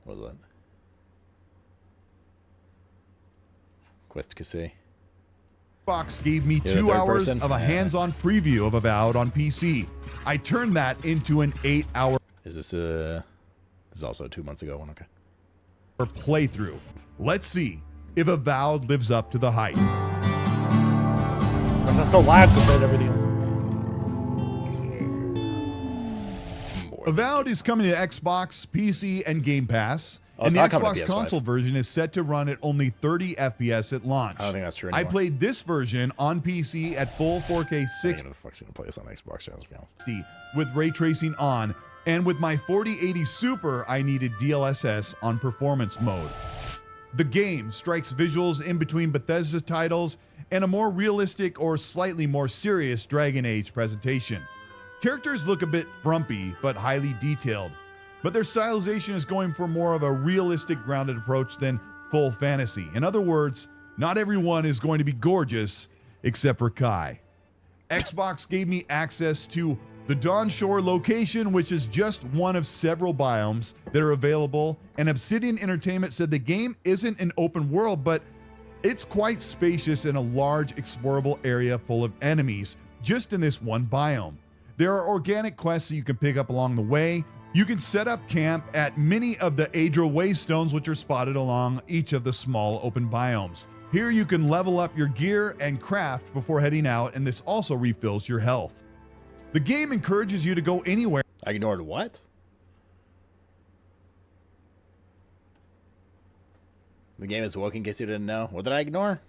What is that? Quest Cassé. Xbox gave me 2 hours of a hands-on preview of Avowed on PC. I turned that into an 8-hour. Is this this is also a 2 months ago one? Okay. Playthrough. Let's see if Avowed lives up to the hype. That's so loud compared to everything else. Avowed is coming to Xbox, PC, and Game Pass. Oh, and it's the not coming to Xbox PS5. console version is set to run at only 30 FPS at launch. I don't think that's true I anymore. played this version on PC at full 4K 60 Who the fuck's gonna play this on Xbox? To be honest. with ray tracing on, and with my 4080 Super, I needed DLSS on performance mode. The game strikes visuals in between Bethesda titles and a more realistic or slightly more serious Dragon Age presentation. Characters look a bit frumpy, but highly detailed, but their stylization is going for more of a realistic, grounded approach than full fantasy. In other words, not everyone is going to be gorgeous, except for Kai. Xbox gave me access to the Dawn Shore location, which is just one of several biomes that are available, and Obsidian Entertainment said the game isn't an open world, but it's quite spacious in a large explorable area full of enemies, just in this one biome. There are organic quests that you can pick up along the way. You can set up camp at many of the Adra Waystones, which are spotted along each of the small open biomes. Here you can level up your gear and craft before heading out, and this also refills your health. The game encourages you to go anywhere. I ignored what? The game is woke, in case you didn't know. What did I ignore?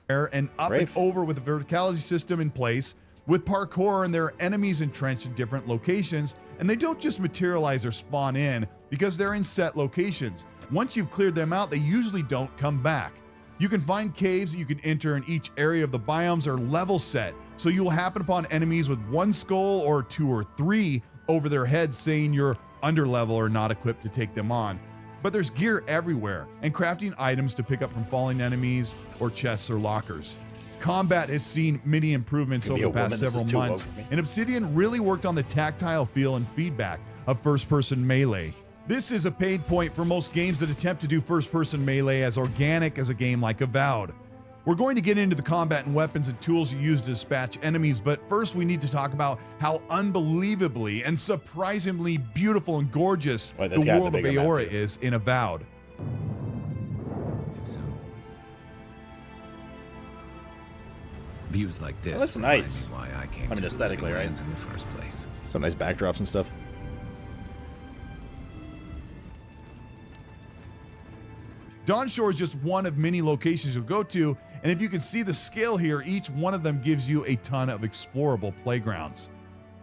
And up and over with a verticality system in place with parkour, and there are enemies entrenched in different locations, and they don't just materialize or spawn in because they're in set locations. Once you've cleared them out, they usually don't come back. You can find caves that you can enter, and each area of the biomes are level set, so you will happen upon enemies with 1 skull or 2 or 3 over their heads, saying you're underlevel or not equipped to take them on. But there's gear everywhere, and crafting items to pick up from falling enemies or chests or lockers. Combat has seen many improvements over the past several months, and Obsidian really worked on the tactile feel and feedback of first-person melee. This is a pain point for most games that attempt to do first-person melee as organic as a game like Avowed. We're going to get into the combat and weapons and tools you use to dispatch enemies, but first we need to talk about how unbelievably and surprisingly beautiful and gorgeous the world of Eora is in Avowed. Views like this. That looks nice. Why I came I mean, to aesthetically, Living right? Lands in the first place. Some nice backdrops and stuff. Dawn Shore is just one of many locations you'll go to, and if you can see the scale here, each one of them gives you a ton of explorable playgrounds.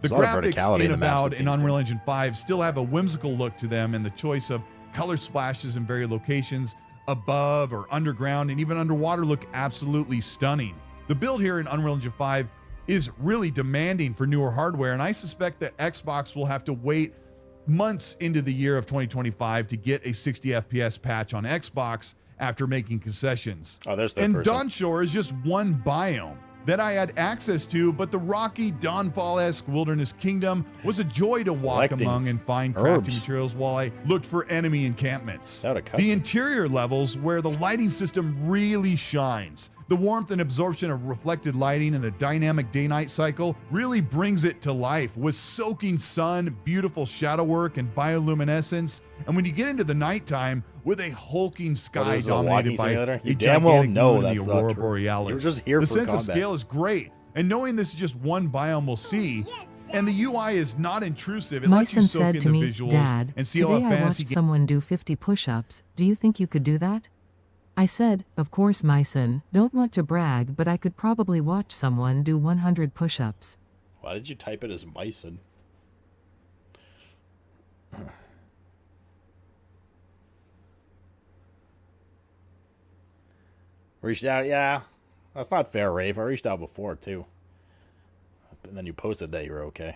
The There's a lot of graphics verticality in in the maps, Avowed it and seems to. Unreal Engine 5 still have a whimsical look to them, and the choice of color splashes in various locations above or underground and even underwater look absolutely stunning. The build here in Unreal Engine 5 is really demanding for newer hardware, and I suspect that Xbox will have to wait months into the year of 2025 to get a 60 FPS patch on Xbox after making concessions. Oh, there's third And person. Dawn Shore is just one biome that I had access to, but the rocky Dawnfall-esque wilderness kingdom was a joy to walk Collecting among and find crafting herbs. materials while I looked for enemy encampments. Out of cutscene. The interior levels, where the lighting system really shines. The warmth and absorption of reflected lighting and the dynamic day-night cycle really brings it to life with soaking sun, beautiful shadow work, and bioluminescence. And when you get into the nighttime, with a hulking sky is it, a dominated walking by simulator? a You damn well gigantic know moon in that's the not Aurora true. Borealis. You were just here the for sense of combat. scale is great, and knowing this is just one biome we'll see, and the UI is not intrusive. It My lets you son soak said in to the me, visuals Dad, and see how a today I fantasy watched game. someone do 50 push-ups. Do you think you could do that? I said, of course, my son. Don't want to brag, but I could probably watch someone do 100 push-ups. Why did you type it as Myson? Reached out, yeah. That's not fair, Rafe. I reached out before, too. And then you posted that you were okay.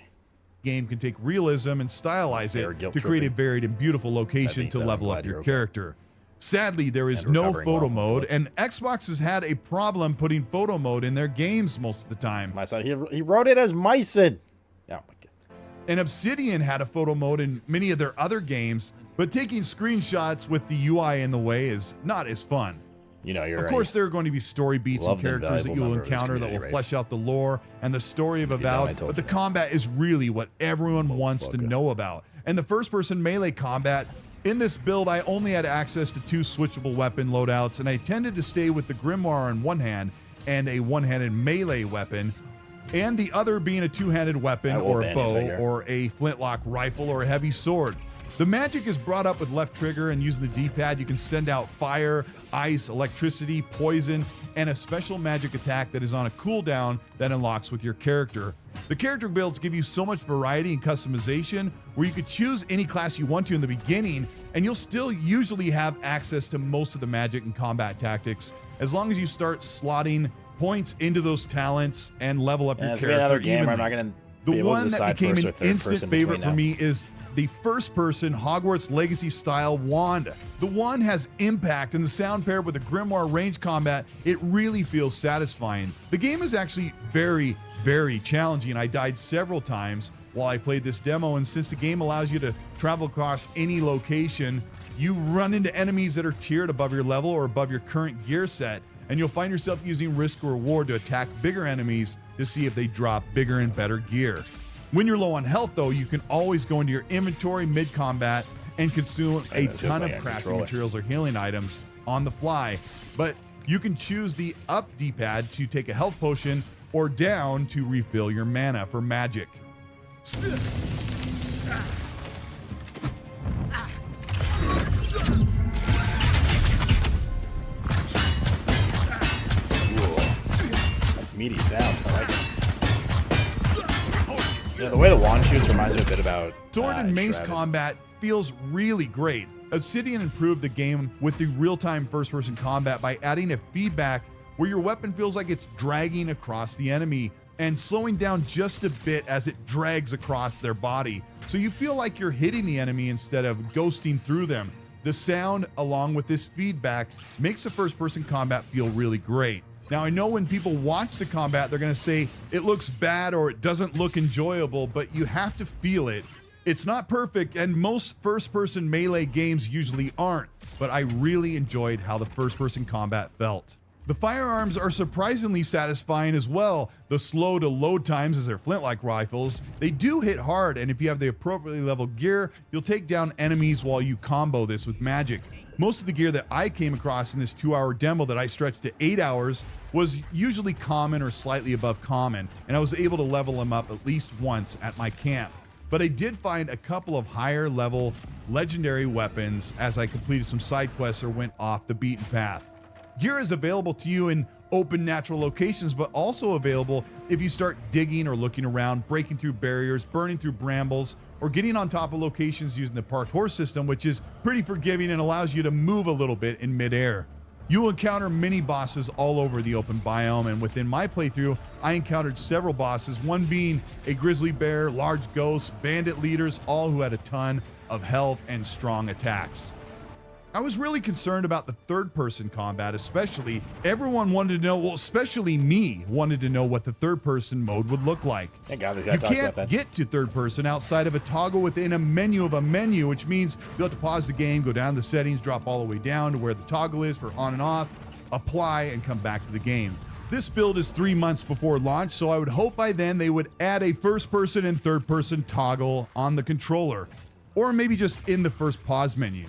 Game can take realism and stylize it to create a varied and beautiful location to level up your character. Sadly, there is no photo mode, and Xbox has had a problem putting photo mode in their games most of the time. My son, he wrote it as Myson. Oh my god. And Obsidian had a photo mode in many of their other games, but taking screenshots with the UI in the way is not as fun. You know, you're Of course, there are going to be story beats and characters that you'll encounter that will flesh out the lore and the story of Avowed, but the combat is really what everyone wants to know about. And the first-person melee combat, in this build, I only had access to 2 switchable weapon loadouts, and I tended to stay with the Grimoire in one hand and a one-handed melee weapon, and the other being a two-handed weapon or a bow or a flintlock rifle or a heavy sword. The magic is brought up with left trigger, and using the D-pad you can send out fire, ice, electricity, poison, and a special magic attack that is on a cooldown that unlocks with your character. The character builds give you so much variety and customization where you could choose any class you want to in the beginning, and you'll still usually have access to most of the magic and combat tactics as long as you start slotting points into those talents and level up your character. Another game I'm not going to be able to decide The one that became first or an third instant favorite for me is the first-person Hogwarts Legacy-style wand. The wand has impact, and the sound paired with the Grimoire range combat, it really feels satisfying. The game is actually very, very challenging. I died several times while I played this demo, and since the game allows you to travel across any location, you run into enemies that are tiered above your level or above your current gear set, and you'll find yourself using risk or reward to attack bigger enemies to see if they drop bigger and better gear. When you're low on health, though, you can always go into your inventory mid-combat and consume a ton of crafting materials or healing items on the fly. But you can choose the up D-pad to take a health potion or down to refill your mana for magic. That's meaty sound. I like it. Yeah, the way the wand shoots reminds me a bit about Sword and mace combat feels really great. Obsidian improved the game with the real-time first-person combat by adding a feedback where your weapon feels like it's dragging across the enemy and slowing down just a bit as it drags across their body. So you feel like you're hitting the enemy instead of ghosting through them. The sound, along with this feedback, makes the first-person combat feel really great. Now, I know when people watch the combat, they're going to say it looks bad or it doesn't look enjoyable, but you have to feel it. It's not perfect, and most first-person melee games usually aren't, but I really enjoyed how the first-person combat felt. The firearms are surprisingly satisfying as well. The slow to load times as they're flintlock rifles, they do hit hard, and if you have the appropriately leveled gear, you'll take down enemies while you combo this with magic. Most of the gear that I came across in this 2-hour demo that I stretched to 8 hours was usually common or slightly above common, and I was able to level them up at least once at my camp. But I did find a couple of higher level legendary weapons as I completed some side quests or went off the beaten path. Gear is available to you in open natural locations, but also available if you start digging or looking around, breaking through barriers, burning through brambles, or getting on top of locations using the parked horse system, which is pretty forgiving and allows you to move a little bit in midair. You will encounter mini bosses all over the open biome, and within my playthrough, I encountered several bosses, one being a grizzly bear, large ghosts, bandit leaders, all who had a ton of health and strong attacks. I was really concerned about the third-person combat, especially. Everyone wanted to know, well, especially me, wanted to know what the third-person mode would look like. Thank God this guy talks about that. You can't get to third-person outside of a toggle within a menu of a menu, which means you'll have to pause the game, go down the settings, drop all the way down to where the toggle is for on and off, apply, and come back to the game. This build is 3 months before launch, so I would hope by then they would add a first-person and third-person toggle on the controller, or maybe just in the first pause menu.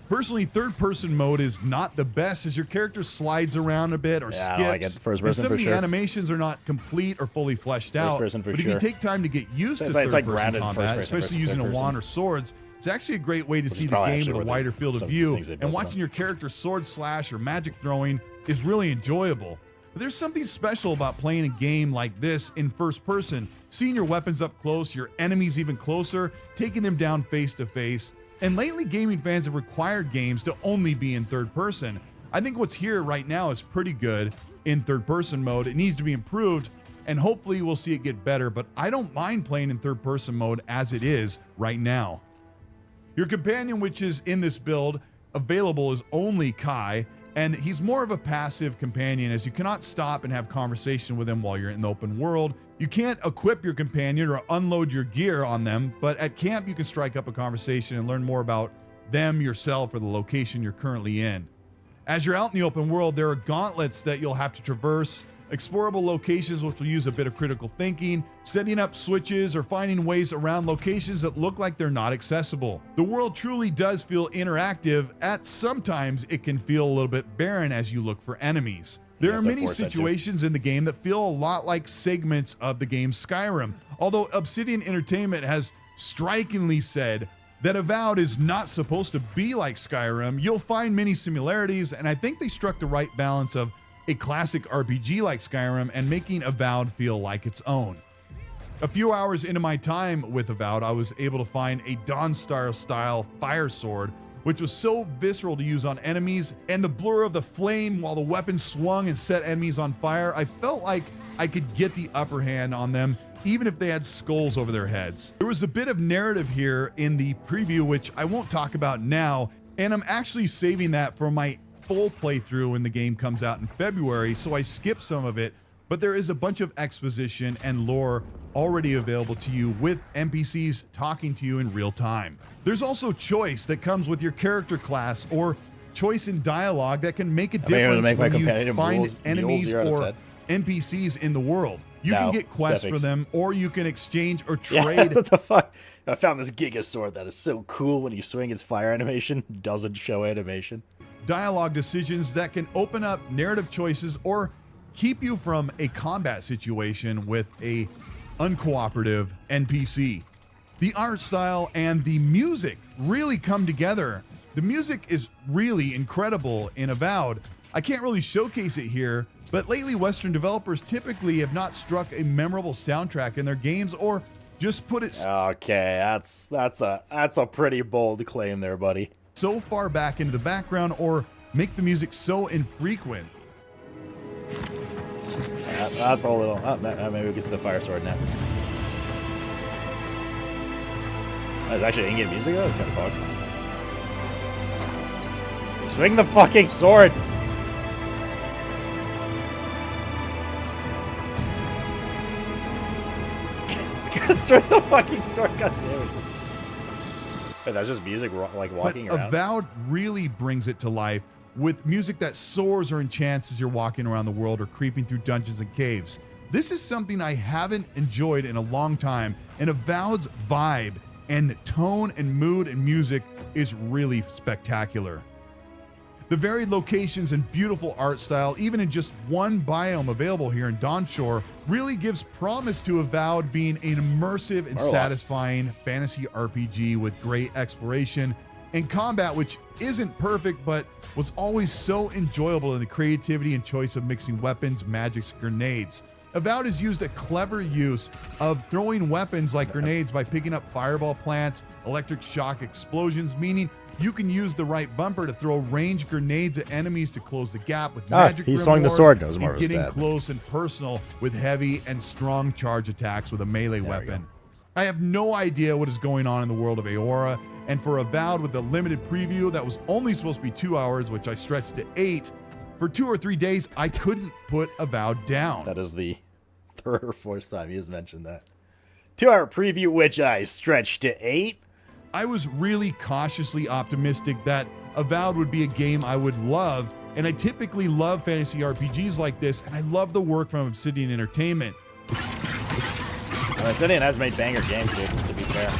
Personally, third-person mode is not the best as your character slides around a bit or skips. I like it. First person some for of the sure. animations are not complete or fully fleshed out. Person for but if sure. you take time to get used to It's third-person grounded combat, first person especially versus using a third wand person. or swords, it's actually a great way to Which see is the probably game actually with a where wider field of some view. things they And built it watching on. your character sword slash or magic throwing is really enjoyable. But there's something special about playing a game like this in first person, seeing your weapons up close, your enemies even closer, taking them down face to face. And lately, gaming fans have required games to only be in third person. I think what's here right now is pretty good in third-person mode. It needs to be improved, and hopefully we'll see it get better, but I don't mind playing in third-person mode as it is right now. Your companion, which is in this build, available is only Kai, and he's more of a passive companion, as you cannot stop and have conversation with him while you're in the open world. You can't equip your companion or unload your gear on them, but at camp you can strike up a conversation and learn more about them, yourself, or the location you're currently in. As you're out in the open world, there are gauntlets that you'll have to traverse, explorable locations which will use a bit of critical thinking, setting up switches, or finding ways around locations that look like they're not accessible. The world truly does feel interactive. At sometimes it can feel a little bit barren as you look for enemies. There are many situations in the game that feel a lot like segments of the game Skyrim, although Obsidian Entertainment has strikingly said that Avowed is not supposed to be like Skyrim. You'll find many similarities, and I think they struck the right balance of a classic RPG like Skyrim and making Avowed feel like its own. A few hours into my time with Avowed, I was able to find a Dawnstar style fire sword, which was so visceral to use on enemies, and the blur of the flame while the weapon swung and set enemies on fire. I felt like I could get the upper hand on them even if they had skulls over their heads. There was a bit of narrative here in the preview, which I won't talk about now, and I'm actually saving that for my full playthrough when the game comes out in February, so I skipped some of it, but there is a bunch of exposition and lore already available to you with NPCs talking to you in real time. There's also choice that comes with your character class, or choice in dialogue that can make a difference when you find enemies or NPCs in the world. You can get quests for them, or you can exchange or trade. Yeah, what the fuck? I found this Giga sword that is so cool. When you swing, its fire animation doesn't show animation. Dialogue decisions that can open up narrative choices or keep you from a combat situation with a uncooperative NPC. The art style and the music really come together. The music is really incredible in Avowed. I can't really showcase it here, but lately Western developers typically have not struck a memorable soundtrack in their games, or just put it okay, that's a pretty bold claim there, buddy. So far back into the background, or make the music so infrequent. That's a little. Maybe we get to the fire sword now. That's actually in-game music though. It's kind of bug. Swing the fucking sword. Swing the fucking sword. God damn it. Wait, that's just music like walking around? Avowed really brings it to life with music that soars or enchants as you're walking around the world or creeping through dungeons and caves. This is something I haven't enjoyed in a long time, and Avowed's vibe and tone and mood and music is really spectacular. The varied locations and beautiful art style, even in just one biome available here in Dawnshore, really gives promise to Avowed being an immersive and satisfying fantasy RPG with great exploration and combat, which isn't perfect, but was always so enjoyable in the creativity and choice of mixing weapons, magics, grenades. Avowed has used a clever use of throwing weapons like grenades by picking up fireball plants, electric shock explosions, meaning you can use the right bumper to throw ranged grenades at enemies to close the gap with magic. He swung the sword. That was more of a getting stab. close and personal with heavy and strong charge attacks with a melee weapon. I have no idea what is going on in the world of Aora, and for Avowed with a limited preview that was only supposed to be 2 hours, which I stretched to 8, for 2 or 3 days, I couldn't put Avowed down. That is the third or fourth time he has mentioned that. 2-hour preview, which I stretched to 8. I was really cautiously optimistic that Avowed would be a game I would love, and I typically love fantasy RPGs like this, and I love the work from Obsidian Entertainment. Obsidian has made banger games, dude, to be fair.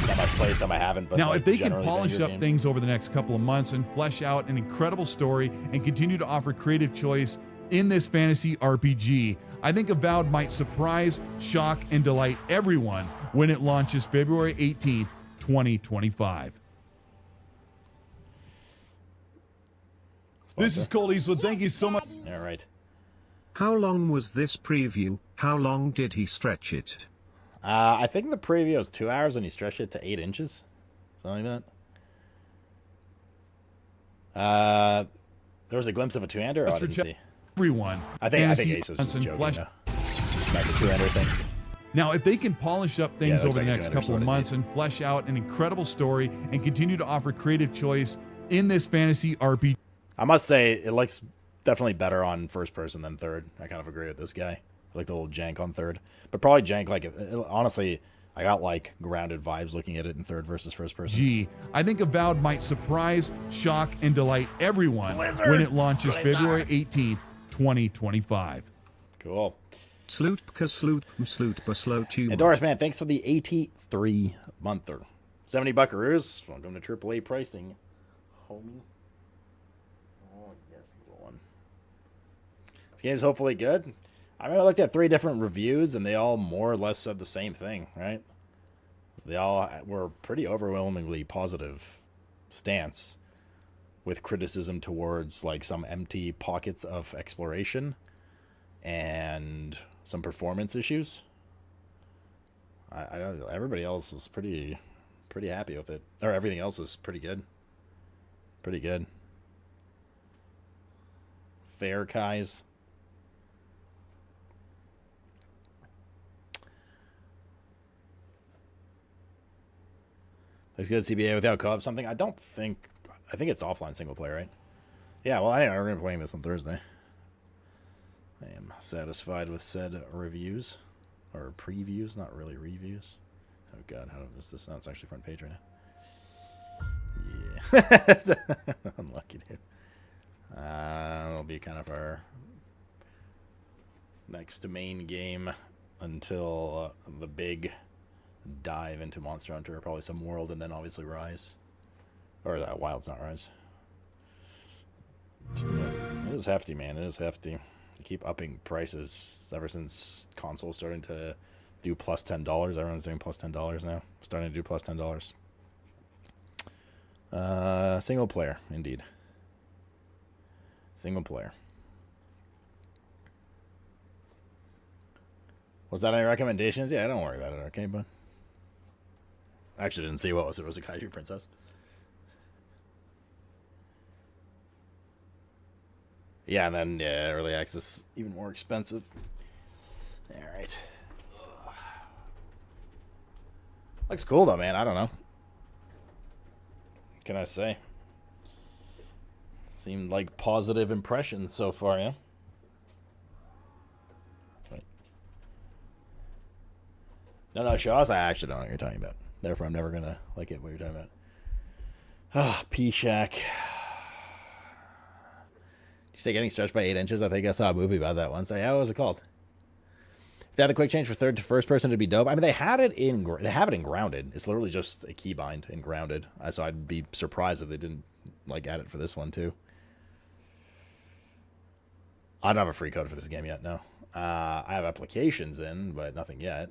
Some I've played, some I haven't, but now, like, if they can generally polish banger up games. things over the next couple of months and flesh out an incredible story and continue to offer creative choice in this fantasy RPG, I think Avowed might surprise, shock, and delight everyone when it launches February 18th, 2025. This is Cold Eastwood. Thank you so much. All right. How long was this preview? How long did he stretch it? I think the preview was 2 hours and he stretched it to 8 inches. Something like that. There was a glimpse of a two-hander. Oh, I didn't see. Everyone. I think Fantasy Ace was just Johnson joking. flesh- Though. About the two-hander thing. Now, if they can polish up Yeah, things it looks over the like a next two-hander, couple of sort of months and flesh out an incredible story and continue to offer creative choice in this fantasy RPG. I must say, it looks definitely better on first person than third. I kind of agree with this guy. I like the little jank on third, but probably jank honestly. I got like grounded vibes looking at it in third versus first person. I think Avowed might surprise, shock, and delight everyone when it launches February 18th, 2025. Cool. Sloot sloot And Doris, man, thanks for the 83 monther. 70 buckaroos. Welcome to AAA pricing, homie. Oh, yes, little one. This game's hopefully good. I mean, I looked at 3 different reviews, and they all more or less said the same thing, right? They all were pretty overwhelmingly positive stance with criticism towards, like, some empty pockets of exploration and some performance issues. Everybody else was pretty happy with it. Or everything else is pretty good. Pretty good. Fair Kais. Looks good. CBA without co-op something. I think it's offline single player, right? Yeah, well, I know we're going to be playing this on Thursday. I am satisfied with said reviews. Or previews, not really reviews. Oh god, how is this? No, it's actually front page right now. Yeah. Unlucky, dude. It'll be kind of our next main game until the big dive into Monster Hunter, probably some World, and then obviously Rise. Or Wild's not Rise. It is hefty, man. It is hefty. They keep upping prices ever since consoles starting to do plus $10. Everyone's doing plus $10 now. Starting to do plus $10. Single player, indeed. Single player. Was that any recommendations? Yeah, don't worry about it, okay, bud? I actually didn't see what was it. Was it Kaiju Princess? Yeah, and then, yeah, early access, even more expensive. Alright. Looks cool, though, man. I don't know. What can I say? Seemed like positive impressions so far, yeah? Wait. No, Shaw's, I actually don't know what you're talking about. Therefore, I'm never going to like it what you're talking about. Ah, P-Shack. Did you say getting stretched by 8 inches? I think I saw a movie about that once. Yeah, what was it called? If they had the quick change for third to first person, it'd be dope. I mean, they have it in Grounded. It's literally just a keybind in Grounded. So I'd be surprised if they didn't like add it for this one too. I don't have a free code for this game yet. No, I have applications in, but nothing yet.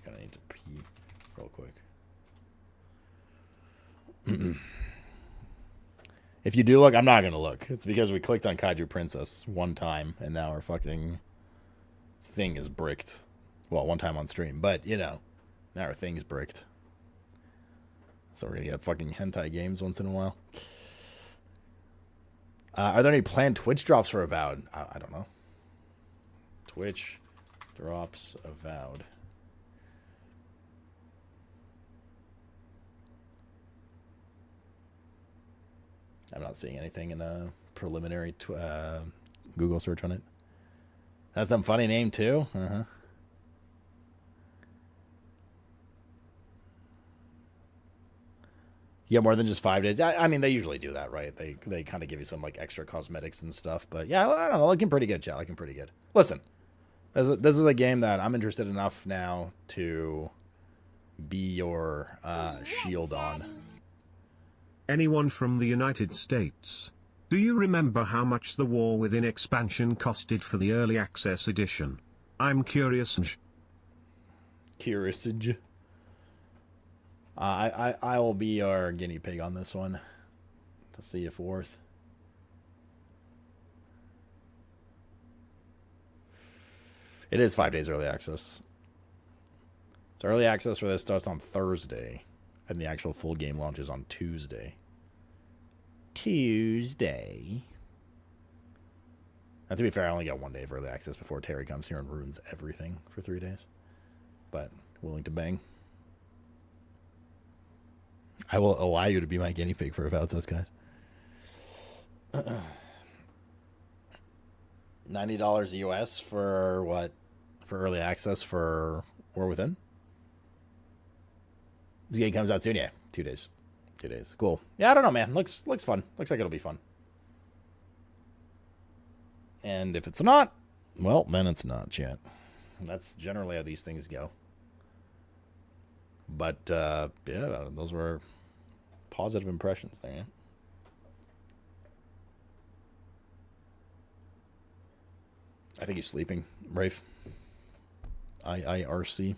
Gonna need to pee real quick. If you do look, I'm not gonna look. It's because we clicked on Kaiju Princess one time, and now our fucking thing is bricked. Well, one time on stream, but you know, now our thing's bricked. So we're gonna get fucking hentai games once in a while. Are there any planned Twitch drops for Avowed? I don't know. Twitch drops Avowed. I'm not seeing anything in a preliminary Google search on it. That's some funny name too. Uh-huh. Yeah, more than just 5 days. I mean, they usually do that, right? They kind of give you some like extra cosmetics and stuff. But yeah, I don't know. Looking pretty good, chat. Looking pretty good. Listen, this is a game that I'm interested enough now to be your shield on. Anyone from the United States? Do you remember how much the War Within expansion costed for the early access edition? I'm curious. Curious. I will be our guinea pig on this one to see if worth. It is 5 days early access. So early access for this starts on Thursday, and the actual full game launches on Tuesday. Now, to be fair, I only got 1 day of early access before Terry comes here and ruins everything for 3 days. But willing to bang. I will allow you to be my guinea pig for Avowed Sus, guys. $90 US for what? For early access for War Within? This game comes out soon, yeah. 2 days. 2 days. Cool. Yeah, I don't know, man. Looks fun. Looks like it'll be fun. And if it's not, well, then it's not, chat. That's generally how these things go. But, yeah, those were positive impressions there, yeah. I think he's sleeping, Rafe. IIRC.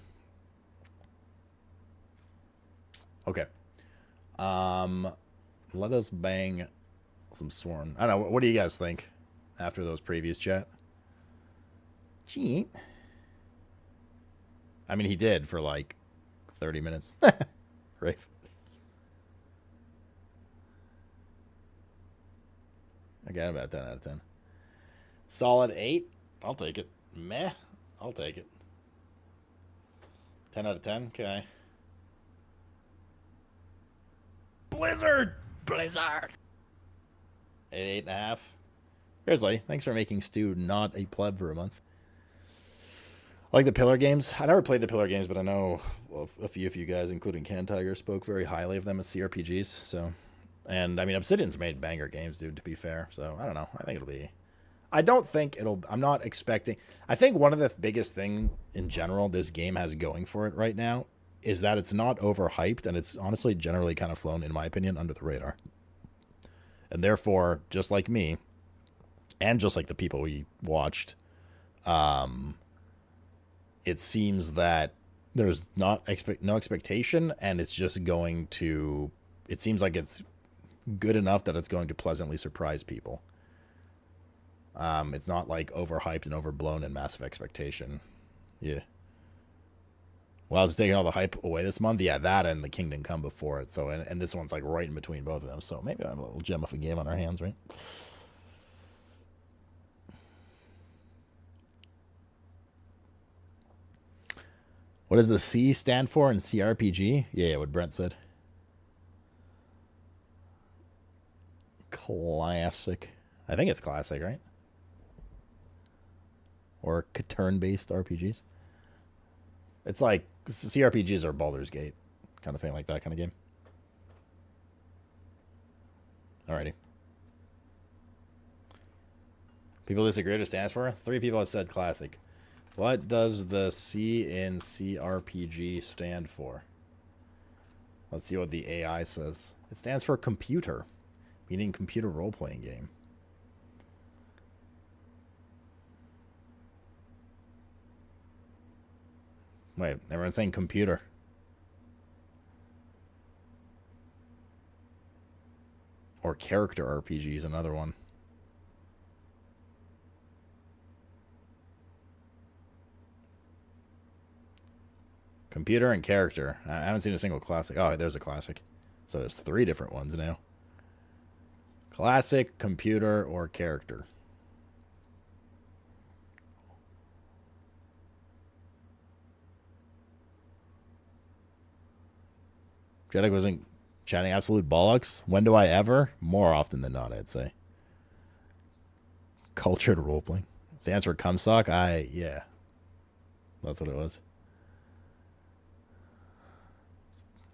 Okay. Let us bang some Sworn. I don't know. What do you guys think after those previews, chat? Cheat. I mean, he did for like 30 minutes. Rafe. I got about 10 out of 10. Solid 8. I'll take it. Meh. I'll take it. 10 out of 10. Okay. Blizzard! Blizzard! 8.5. Grizzly, thanks for making Stu not a pleb for a month. I like the Pillar games. I never played the Pillar games, but I know a few of you guys, including Can Tiger, spoke very highly of them as CRPGs. So, and I mean, Obsidian's made banger games, dude, to be fair. So, I don't know. I think it'll be... I don't think it'll... I'm not expecting... I think one of the biggest thing in general this game has going for it right now is that it's not overhyped, and it's honestly generally kind of flown, in my opinion, under the radar. And therefore, just like me, and just like the people we watched, it seems that there's no expectation, and it's just going to... It seems like it's good enough that it's going to pleasantly surprise people. It's not like overhyped and overblown and massive expectation. Yeah. Well, I was taking all the hype away this month. Yeah, that and the Kingdom Come before it. So, and this one's like right in between both of them. So maybe I have a little gem of a game on our hands, right? What does the C stand for in CRPG? Yeah, what Brent said. Classic. I think it's classic, right? Or turn-based RPGs. It's like CRPGs are Baldur's Gate, kind of thing, like that kind of game. Alrighty. People disagree what it stands for? 3 people have said classic. What does the C in CRPG stand for? Let's see what the AI says. It stands for computer, meaning computer role-playing game. Wait, everyone's saying computer. Or character RPG is another one. Computer and character. I haven't seen a single classic. Oh, there's a classic. So there's 3 different ones now. Classic, computer, or character. Jeddick wasn't chatting absolute bollocks. When do I ever? More often than not, I'd say. Cultured roleplaying. Stands for Cumsock? Yeah. That's what it was.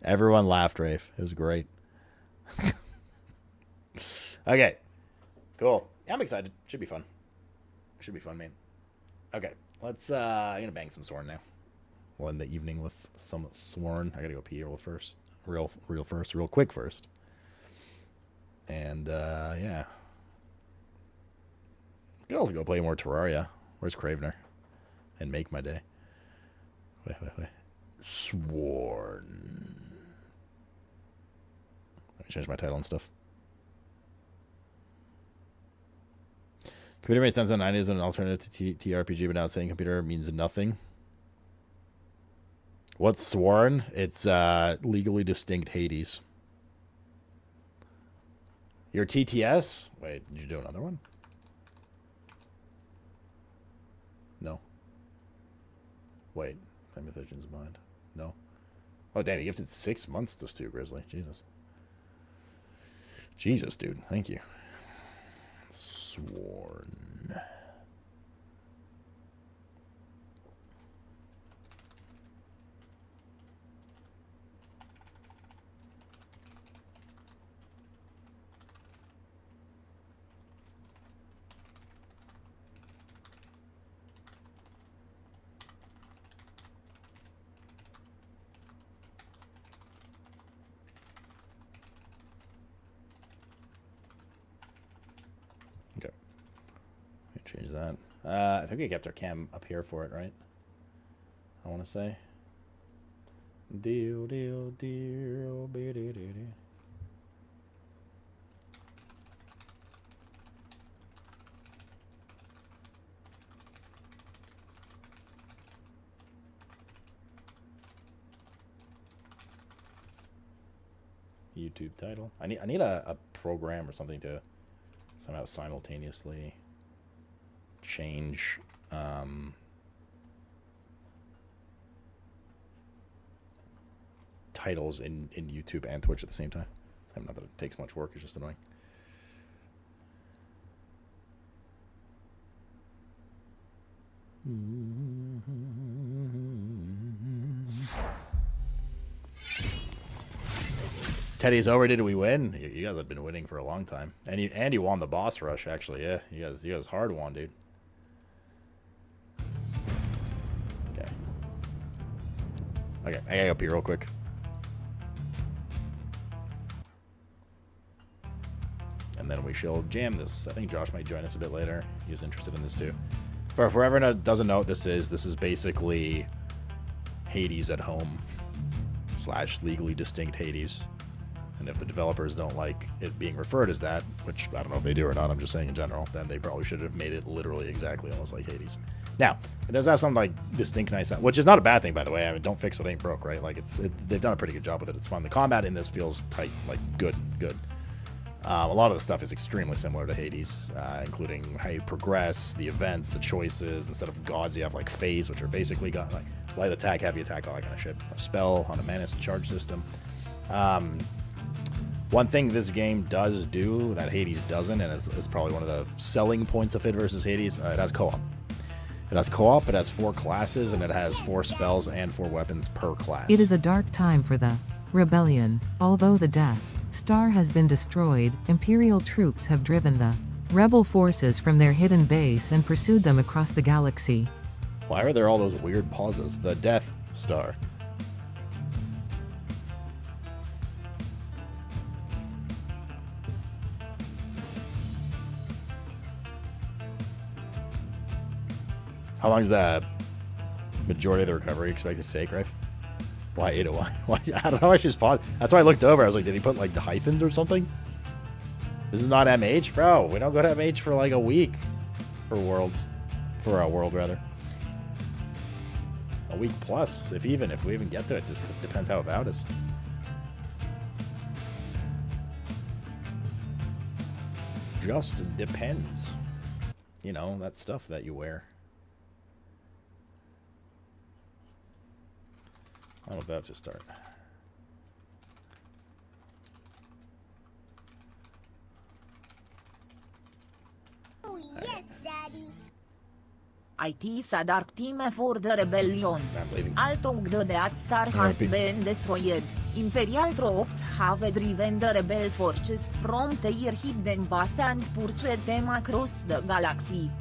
Everyone laughed, Rafe. It was great. Okay. Cool. Yeah, I'm excited. Should be fun. Should be fun, man. Okay. Let's, I'm gonna bang some Sworn now. We'll end the evening with some Sworn. I gotta go pee real first. Real quick first. And, yeah. I could also go play more Terraria. Where's Cravener? And make my day. Wait. Sworn. Let me change my title and stuff. Can Computer made sense in the 90s and an alternative to TRPG, but now saying computer means nothing. What's sworn? It's legally distinct Hades. Your TTS? Wait, did you do another one? No. Wait, my Mythician's mind. No. Oh, damn, you gifted 6 months to Stu Grizzly. Jesus. Jesus, dude. Thank you. Sworn. Change that. I think we kept our cam up here for it, right? I want to say. Deal, deal, deal, be, dee, dee, dee. YouTube title. I need a program or something to somehow simultaneously change titles in YouTube and Twitch at the same time. Not that it takes much work, it's just annoying. Teddy's over. Did we win? You guys have been winning for a long time. And you won the boss rush, actually. Yeah, you guys hard won, dude. Okay, I gotta go pee real quick. And then we shall jam this. I think Josh might join us a bit later. He was interested in this too. For whoever doesn't know what this is basically Hades at home / legally distinct Hades. And if the developers don't like it being referred as that, which I don't know if they do or not, I'm just saying in general, then they probably should have made it literally exactly almost like Hades. Now, it does have some like distinct nice, which is not a bad thing, by the way. I mean, don't fix what ain't broke, right? Like they've done a pretty good job with it. It's fun. The combat in this feels tight, like good. A lot of the stuff is extremely similar to Hades, including how you progress, the events, the choices. Instead of gods, you have like phase, which are basically got like light attack, heavy attack, all that kind of shit. A spell on a Manus charge system. One thing this game does do that Hades doesn't, and is probably one of the selling points of it versus Hades, it has co-op. It has co-op, it has 4 classes, and it has 4 spells and 4 weapons per class. It is a dark time for the rebellion. Although the Death Star has been destroyed, Imperial troops have driven the rebel forces from their hidden base and pursued them across the galaxy. Why are there all those weird pauses? The Death Star. How long is the majority of the recovery expected to take, right? Why 8 Why? I don't know. I just paused. That's why I looked over. I was like, did he put like the hyphens or something? This is not MH, bro. We don't go to MH for like a week for Worlds, for a World rather. A week plus, if we even get to it. Just depends how about is. Just depends. You know, that stuff that you wear. I'm about to start. Oh, yes, Daddy. IT a dark team for the rebellion. Although the Death Star has been destroyed, Imperial troops have driven the rebel forces from their hidden base and pursued them across the galaxy.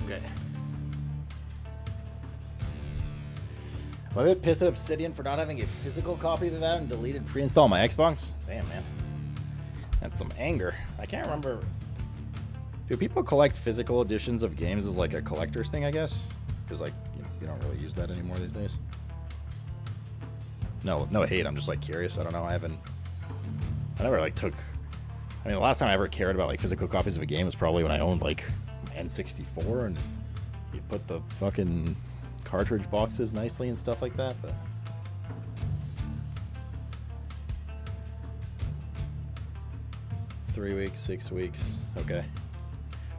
Okay. I'm a bit pissed at Obsidian for not having a physical copy of that and deleted pre-install on my Xbox. Damn, man. That's some anger. I can't remember. Do people collect physical editions of games as like a collector's thing, I guess? Because like, you don't really use that anymore these days. No hate. I'm just like curious. I don't know. I never like took. I mean, the last time I ever cared about like physical copies of a game was probably when I owned like N64 and you put the fucking cartridge boxes nicely and stuff like that. But 3 weeks, 6 weeks. Okay.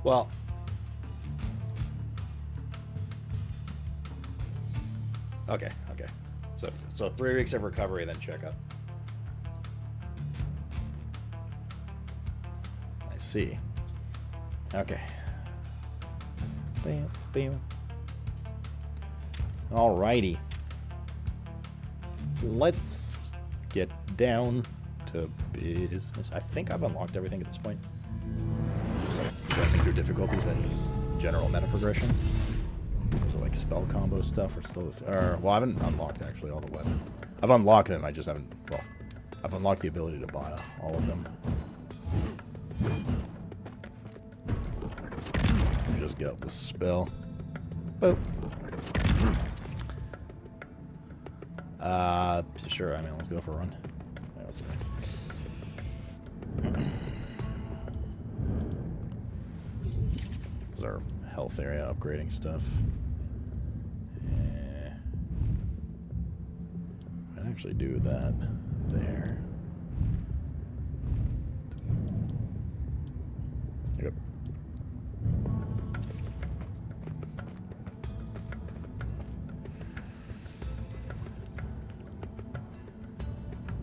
Well. Okay. So 3 weeks of recovery, then checkup. I see. Okay. Bam, bam. Alrighty. Let's get down to business. I think I've unlocked everything at this point. Just like progressing through difficulties and general meta progression. So like spell combo stuff or still this, well, I haven't unlocked actually all the weapons. I've unlocked them, I just haven't, well, I've unlocked the ability to buy all of them. Just got the spell. Boop. Sure, I mean, let's go for a run. Yeah, let's go. This is our health area upgrading stuff. Yeah. I'd actually do that there. Yep.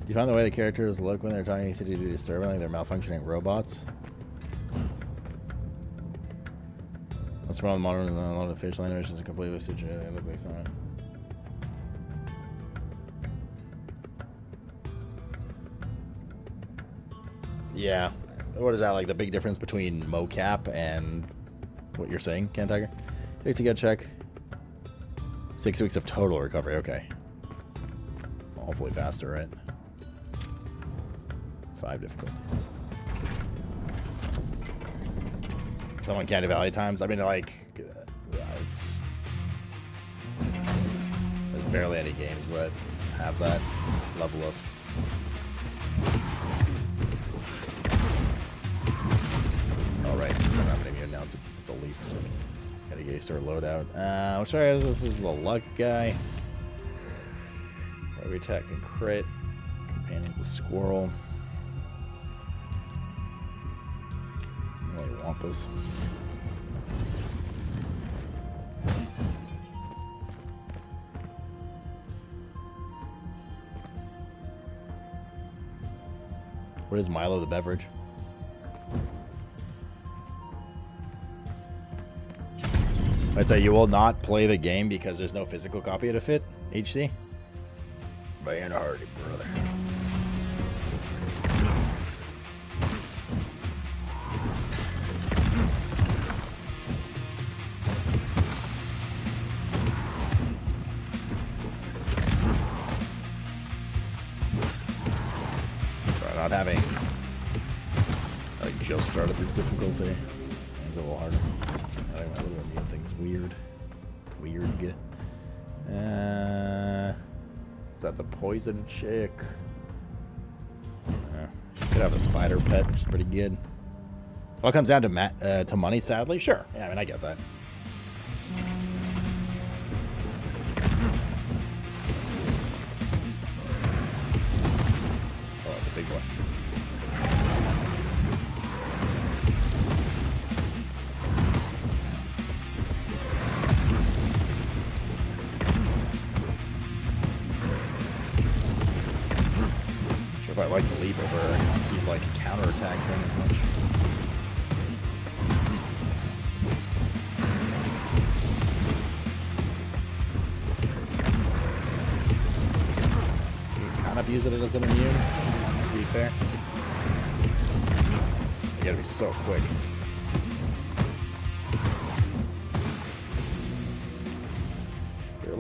Do you find the way the characters look when they're talking to you disturbing, like they're malfunctioning robots? That's one of the modern and a lot of facial animations are completely situated. They look like something. Yeah. What is that, like the big difference between mocap and what you're saying, Ken Tiger? Take a gut check. 6 weeks of total recovery, okay. Well, hopefully faster, right? 5 difficulties. Someone Candy Valley times. I mean, like, there's barely any games that have that level of. All right, I'm not going to announce it. It's a leap. Gotta get used to our loadout. I'll try this. This is the luck guy. Where we attack and crit. Companion's a squirrel. I really want this. What is Milo the beverage? I'd say you will not play the game because there's no physical copy to fit, HC? Van Hardy, brother. Sorry, not having... I just started this difficulty. It's a little harder. Having my little Indian thing's weird. Weird. Is that the poison chick? Could have a spider pet, which is pretty good. It all comes down to money, sadly. Sure. Yeah, I mean, I get that. Oh, that's a big one. If I like the leap over, he's like a counterattack thing as much. You kind of use it as an immune, to be fair. You gotta be so quick.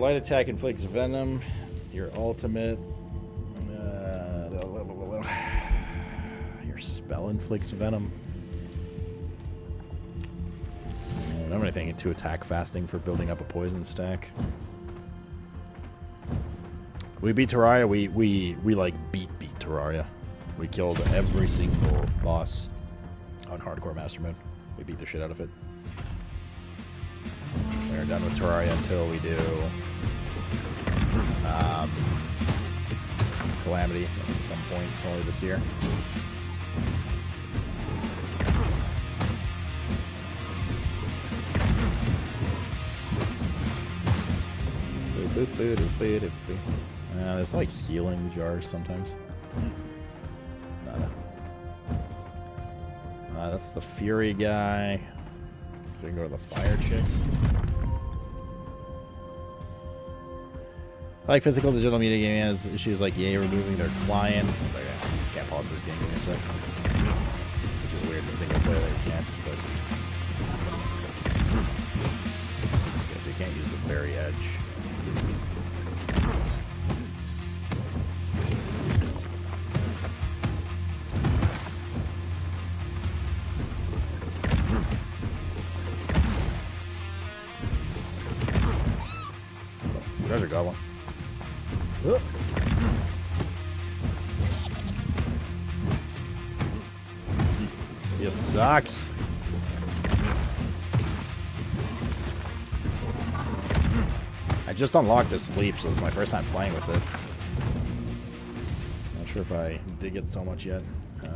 light attack inflicts venom. Your ultimate. Your spell inflicts venom. I don't have anything into attack fasting for building up a poison stack. We beat Terraria. We like beat Terraria. We killed every single boss on hardcore master mode. We beat the shit out of it. We're done with Terraria until we do Calamity at some point, probably this year. There's like healing jars sometimes. Nada. That's the Fury guy. So we can go to the fire chick. Like physical, digital media gaming has issues like EA removing their client. It's like, I can't pause this game, give me a sec. Which is weird in the single player that you can't, but. Okay, so you can't use the very edge. Treasure goblin. Oh. This sucks. I just unlocked this leap, so this is my first time playing with it. Not sure if I dig it so much yet.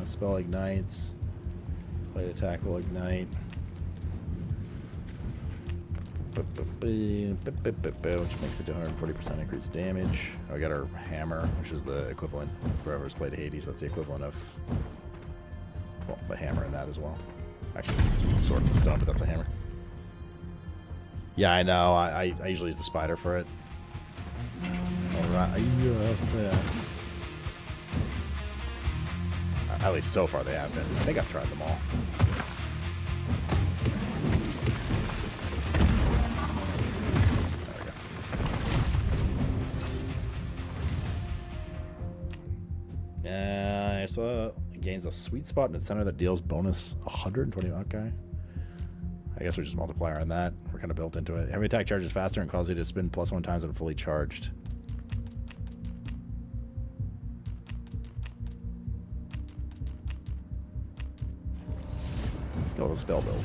Spell ignites. Light attack will ignite. Which makes it to 140% increased damage. Oh, we got our hammer, which is the equivalent for whoever's played Hades. That's the equivalent of, well, the hammer in that as well. Actually, this is sword and stone, but that's a hammer. Yeah, I know. I usually use the spider for it. Alright. At least so far they have been. I think I've tried them all. So it gains a sweet spot in its center that deals bonus 120. Okay. I guess we just multiplier on that. We're kind of built into it. Heavy attack charges faster and causes you to spin +1 times when fully charged. Let's go with a spell build.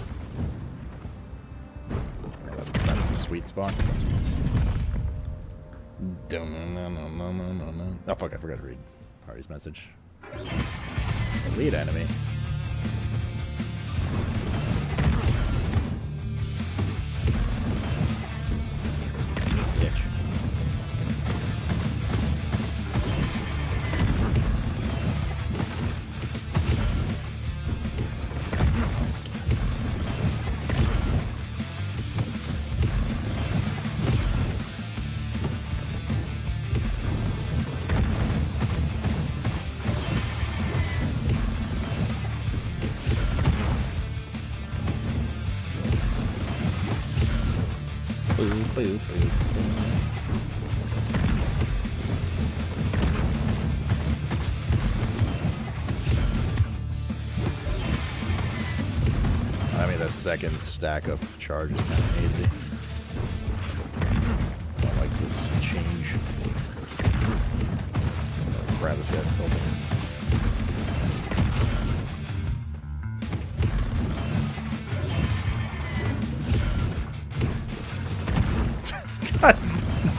That's the sweet spot. Oh fuck, I forgot to read Hardy's message. The lead enemy. Bitch. I mean, the second stack of charge is kind of easy. I like this change. Crap, this guy's tilting. God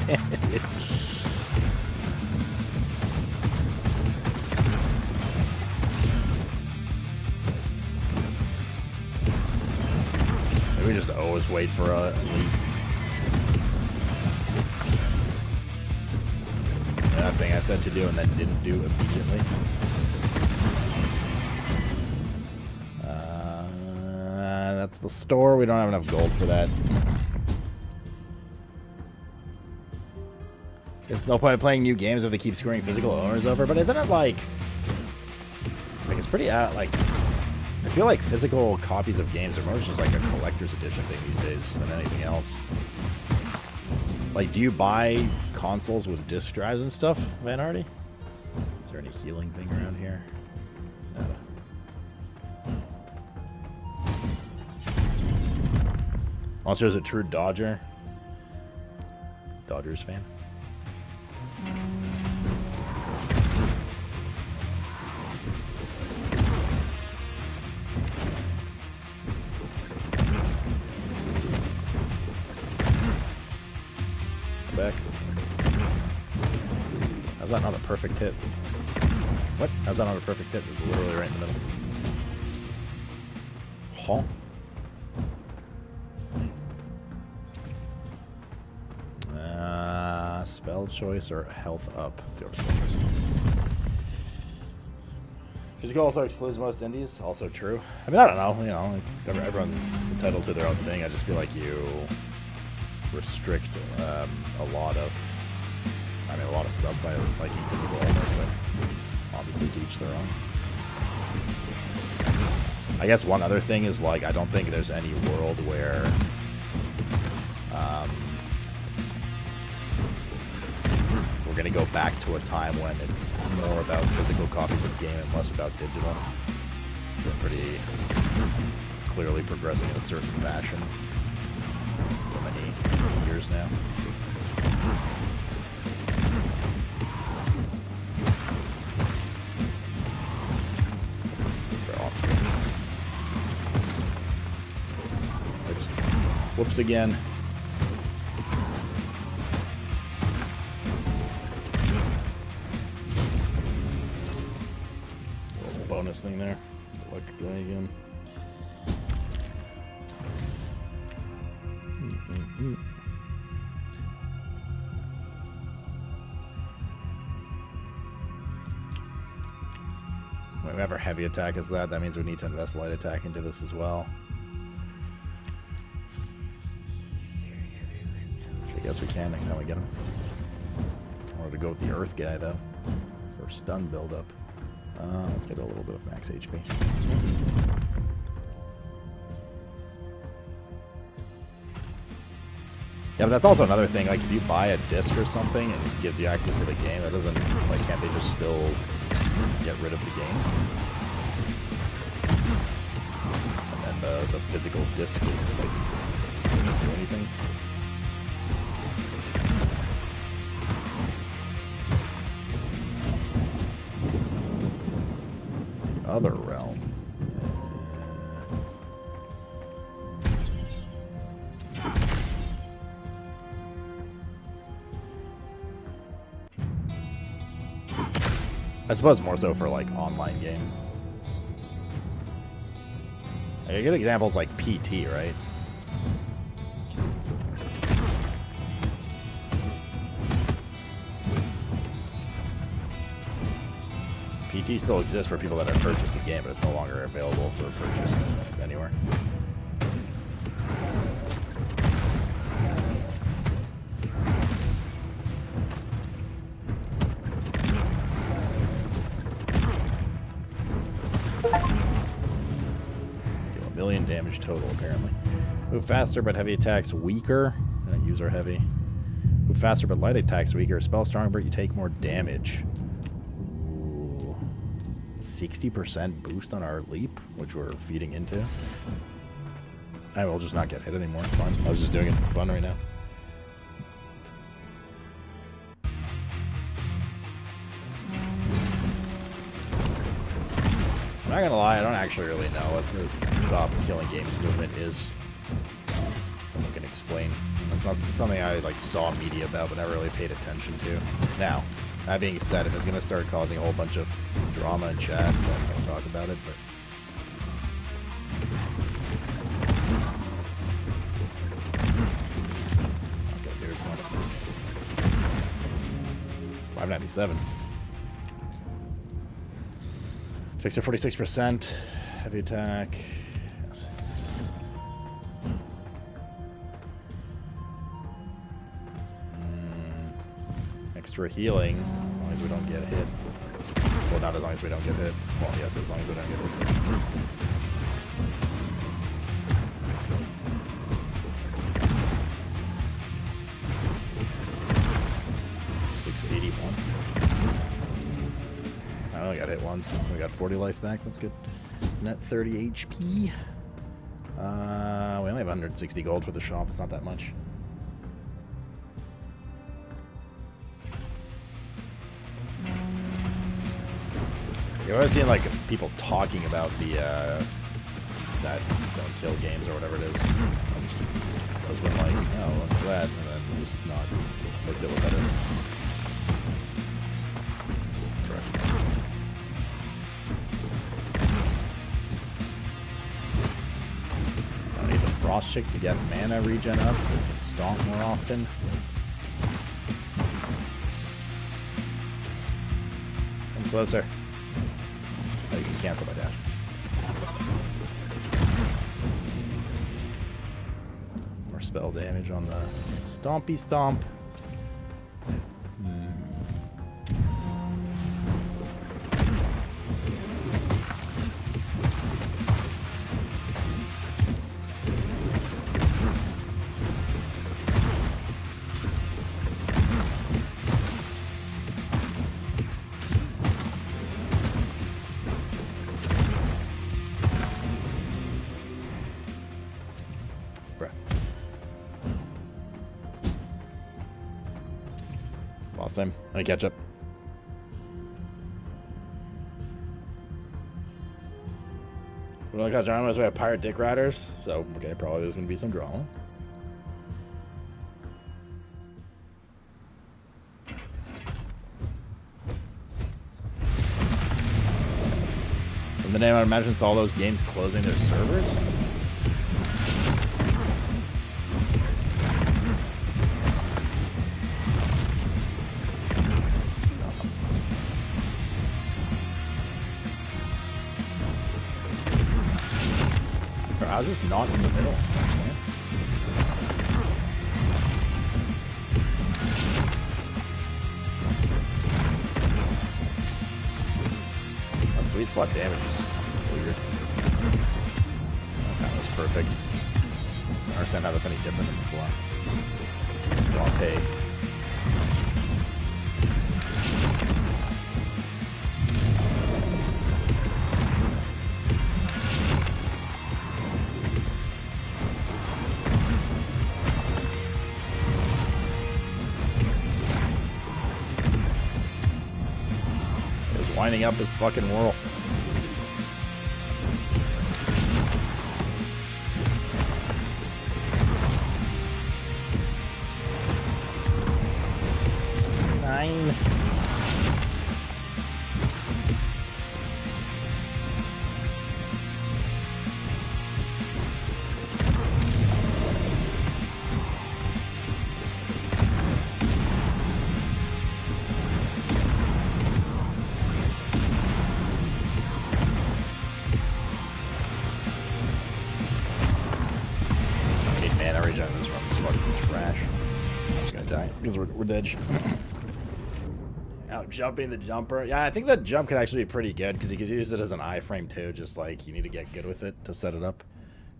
damn it, dude. Maybe we just always wait for a leap. That thing I said to do and then didn't do immediately. That's the store. We don't have enough gold for that. There's no point in playing new games if they keep screwing physical owners over, but isn't it like it's pretty, like, I feel like physical copies of games are more just like a collector's edition thing these days than anything else. Like, do you buy consoles with disc drives and stuff, Van Hardy? Is there any healing thing around here? Nada. Monster is a true Dodgers fan. Back. How's that not a perfect hit? What? How's that not a perfect hit? It's literally right in the middle. Huh? Spell choice or health up? Let's go for spell choice. Physical also excludes most indies. Also true. I mean, I don't know. You know, everyone's entitled to their own thing. I just feel like you restrict a lot of stuff by liking physical only, but obviously to each their own. I guess one other thing is, like, I don't think there's any world where we're gonna go back to a time when it's more about physical copies of game and less about digital. So we're pretty clearly progressing in a certain fashion for many years now. We're off screen. Oops. Whoops again. Bonus thing there. Luck guy again. Whenever heavy attack is that means we need to invest light attack into this as well. Which I guess we can next time we get him. I wanted to go with the Earth guy though for stun buildup. Let's get a little bit of max HP. Yeah, but that's also another thing. Like, if you buy a disc or something and it gives you access to the game, that doesn't, like, can't they just still get rid of the game? And then the physical disc is, like, doesn't do anything. Other realm. I suppose more so for like online game. Like, a good example is like PT, right? PT still exists for people that have purchased the game, but it's no longer available for purchase anywhere. Do 1 million damage total, apparently. Move faster, but heavy attacks weaker. Use our heavy. Move faster, but light attacks weaker. Spell stronger, but you take more damage. 60% boost on our leap, which we're feeding into. I will just not get hit anymore, it's fine. I was just doing it for fun right now. I'm not gonna lie, I don't actually really know what the stop killing games movement is. Someone can explain. It's not something I like saw media about, but never really paid attention to. Now, that being said, if it's going to start causing a whole bunch of drama in chat, then I'll talk about it, but... Okay, dude, come on. 597. Takes her 46%. Heavy attack. Yes. Extra healing, as long as we don't get hit. Well, not as long as we don't get hit. Well, yes, as long as we don't get hit. hit once. We got 40 life back. That's good. Net 30 HP. We only have 160 gold for the shop. It's not that much. You're always seeing like people talking about the that don't kill games or whatever it is. I just was been like, oh, what's that? And then just not looked at what that is. I need the frost chick to get mana regen up so it can stomp more often. Come closer. Oh, you can cancel my dash. More spell damage on the stompy stomp. Last time. I catch up. Well, because we have pirate dick riders, so okay, probably there's gonna be some drawing. From the name, I imagine it's all those games closing their servers. How's this not in the middle? I don't understand. That sweet spot damage is weird. That time was perfect. I don't understand how that's any different than before. This is swamp hay. Winding up his fucking whirl. Nine. Because we're dead. Out jumping the jumper. Yeah, I think that jump could actually be pretty good because you could use it as an iframe too. Just like you need to get good with it to set it up.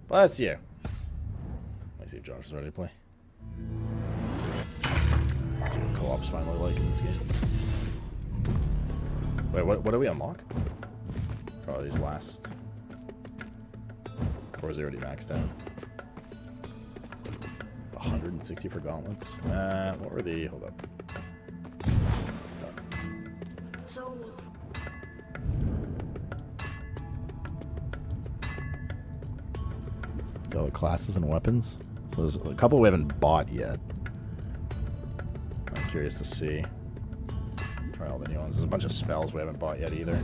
But that's you. Let's see if Josh is ready to play. Let's see what co-op's finally like in this game. Wait, what do we unlock? Oh, these last. Or is it already maxed out? 160 for gauntlets. What were the? Hold up. Oh, the classes and weapons. So there's a couple we haven't bought yet. I'm curious to see. Try all the new ones. There's a bunch of spells we haven't bought yet either.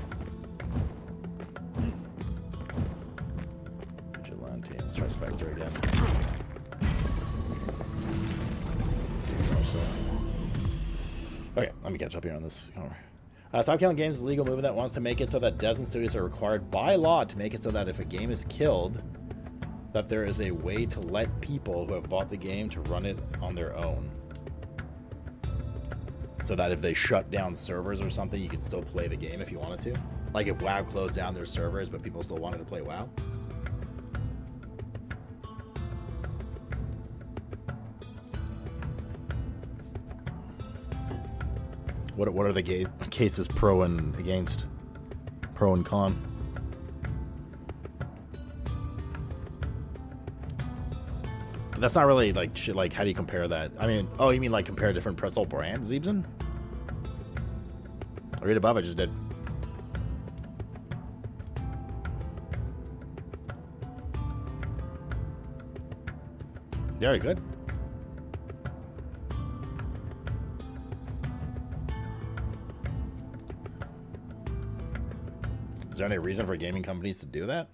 Vigilante. Let's try Spectre again. Okay, let me catch up here on this. Stop Killing Games is a legal movement that wants to make it so that devs and studios are required by law to make it so that if a game is killed, that there is a way to let people who have bought the game to run it on their own. So that if they shut down servers or something, you can still play the game if you wanted to. Like if WoW closed down their servers, but people still wanted to play WoW. What are the cases pro and against? pro and con. But that's not really like shit. Like, how do you compare that? I mean, oh, you mean like compare different pretzel brands, Zeebsen? I read above. I just did. Very good. Is there any reason for gaming companies to do that?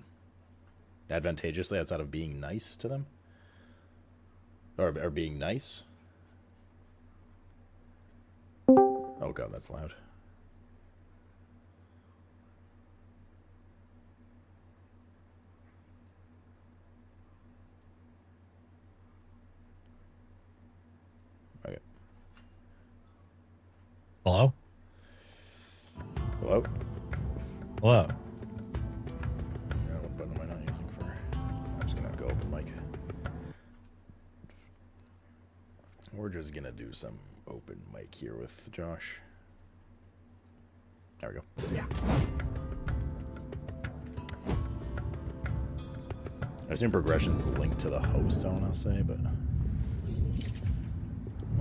Advantageously, outside of being nice to them? Or being nice? Oh god, that's loud. Okay. Hello? Hello? Hello? What button am I not using for? I'm just gonna go open mic. We're just gonna do some open mic here with Josh. There we go. Yeah. I assume progression's linked to the host, I want to say, but I'm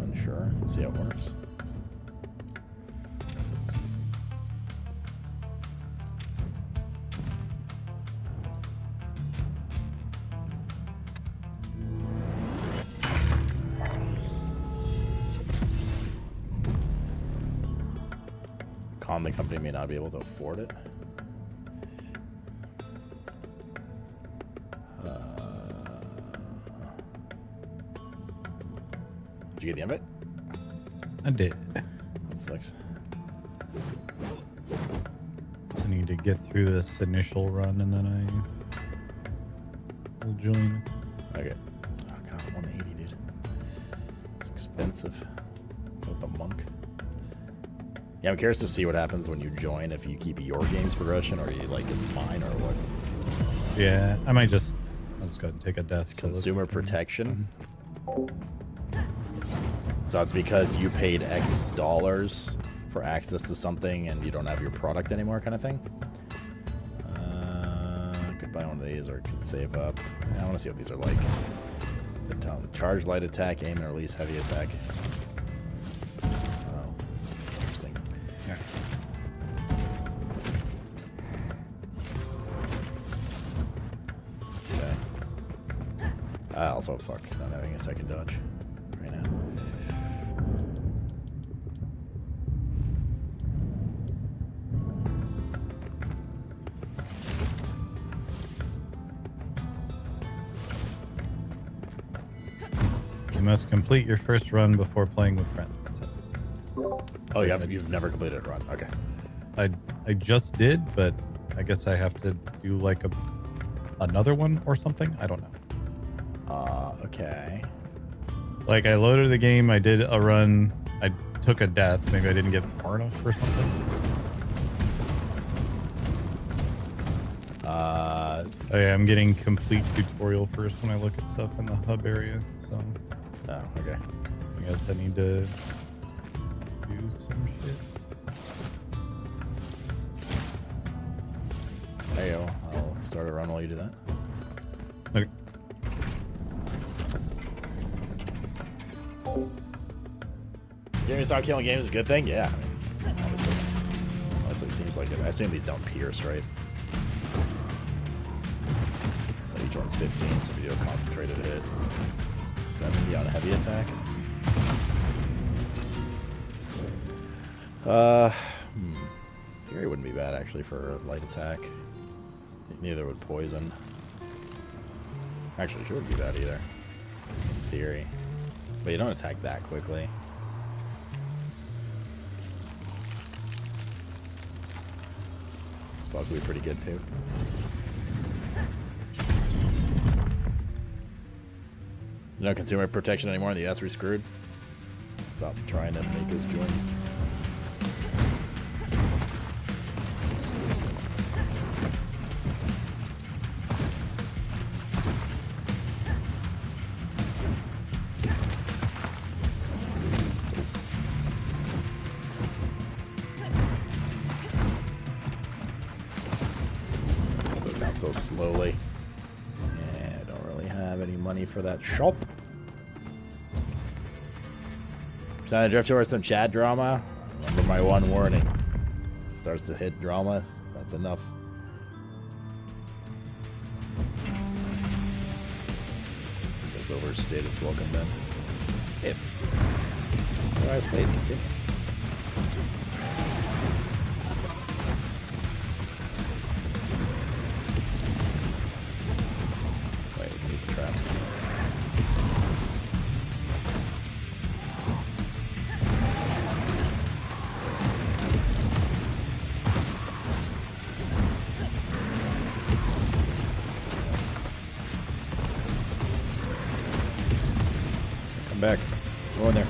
unsure. Let's see how it works. The company may not be able to afford it. Did you get the invite? I did. That sucks. I need to get through this initial run and then I will join. Okay. Oh god, 180, dude. It's expensive. With the monk. Yeah, I'm curious to see what happens when you join, if you keep your game's progression or you like it's mine or what. Yeah, I'll just go and take a death. It's consumer protection. So it's because you paid X dollars for access to something and you don't have your product anymore, kind of thing. Could buy one of these or could save up. Yeah, I want to see what these are like. Charge light attack, aim and release heavy attack. Also, fuck, not having a second dodge right now. You must complete your first run before playing with friends. That's it. Oh, you've never completed a run. Okay. I just did, but I guess I have to do like another one or something. I don't know. Okay. Like, I loaded the game, I did a run, I took a death, maybe I didn't get far enough or something. Oh yeah, I'm getting complete tutorial first when I look at stuff in the hub area, so. Oh, okay. I guess I need to do some shit. There you go. I'll start a run while you do that. Okay. Getting to start killing games is a good thing? Yeah, I mean, honestly, it seems like it. I assume these don't pierce, right? So each one's 15, so if you do a concentrated hit, 70 on a heavy attack. Fury wouldn't be bad, actually, for a light attack. Neither would poison. Actually, sure wouldn't be bad either. In theory. But you don't attack that quickly. Spot would be pretty good too. No consumer protection anymore in the US, we're screwed. Stop trying to make us join. so slowly. Yeah, I don't really have any money for that shop. Trying to drift towards some chat drama. Remember my one warning. Starts to hit drama. That's enough. Just overstayed its welcome then. If otherwise, please continue. Wait, we can use a trap. Come back. Go in there.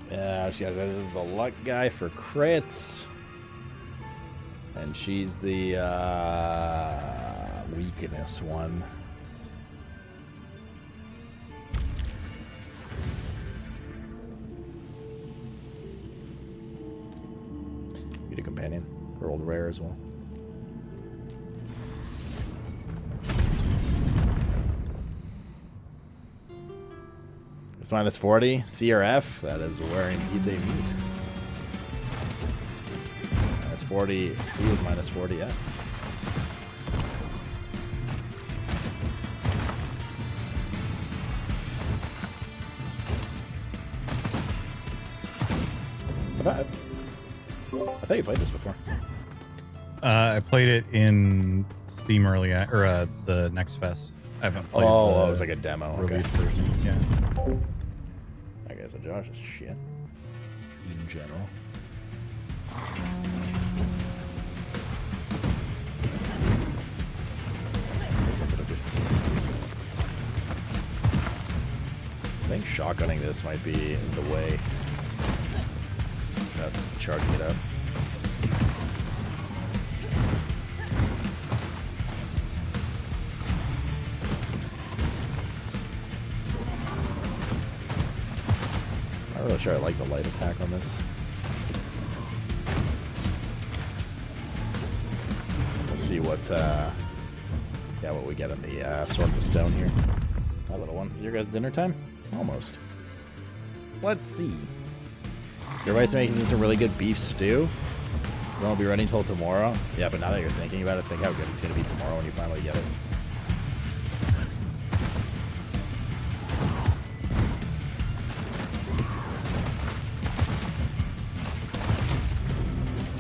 Yeah, she has, this is the luck guy for crits. And she's the weakness one. Need a companion. Rolled rare as well. It's minus 40. CRF. That is where indeed they meet. Minus 40. C is minus 40 F. I thought you played this before. I played it in Steam early, or the Next Fest. I haven't played. Oh, it was like a demo. Release Okay. version. Yeah. I guess Josh is shit in general. I'm so sensitive, dude. I think shotgunning this might be the way. Charging it up. I'm not really sure I like the light attack on this. We'll see what what we get in the Sword of the Stone here. My little one. Is your guys' dinner time? Almost. Let's see. Your wife's making some really good beef stew. It won't be ready until tomorrow. Yeah, but now that you're thinking about it, think how good it's going to be tomorrow when you finally get it.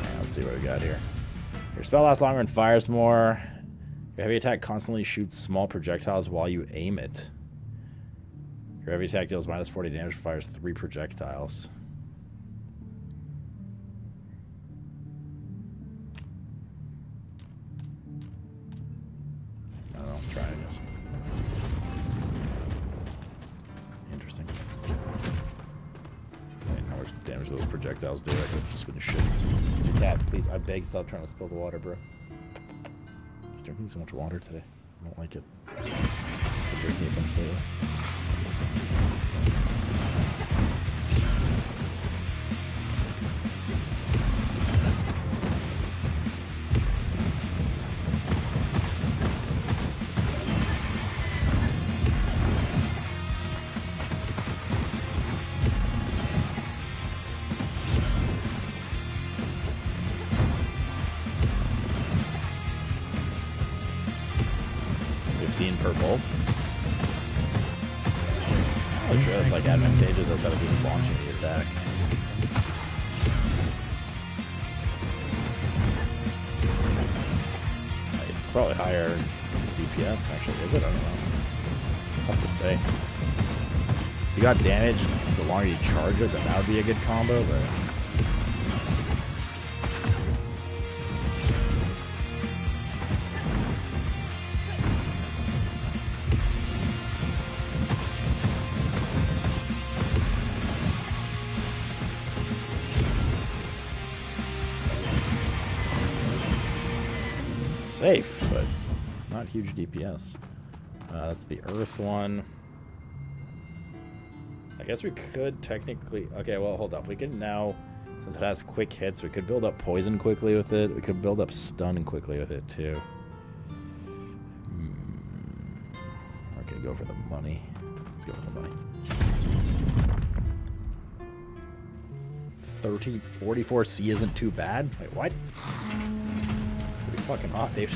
Yeah, let's see what we got here. Your spell lasts longer and fires more. Your heavy attack constantly shoots small projectiles while you aim it. Your heavy attack deals minus 40 damage and fires 3 projectiles. Trying this. Interesting. Wait, how much damage do those projectiles do? I could have just been shit. Cat, please, I beg, stop trying to spill the water, bro. He's drinking so much water today. I don't like it. I'm drinking a bunch lately. Per bolt. I'm sure that's like advantageous outside of just launching the attack. Nice. It's probably higher DPS, actually, is it? I don't know. Tough to say. If you got damage, the longer you charge it, then that would be a good combo, but. safe, but not huge DPS. That's the Earth one. I guess we could technically... Okay, well, hold up. We can now, since it has quick hits, we could build up Poison quickly with it. We could build up Stun quickly with it, too. Okay, go for the money. Let's go for the money. 44C isn't too bad? Wait, what? It's pretty fucking hot, Dave.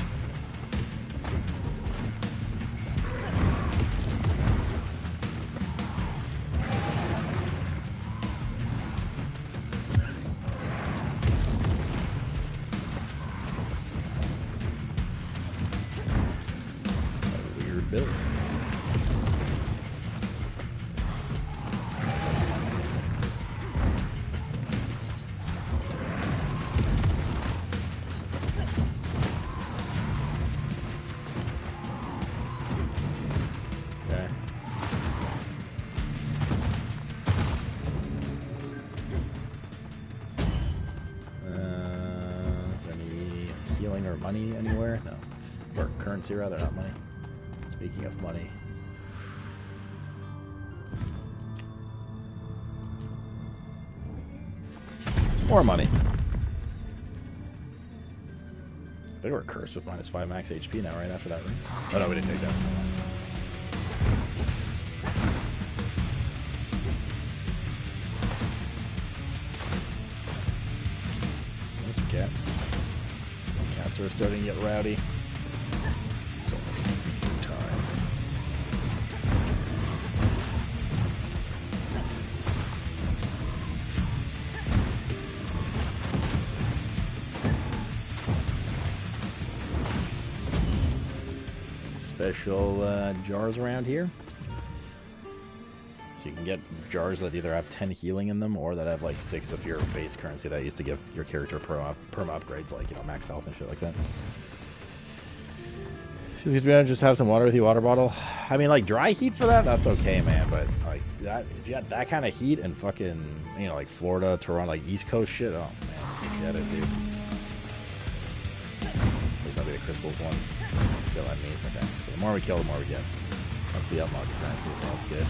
Weird build. Money anywhere? No. Or currency rather, not money. Speaking of money. More money. I think we're cursed with -5 max HP now, right after that ring. Oh no, we didn't take that. There's a cat. Cats are starting to get rowdy. It's almost feeding time. Special jars around here. So you can get jars that either have 10 healing in them or that have like 6 of your base currency that used to give your character perma upgrades, like, you know, max health and shit like that. Just have some water with you, water bottle. I mean, like, dry heat for that, that's okay, man. But like that, if you had that kind of heat and fucking, you know, like Florida, Toronto, like East Coast shit, oh man, get it, dude. There's gotta be the crystals one. Kill enemies, okay. So the more we kill, the more we get. That's the unlock currency, so that's good.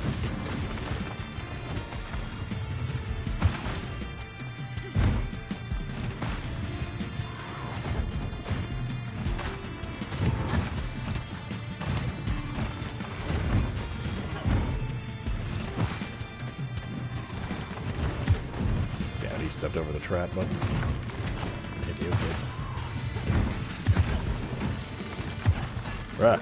Damn, he stepped over the trap button. Maybe okay. Right.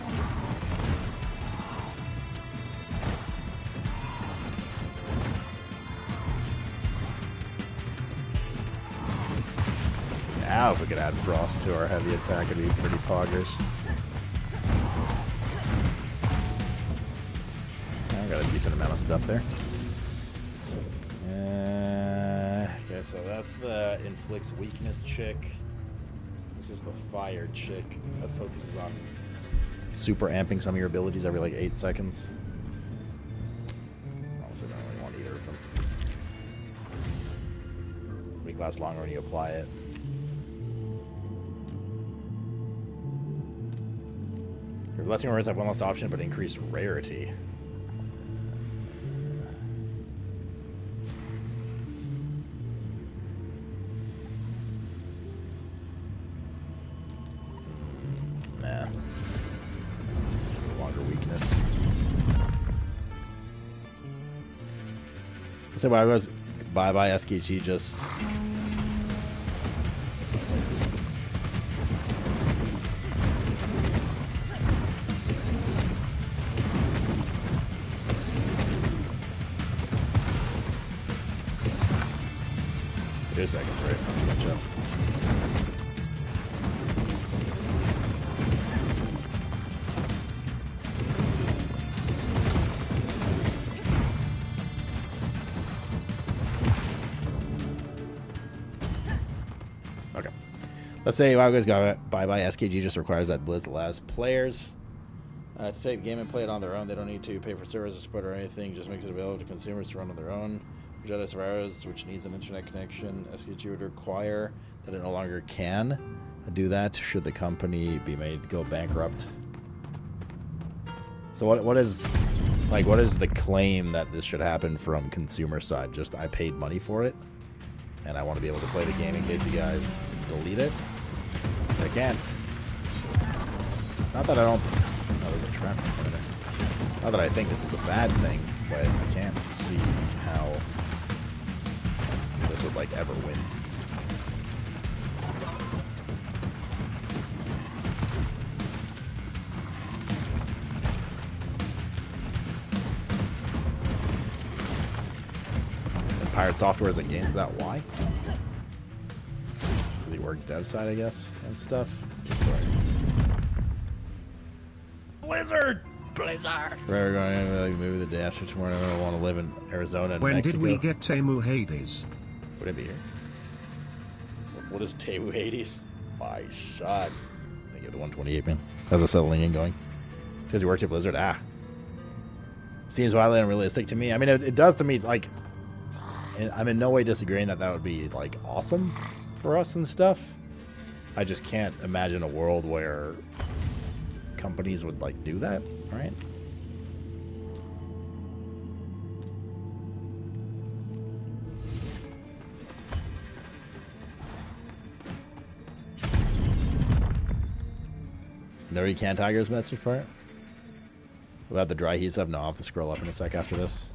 Now if we could add frost to our heavy attack, it'd be pretty poggers. I got a decent amount of stuff there. Okay, so that's the inflicts weakness chick. This is the fire chick that focuses on super amping some of your abilities every like 8 seconds. Honestly, I don't really want either of them. Weak lasts longer when you apply it. Your blessing words have one less option, but increased rarity. Nah. Longer weakness. Let's say why was bye SKG just. Seconds, right? Catch up. Okay. Let's say WoW guys got bye SKG just requires that Blizz allows players to take the game and play it on their own. They don't need to pay for servers or support or anything. Just makes it available to consumers to run on their own. Jedi Survivors, which needs an internet connection, SKG would require that it no longer can. do that should the company be made to go bankrupt. So what is the claim that this should happen from consumer side? Just I paid money for it, and I want to be able to play the game in case you guys delete it. I can't. Not that I don't. Oh, there's a trap in front of there. Not that I think this is a bad thing, but I can't see how this would like ever win. And Pirate Software is against that. Why? Does he work dev side, I guess, and stuff? Blizzard! Blizzard! We're going to maybe the day after tomorrow. I don't want to live in Arizona and When Mexico. did we get Temu Hades? Would it be here? What is Temu Hades? My shot. Thank you, the 128 man. How's the settling in going? It's because you worked at Blizzard. Ah. Seems wildly unrealistic to me. I mean, it does to me. Like, I'm in no way disagreeing that would be like awesome for us and stuff. I just can't imagine a world where companies would like do that, right? No, you can't Tiger's message part? About the dry heat stuff? No, I'll have to scroll up in a sec after this.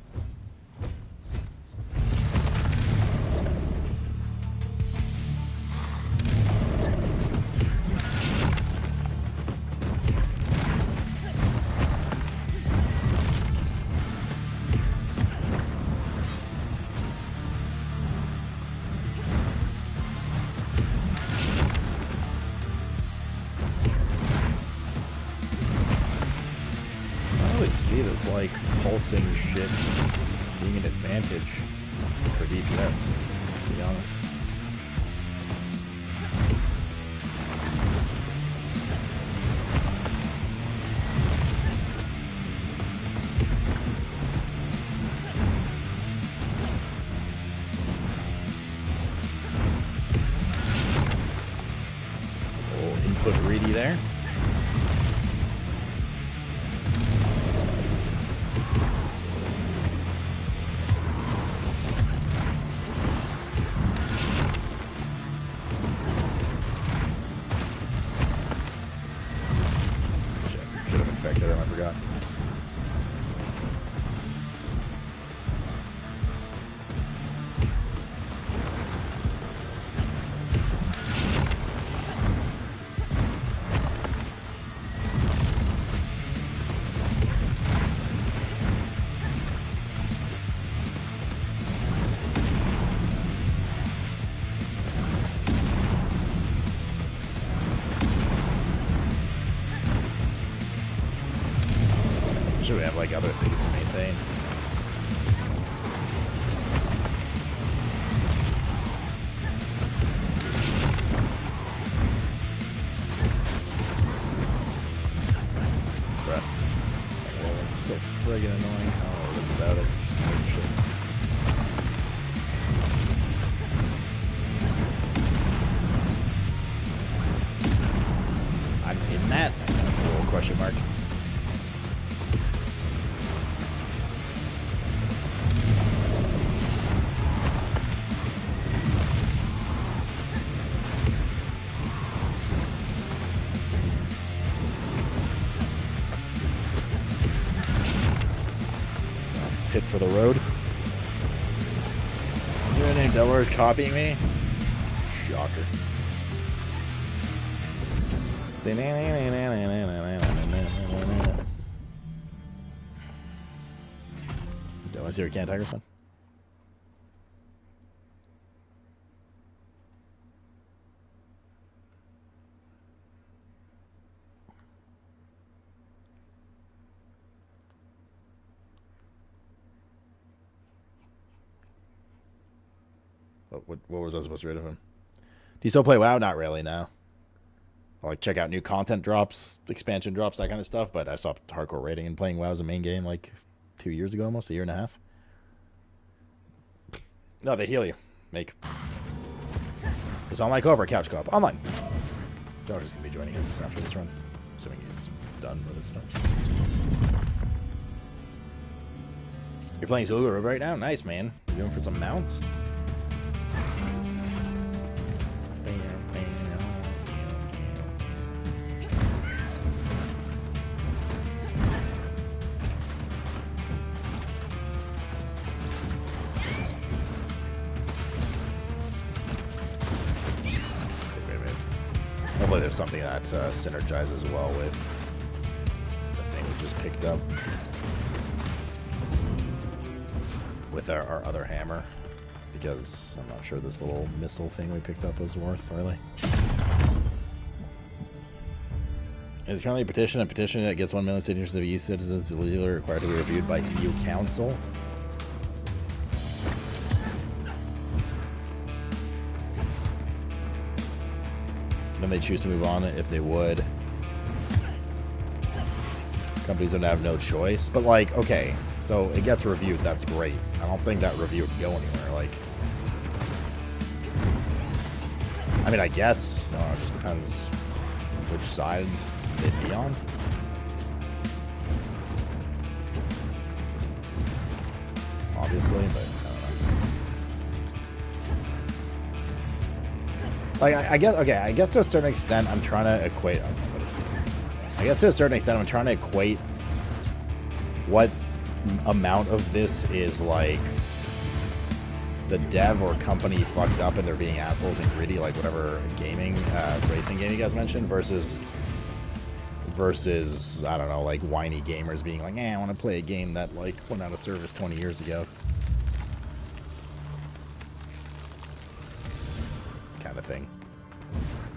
See this like pulsing shit being an advantage for DPS, to be honest. Full input ready there. We have like other things to maintain. Bruh. Oh, it's so friggin' annoying. Oh, what is about it? Oh, shit. I'm in that? That's a little question mark. Hit for the road. Is there any Delaware's copying me? Shocker. Do I want to see your Can Tiger son? What was I supposed to read of him? Do you still play WoW? Not really, no. I like check out new content drops, expansion drops, that kind of stuff, but I stopped hardcore raiding and playing WoW as a main game like 2 years ago, almost a year and a half. No, they heal you. Make. It's online co-op or couch co-op? Online. Josh is going to be joining us after this run, assuming he's done with his stuff. You're playing solo right now? Nice, man. You going for some mounts? Hopefully there's something that synergizes well with the thing we just picked up with our other hammer, because I'm not sure this little missile thing we picked up was worth, really. There's currently a petition that gets 1 million signatures of EU citizens is legally required to be reviewed by EU Council. Then they choose to move on if they would. Companies would have no choice. But, like, okay, so it gets reviewed. That's great. I don't think that review would go anywhere. Like, I mean, I guess it just depends which side they'd be on. Obviously, but I don't know. Like, I guess, okay, I guess to a certain extent, I'm trying to equate. I guess to a certain extent, I'm trying to equate what amount of this is like the dev or company fucked up and they're being assholes and greedy, like whatever gaming, racing game you guys mentioned, versus I don't know, like whiny gamers being like, I want to play a game that like went out of service 20 years ago. Kind of thing.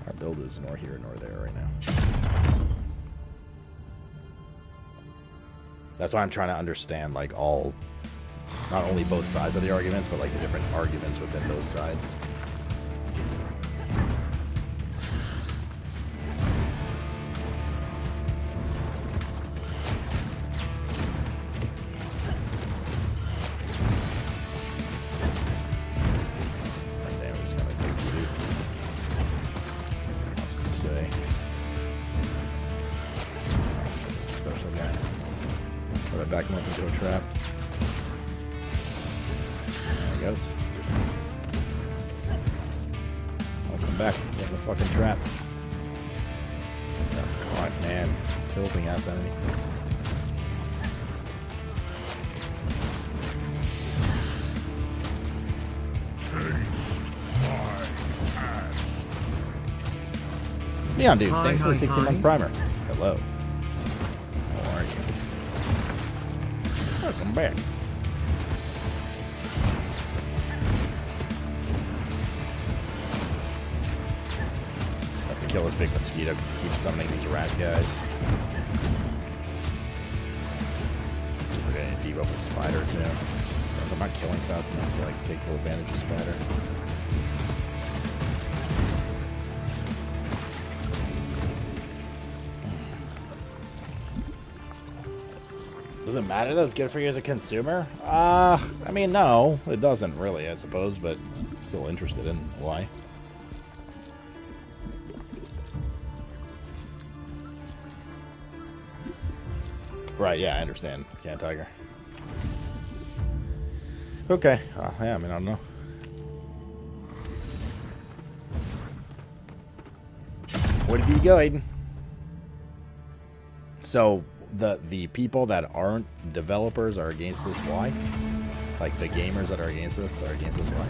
Our build is nor here nor there right now. That's why I'm trying to understand like all, not only both sides of the arguments, but like the different arguments within those sides. Back him up into a trap. There he goes. I'll come back. Get in the fucking trap. Oh, come on, man. Tilting ass enemy. Neon dude, thanks for the 16-month primer. Hello. How are you? Welcome back. Have to kill this big mosquito because he keeps summoning these rat guys. Keep forgetting to debuff with spider too. I'm not killing fast enough to like take full advantage of spider. Does it matter that it's good for you as a consumer? I mean, no, it doesn't really, I suppose, but I'm still interested in why. Right, yeah, I understand. Can't Tiger. Okay, yeah, I mean, I don't know. Where did you go, Aiden? So, the people that aren't developers are against this, why? Like, the gamers that are against this why?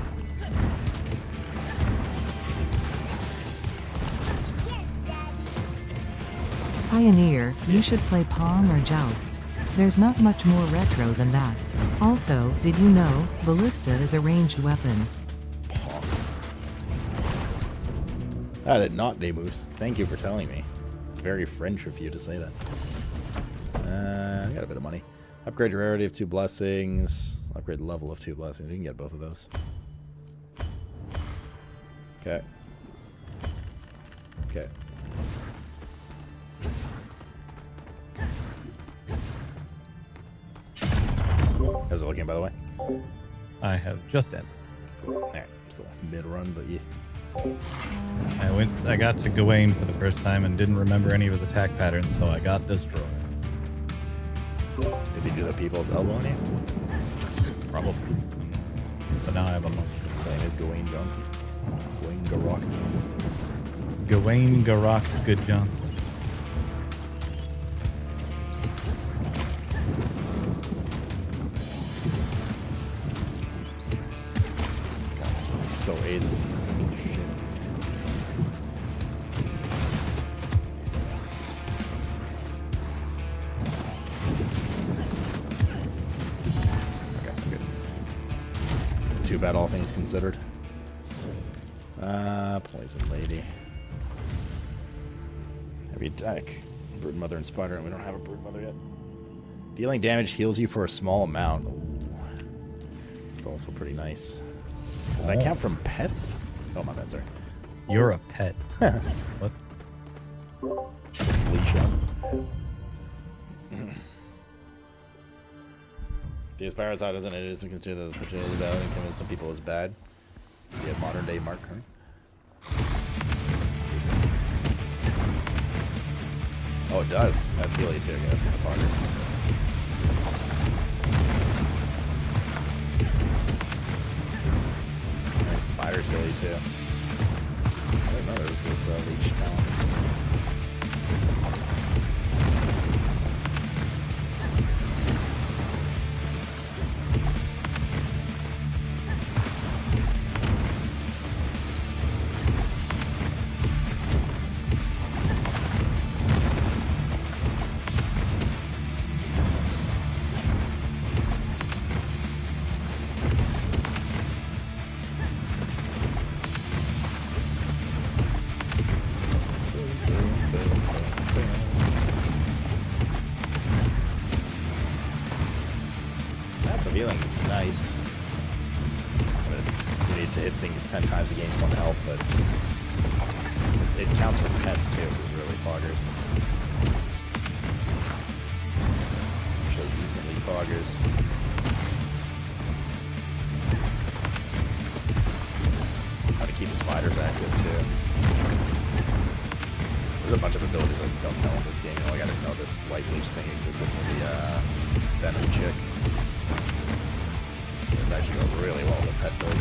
Pioneer, you should play Pong or Joust. There's not much more retro than that. Also, did you know, Ballista is a ranged weapon? Pong. I did not, Demoose. Thank you for telling me. It's very French of you to say that. I got a bit of money. Upgrade your rarity of 2 blessings. Upgrade the level of 2 blessings. You can get both of those. Okay. Okay. How's it looking, by the way? I have just ended. Alright, still mid-run, but yeah. I got to Gawain for the first time and didn't remember any of his attack patterns, so I got destroyed. Did he do the people's elbow on you? Probably. But now I have a monk. His name is Gawain Johnson. Gawain Garock Johnson. Gawain Garock Good Johnson. God, this one's so easy. This fucking shit. Too bad, all things considered. Poison Lady. Heavy attack. Brood Mother and Spider, and we don't have a Brood Mother yet. Dealing damage heals you for a small amount. Ooh. It's also pretty nice. Does that count from pets? Oh, my bad, sorry. You're a pet. What? Felicia. These pirates out, doesn't it? It is considered the opportunity value and convince some people is bad. Is he a modern day Mark Kern? Oh, it does. That's Healy too. Yeah, that's kind of progress. Nice Spider's Healy too. I didn't know there was this leech talent. Healing's nice. But it's, you need to hit things 10 times to gain 1 health, but it counts for pets too, which is really poggers. Actually decently poggers. How to keep spiders active too. There's a bunch of abilities I don't know in this game. You know, like I didn't know this life leech thing existed for the Venom chick. It's actually go really well with the pet build.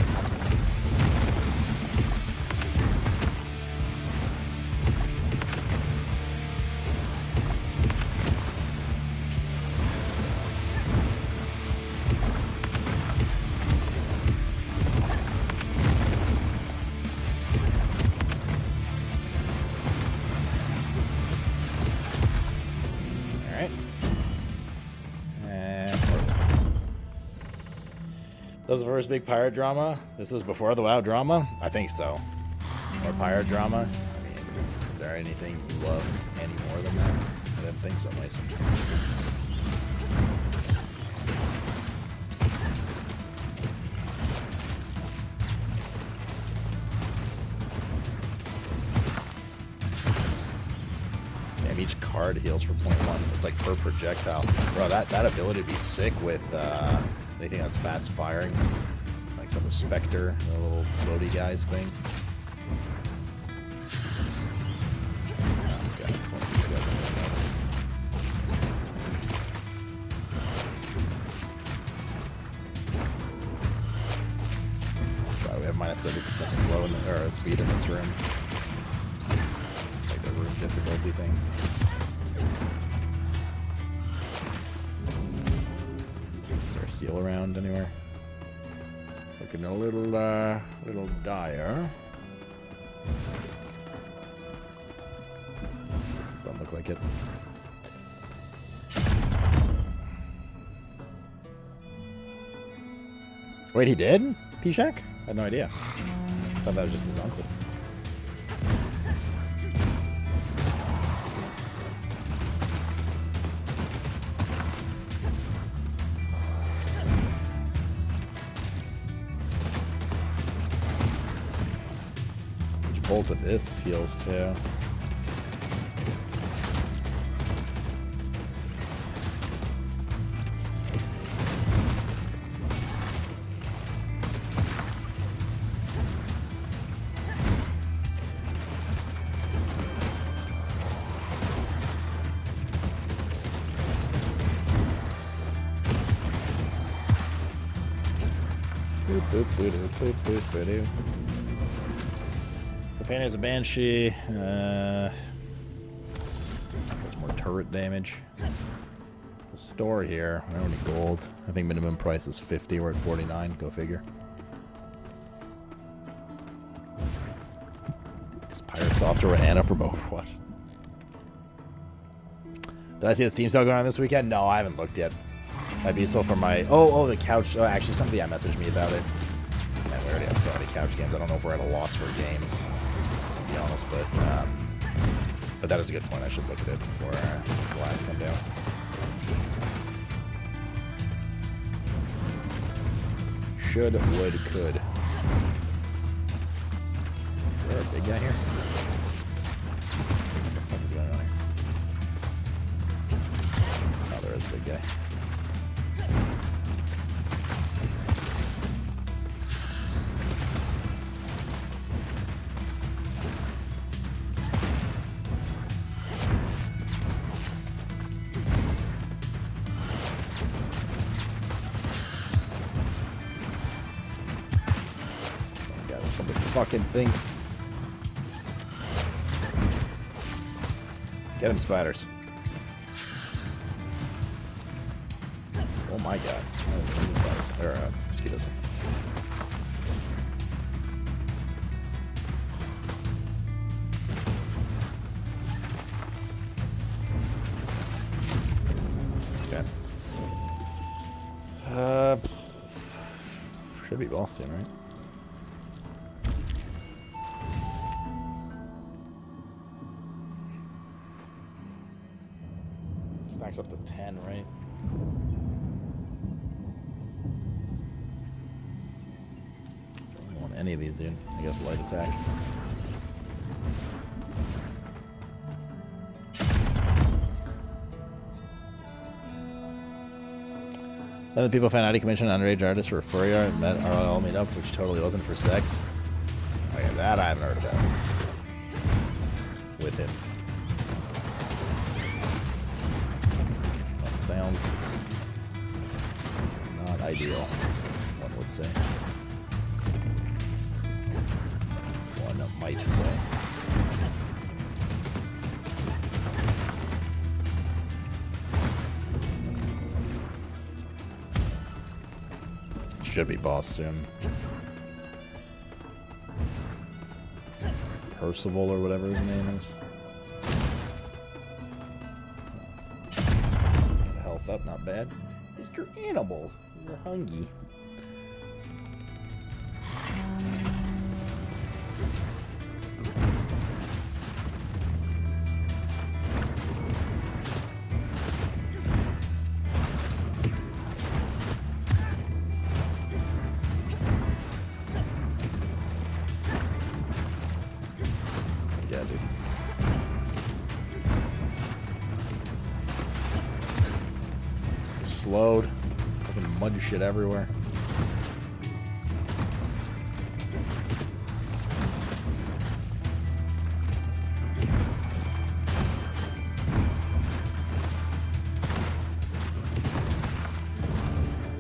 That was the first big pirate drama. This was before the WoW drama? I think so. Or pirate drama? I mean, is there anything you love any more than that? I didn't think so, Mason. Damn, each card heals for 0.1. It's like per projectile. Bro, that ability would be sick with anything that's fast firing, like some of the Spectre, the little floaty guys thing. Oh, okay, it's one of these guys on this bonus. God, we have minus 30% slow in the, or speed in this room. It's like the room difficulty thing. Heal around anywhere. It's looking a little dire. Don't look like it. Wait, he did? Pishak? I had no idea. I thought that was just his uncle. Bolt of this heals too. So Pain is a Banshee. That's more turret damage. The store here. I don't have any gold. I think minimum price is 50. We're at 49. Go figure. Is Pirate Software Anna from Overwatch? Did I see the Steam sale going on this weekend? No, I haven't looked yet. Might be so for my... Oh, the couch. Oh, actually, somebody messaged me about it. Man, we already have so many couch games. I don't know if we're at a loss for games, to be honest, but that is a good point. I should look at it before the lines come down. Should, would, could. Is there a big guy here? What is going on here? Oh, there is a big guy. Fucking things. Get him, spiders. Oh my god. Oh, so many spiders. Or, mosquitoes. Okay. Should be boss soon, right? Stacks up to 10, right? Don't want any of these, dude. I guess light attack. Then the people found out he commissioned underage artists for a furry art and met all made up, which totally wasn't for sex. Oh yeah, that I haven't heard about. With him. That sounds not ideal, one would say. One might say. Should be boss soon. Percival or whatever his name is. Health up, not bad. Mr. Animal, you're hungry. Slowed. Fucking mud shit everywhere.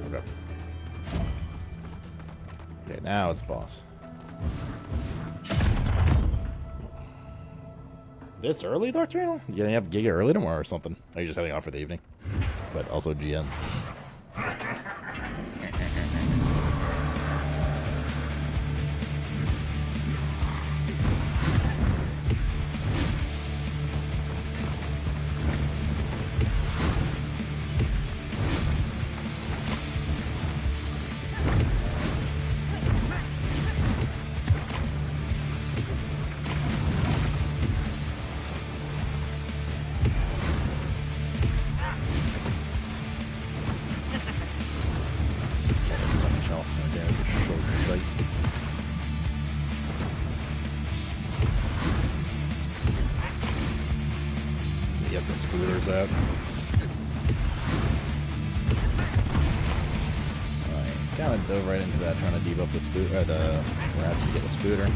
Okay. Okay, now it's boss. This early, Dr. Animal? You gonna have Giga early tomorrow or something? Or are you just heading off for the evening? But also GNs. Get the scooters out. I kind of dove right into that, trying to debuff the scooter, or the rats to get the scooter.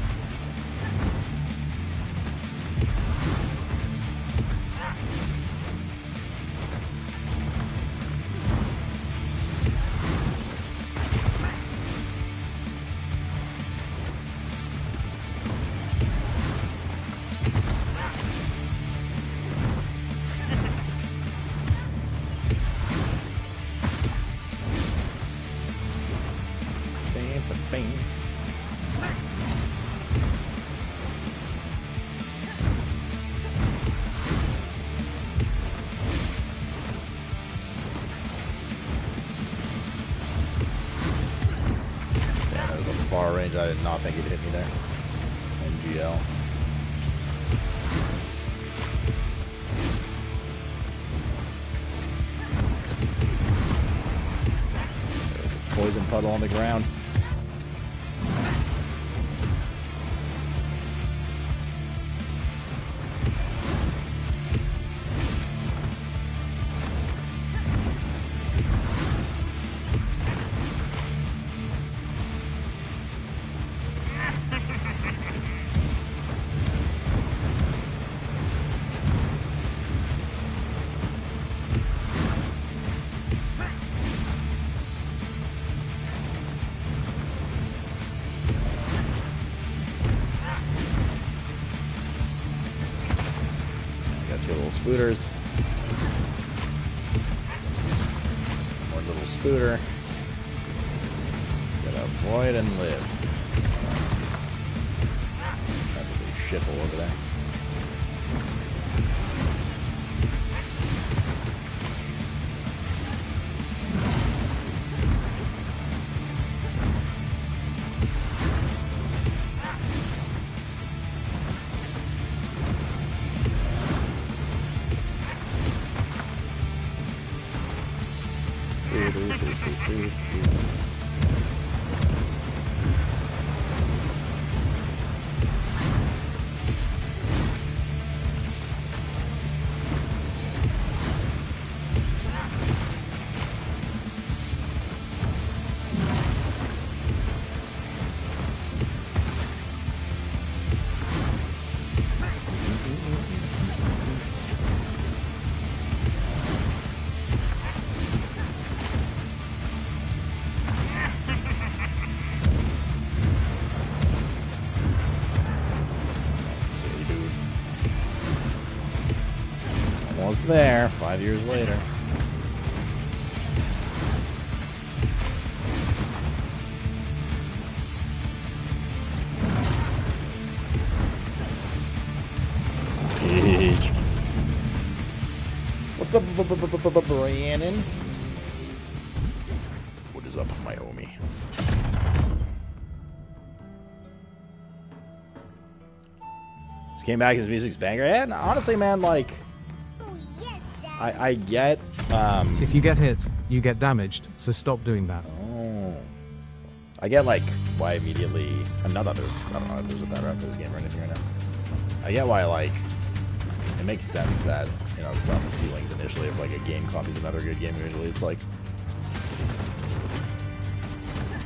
range, I did not think he'd hit me there. NGL. There's a poison puddle on the ground. Spooters. More little spooter. Gotta avoid and live. That was a shithole over there. Almost there, 5 years later. What's up, Brandon? What is up, my homie? Just came back, his music's banger. And honestly, man, like, I get, If you get hit, you get damaged, so stop doing that. Oh. I get, like, why immediately, and not that there's, I don't know if there's a better app for this game or anything right now. I get why, like, it makes sense that, you know, some feelings initially if, like, a game copies another good game, usually it's like,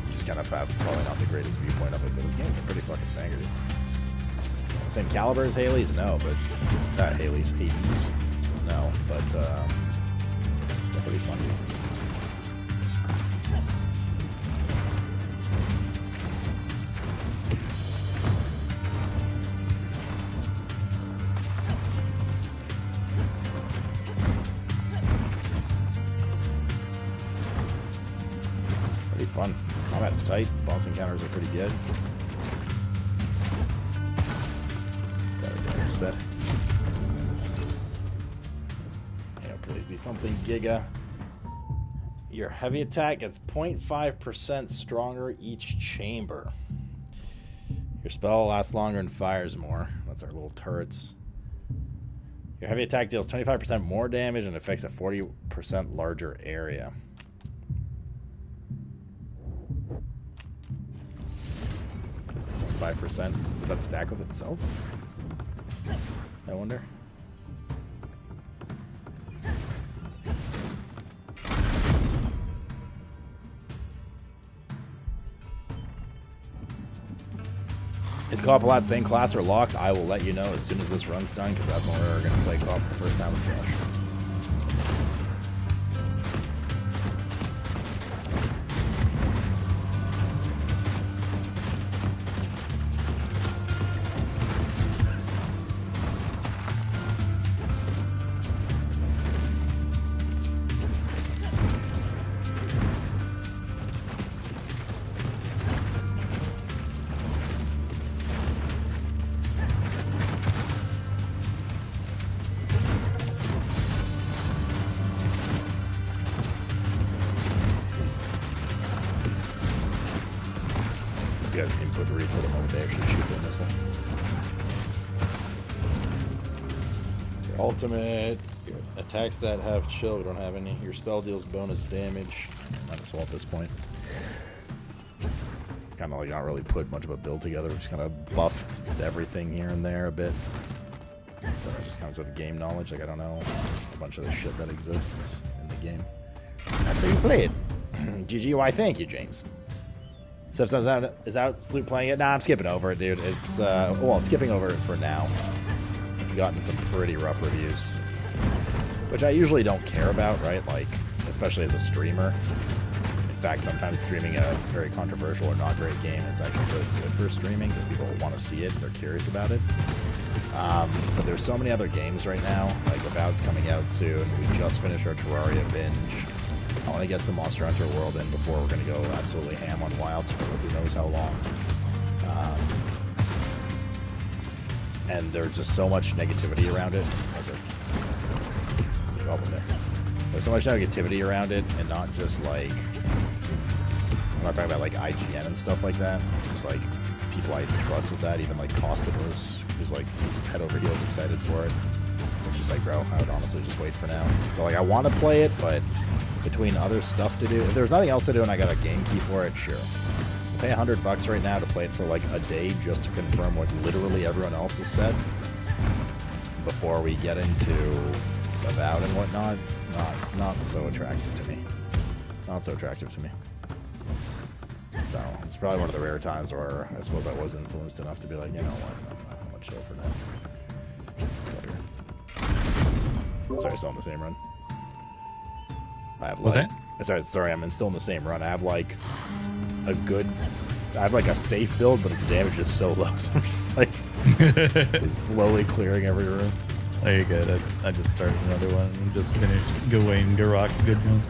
you just kind of have probably not the greatest viewpoint of it, but this game's been pretty fucking banger, dude. Same caliber as Haley's? No, but, Haley's, Hades. No, but still pretty fun. Pretty fun. Combat's tight. Boss encounters are pretty good. Got a dangerous bed. Please be something giga. Your heavy attack gets 0.5% stronger each chamber. Your spell lasts longer and fires more. That's our little turrets. Your heavy attack deals 25% more damage and affects a 40% larger area. Is that 5%? Does that stack with itself? I wonder. Is co-op a lot same class or locked? I will let you know as soon as this run's done, because that's when we're going to play co-op for the first time with Josh. guys input read to the moment they actually shoot their missile. Your ultimate attacks that have chill. We don't have any. Your spell deals bonus damage. Might as well at this point. Kind of like not really put much of a build together. We just kind of buffed everything here and there a bit. But it just comes with game knowledge. Like I don't know a bunch of the shit that exists in the game. After you play it. GG, why thank you, James. Stuff is out Sloop playing it? Nah, I'm skipping over it, dude. It's well, skipping over it for now. It's gotten some pretty rough reviews. Which I usually don't care about, right? Like, especially as a streamer. In fact, sometimes streaming a very controversial or not great game is actually really good for streaming because people want to see it and they're curious about it. But there's so many other games right now, like Avowed's coming out soon. We just finished our Terraria binge. I want to get some Monster Hunter World in before we're going to go absolutely ham on Wilds for who knows how long. And there's just so much negativity around it. There's a problem there. There's so much negativity around it, and not just like, I'm not talking about like IGN and stuff like that. Just like people I trust with that. Even like Costin was like head over heels excited for it. It's just like, bro, I would honestly just wait for now. So like, I want to play it, but between other stuff to do, if there's nothing else to do and I got a game key for it, sure. I'll pay $100 right now to play it for like a day just to confirm what literally everyone else has said before we get into Avowed and whatnot. Not so attractive to me. Not so attractive to me. So it's probably one of the rare times where I suppose I was influenced enough to be like, you know what, I'm gonna chill for now. Sorry, still in the same run. I have like, sorry, I'm still in the same run. I have like a safe build, but its damage is so low, so I'm just like it's slowly clearing every room. Oh, you're good. I just started another one and just finished Gawain Garok good jump.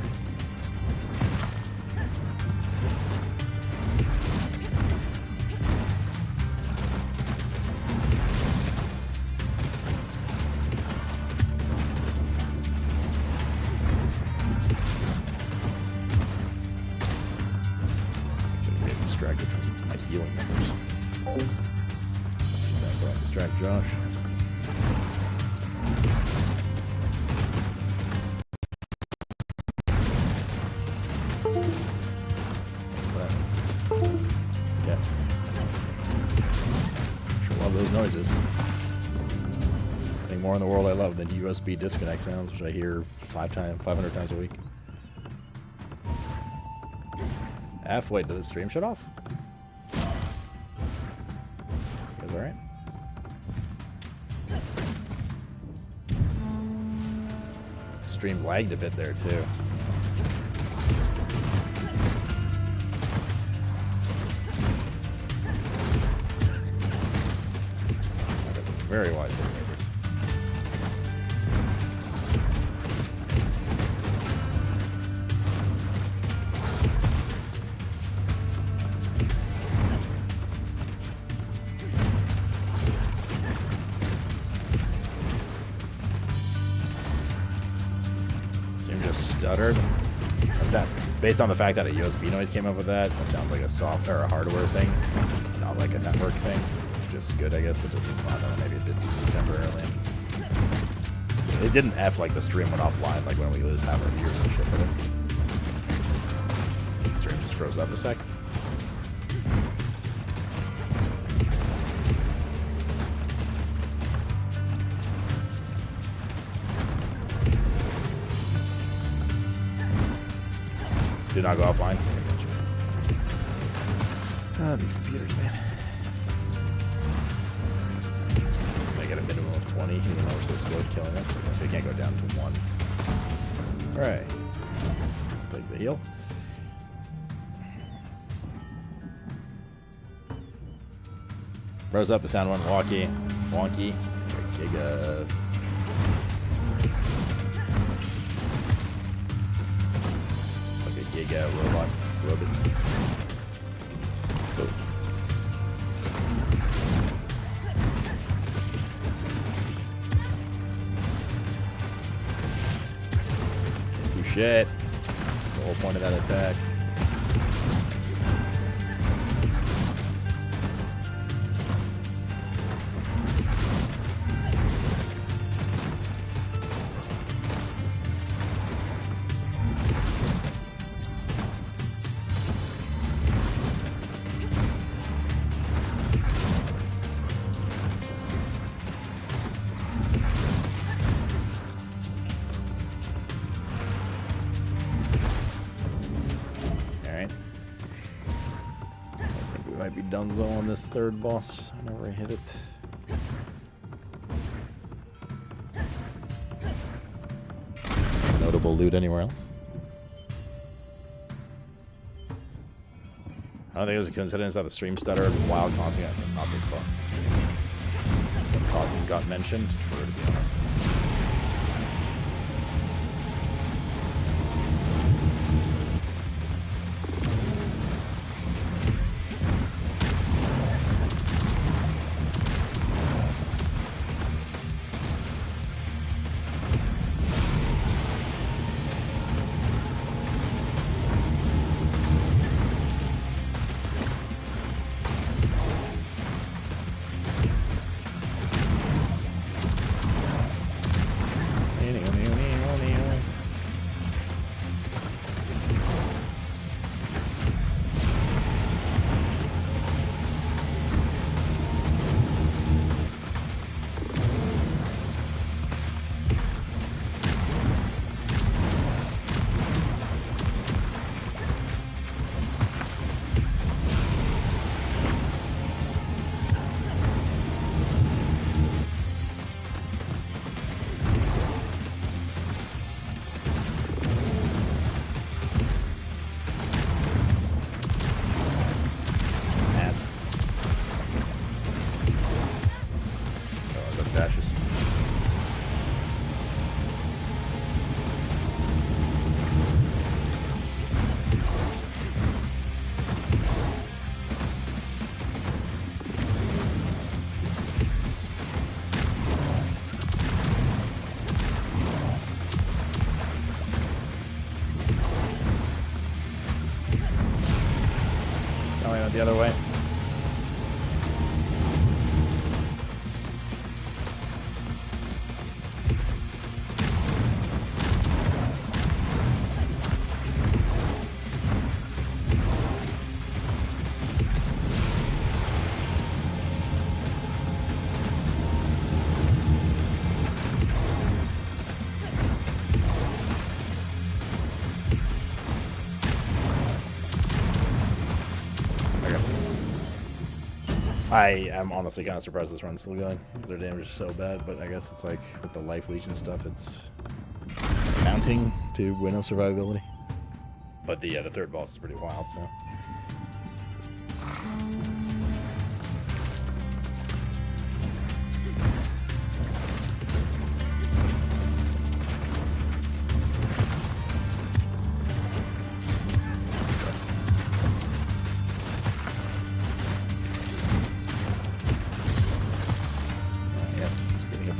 So I'm getting distracted from my healing numbers. That's why I distract Josh. Noises. Nothing more in the world I love than USB disconnect sounds, which I hear 500 times a week. Wait, did the stream shut off? Is alright? Stream lagged a bit there too. Very wide neighbors. Stream just stuttered. That's that. Based on the fact that a USB noise came up with that, that sounds like a software or a hardware thing, not like a network thing. Which is good, I guess. It didn't, I don't know, maybe it didn't temporarily. It didn't F like the stream went offline, like when we lose half our viewers and shit, did it? The stream just froze up a sec. Did not go offline. Ah, these computers, man. Get a minimum of 20, even though we're so slow at killing us. So you can't go down to 1. Alright. Take the heal. Froze up, the sound went wonky. Giga. Like a giga robot. Oh. Shit. That's the whole point of that attack. might be donezo on this third boss. I never hit it. Notable loot anywhere else? I don't think it was a coincidence that the stream stuttered while causing it. Not this boss. This stream. Causing got mentioned. True, to be honest. The other way. I am honestly kind of surprised this run's still going. Their damage is so bad, but I guess it's like with the life leech and stuff, it's mounting to win of survivability. But the third boss is pretty wild, so.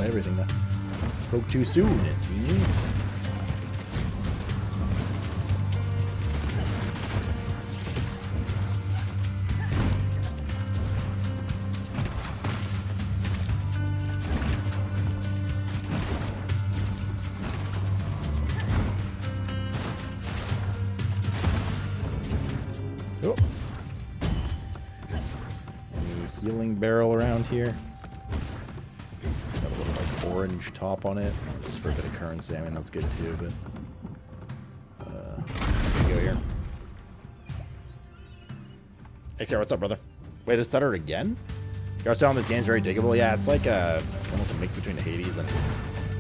Everything now. Spoke too soon, it seems. Oh. Any healing barrel around here? Orange top on it, just for a bit of currency. I mean, that's good too, but here you go here. XR, what's up, brother? Wait, it's stuttered again? You're saying this game's very diggable. Yeah, it's like almost a mix between Hades and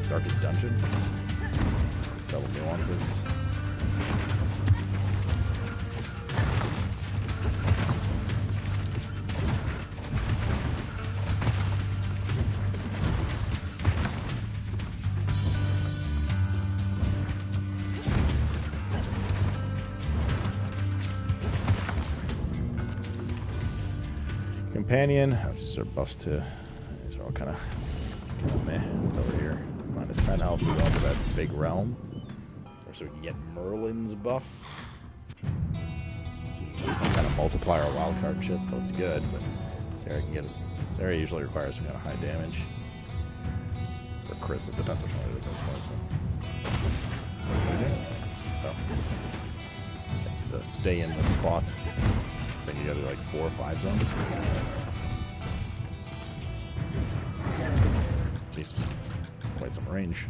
Darkest Dungeon. Subtle nuances. Companion, just our buffs to, these are all kind of meh. What's over here? Minus 10 health to go into that big realm. Or so we can get Merlin's buff. So you can do some kind of multiplier or wildcard shit, so it's good, but this area can get it. This area usually requires some kind of high damage. For Chris, it depends which one it is, I suppose. Oh, it's this one. It's the stay in the spot. I think you gotta do like 4 or 5 zones. Jesus, it's quite some range.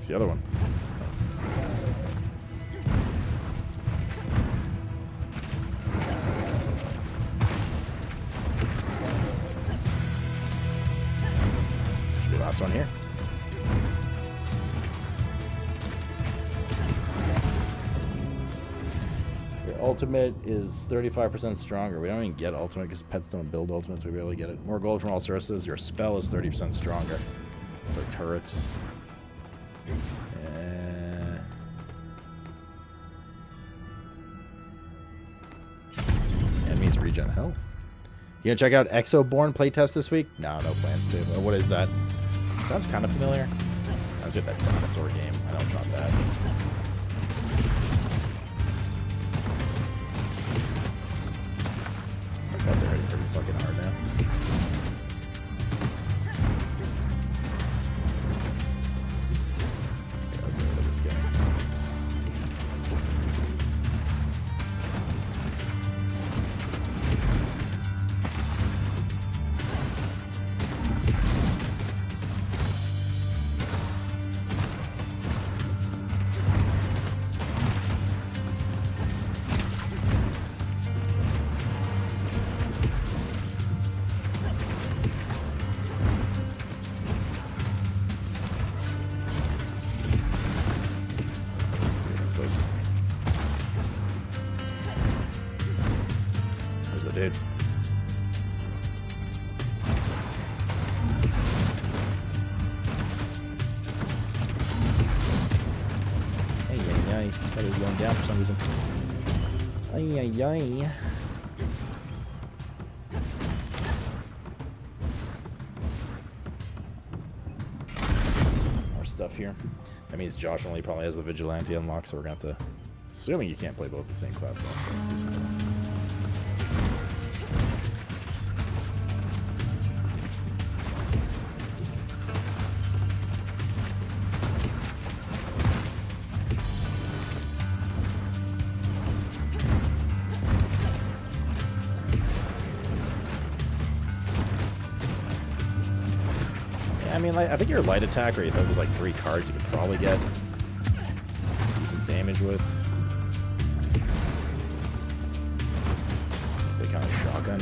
fuck's the other one? Should be the last one here. Your ultimate is 35% stronger. We don't even get ultimate because pets don't build ultimates. We barely get it. More gold from all sources. Your spell is 30% stronger. It's our turrets. Enemies regen health. You gonna check out Exoborn playtest this week? No plans to. What is that? Sounds kind of familiar. I was with that dinosaur game. I know it's not that. That's already pretty fucking hard now. Yeah, let's get rid of this guy. Where's the dude? Ay, ay, ay. That was going down for some reason. Ay, ay, ay. More stuff here. That means Josh only probably has the Vigilante unlocked, so we're going to have to... Assuming you can't play both the same class, I'll have to do something else. I mean, like, I think your light attack, or if there's like 3 cards, you could probably get decent damage with. Since they kind of shotgun.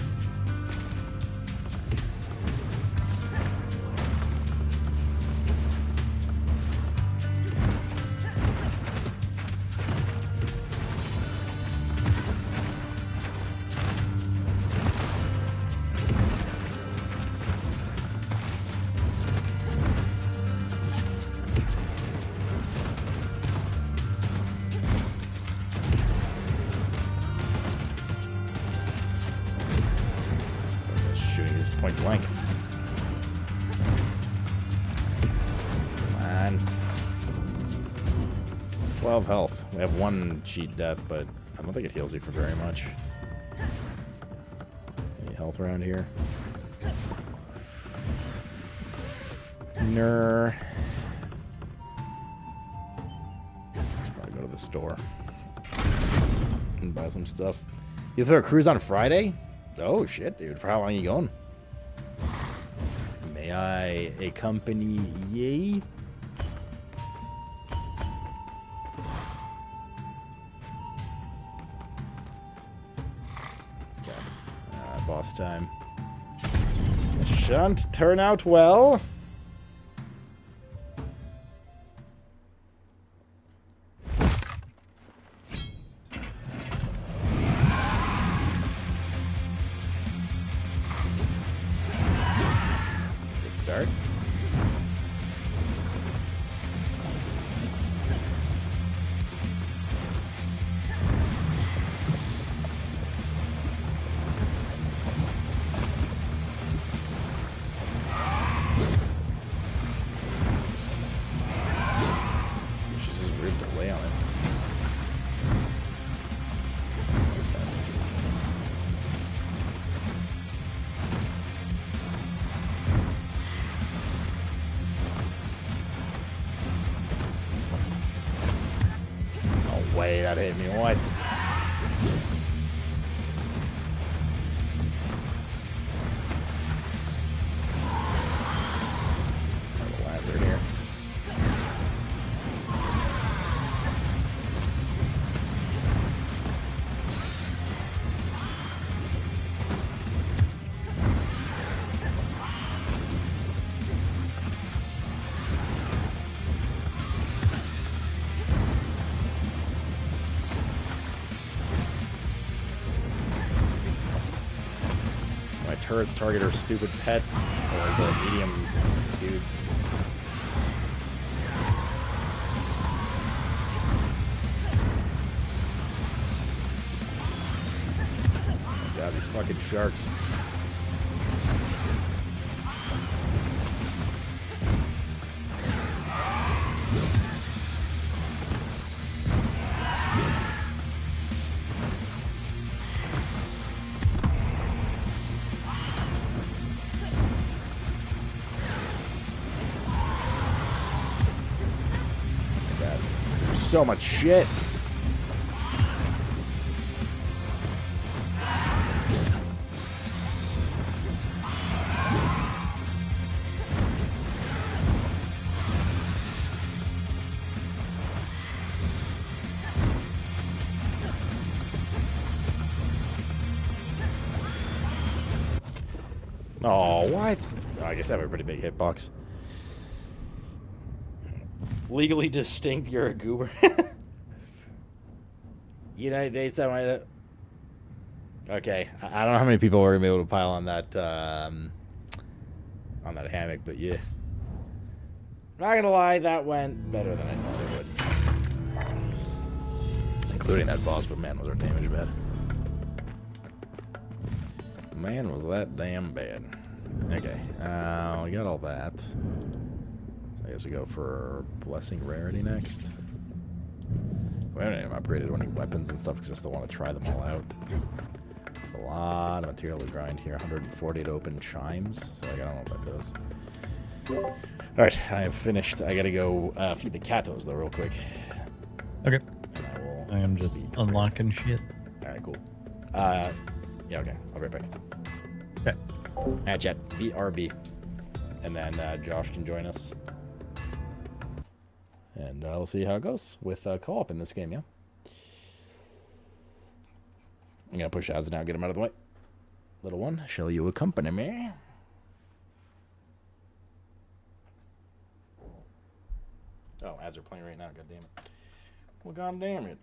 Shooting this point blank. Come on. 12 health. We have 1 cheat death, but I don't think it heals you for very much. Any health around here? Ner. Should probably go to the store and buy some stuff. You throw a cruise on Friday? Oh shit, dude. For how long are you going? May I accompany ye? Okay. Boss time. It shan't turn out well. Start. There's just this weird delay on it. Way that hit me. What? The Lazard here. turrets target are stupid pets or the medium dudes. Oh god, these fucking sharks. So much shit. Oh, what? Oh, I guess I have a pretty big hitbox. Legally distinct, you're a goober. United States, okay, I don't know how many people are gonna be able to pile on that hammock, but yeah. Not gonna lie, that went better than I thought it would. Including that boss, but man, was our damage bad. Man, was that damn bad. Okay, we got all that. So I guess we go for Blessing Rarity next. We haven't even upgraded any weapons and stuff because I still want to try them all out. There's a lot of material to grind here. 148 open chimes, so like, I don't know what that does. Alright, I have finished. I gotta go feed the catos though real quick. Okay. And I am just unlocking shit. Alright, cool. Yeah, okay. I'll be right back. Okay. At chat, BRB. And then Josh can join us. And we'll see how it goes with co-op in this game, yeah? I'm going to push ads now, get him out of the way. Little one, shall you accompany me? Oh, ads are playing right now, god damn it. Well, god damn it.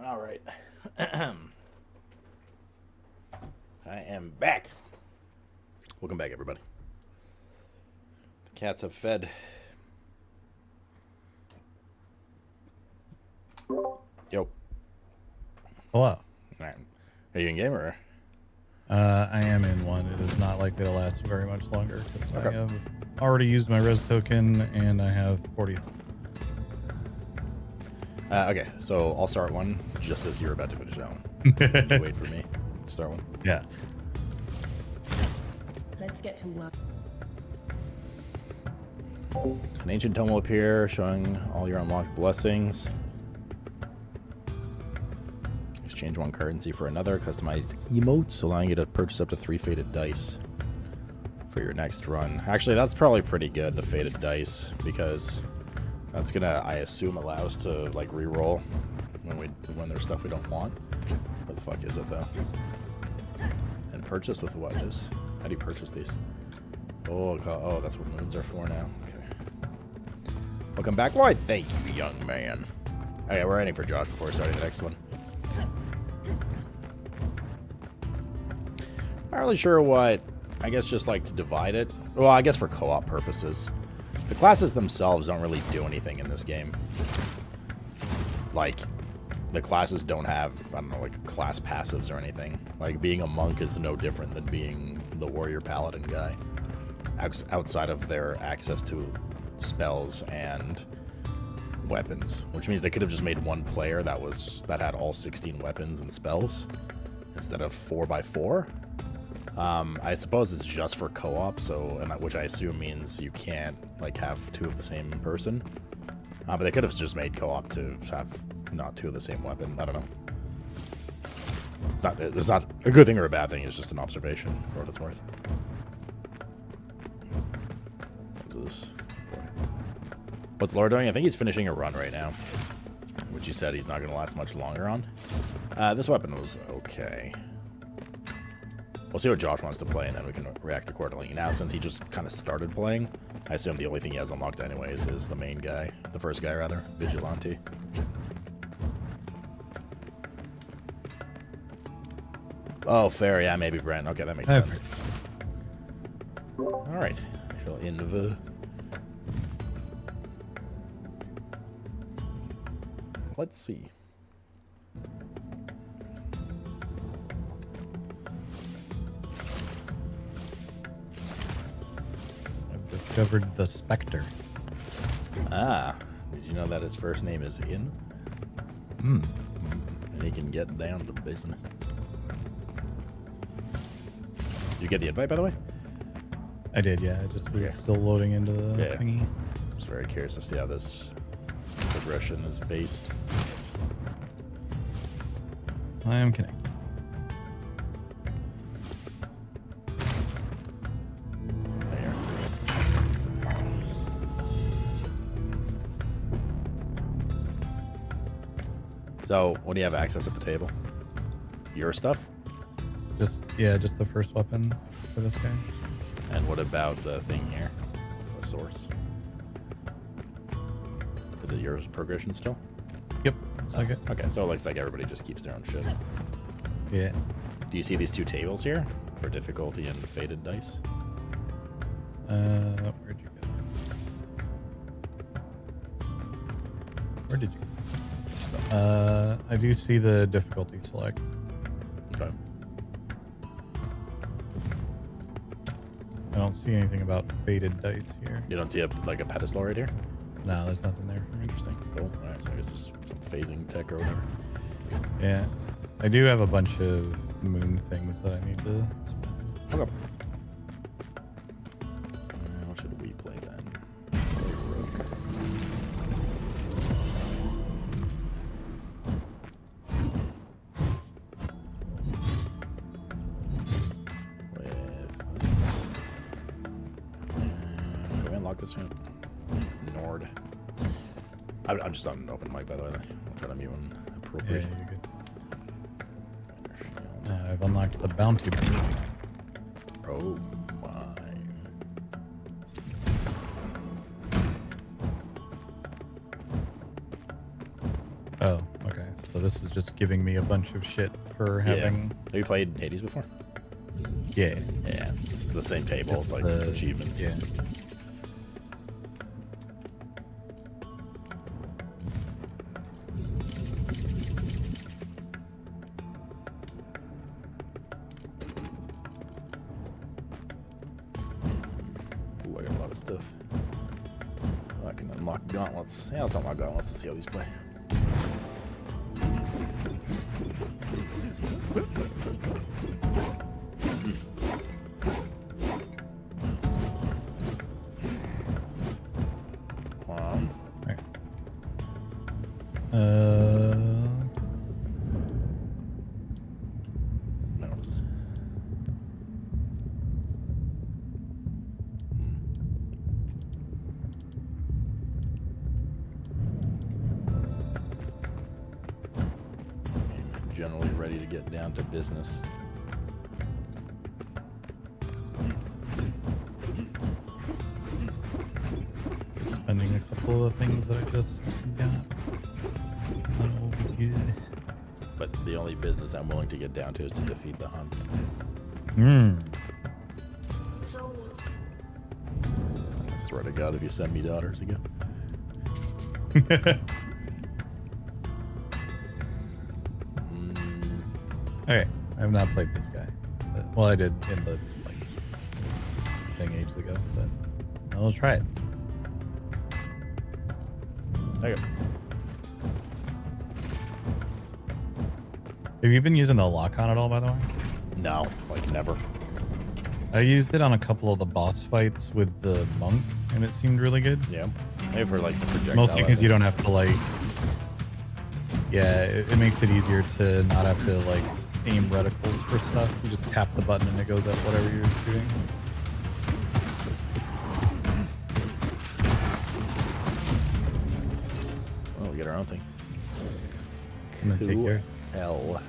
All right. I am back. Welcome back, everybody. The cats have fed. Yo. Hello. All right. Are you in game or? I am in one. It is not likely to last very much longer because Okay. I have already used my res token and I have 40. Okay, so I'll start one just as you're about to finish that one. You wait for me to start one. Yeah. Let's get to work. An ancient tome will appear showing all your unlocked blessings. Exchange one currency for another. Customize emotes, allowing you to purchase up to 3 faded dice for your next run. Actually, that's probably pretty good, the faded dice, because that's gonna, I assume, allow us to like reroll when there's stuff we don't want. Where the fuck is it though? And purchase with what is? How do you purchase these? Oh, oh, that's what moons are for now. Okay. Welcome back. Why, thank you, young man. Okay, we're waiting for Josh before starting the next one. Not really sure what, I guess just like to divide it. Well, I guess for co-op purposes. The classes themselves don't really do anything in this game. Like, the classes don't have, I don't know, like class passives or anything. Like, being a monk is no different than being the warrior paladin guy. Outside of their access to spells and weapons. Which means they could have just made one player that had all 16 weapons and spells instead of 4x4. I suppose it's just for co-op, which I assume means you can't like have 2 of the same person. But they could have just made co-op to have not 2 of the same weapon. I don't know. It's not a good thing or a bad thing. It's just an observation for what it's worth. What's Laura doing? I think he's finishing a run right now, which he said he's not going to last much longer on. This weapon was okay. We'll see what Josh wants to play, and then we can react accordingly. Now, since he just kind of started playing, I assume the only thing he has unlocked anyways is the main guy. The first guy, rather. Vigilante. Oh, fair. Yeah, maybe Brent. Okay, that makes sense. Alright. Shall inv. Let's see. Discovered the Spectre. Ah, did you know that his first name is In? Hmm. And he can get down to business. Did you get the invite, by the way? I did, yeah. I just was still loading into the thingy. I'm just very curious to see how this progression is based. I am connected. So, what do you have access at the table? Your stuff? Just the first weapon for this guy. And what about the thing here? The source? Is it yours progression still? Yep, looks like it. Okay, so it looks like everybody just keeps their own shit. Yeah. Do you see these 2 tables here? For difficulty and faded dice? Where'd you go? Where did you go? I do see the difficulty select. Okay. I don't see anything about faded dice here. You don't see a pedestal right here? No, there's nothing there. Interesting. Cool. Alright, so I guess there's some phasing tech or whatever. Yeah. I do have a bunch of moon things that I need to spend. Okay. What should we play then? Let's play Rook. Can we unlock this yet? Nord. I'm just on an open mic, by the way. I'll try to mute when appropriate. Yeah, you're good. I've unlocked the bounty. Oh my. Oh, okay. So this is just giving me a bunch of shit for having. Yeah. Have you played Hades before? Yeah. Yeah, it's the same table. It's like the achievements. Yeah. Ooh, I got a lot of stuff. Oh, I can unlock gauntlets. Yeah, let's unlock gauntlets to see how these play. Right. No, what is this? I'm generally ready to get down to business. Just spending a couple of the things that I just got. That will be good. But the only business I'm willing to get down to is to defeat the Hunts. Hmm. I swear to God, if you send me daughters again. Okay, I have not played this guy. But, well, I did in the thing ages ago, but I'll try it. Okay. Have you been using the lock-on at all, by the way? No, like never. I used it on a couple of the boss fights with the monk, and it seemed really good. Yeah, maybe for like some projectile. Mostly because you don't weapons. have to like. Yeah, it makes it easier to not have to like aim reticles for stuff. You just tap the button and it goes at whatever you're shooting. Oh, we get our own thing. I'm gonna take care. L.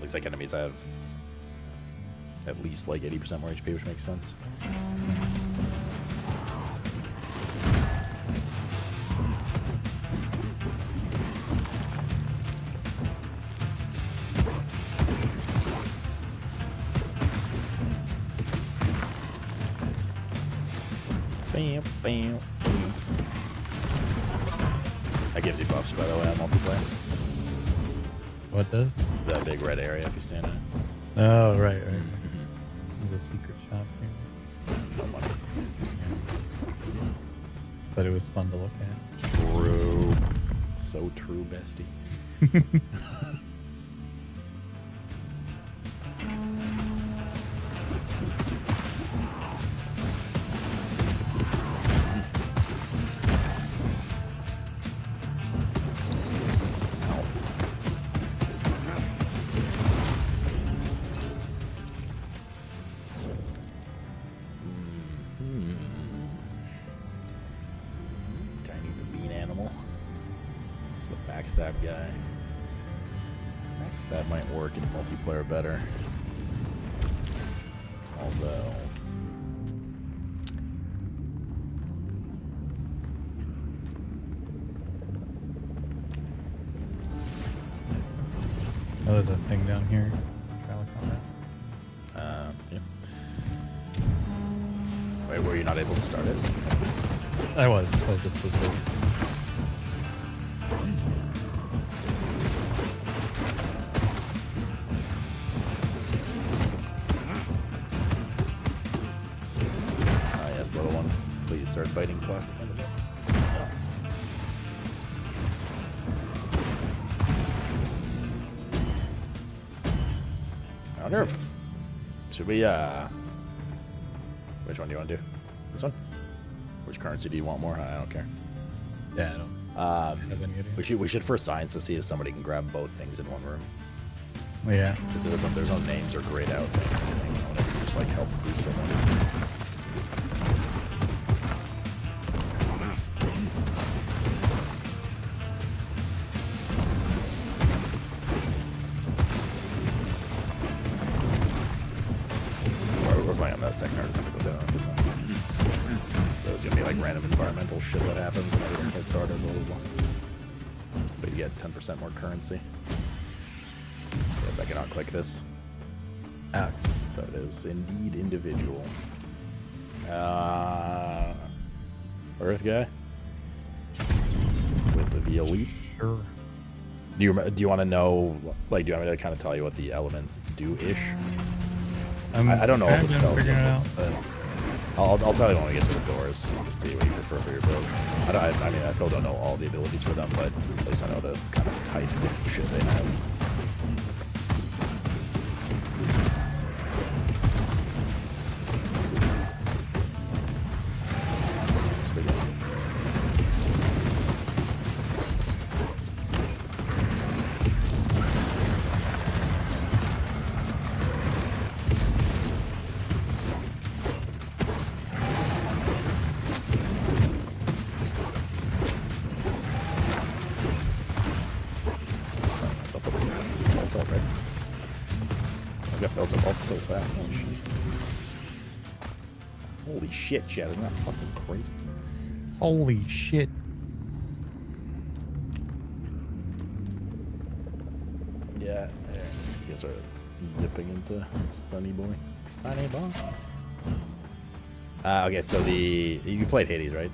Looks like enemies have at least like 80% more HP, which makes sense. Bam, bam, bam. That gives you buffs, by the way, on multiplayer. What does? That big red area if you stand in it. Oh, right, right. There's a secret shop here. No money. But it was fun to look at. True. So true, bestie. Tiny the bean animal. It's the backstab guy. Backstab might work in multiplayer better. Although Oh, there's a thing down here. Trial combat. yeah. Wait, were you not able to start it? I was. I just was waiting. Ah, yes, little one. Please start biting plastic on the desk. I wonder if... Should we, Which one do you want to do? This one? Which currency do you want more? I don't care. Yeah, I don't have any idea. We should first science to see if somebody can grab both things in one room. Yeah. Because there's no names or grayed out thing. Whatever, you just like help boost someone. gonna be like random environmental shit that happens and everything gets harder, blah, blah, blah. But you get 10% more currency. Guess I can unclick this. Ah. So it is indeed individual. Earth guy with the elite. Sure. Do you want to know? Like, do you want me to kind of tell you what the elements do ish? I don't know all the spells, but I'll tell you when we get to the doors. See what you prefer for your build. I mean, I still don't know all the abilities for them, but at least I know the kind of type of shit they have. So fast. Oh, shit. Holy shit, Chad. Isn't that fucking crazy? Holy shit. Yeah. There. You guys are dipping into Stunny Boy. Stunny Boy. Okay, so you played Hades, right?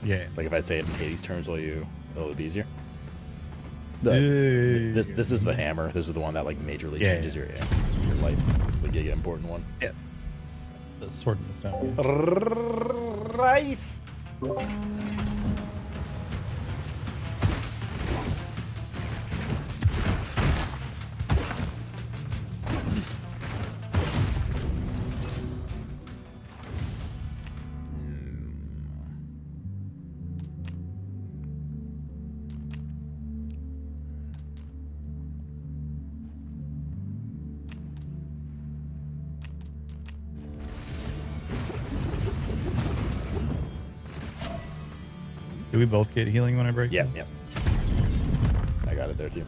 Yeah. Like if I say it in Hades terms, will it be easier? This is the hammer. This is the one that like majorly changes your life. This is the giga important one. Yeah. The sword in the stone. Rife. Do we both get healing when I break? Yeah, yeah. I got it there too.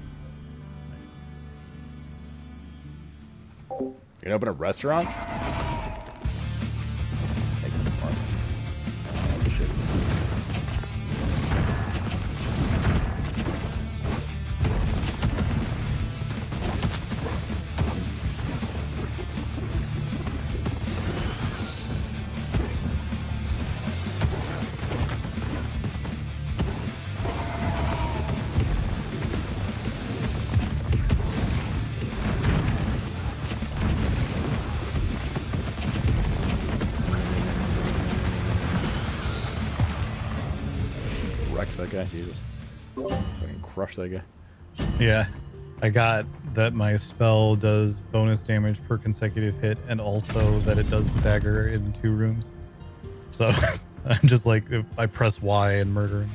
Nice. You're gonna open a restaurant? Take some more. Oh, shit. That guy, Jesus. Fucking crush that guy. Yeah. I got that my spell does bonus damage per consecutive hit and also that it does stagger in 2 rooms. So I'm just like, if I press Y and murder him.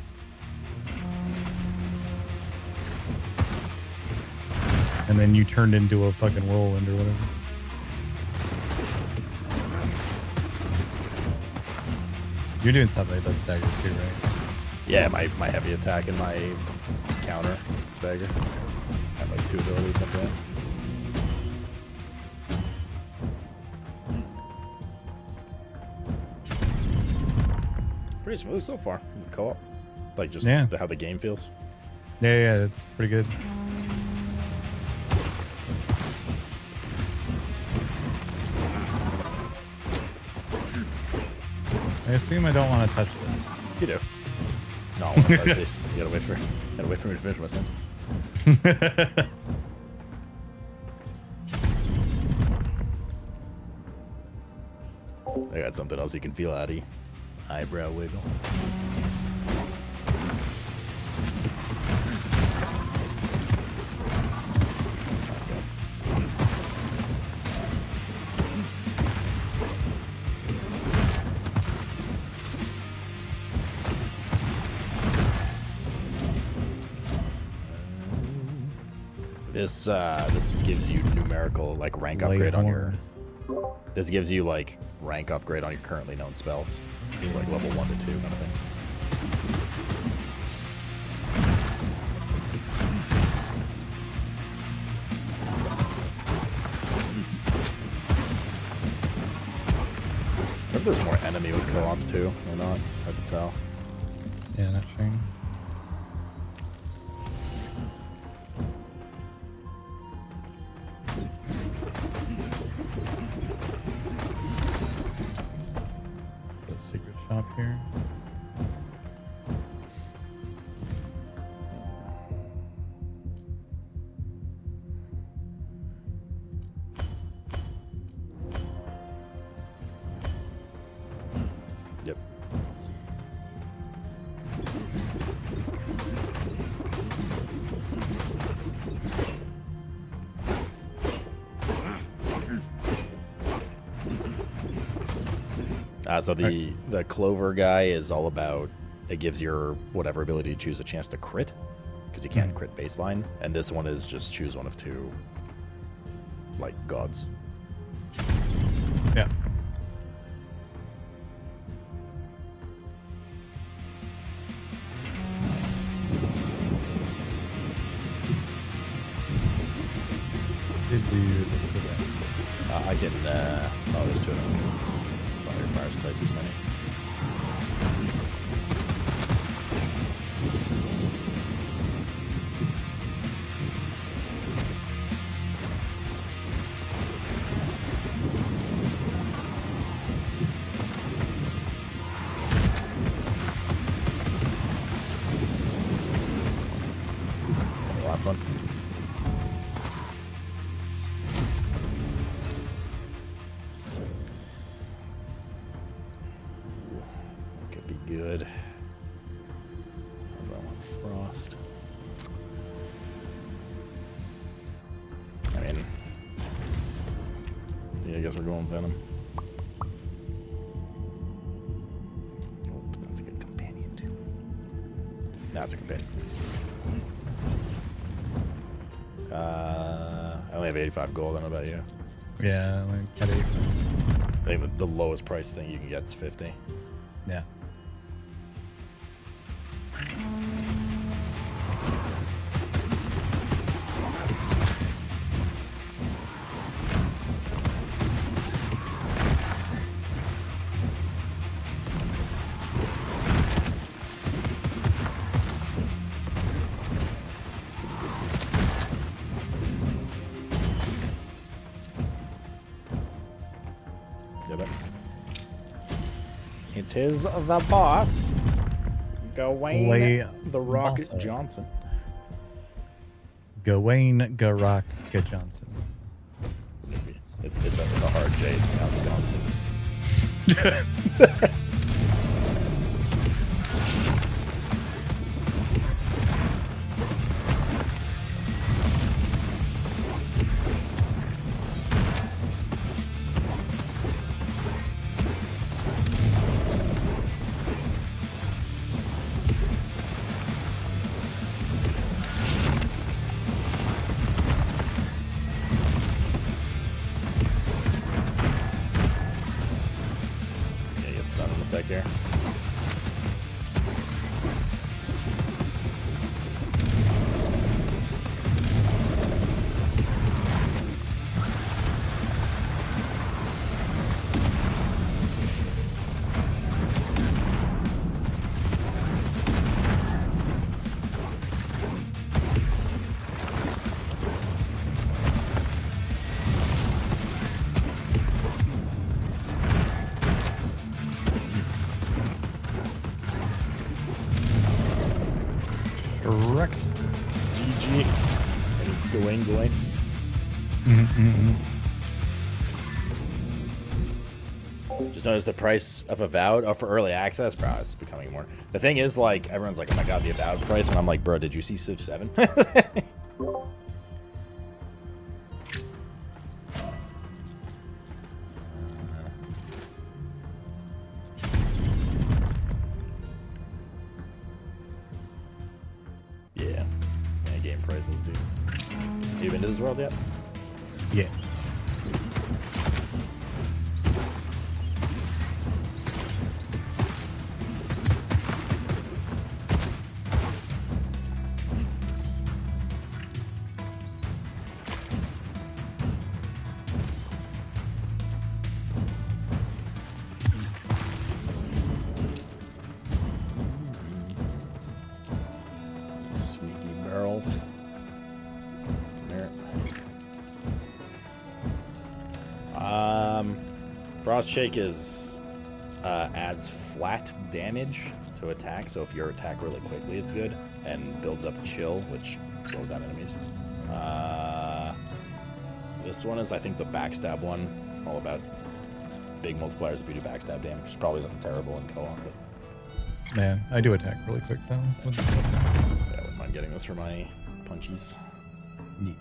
And then you turned into a fucking whirlwind or whatever. You're doing something that does stagger too, right? Yeah, my heavy attack and my counter stagger. I have like 2 abilities like that. Pretty smooth so far with co-op. Like just how the game feels. Yeah, it's pretty good. I assume I don't want to touch this. You do. No, I want to touch this. You gotta wait for me to finish my sentence. I got something else you can feel, Addy. Eyebrow wiggle. This gives you numerical like rank upgrade on your. This gives you like rank upgrade on your currently known spells. It's like level 1 to 2 kind of thing. Remember there's more enemy with co-op too, or not. It's hard to tell. Yeah, not sure. The secret shop here. Yep. So the Clover guy is all about, it gives your whatever ability to choose a chance to crit, because you can't crit baseline, and this one is just choose one of two, like, gods. Yeah. Did you this event? I can, oh, there's two of them. Probably requires twice as many. The last one. Could be good. How about one frost? I mean, yeah, I guess we're going Venom. Oh, but that's a good companion too. That's a companion. I only have 85 gold. I don't know about you. Yeah, like at 8. I think the lowest price thing you can get is 50. Yeah. It is the boss, Gawain the Rock Bossa. Johnson. Gawain Garak Johnson. It's a hard J. It's pronounced Johnson. Yeah, get stunned in a sec here. Correct. GG. And Gawain. Just noticed the price of Avowed for early access. Bro, it's becoming more. The thing is, like, everyone's like, oh my god, the Avowed price. And I'm like, bro, did you see Civ 7? Yeah. Game prices, dude. You been to this world yet? Yeah. Frost Shake is adds flat damage to attack, so if you attack really quickly, it's good, and builds up Chill, which slows down enemies. This one is, I think, the backstab one, all about big multipliers if you do backstab damage, which probably isn't terrible in co-op, but Yeah, I do attack really quick though. yeah, I wouldn't mind getting this for my punchies. Neat.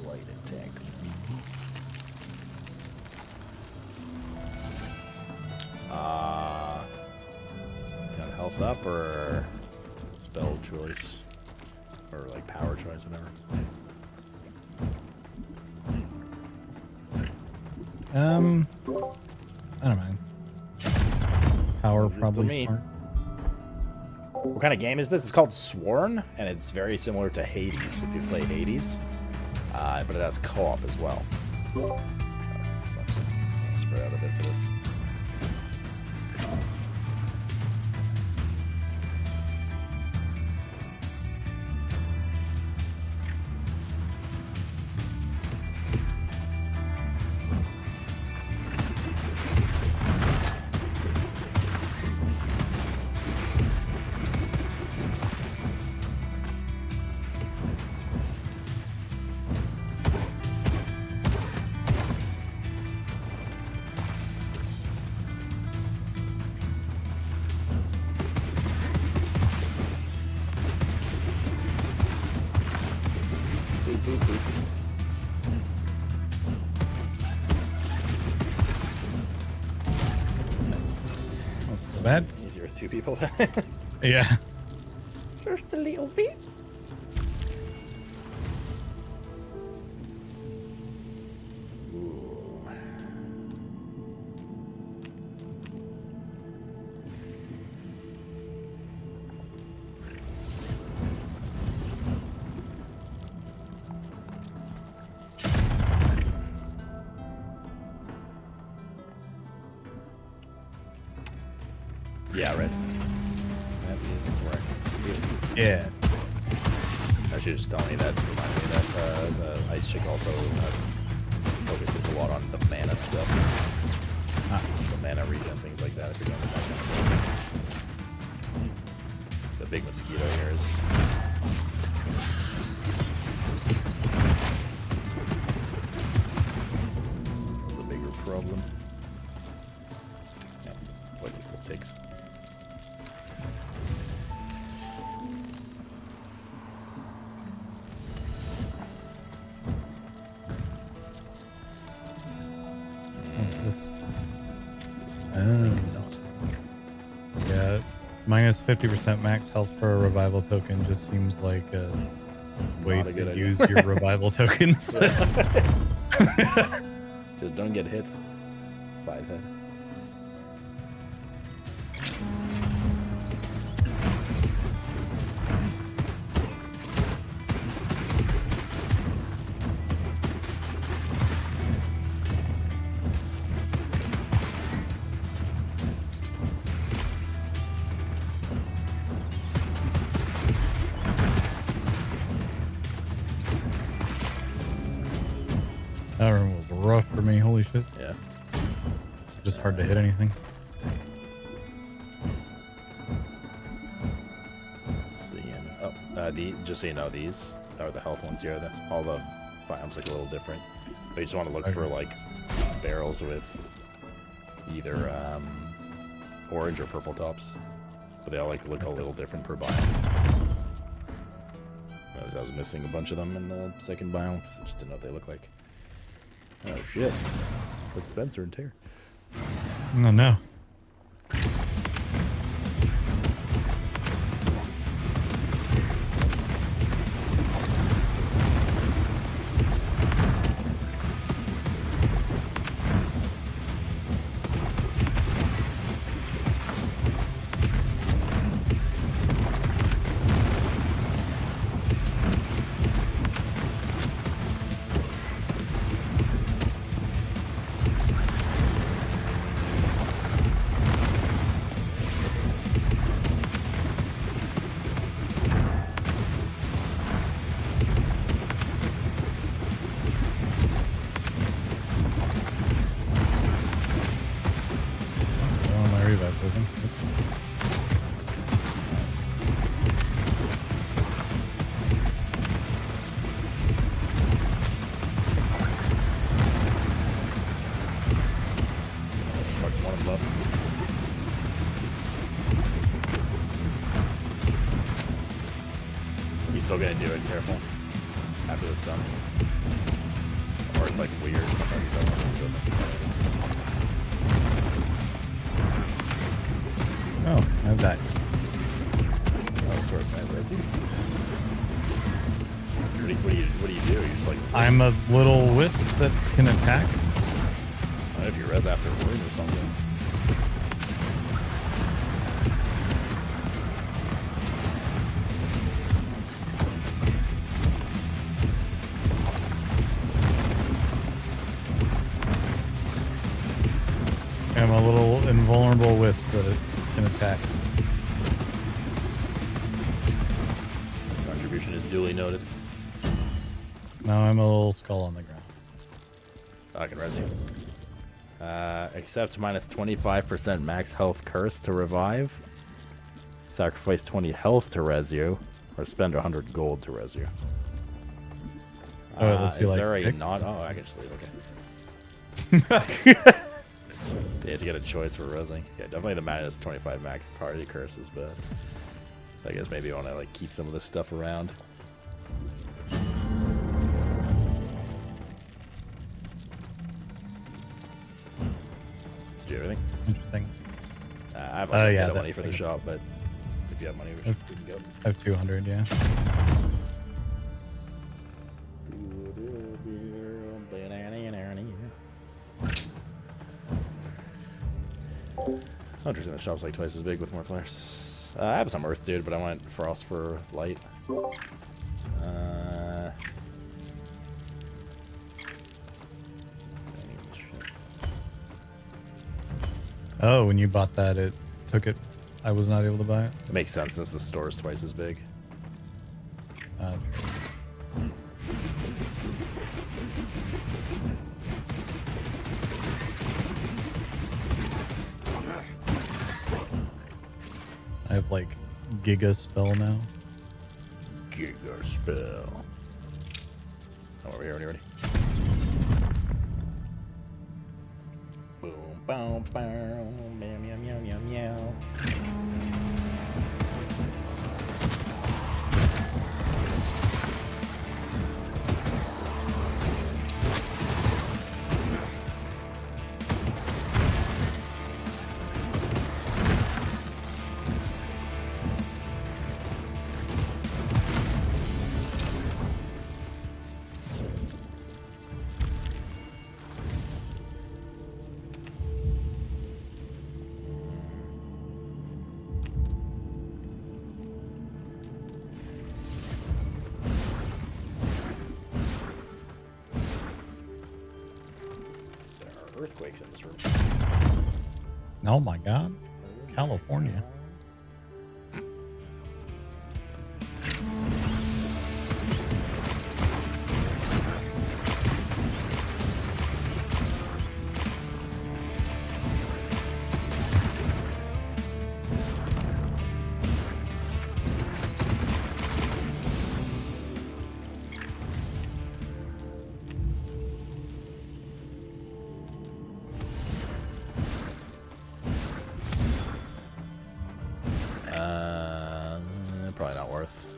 Light attack. Got health up or spell choice? Or like power choice, whatever. I don't mind. Power For probably me. smart. What kind of game is this? It's called Sworn, and it's very similar to Hades, if you play Hades. But it has co-op as well. That's what sucks. I'll spread out a bit for this. Not so bad. Easier with two people. Yeah. Just a little bit. Yeah, right. That is correct. Yeah. I should just tell me that to remind me that the Ice Chick also focuses a lot on the mana stuff. The mana regen, things like that, if you're doing that kind of stuff. The big mosquito here is... the bigger problem. Yeah, poison still takes. Yeah, minus 50% max health for a revival token just seems like a way Not a to good idea. use your revival tokens. Just don't get hit. 5 head. That room was rough for me. Holy shit. Yeah. Just hard to hit anything. Let's see. And, just so you know, these are the health ones here. All the biomes look a little different. But you just want to look for like barrels with either orange or purple tops. But they all like look a little different per biome. I was missing a bunch of them in the second biome because I just didn't know what they look like. Oh shit. Put Spencer in tear. No, no. still gonna do it. Careful. After the stun. Or it's like weird. Sometimes it does, sometimes it doesn't. Oh, I've died. Oh, sorry, sniper. Is he? What do you do? You just like. I'm a little wisp that can attack. I don't know if you res after a wound or something. I'm a little invulnerable wisp that it can attack. Contribution is duly noted. Now I'm a little skull on the ground. I can res you. Accept minus 25% max health curse to revive. Sacrifice 20 health to res you. Or spend 100 gold to res you. Let's see, is like, there a pick? not? Oh, I can just leave. Okay. Yeah, to get a choice for resing. Yeah, definitely the minus 25 max party curse is bad. So I guess maybe I want to like keep some of this stuff around. Did you do everything? Interesting. I have like a yeah, bit of money for the shop, but if you have money, we can go. I have 200, yeah. Hunters in the shop's like twice as big with more players. I have some Earth Dude, but I went Frost for light. Oh, when you bought that, it took it. I was not able to buy it. It makes sense since the store is twice as big. I have like Giga Spell now. Giga Spell. Oh, we're here when you're ready. Boom, boom, boom, meow, meow, meow, meow, meow. Earthquakes in this room. Oh my god. California. Probably not worth.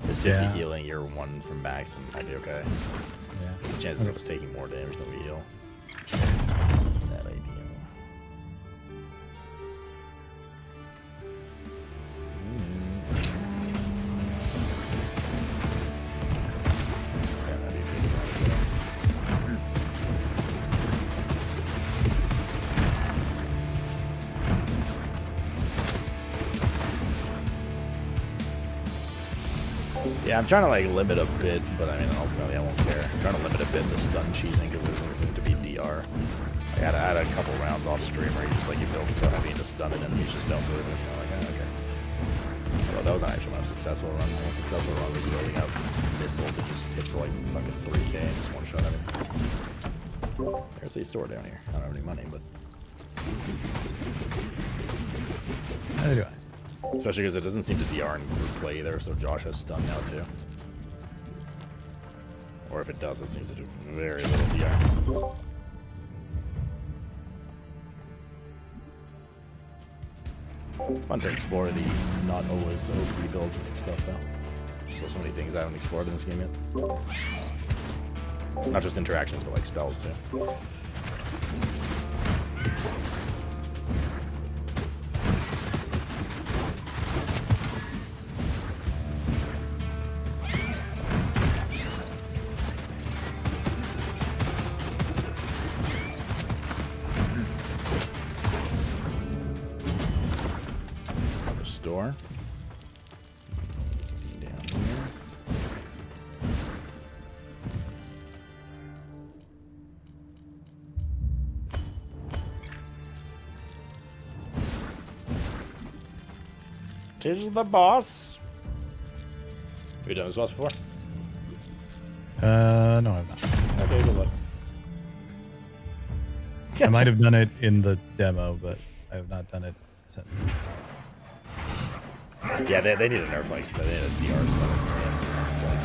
It's 50 Yeah. healing, you're 1 from max, and I'd be okay. Yeah. The chances of us taking more damage than we heal. Isn't that ideal? Yeah, that'd be a good spot. Yeah, I'm trying to like limit a bit, but I mean ultimately I won't care. I'm trying to limit a bit the stun cheesing because there doesn't seem to be DR. I had a couple rounds off stream where you just like you build so heavy into stun and enemies just don't move, and it's kind of like, okay. Although that was not actually my most successful run. My most successful run was building up missile to just hit for like fucking 3k and just one shot everything. There's a store down here. I don't have any money, but Neither do I. especially because it doesn't seem to DR in group play either, so Josh has stun now too. Or if it does, it seems to do very little DR. It's fun to explore the not always OP build stuff though. So many things I haven't explored in this game yet. Not just interactions, but like spells too. Store. Down here. Tis the boss. Have you done this boss before? No, I've not. Okay, good luck. I might have done it in the demo, but I have not done it since. Yeah, they need a nerf like they need a DR stuff in this game. It's like,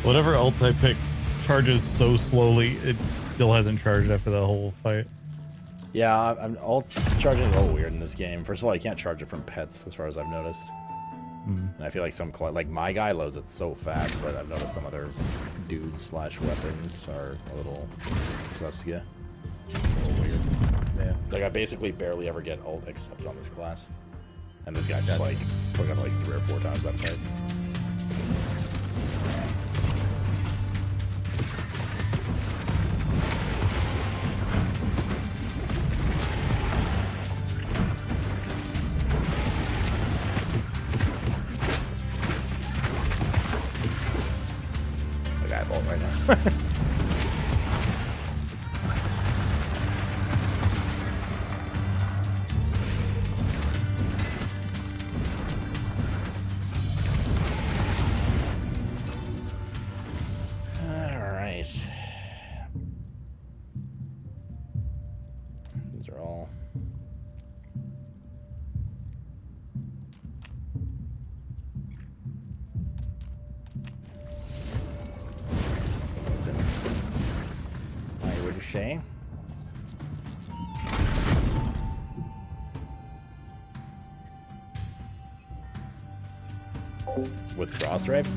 Whatever ult I picked charges so slowly, it still hasn't charged after the whole fight. yeah, ult's charging a little weird in this game. First of all, you can't charge it from pets, as far as I've noticed. And I feel like like my guy loads it so fast, but I've noticed some other dudes / weapons are a little suspect. A little weird. Yeah. Like I basically barely ever get ult except on this class, and this guy just like took up like 3 or 4 times that fight. The guy ult right now. These are all most interesting. I would say. With Frostwraith?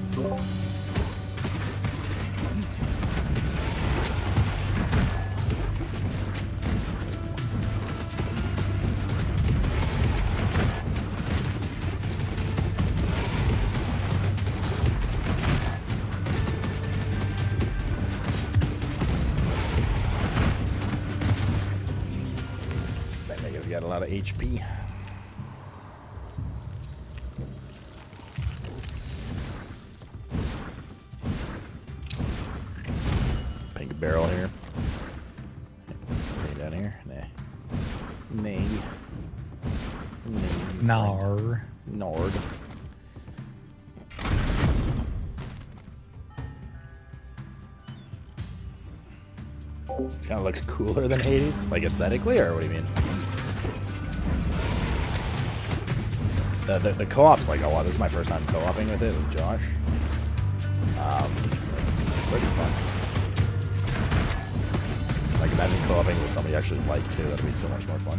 That nigga's got a lot of HP. Pink down here? Nah. Nay. Nar. Nord. It kind of looks cooler than Hades, like aesthetically, or what do you mean? The co-op's like, oh wow, this is my first time co-oping with it with Josh. It's pretty fun. Like imagine co-oping with somebody you actually like too. That'd be so much more fun.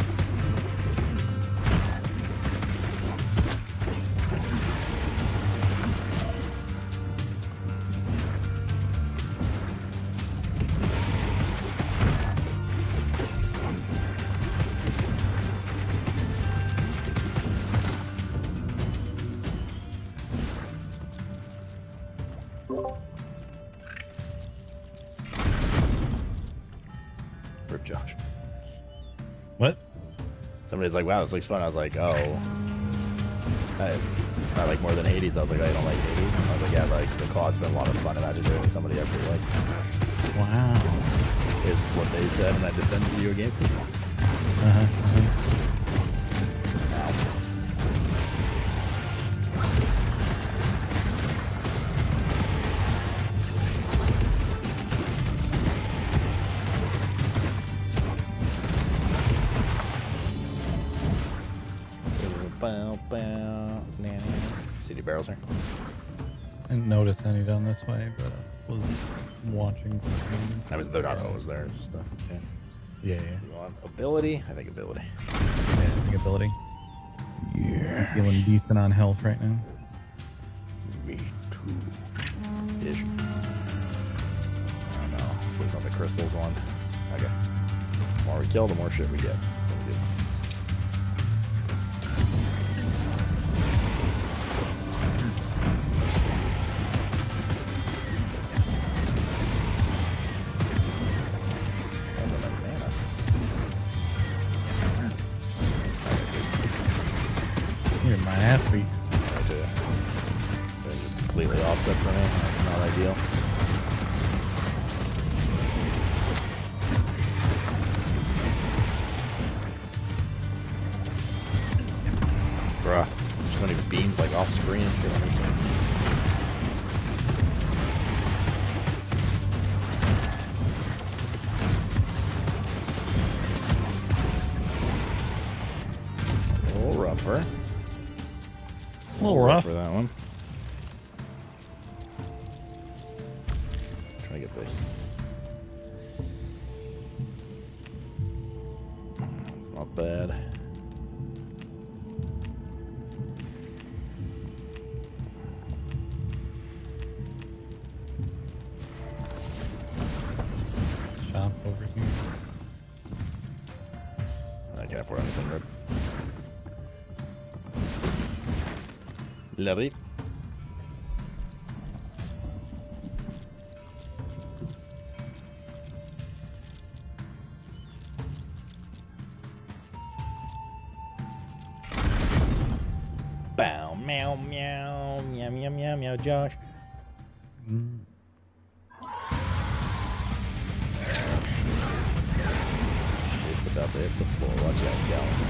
Rip Josh. What? Somebody's like, wow, this looks fun. I was like, oh. I like more than Hades. I was like, I don't like Hades. And I was like, yeah, like the co-op's been a lot of fun. Imagine doing with somebody actually like. Wow. Is what they said, and I defended you against it. CD barrels here. I didn't notice any down this way, but I was watching. They're not always there, just a chance. Yeah. You want ability? I think ability. Yeah, I think ability. Yeah. I'm feeling decent on health right now. Me too. Ish. Oh no. Please not the crystals one. Okay. The more we kill, the more shit we get. Sounds good. You're my ass beat. They're just completely offset for me. That's not ideal. Bruh. There's so many beams like off screen and shit on this thing. A little rougher. A little rough for that one. Try to get this. It's not bad. Shop over here. I can't afford anything, Rip. Larry. Bow, meow, meow, meow, meow, meow, meow, Josh. Shit's about to hit the floor. Watch out, Calvin.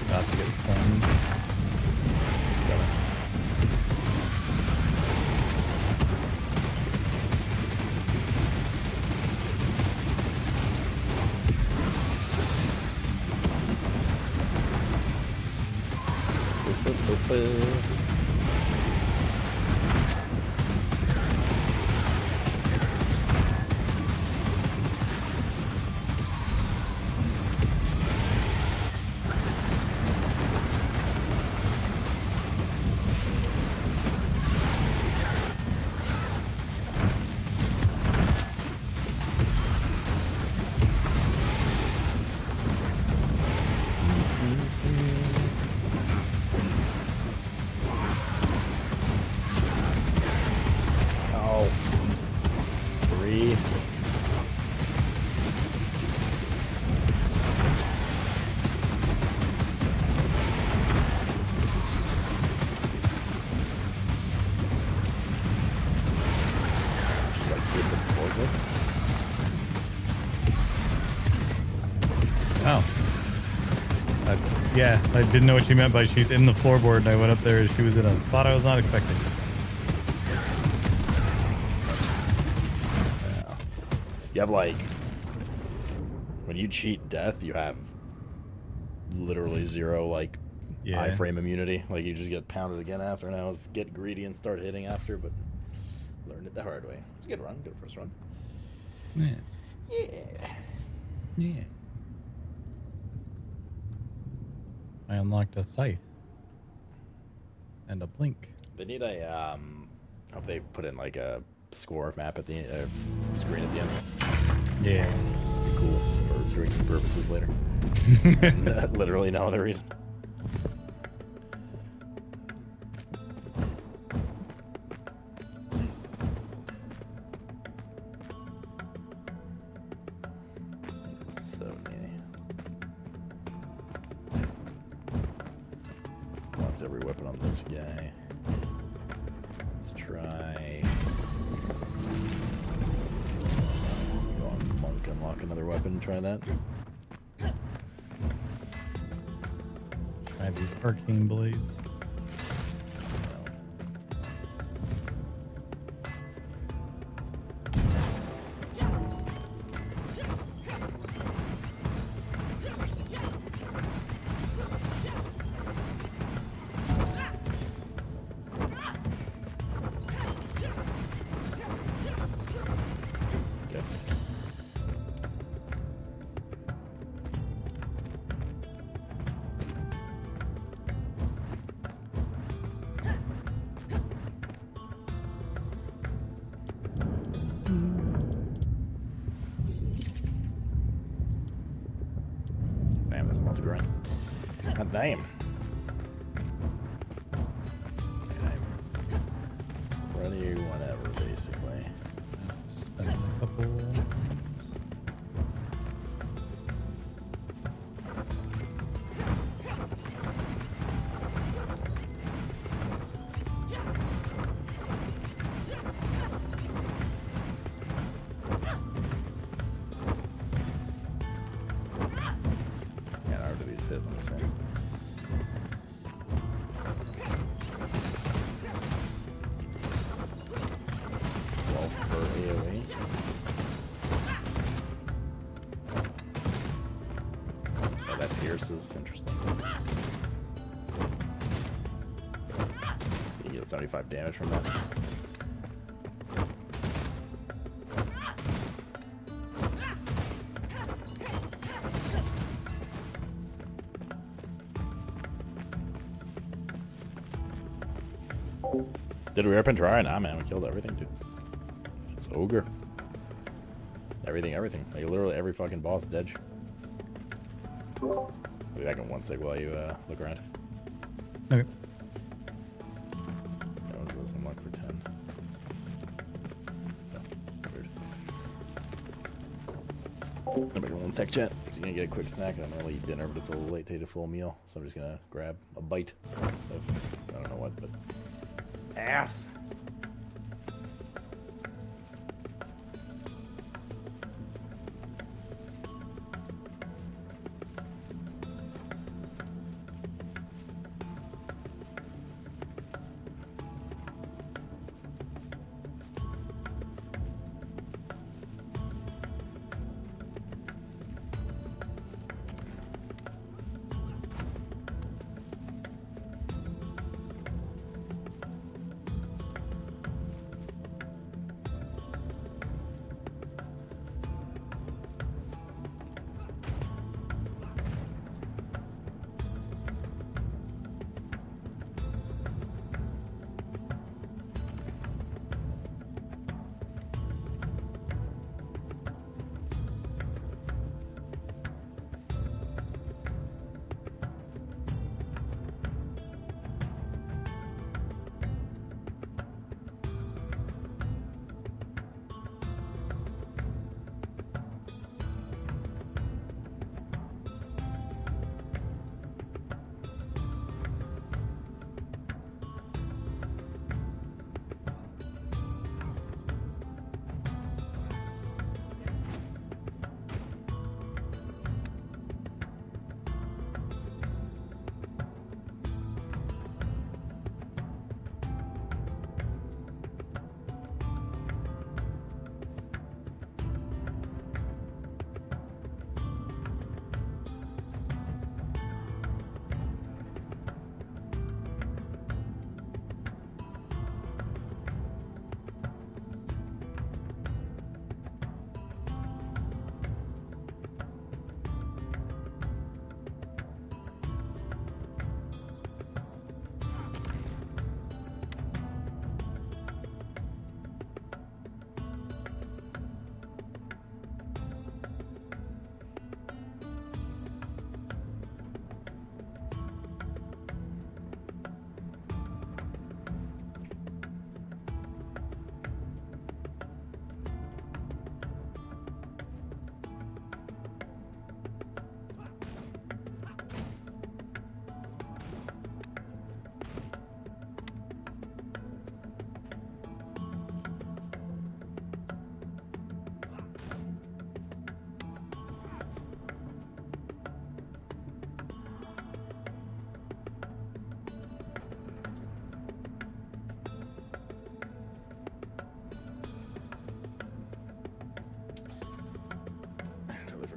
About to get slammed. Yeah, I didn't know what she meant by she's in the floorboard, and I went up there and she was in a spot I was not expecting. Yeah. You have like, when you cheat death, you have literally 0 like iframe immunity. Like you just get pounded again after. Now is get greedy and start hitting after, but learned it the hard way. It's a good run, good first run. Yeah. Yeah. Yeah. I unlocked a scythe and a blink. They need a hope they put in like a score map at the screen at the end. Yeah. Be cool for drinking purposes later. Literally no other reason. So many. Locked every weapon on this guy. Let's try. Go on monk, unlock another weapon, try that. Try these arcane blades. Damn, there's a lot to grind. God damn. Ready whenever, basically. Spend a couple. Yeah, how do these hit? Let me see. Per AoE. Oh, that pierces. Interesting. So you get 75 damage from that. Did we rip and try? Nah, man, we killed everything, dude. It's ogre. Everything. Like literally every fucking boss is dead. I'll be back in 1 sec while you look around. Okay. That was unlocked for 10. No, weird. I'll be back in 1 sec, chat. So you're gonna get a quick snack, and I'm gonna eat dinner, but it's a little late to eat a full meal, so I'm just gonna grab a bite of I don't know what, but ass.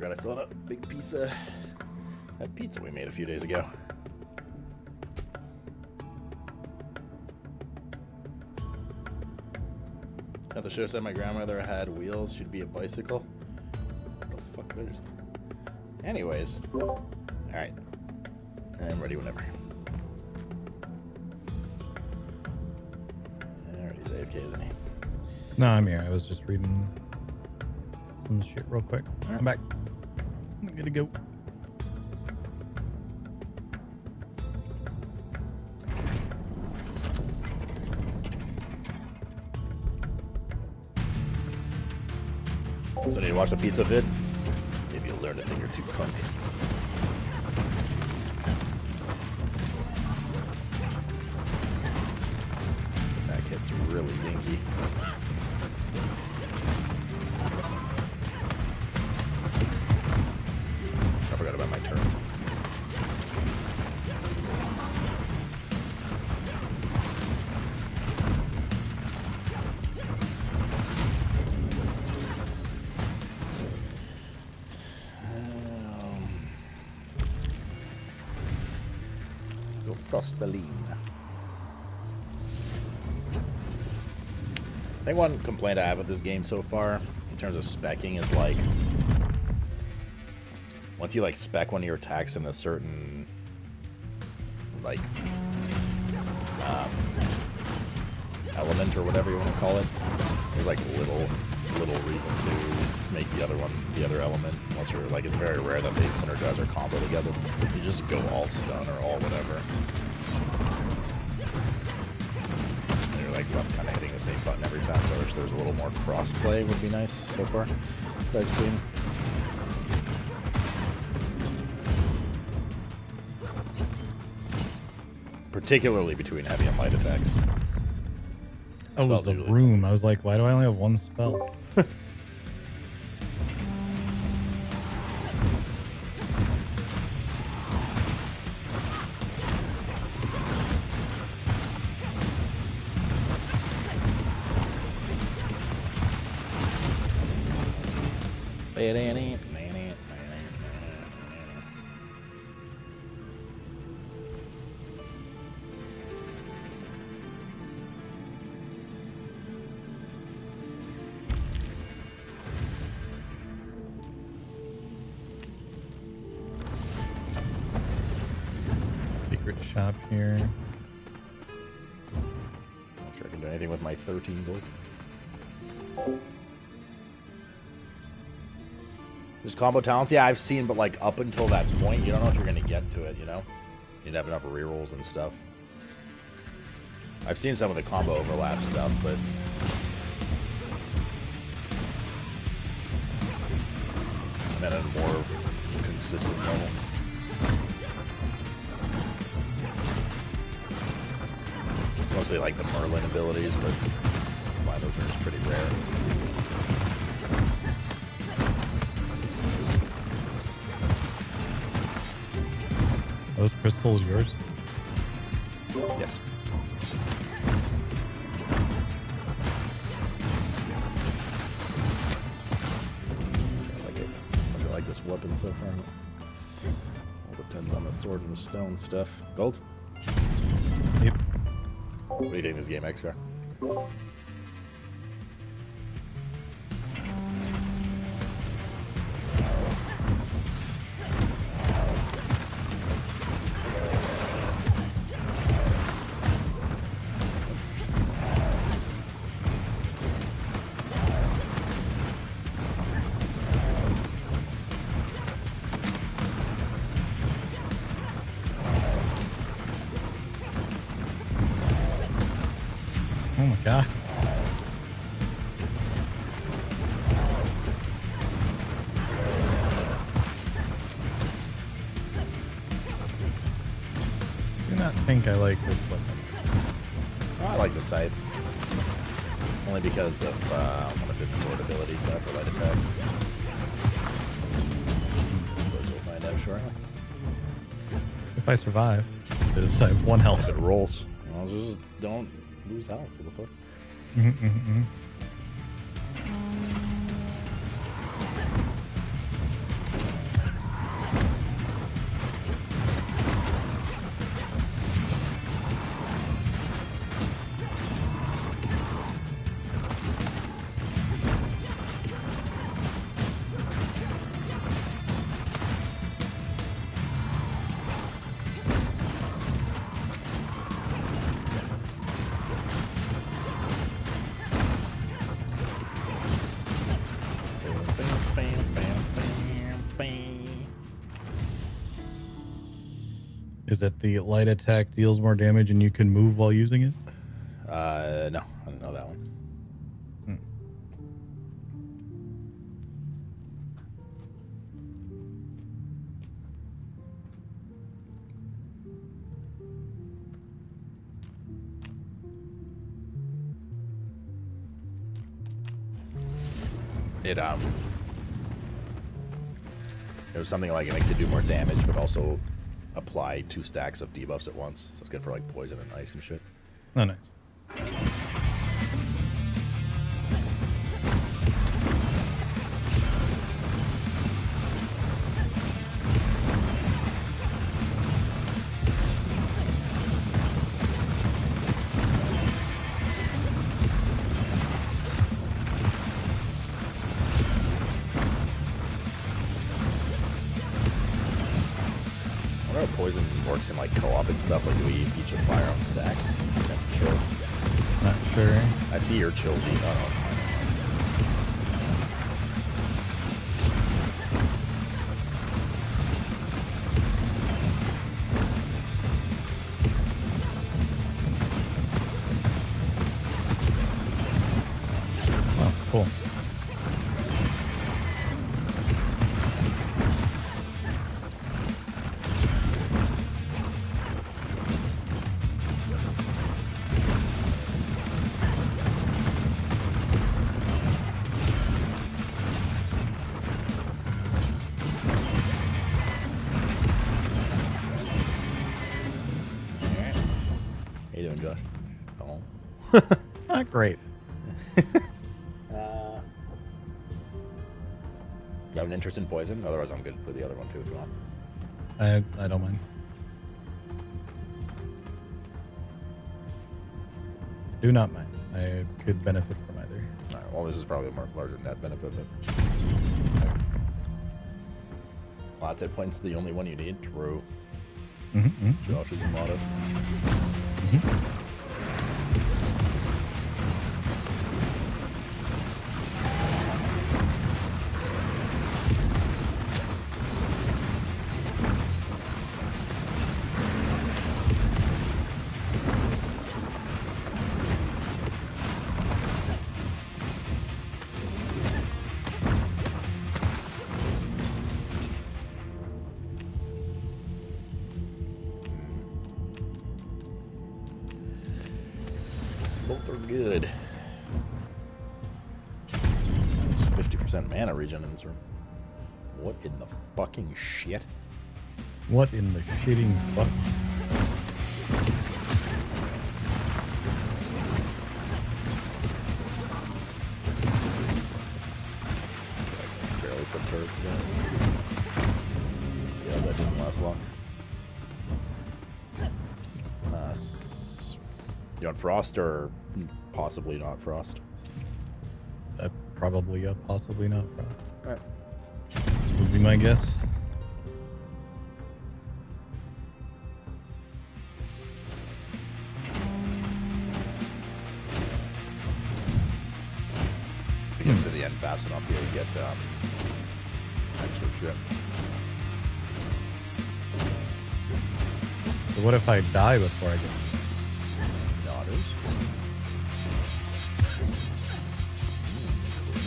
forgot I still had a big piece of that pizza we made a few days ago. At the show said my grandmother had wheels, she'd be a bicycle. What the fuck, there's... Anyways. Alright. I'm ready whenever. Alright, he's AFK, isn't he? No, I'm here. I was just reading some shit real quick. I'm back. I'm gonna go. So, need to watch the pizza vid? Maybe you'll learn a thing or two, punk. This attack hit's really dinky. I forgot about my turns. Frostalline. I think one complaint I have with this game so far, in terms of specking, is like once you like spec one of your attacks in a certain like element or whatever you want to call it, there's like little reason to make the other element, unless you're like, it's very rare that they synergize or combo together. You just go all stun or all whatever. And you're like left kind of hitting the same button every time, so I wish there was a little more cross-play would be nice so far that I've seen. Particularly between heavy and light attacks. Oh, it was the room. I was like, why do I only have one spell? Secret shop here. Not sure I can do anything with my 13 gold. There's combo talents, yeah, I've seen, but like up until that point, you don't know if you're gonna get to it, you know? You'd have enough rerolls and stuff. I've seen some of the combo overlap stuff, but I'm at a more consistent level. It's mostly like the Merlin abilities, but I find those are just pretty rare. Those crystals yours? Yes. I like this weapon so far. All depends on the sword and the stone stuff. Gold? Yep. What do you think of this game, X-Car? Oh my god. I do not think I like this weapon. I like the scythe. Only because of one of its sword abilities that for light attack. I suppose we'll find out shortly. If I survive, because I have one health. If it rolls. Well, just don't lose health. What the fuck? is it the light attack deals more damage and you can move while using it? No, I didn't know that one. It was something like it makes it do more damage, but also apply 2 stacks of debuffs at once. So it's good for like poison and ice and shit. Oh, nice. I wonder how poison works in like co-op and stuff. Like, do we each apply our own stacks? Is that the chill? Not sure. I see your chill beat. Oh no, it's mine. Oh, cool. How you doing, Josh? Oh. Not great. You have an interest in poison? Otherwise, I'm good for the other one too if you want. I don't mind. Do not mind. I could benefit from either. Alright, well, this is probably a more larger net benefit, but last hit point's the only one you need. True. Josh is modded. Both are good. It's 50% mana regen in this room. What in the fucking shit? What in the shitting fuck? Barely put turrets again. Yeah, that didn't last long. You want Frost or possibly not Frost? Probably possibly not Frost. Alright. Would be my guess. If you get to the end fast enough, you'll get extra shit. So what if I die before I get?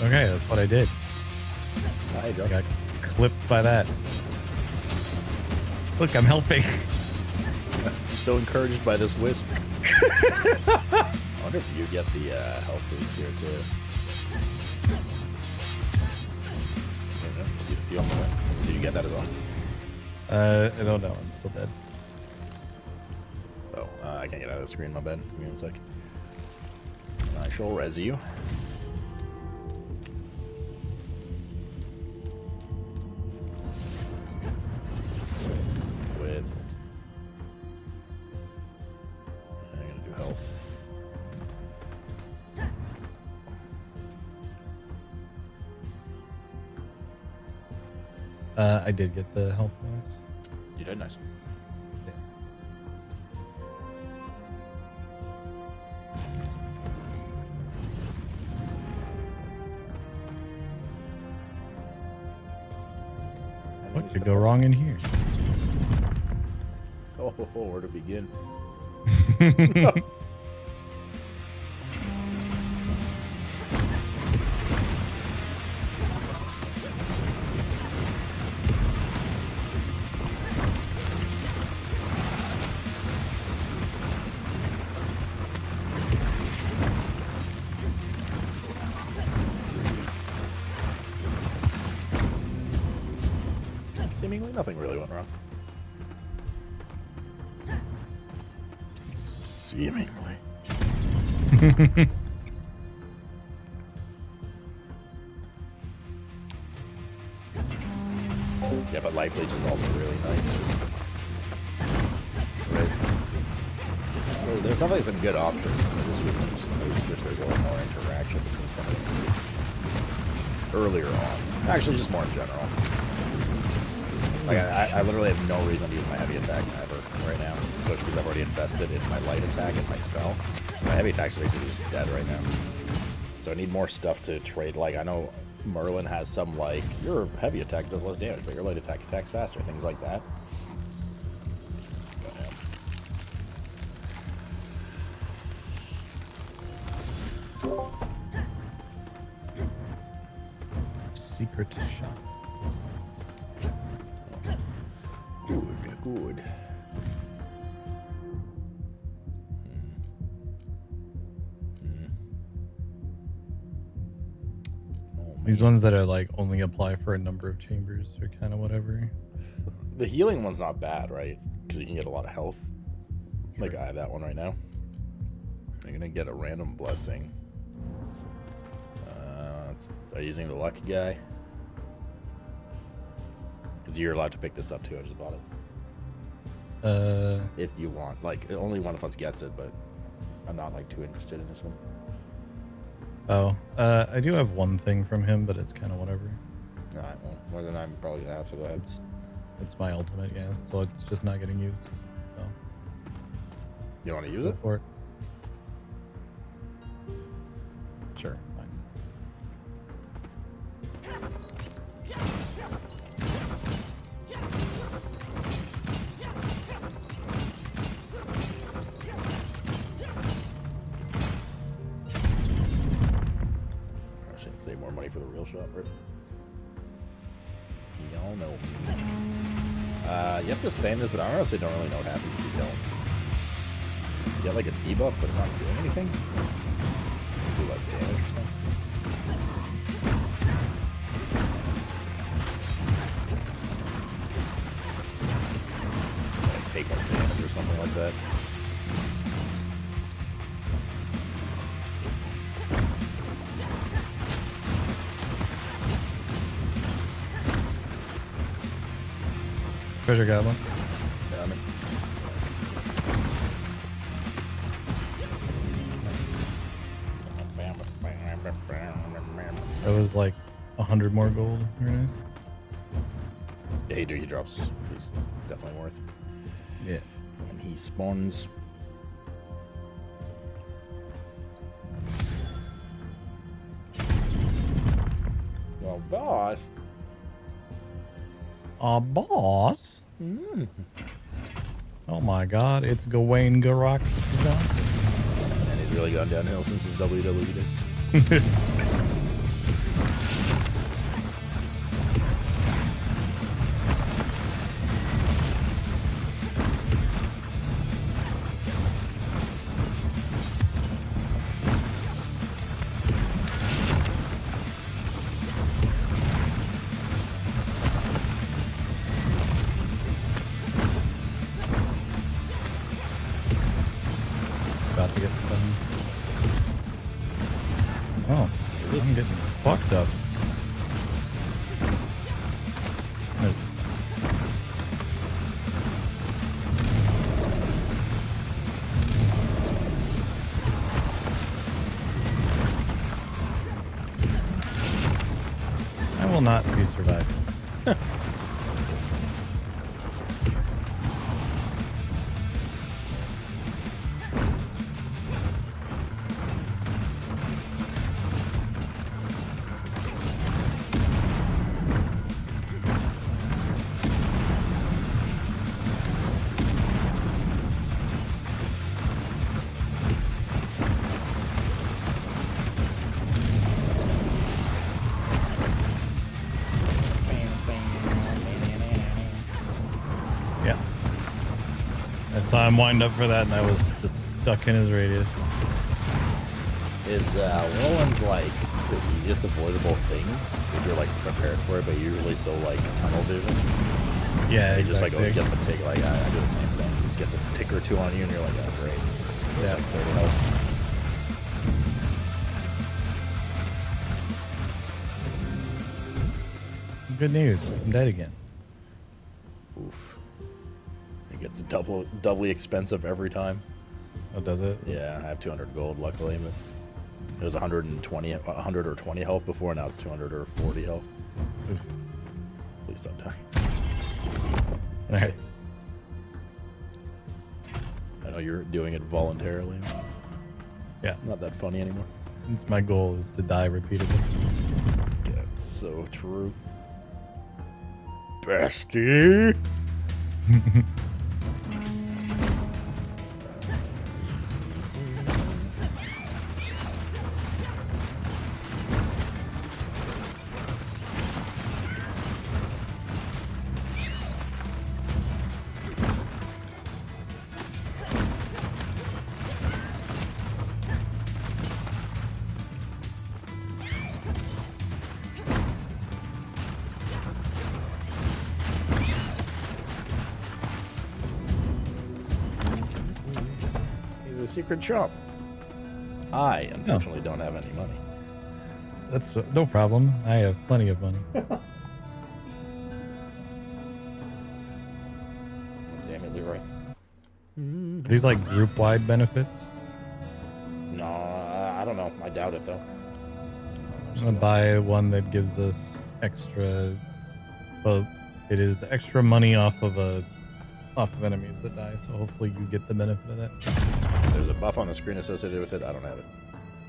Okay, that's what I did. I got clipped by that. Look, I'm helping. I'm so encouraged by this wisp. I wonder if you get the health boost here too. I don't know, just need to feel more. Did you get that as well? I don't know. I'm still dead. Oh, I can't get out of the screen. My bad. Give me 1 sec. I shall res you. I did get the health bonus. You did? Nice. Yeah. What could go wrong in here? Oh, where to begin? Seemingly nothing really went wrong. Seemingly. Yeah, but Life Leech is also really nice. Right. So there's definitely some good options. I just wish there's a little more interaction between some of them earlier on. Actually, just more in general. Like, I literally have no reason to use my heavy attack ever right now, especially because I've already invested in my light attack and my spell. So my heavy attack's basically just dead right now. So I need more stuff to trade. Like, I know Merlin has some, like, your heavy attack does less damage, but your light attack attacks faster, things like that. Secret shop. Good, good. These ones that are like only apply for a number of chambers or kind of whatever. The healing one's not bad, right? Because you can get a lot of health. Like I have that one right now. I'm gonna get a random blessing. Are you using the lucky guy? Because you're allowed to pick this up too. I just bought it. If you want, like, only one of us gets it, but I'm not like too interested in this one. Oh, I do have one thing from him, but it's kind of whatever. Alright, well, more than I'm probably gonna have to go ahead. It's my ultimate, yeah. So it's just not getting used. So. You want to use it? Or sure, fine. I should save more money for the real shop, right? Y'all know. You have to stay in this, but I honestly don't really know what happens if you don't. You get like a debuff, but it's not doing anything. Do less damage or something. Like take more damage or something like that. Treasure goblin. Yeah, I'm in. That was like 100 more gold. Very nice. Yeah, he drops. He's definitely worth. Yeah. When he spawns. Well, boss. Boss? Oh my god, it's Gawain Garak Johnson. And he's really gone downhill since his WWE days. About to get stunned. Oh, I'm getting fucked up. There's the stun. I will not be surviving. saw him wind up for that, and I was just stuck in his radius. Is Whirlwind's like the easiest avoidable thing if you're like prepared for it, but usually so like tunnel vision? Yeah, he just like always exactly. gets a tick. Like I do the same thing. He just gets a tick or two on you, and you're like, oh great. It's like 30 health. Good news. I'm dead again. Oof. It gets doubly expensive every time. Oh, does it? Yeah, I have 200 gold, luckily, but it was 100 or 20 health before, now it's 200 or 40 health. Oof. Please don't die. Alright. I know you're doing it voluntarily. Yeah. Not that funny anymore. It's my goal is to die repeatedly. Yeah, it's so true. Bestie! Secret shop. I unfortunately don't have any money. That's no problem. I have plenty of money. Damn it, Leroy. Are these like group-wide benefits? No, I don't know. I doubt it though. I'm gonna buy one that gives us extra. Well, it is extra money off of enemies that die. So hopefully you get the benefit of that. There's a buff on the screen associated with it. I don't have it.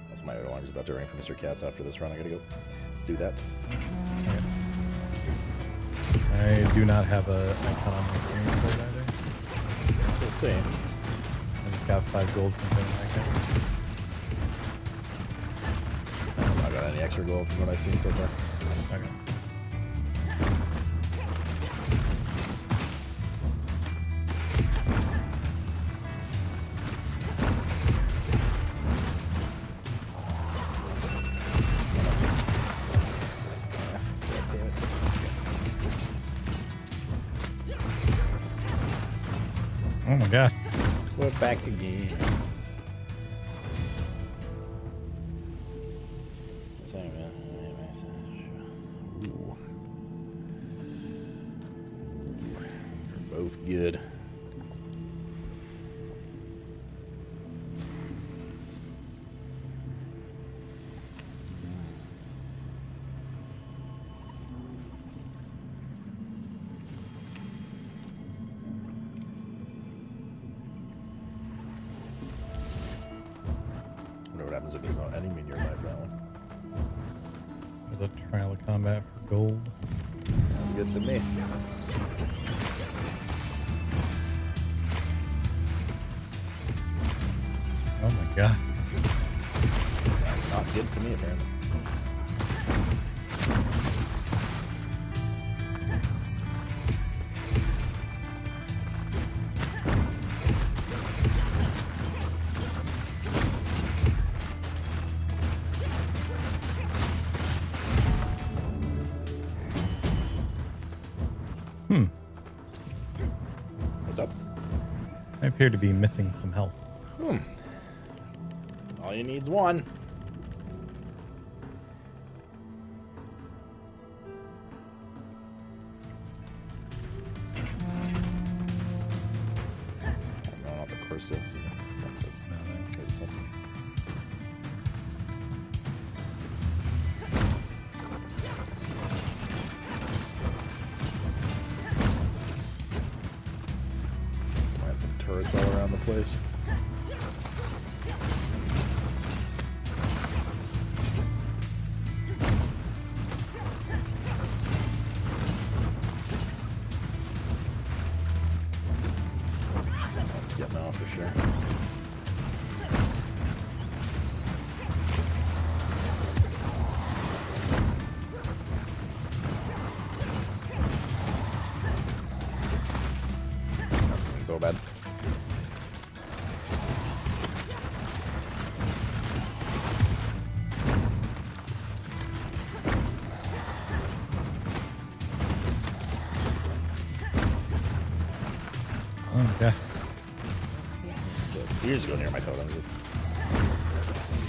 That's my alarm's about to ring for Mr. Katz after this run. I gotta go do that. Okay. I do not have a icon on my screen for it either. So we'll see. I just got 5 gold from doing that. I've not got any extra gold from what I've seen so far. Okay. Oh my god. We're back again. Ooh. You're both good. What happens if there's no enemy in your life? That one. There's a trial of combat for gold. Sounds good to me. Oh my god. Sounds not good to me, apparently. What's up? I appear to be missing some health. All you need's one. I'm not the cursed. Plant some turrets all around the place. Let's get now for sure. This isn't so bad. You just go near my totems if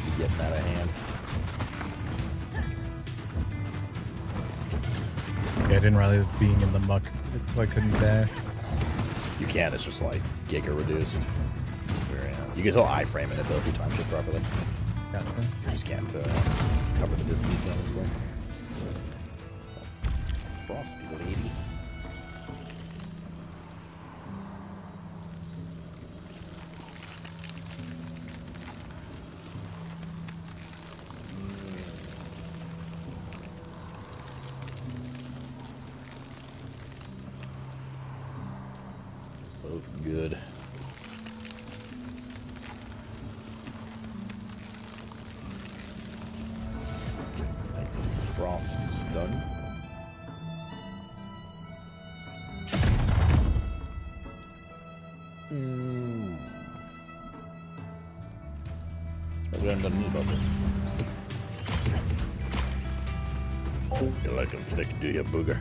you get out of hand. Yeah, I didn't realize being in the muck, so I couldn't dash. You can, it's just like giga reduced. It's very, you can still iframe in it though if you time shift properly. Gotcha. You just can't cover the distance, honestly. Frosty lady. Both good. Take the frost stun. Maybe I'm done with it. You like him thick, do you, booger?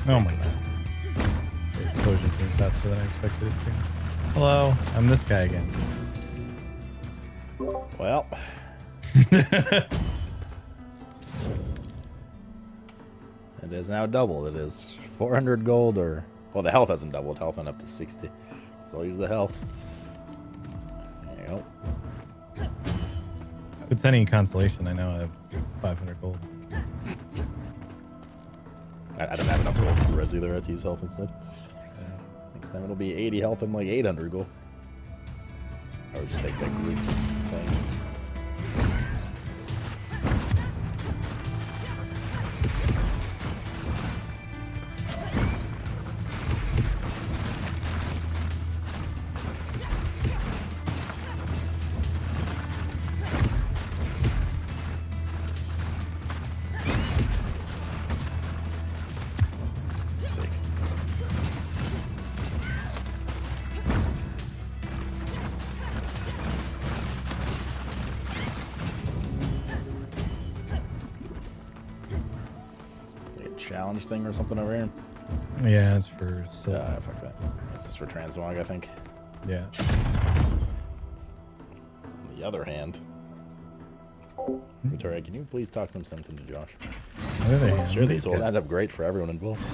Oh my god. The explosion came faster than I expected it to. Hello, I'm this guy again. Well. It is now doubled. It is 400 gold or... Well, the health hasn't doubled. Health went up to 60. So I'll use the health. There you go. If it's any consolation, I know I have 500 gold. I don't have enough gold to res either. I have to use health instead. Next time it'll be 80 health and like 800 gold. I would just take that group thing. Challenge thing or something over here? Yeah, it's for... fuck that. This is for Transmog, I think. Yeah. On the other hand... Victoria, can you please talk some sense into Josh? Sure, these will end up great for everyone involved.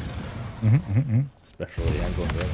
Especially Hansel and Gretel.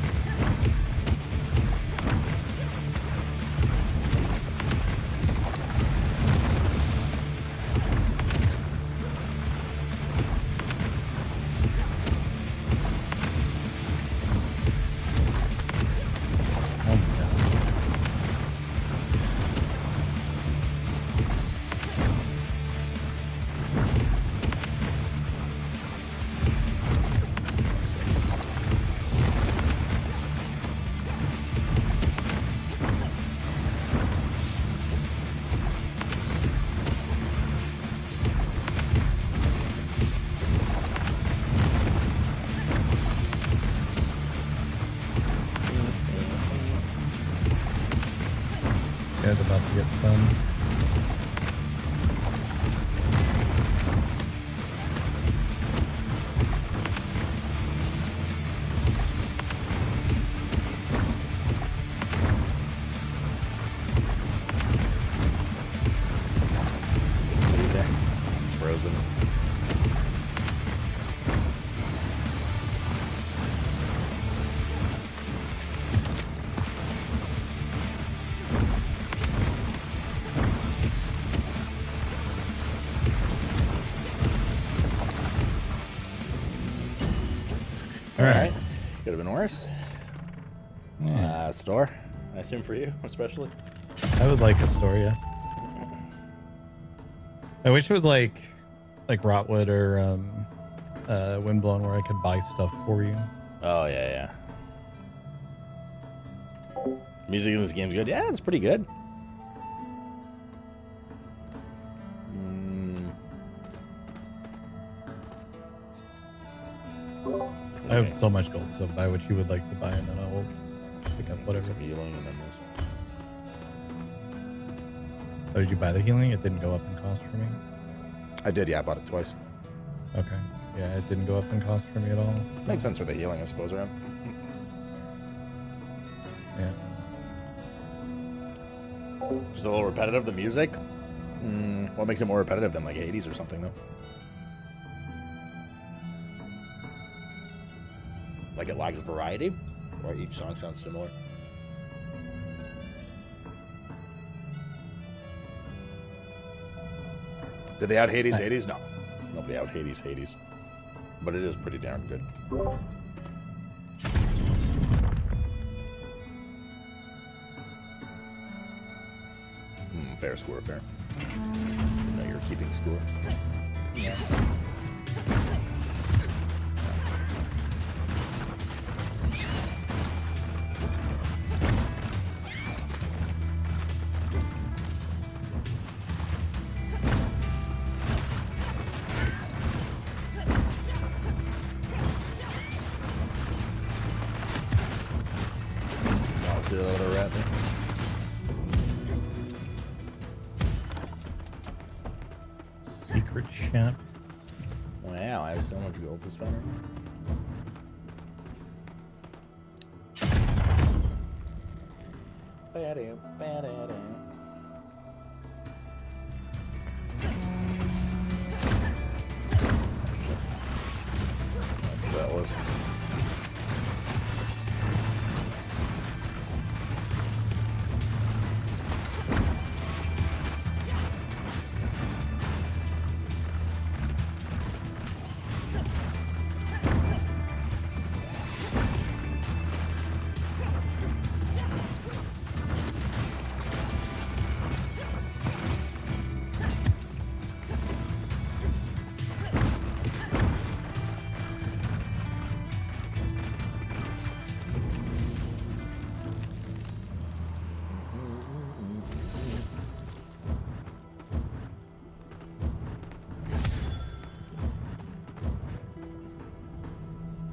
Guy's about to get stunned. It's frozen. Alright. Could have been worse. Store, I assume for you, especially. I would like a store, yeah. I wish it was like Rotwood or Windblown where I could buy stuff for you. Oh, yeah. Music in this game's good. Yeah, it's pretty good. I have so much gold, so buy what you would like to buy, and then I will pick up whatever. Some healing and then this. Oh, did you buy the healing? It didn't go up in cost for me. I did, yeah. I bought it twice. Okay. Yeah, it didn't go up in cost for me at all. Makes sense for the healing, I suppose, right? Yeah. Just a little repetitive, the music. What makes it more repetitive than like Hades or something, though? Like it lacks variety? Or each song sounds similar? Did they out Hades Hades? No. Nobody out Hades Hades. But it is pretty darn good. Fair score, fair. Now you're keeping score. Yeah. Secret champ. Wow, I have so much gold to spend. That's what that was.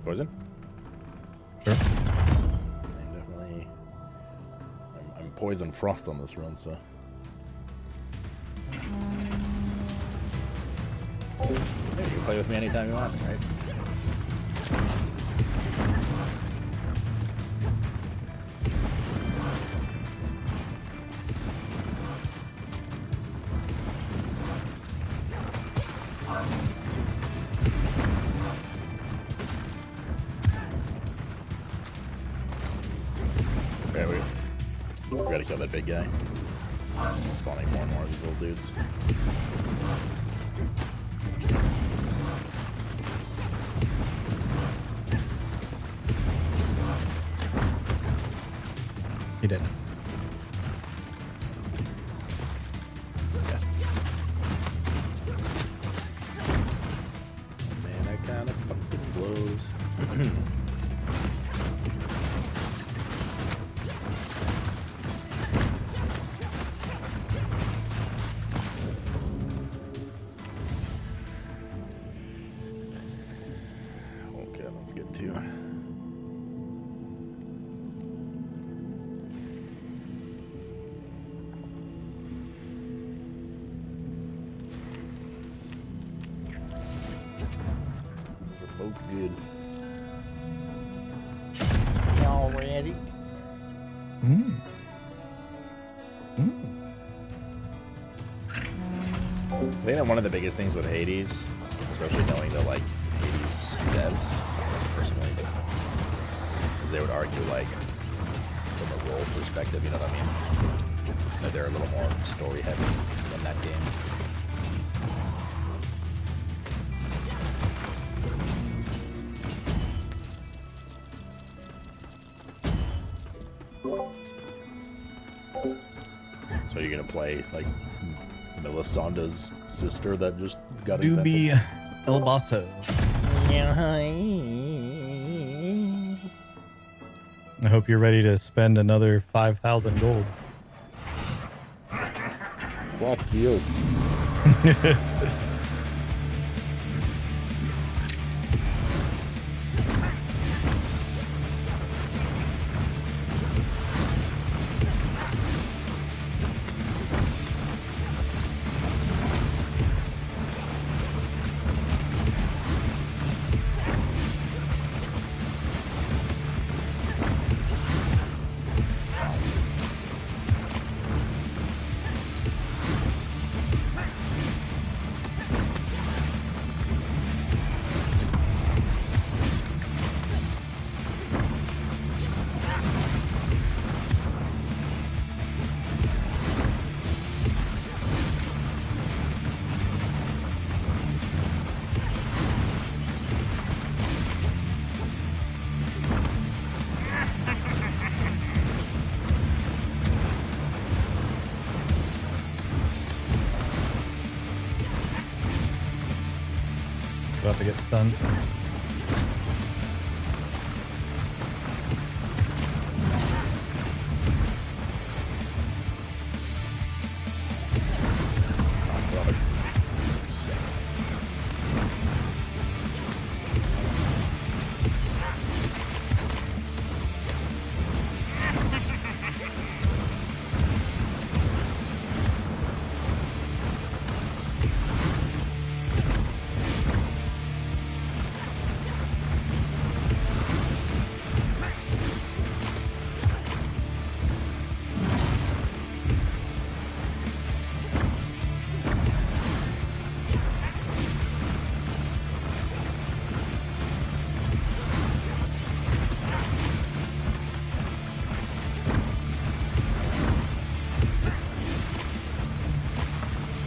Poison? Sure. I'm definitely... I'm poison frost on this run, so... Yeah, you can play with me anytime you want, right? We gotta kill that big guy. He's spawning more and more of these little dudes. He did. Yes. Man, that kind of fucking blows. Let's get to they're both good. Y'all ready? I think that one of the biggest things with Hades, especially knowing that like Hades devs personally, is they would argue like from a role perspective, you know what I mean? That they're a little more story heavy than that game. So you're gonna play like Melisandre's sister that just got Doobie El Basso. I hope you're ready to spend another 5,000 gold. Fuck you. about to get stunned.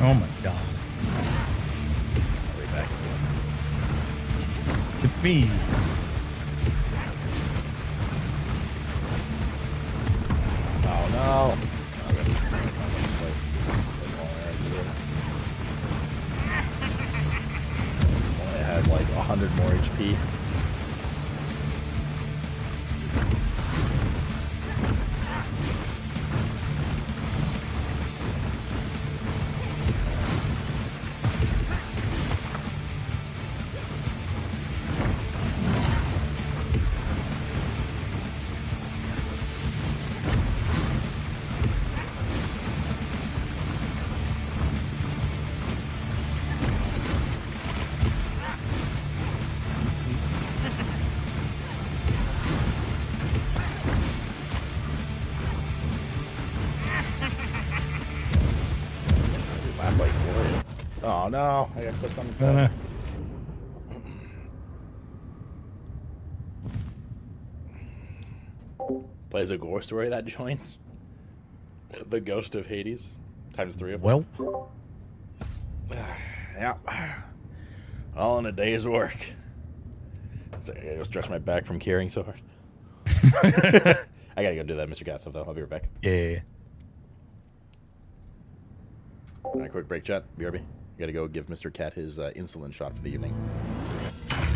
Oh my god. I'll be back. It's me. Oh no. I gotta see what's on this fight. Only had like 100 more HP. Oh no, I got clipped on the side. Plays a gore story that joins. The Ghost of Hades. Times 3 of them. Well. Yeah. All in a day's work. So I gotta go stretch my back from carrying so hard. I gotta go do that Mr. Cat stuff though. I'll be right back. Yeah. Alright, quick break, chat. BRB. Gotta go give Mr. Cat his insulin shot for the evening. Alright.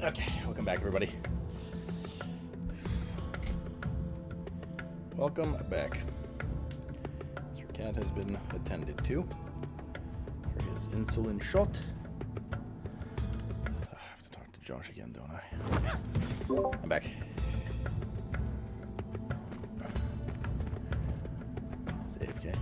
Okay, welcome back, everybody. Welcome back. Mr. Cat has been attended to for his insulin shot. I have to talk to Josh again, don't I? I'm back. It's AFK.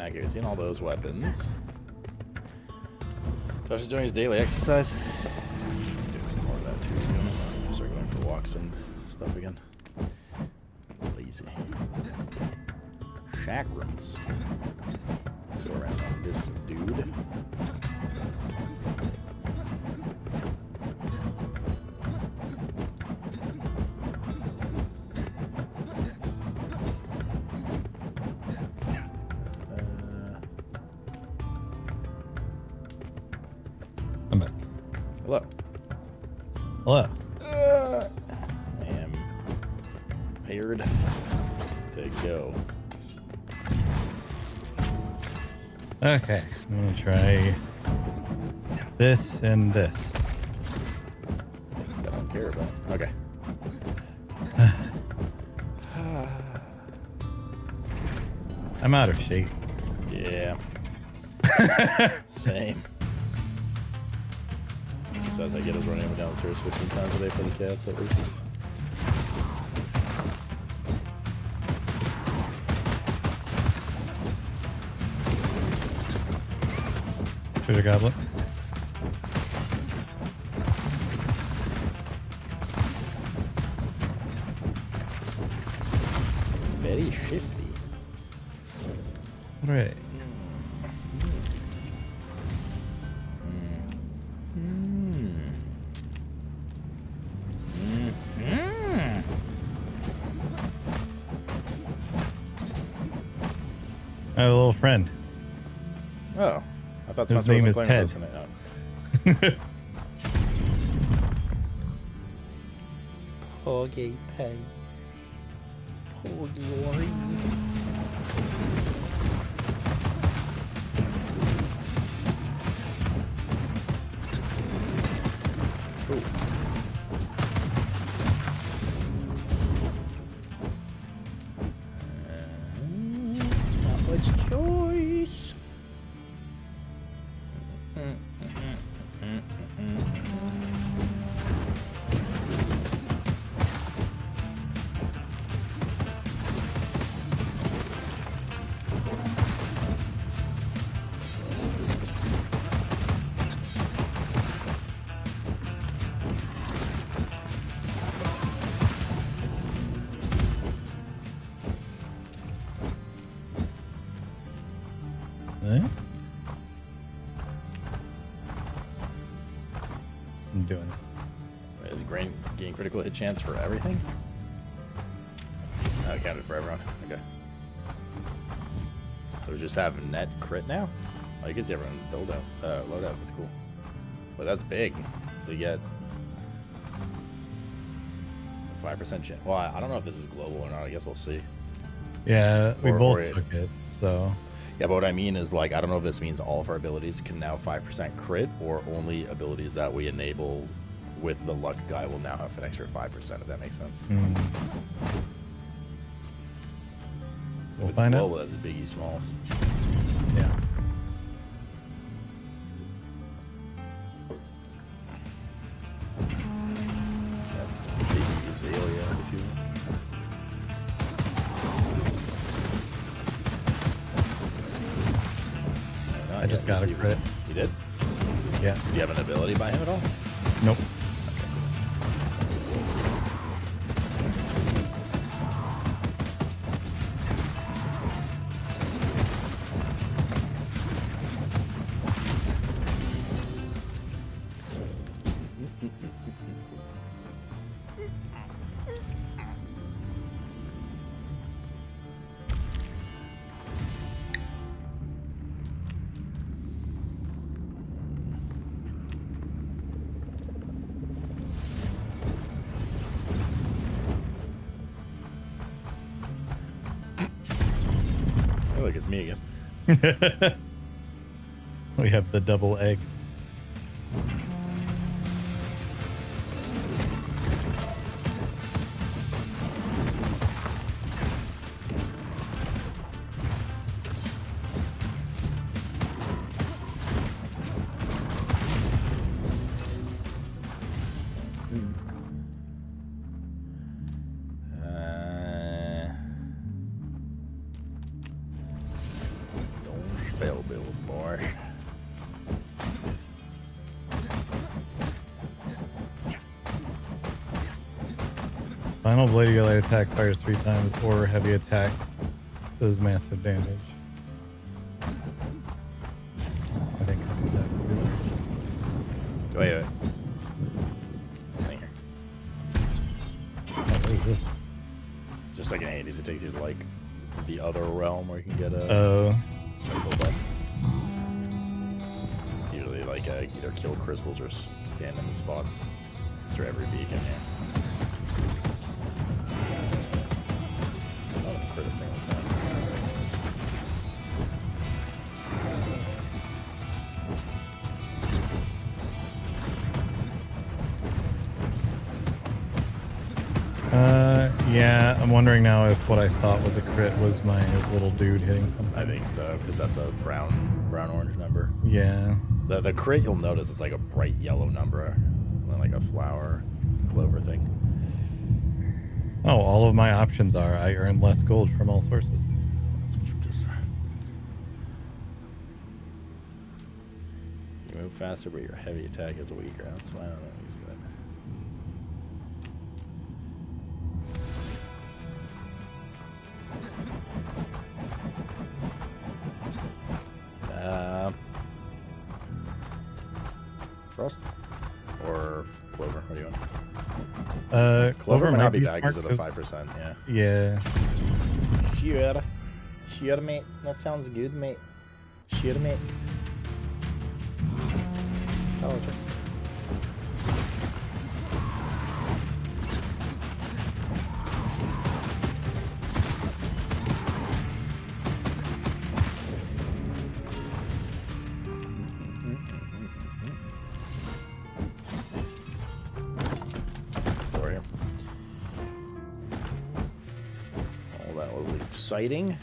Okay, we've seen all those weapons. Josh is doing his daily exercise. Doing some more of that too, to be honest. I'm gonna start going for walks and stuff again. Lazy. Shack rooms. Let's go around on this dude. Hello. Hello. I am prepared to go. Okay, I'm gonna try this and this. Things I don't care about. Okay. I'm out of shape. Yeah. Same. Exercise I get is running up and down the stairs 15 times a day for the cats, at least. Treasure goblet. Very shifty. Right. I have a little friend. Oh, I thought his Spencer name was is playing Ted. with us tonight. Oh. Poggy Pay. Poggy Lori. Not much choice. Eh? I'm doing it. Is gain critical hit chance for everything? Oh, counted for everyone. Okay. So we just have net crit now? Oh, you can see everyone's build out, loadout. That's cool. Well, that's big. So you get 5% chance. Well, I don't know if this is global or not. I guess we'll see. Yeah, we Or both took it, so. Yeah, but what I mean is, like, I don't know if this means all of our abilities can now 5% crit, or only abilities that we enable with the luck guy will now have an extra 5%, if that makes sense. So We'll it's find out. global, that's a biggie smalls. Yeah. That's biggie Azalea, if you will. I just got a crit. You did? Yeah. Do you have an ability by him at all? Nope. Look, it's me again. We have the double egg. Don't spell build, boy. Final Blade Galley attack fires 3 times, or heavy attack does massive damage. I think heavy attack. Wait. This thing here. Oh, what is this? Just like an Hades, it takes you to like the other realm where you can get a special buff. It's usually like either kill crystals or stand in the spots after every beacon. Yeah. It's not a crit a single time. Yeah, I'm wondering now if what I thought was a crit was my little dude hitting something. I think so, because that's a brown orange number. Yeah. The crit, you'll notice it's like a bright yellow number, like a flower clover thing. Oh, all of my options are I earn less gold from all sources. That's what you just. You move faster, but your heavy attack is weaker. That's why I don't use that. Frost or Clover? What do you want? Clover might not be bad because of the 5%. Yeah. Yeah. Sure, mate. That sounds good, mate. Sure, mate. Oh, okay. Exciting.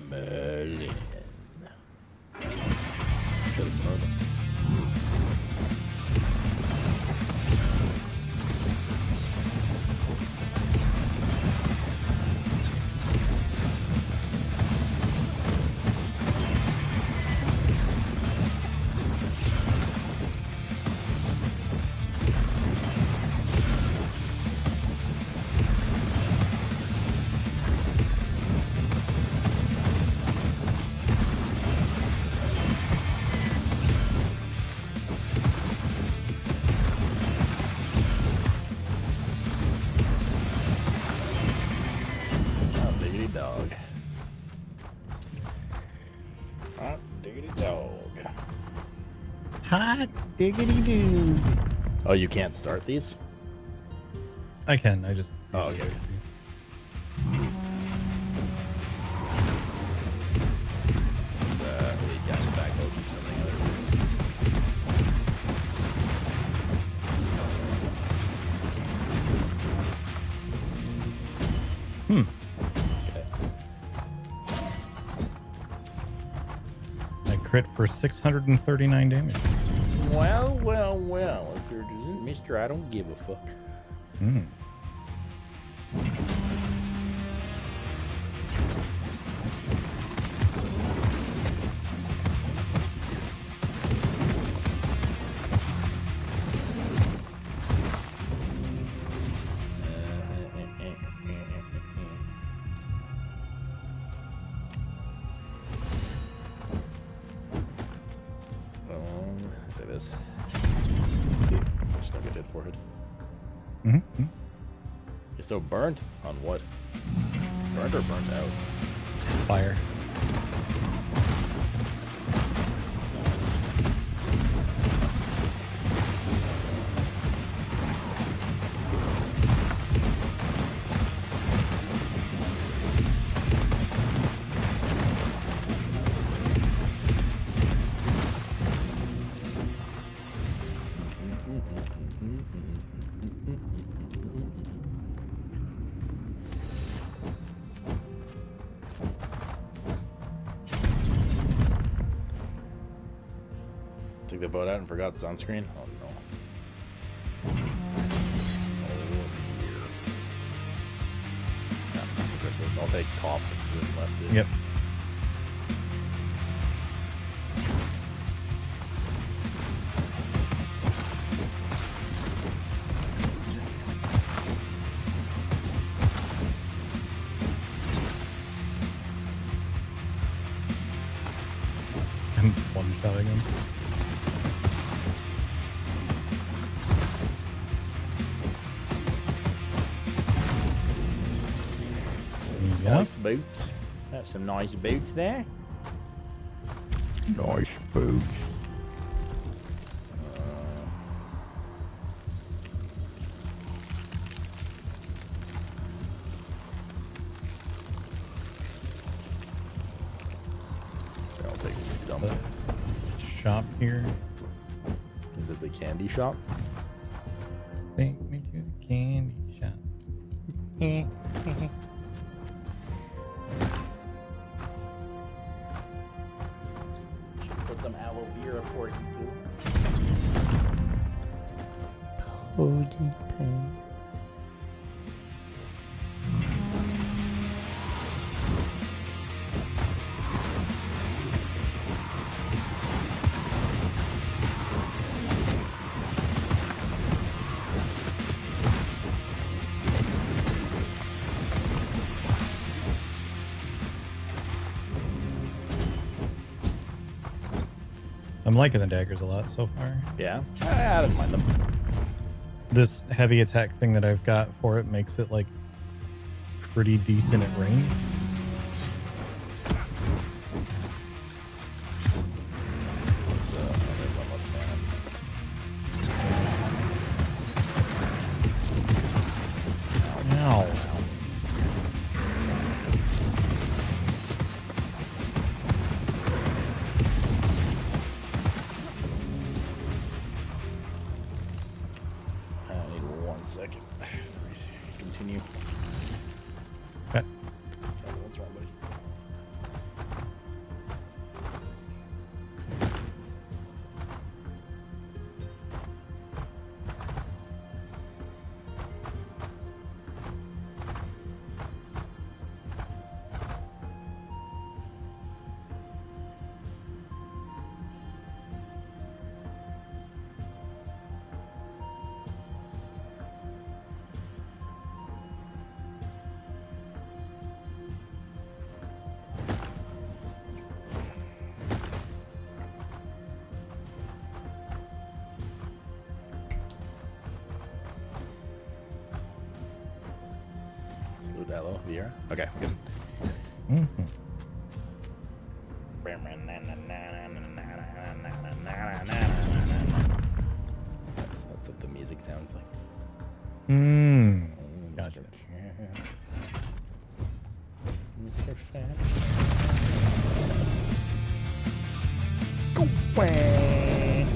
Merlin. Shit, it's Merlin. Hot diggity doo. Oh, you can't start these? I can. I just. Oh, okay. Lead guys back. I'll keep something other Hmm. I crit for 639 damage. Well. If you're just Mister, I don't give a fuck. Hmm. Say this. Just don't get dead forehead. Mm-hmm. You're so burnt on what? Burnt or burnt out? Fire. Took the boat out and forgot sunscreen? Oh no. Oh dear. Ah, fuck the Christmas. I'll take top and left it. Yep. I'm one-shotting him. Nice boots. Got some nice boots there. Nice boots. I'll take this dump. Shop here. Is it the candy shop? Take me to the candy shop. Put some aloe vera porky poo. Porky poo. I'm liking the daggers a lot so far. Yeah, I don't mind them. This heavy attack thing that I've got for it makes it like pretty decent at range. So, there's one less banned. Ow. I need 1 second. Continue. Okay. What's wrong, buddy? Salute aloe vera. Okay, we're good. That's what the music sounds like. Gotcha. Mr. Fat. Go away.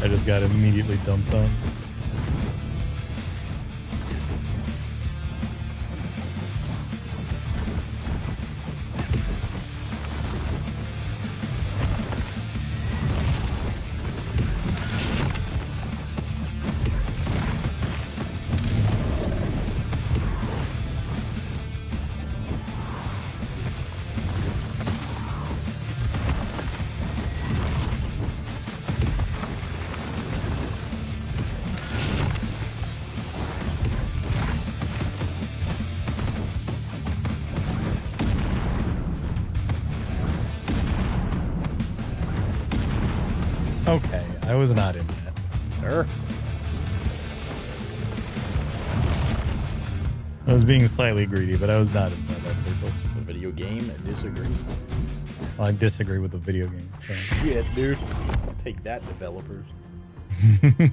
I just got immediately dumped on. Okay, I was not in that. Sir. I was being slightly greedy, but I was not inside that circle. The video game disagrees. Well, I disagree with the video game. So. Shit, dude. Take that, developers.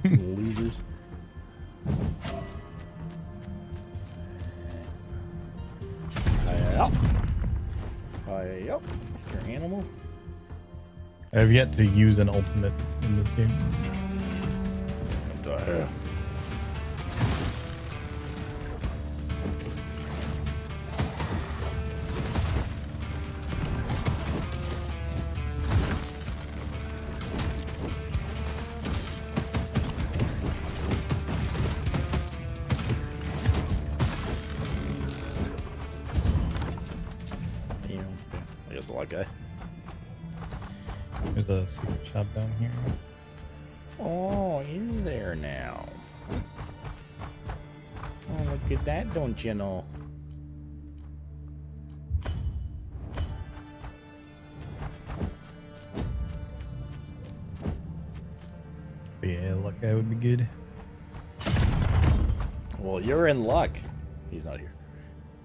Losers. Yep. Mr. Animal. I have yet to use an ultimate in this game. I guess the luck guy. There's a secret shop down here. Oh, is there now? Oh, look at that, don't you know? But yeah, luck guy would be good. Well, you're in luck. He's not here.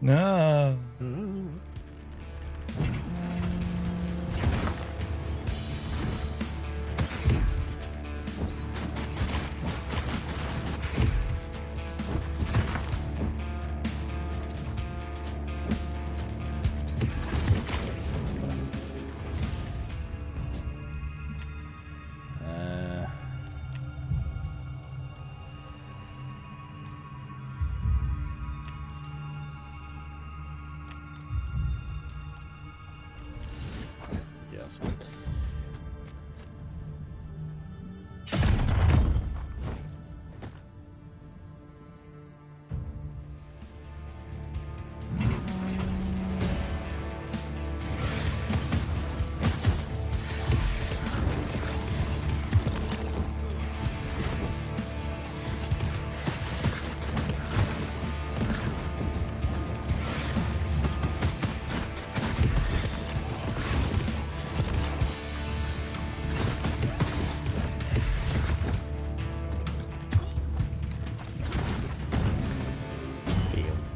No. Yes.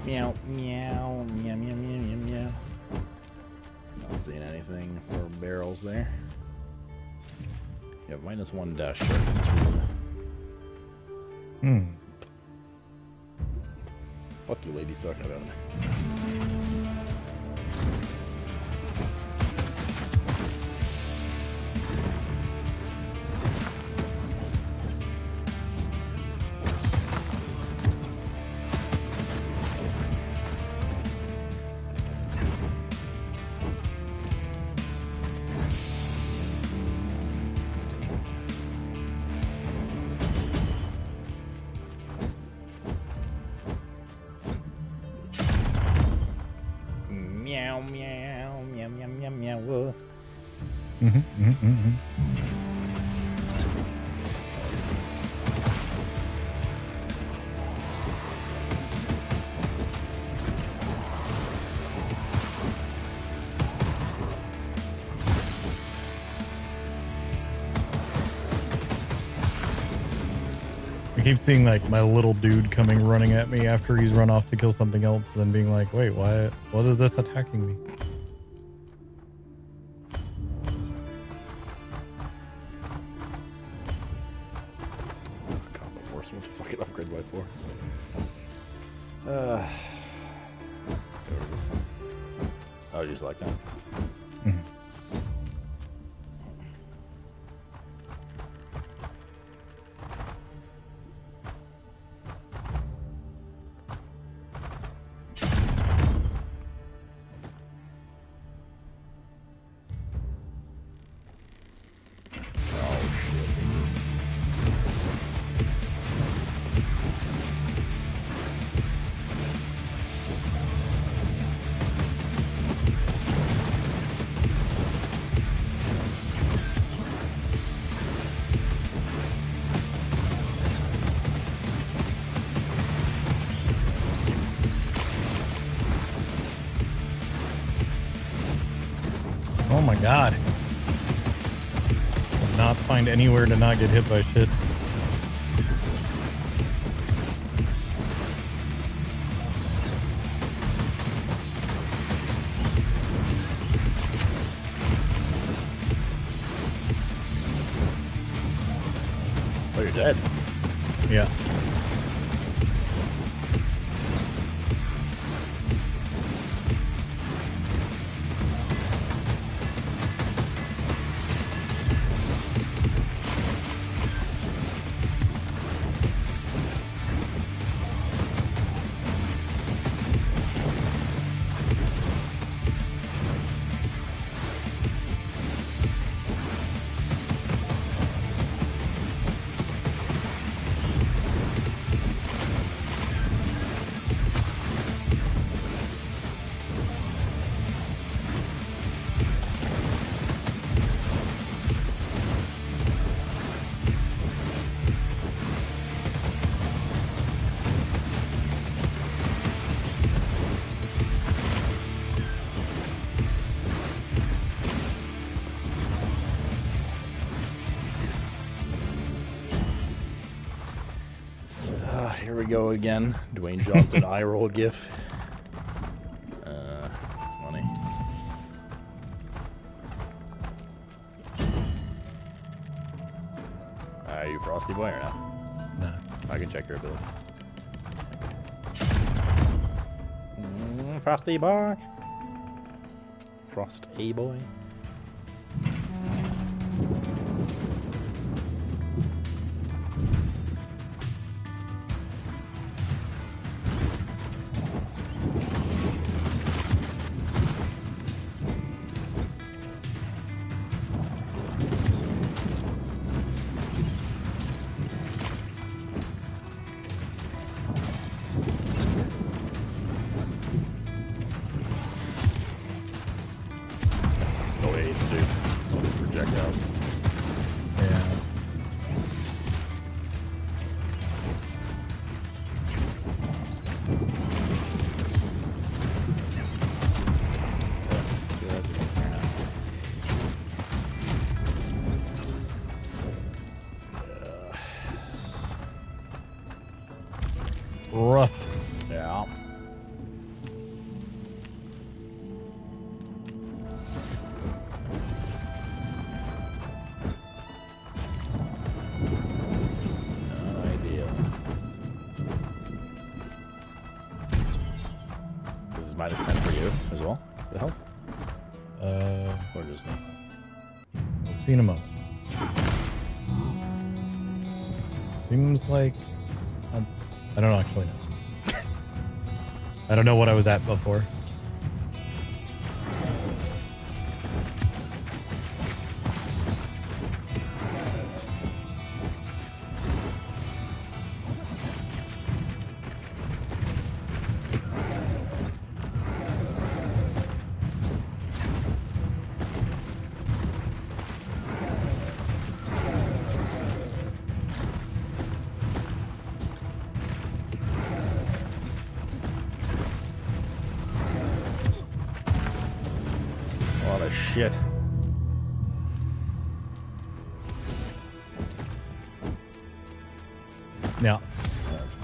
Meow, meow, meow, meow, meow, meow, meow. Not seeing anything for barrels there. You have -1 dash shark in this room. Fuck you ladies talking about me. Meow, meow, meow, meow, meow, meow, woof. I keep seeing like my little dude coming running at me after he's run off to kill something else, then being like, wait, why? What is this attacking me? Combo force, what the fucking upgrade by 4? What is this? Oh, just like that. Oh my god. Could not find anywhere to not get hit by shit. dead. Yeah. Here we go again. Dwayne Johnson eye roll gif. It's funny. Are you Frosty Boy or not? No. I can check your abilities. Frosty Boy. Frost A Boy. So AIDS, dude. All these projectiles. Yeah. Rough. Yeah. 10 for you as well, the health? Or just me? We'll see in a moment. Seems like... I don't actually know. I don't know what I was at before. Shit. Yeah.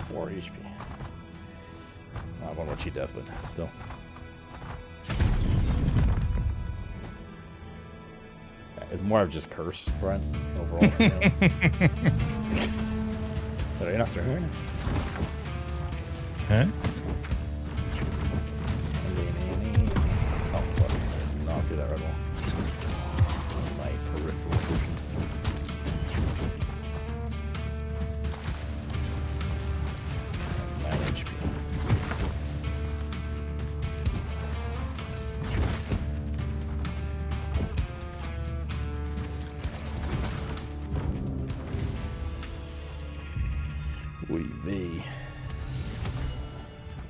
4 HP. I have one more cheat death, but still. It's more of just curse, Brent, overall. To be honest. Pero you're not starting right now. Huh? Oh, fuck. No, I don't see that red wall. My peripheral vision.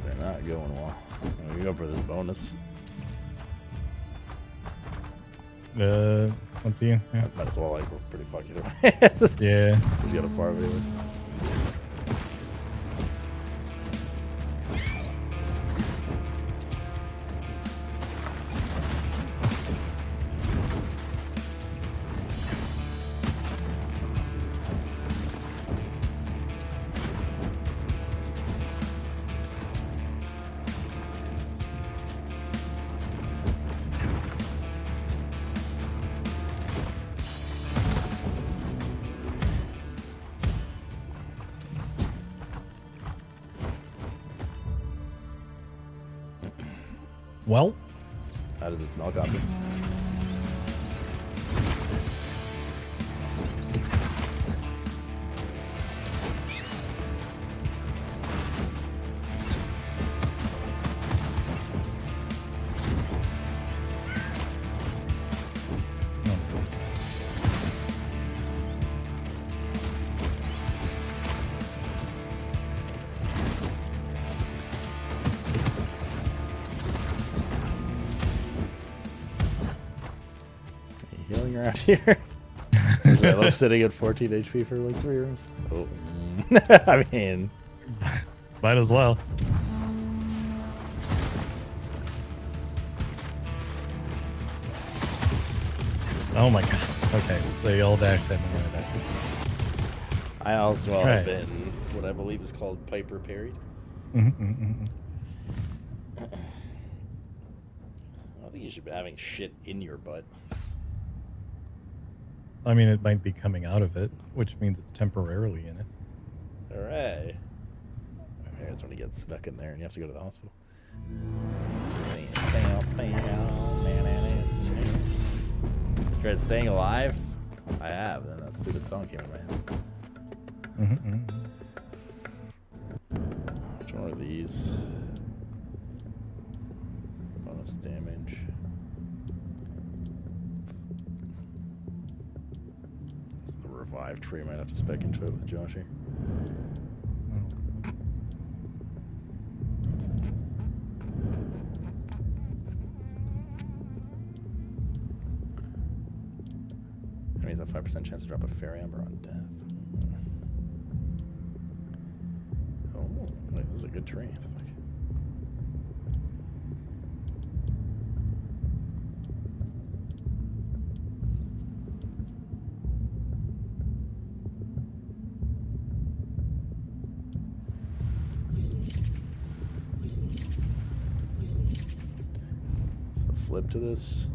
They're not going well. We go for this bonus. Up to you. Yeah. Might as well, like, we're pretty fucked either way. Yeah. We just got a far anyways. Well, how does it smell, Copy? Healing around here. I love sitting at 14 HP for like 3 rooms. Oh. I mean, might as well. Oh my god. Okay, they all dashed at me right after. I also Right. have been what I believe is called Piper parried. I don't think you should be having shit in your butt. I mean, it might be coming out of it, which means it's temporarily in it. Alright. Okay, that's when he gets stuck in there and you have to go to the hospital. Dread Staying Alive? I have, then that stupid song came in my head. Which one are these? Bonus damage. This is the revive tree. Might have to spec into it with Josh here. Enemies have 5% chance to drop a Fair Amber on death. Oh, wait, this is a good tree. What the fuck? What's the flip to this?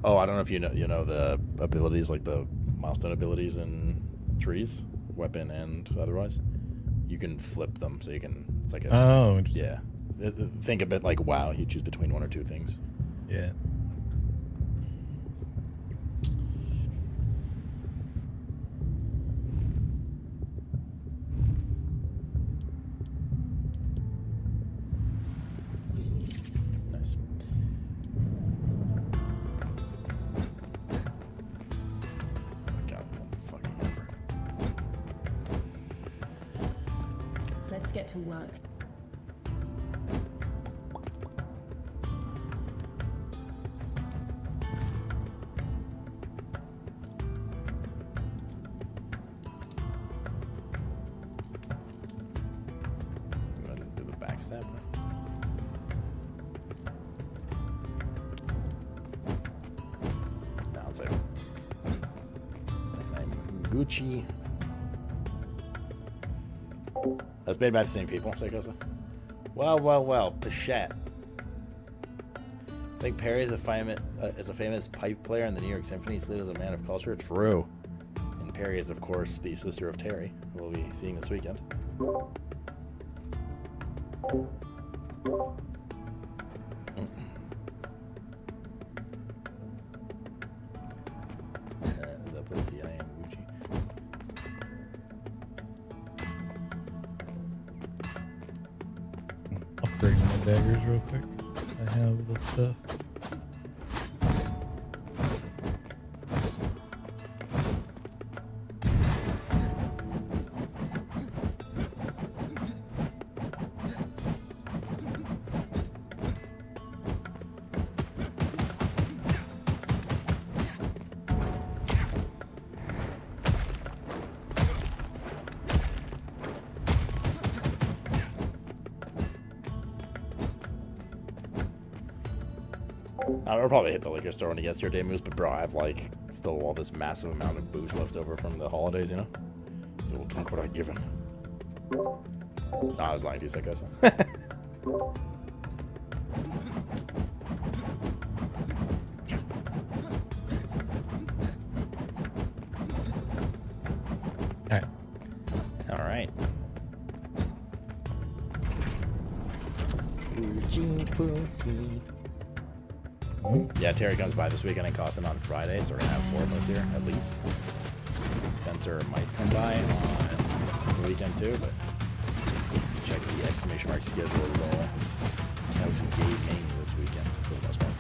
Oh, I don't know if you know the abilities, like the milestone abilities in trees, weapon and otherwise. You can flip them, so you can. It's like a. Oh, interesting. Yeah. Think a bit like WoW. You choose between one or two things. Yeah. Nice. Let's get to work. I'm gonna do the backstab. Now it's like I'm Gucci. That's made by the same people, Psychosa. Well, Pichet. I think Perry is a famous pipe player in the New York Symphony, slid as a man of culture. True. And Perry is, of course, the sister of Terry, who we'll be seeing this weekend. The pussy, I am Gucci. Upgrading my daggers real quick. I have the stuff. I'll probably hit the liquor store when he gets here, day moves, but bro, I have like still all this massive amount of booze left over from the holidays, you know? He will drink what I give him. No, I was lying to you, Psychosa. Alright. Gucci pussy. Yeah, Terry comes by this weekend and Costin on Friday, so we're gonna have 4 of us here at least. Spencer might come by on the weekend too, but check the exclamation mark schedule is all out to Gabe Maine this weekend for the most part.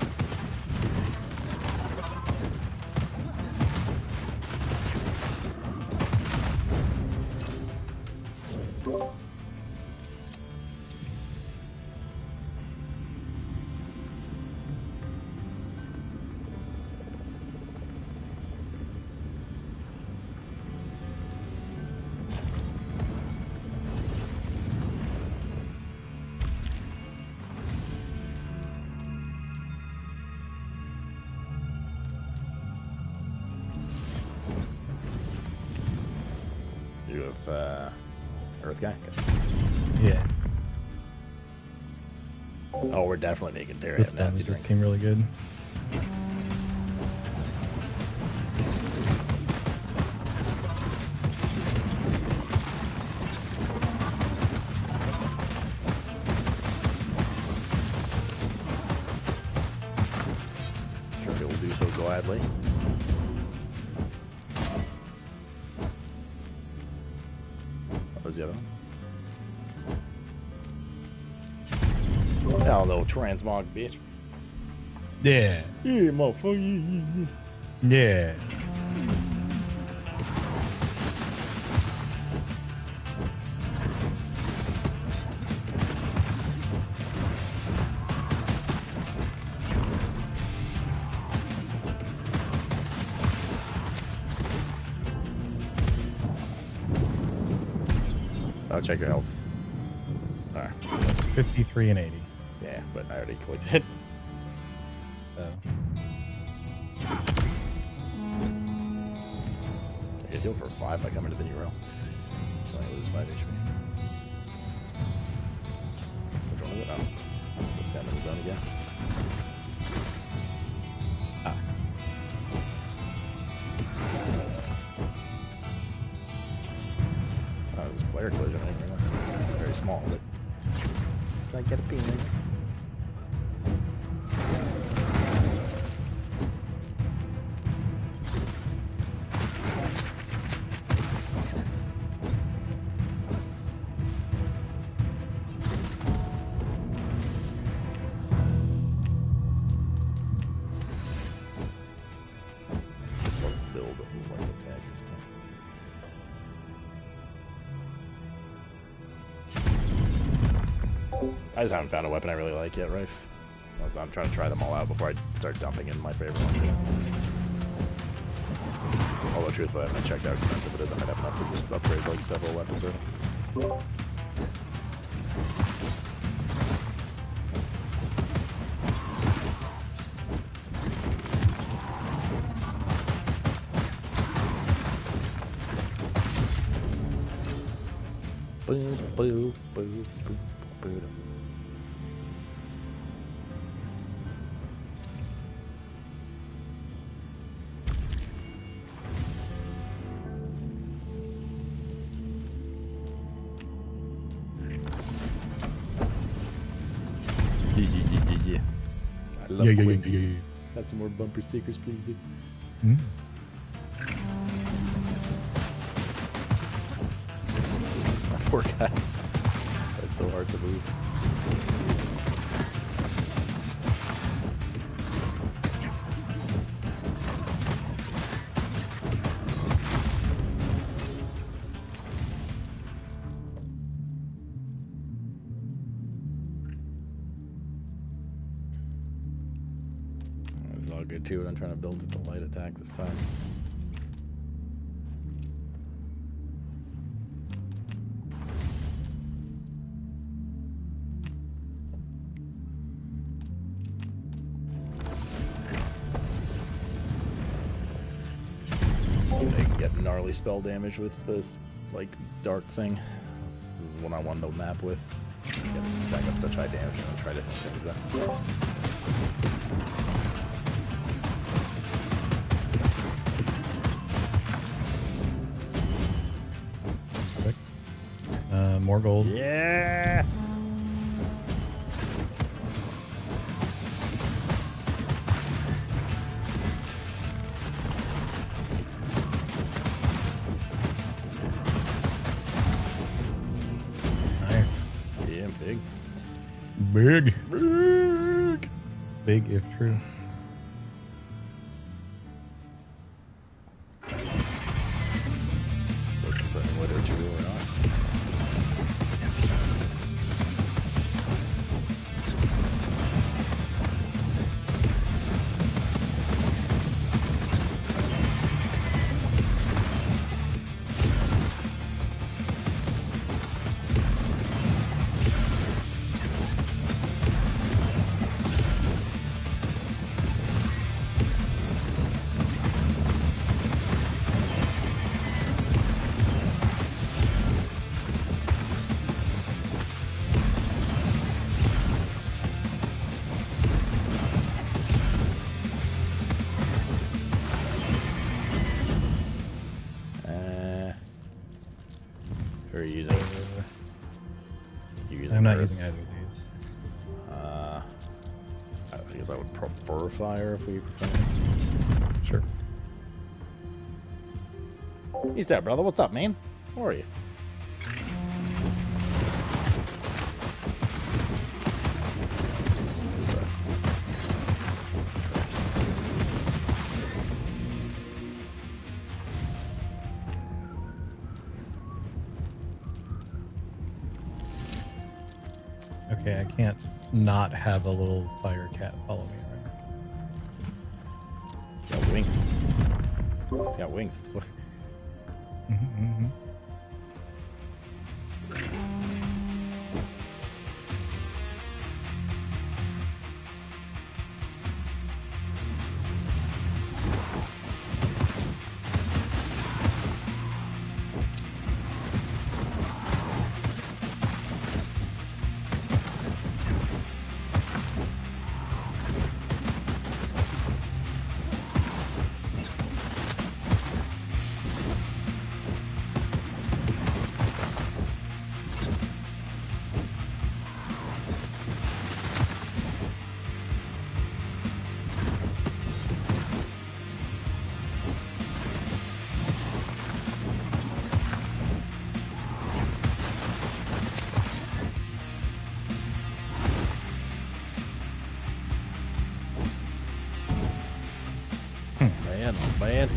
Earth guy? Yeah. Oh, we're definitely making Terry This have nasty just drink. seemed really good. Sure he will do so gladly. What was the other one? Hell no, transmog, bitch. Yeah. Yeah, motherfucker. Yeah. I'll check your health. Alright. 53 and 80. Yeah, but I already clicked it. So. I get healed for 5 by coming to the new row. So I lose 5 HP. Which one is it? Oh. So stand in the zone again. Ah. Oh, it was player collision. I didn't realize. Very small, but it's not gonna be in. Let's build a light attack this time. I just haven't found a weapon I really like yet, Rife. So I'm trying to try them all out before I start dumping in my favorite ones. Although truthfully, I haven't checked how expensive it is. I might have enough to just upgrade like several weapons already. Boo, boo, boo, boo, boo. Yeah. I love Quinn. Have some more bumper stickers, please, dude. Mm. Poor guy. That's so hard to move. It's all good too, and I'm trying to build it the light attack this time. I can get gnarly spell damage with this, like, dark thing. This is one I won the map with. You can stack up such high damage and then try different things then. More gold. Yeah! big. Big. Big. Big if true. Just looking for whether it's true or not. Who are you using? I'm not using either of these. I guess I would prefer fire if we prefer. Sure. He's there, brother. What's up, man? How are you? Okay, I can't not have a little fire cat follow me around. It's got wings. It's got wings. Man, man.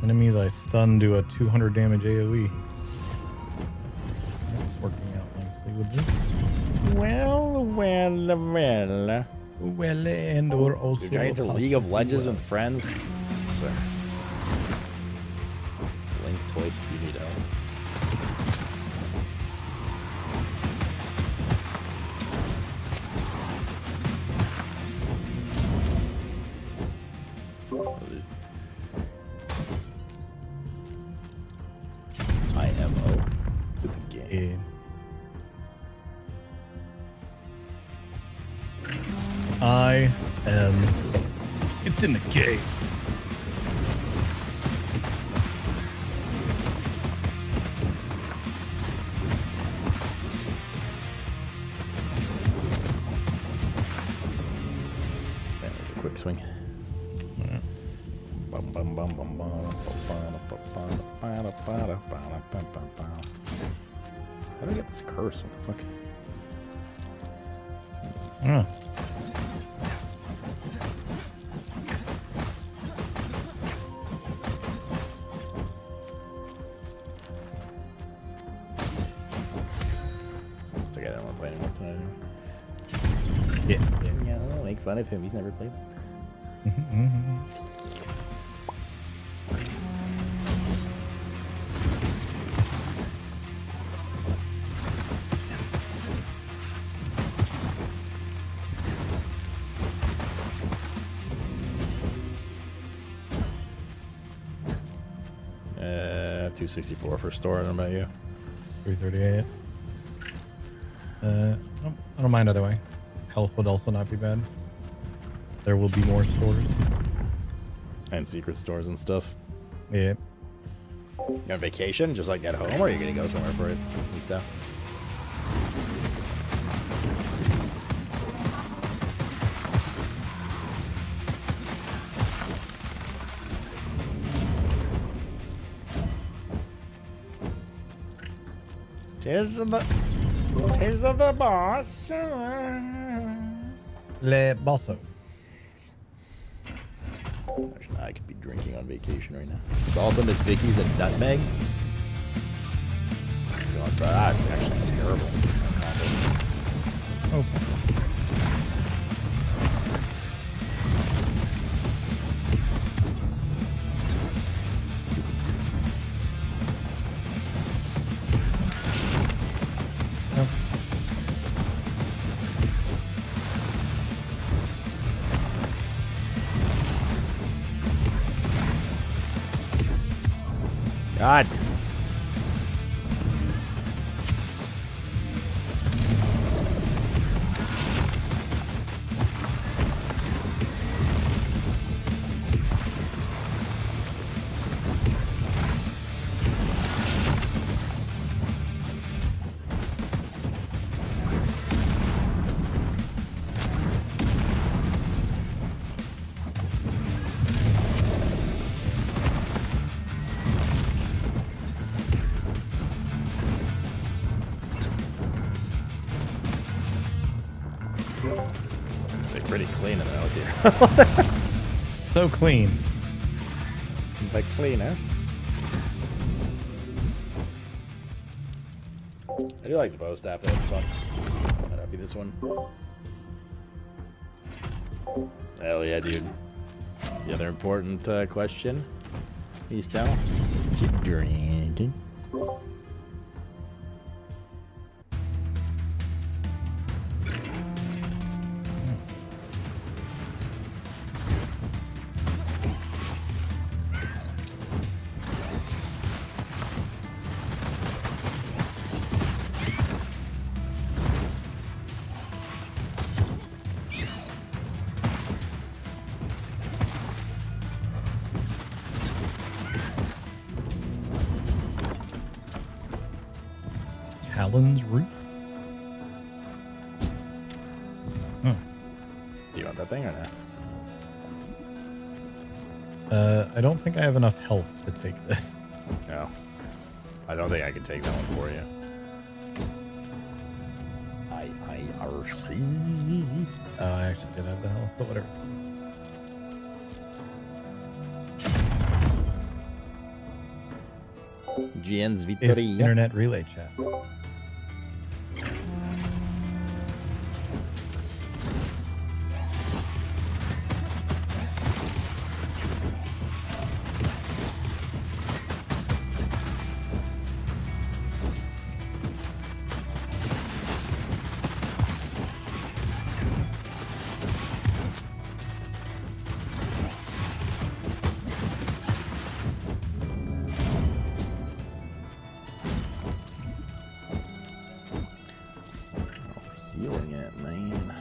Enemies I stun do a 200 damage AoE. That's working out nicely with this. Well. Well, and or also. You're going to League of Legends with friends? Sir. Link twice if you need help. IMO. It's in the game. I am. It's in the cave. That was a quick swing. How do I get this curse? What the fuck? It's like I don't want to play anymore tonight anymore. Yeah, don't make fun of him. He's never played this. $264 for store. I don't know about you. 338. I don't mind either way. Health would also not be bad. There will be more stores. And secret stores and stuff. Yeah. You on vacation? Just like at home? Or are you going to go somewhere for it? East out? Tis the boss. Le bosso. Gosh, I could be drinking on vacation right now. Salsa, Miss Vicky's, and nutmeg. God, bro, that's actually terrible. Oh. God. Pretty clean out here. So clean. By cleaner. I do like the bow staff. That's fun. Might that be this one? Hell yeah, dude. The other important question. He's down. What you drinking? Talon's roots? Do you want that thing or not? I don't think I have enough health to take this. No. I don't think I can take that one for you. IRC. Oh, I actually did have the health, but whatever. Gian's Vittoria. Internet relay chat. Healing it, man.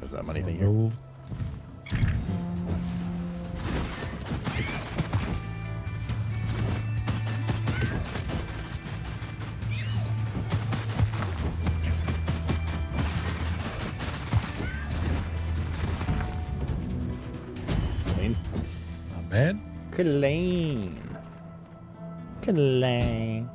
Is that money thing here? Clean. Not bad. Clean. Clean.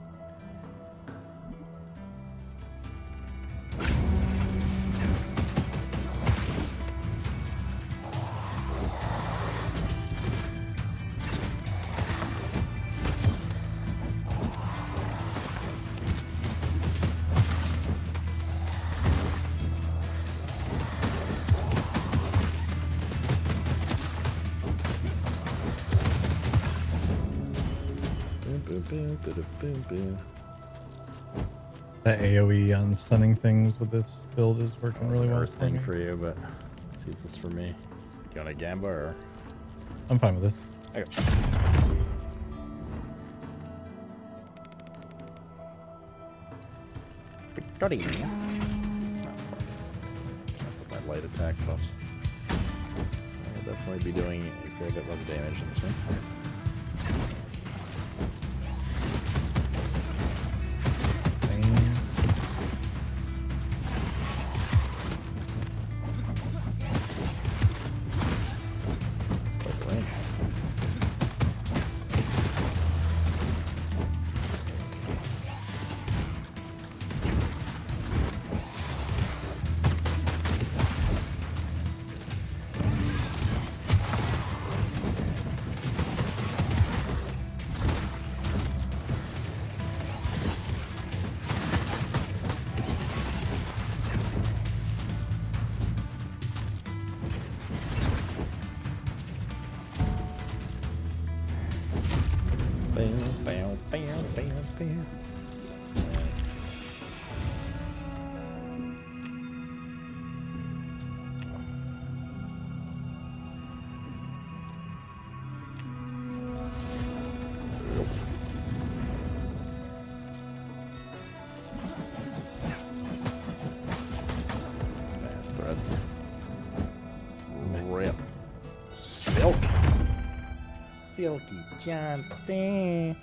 That AoE on stunning things with this build is working really well thing for you, but let's use this for me. You want a Gamba or? I'm fine with this. Okay. Victory. Oh, fuck. That's up my light attack buffs. I'll definitely be doing a fair bit less damage in this one. Threads. Rip. Silk. Silky Johnston.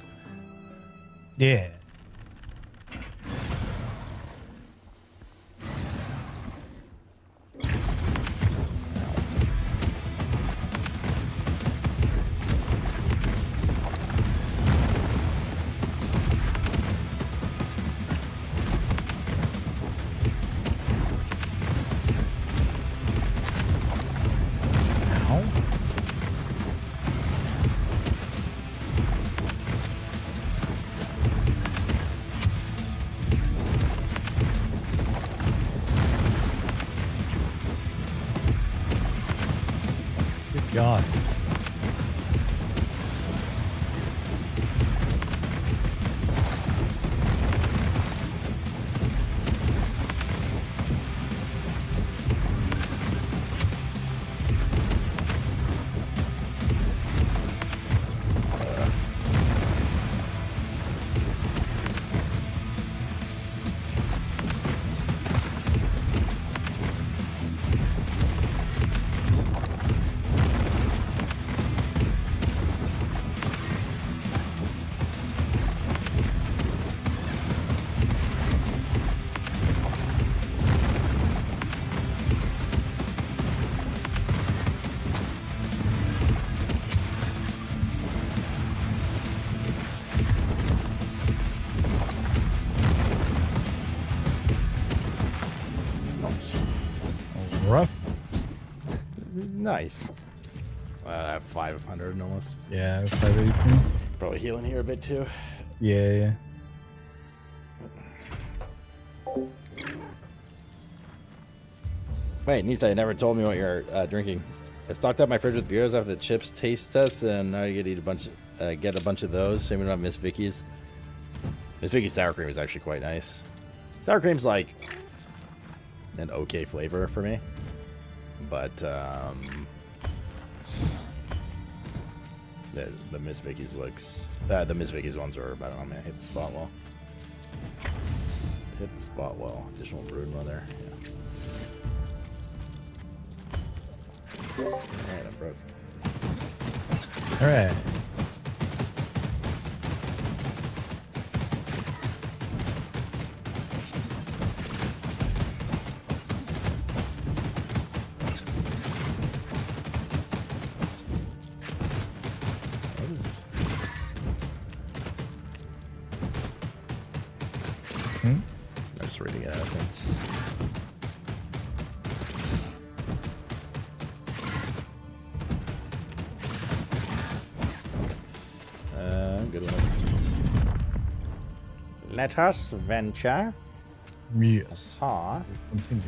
Yeah. God. Rough. Nice. I have 500 almost. Yeah, 518. Probably healing here a bit too. Yeah. Wait, Nisa, you never told me what you're drinking. I stocked up my fridge with beers after the chips taste test, and now you get a bunch of those. Same with Miss Vicky's. Miss Vicky's sour cream is actually quite nice. Sour cream's like an okay flavor for me, but the Miss Vicky's looks the Miss Vicky's ones are better. Oh man, hit the spot well. Hit the spot well. Additional brood mother. Yeah. Alright, I broke. Alright. I'm just reading it out, I think. Good one. Let us venture. Yes. Continue.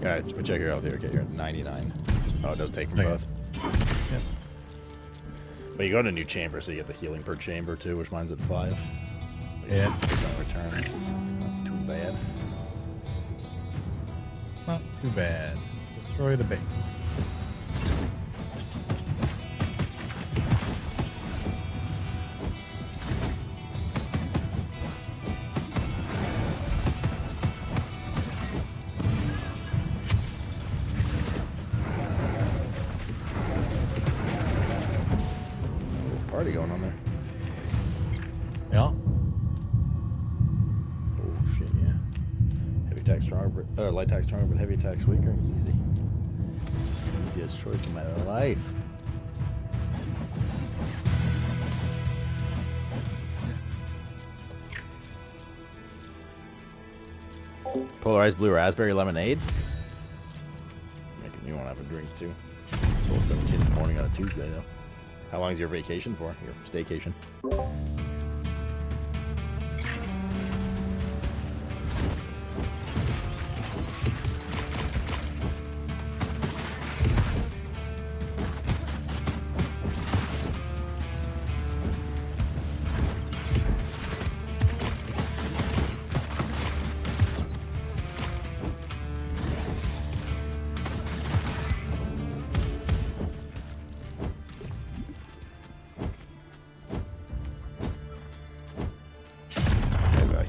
Alright, we check your health here. Okay, you're at 99. Oh, it does take from Okay. both. Yep. But you go to a new chamber, so you get the healing per chamber too, which mine's at 5. So you Yeah. get 2% return, which is not too bad. Not too bad. Destroy the base. Party going on there. Yeah. Oh shit, yeah. Heavy attack stronger, but light attack stronger, but heavy attack's weaker. Easy. Easiest choice in my life. Polarized blue raspberry lemonade. Making me want to have a drink too. It's 12:17 in the morning on a Tuesday though. How long is your vacation for? Your staycation?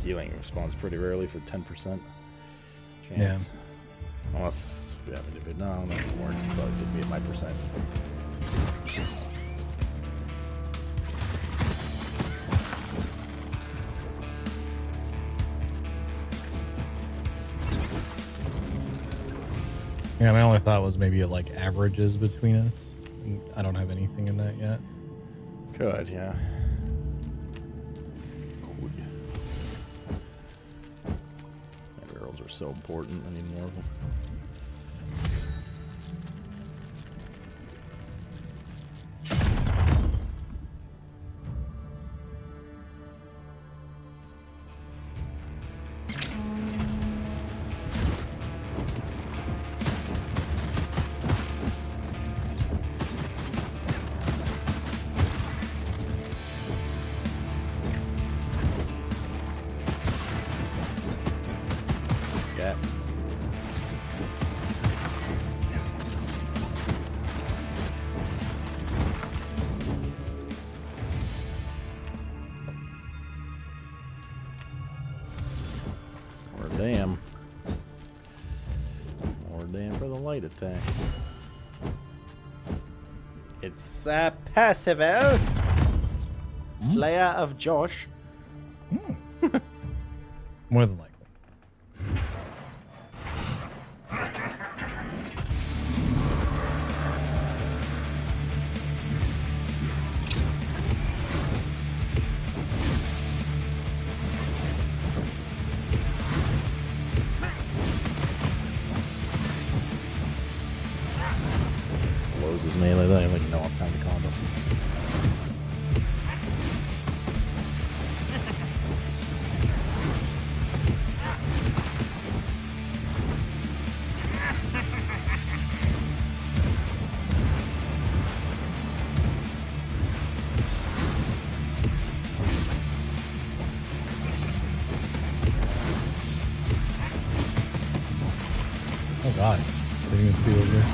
Healing responds pretty rarely for 10% chance. Unless we have a bit. No, that won't work. Probably take me at my percent. Yeah, my only thought was maybe it like averages between us. I don't have anything in that yet. Could, yeah. Arrows are so important. I need more of them. Yeah. More damn. More damn for the light attack. It's Percival, Slayer of Josh. More than likely. Blows his melee, they have like no uptime to combo. Oh god. I didn't even see over there.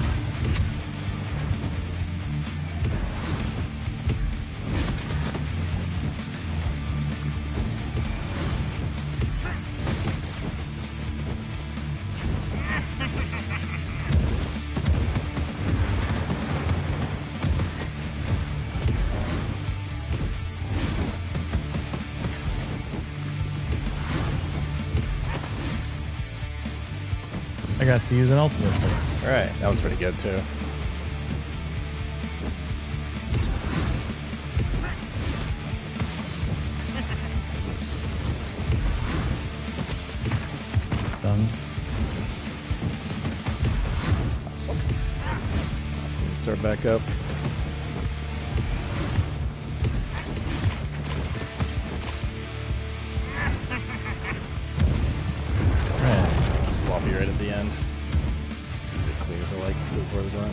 I got to use an ultimate. Alright, that was pretty good too. Done. Let's see him start back up. Sloppy right at the end. Where's that?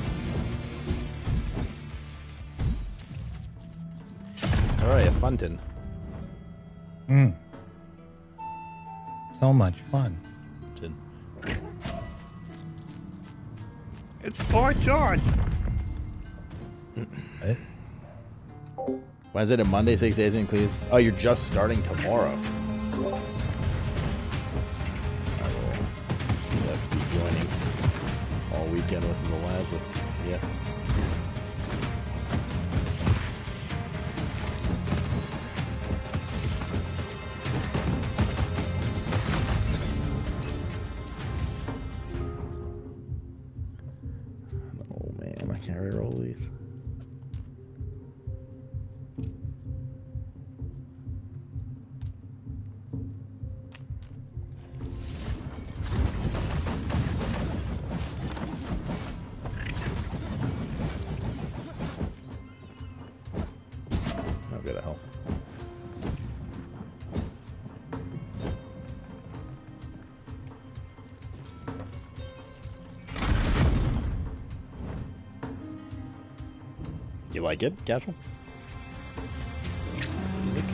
Alright, a Funton. So much fun. It's for George. Wednesday to Monday, 6 days includes. Oh, you're just starting tomorrow. I will be joining all weekend with the lads. Yeah. Oh man, I can't reroll these. I've got a health. You like it, Casual? Music?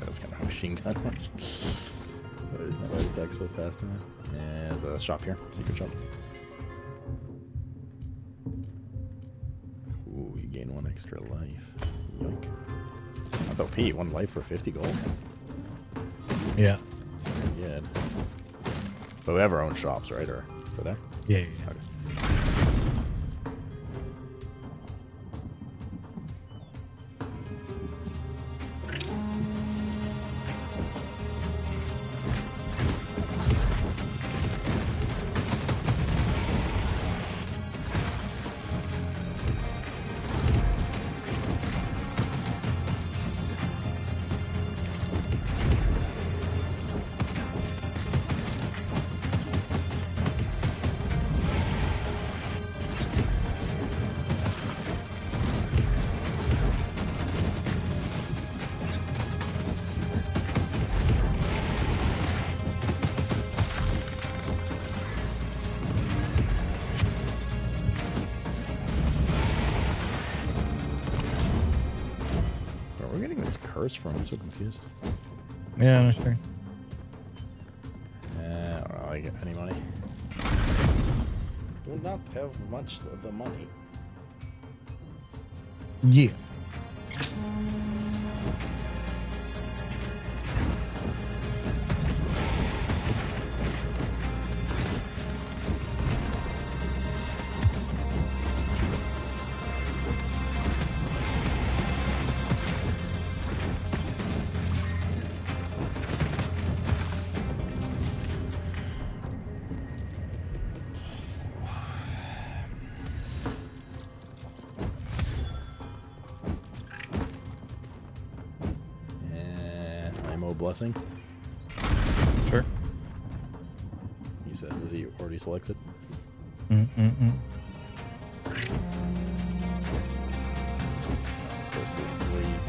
That's kind of a machine gun. Why did it attack so fast now? Yeah, there's a shop here. Secret shop. Ooh, you gain 1 extra life. Yoink. That's OP. 1 life for 50 gold. Yeah. Pretty good. But we have our own shops, right? Or for there? Yeah. Okay. Where are we getting this curse from? I'm so confused. Yeah, I'm not sure. I don't know. I get any money. Do not have much of the money. Yeah. Blessing. Sure. He says, "Is he already selected?" Curses, please.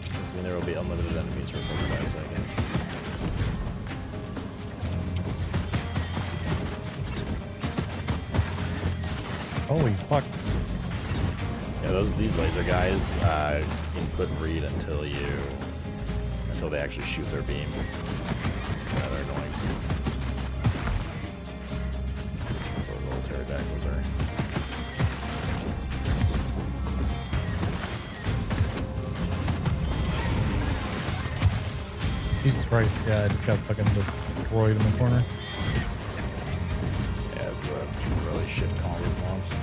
I mean, there will be unlimited enemies for 45 seconds. Holy fuck. Yeah, these laser guys input and read until they actually shoot their beam. Yeah, they're annoying. So those little pterodactyls are. Jesus Christ, yeah, I just got fucking destroyed in the corner. Yeah, it's the really shit combo mobs.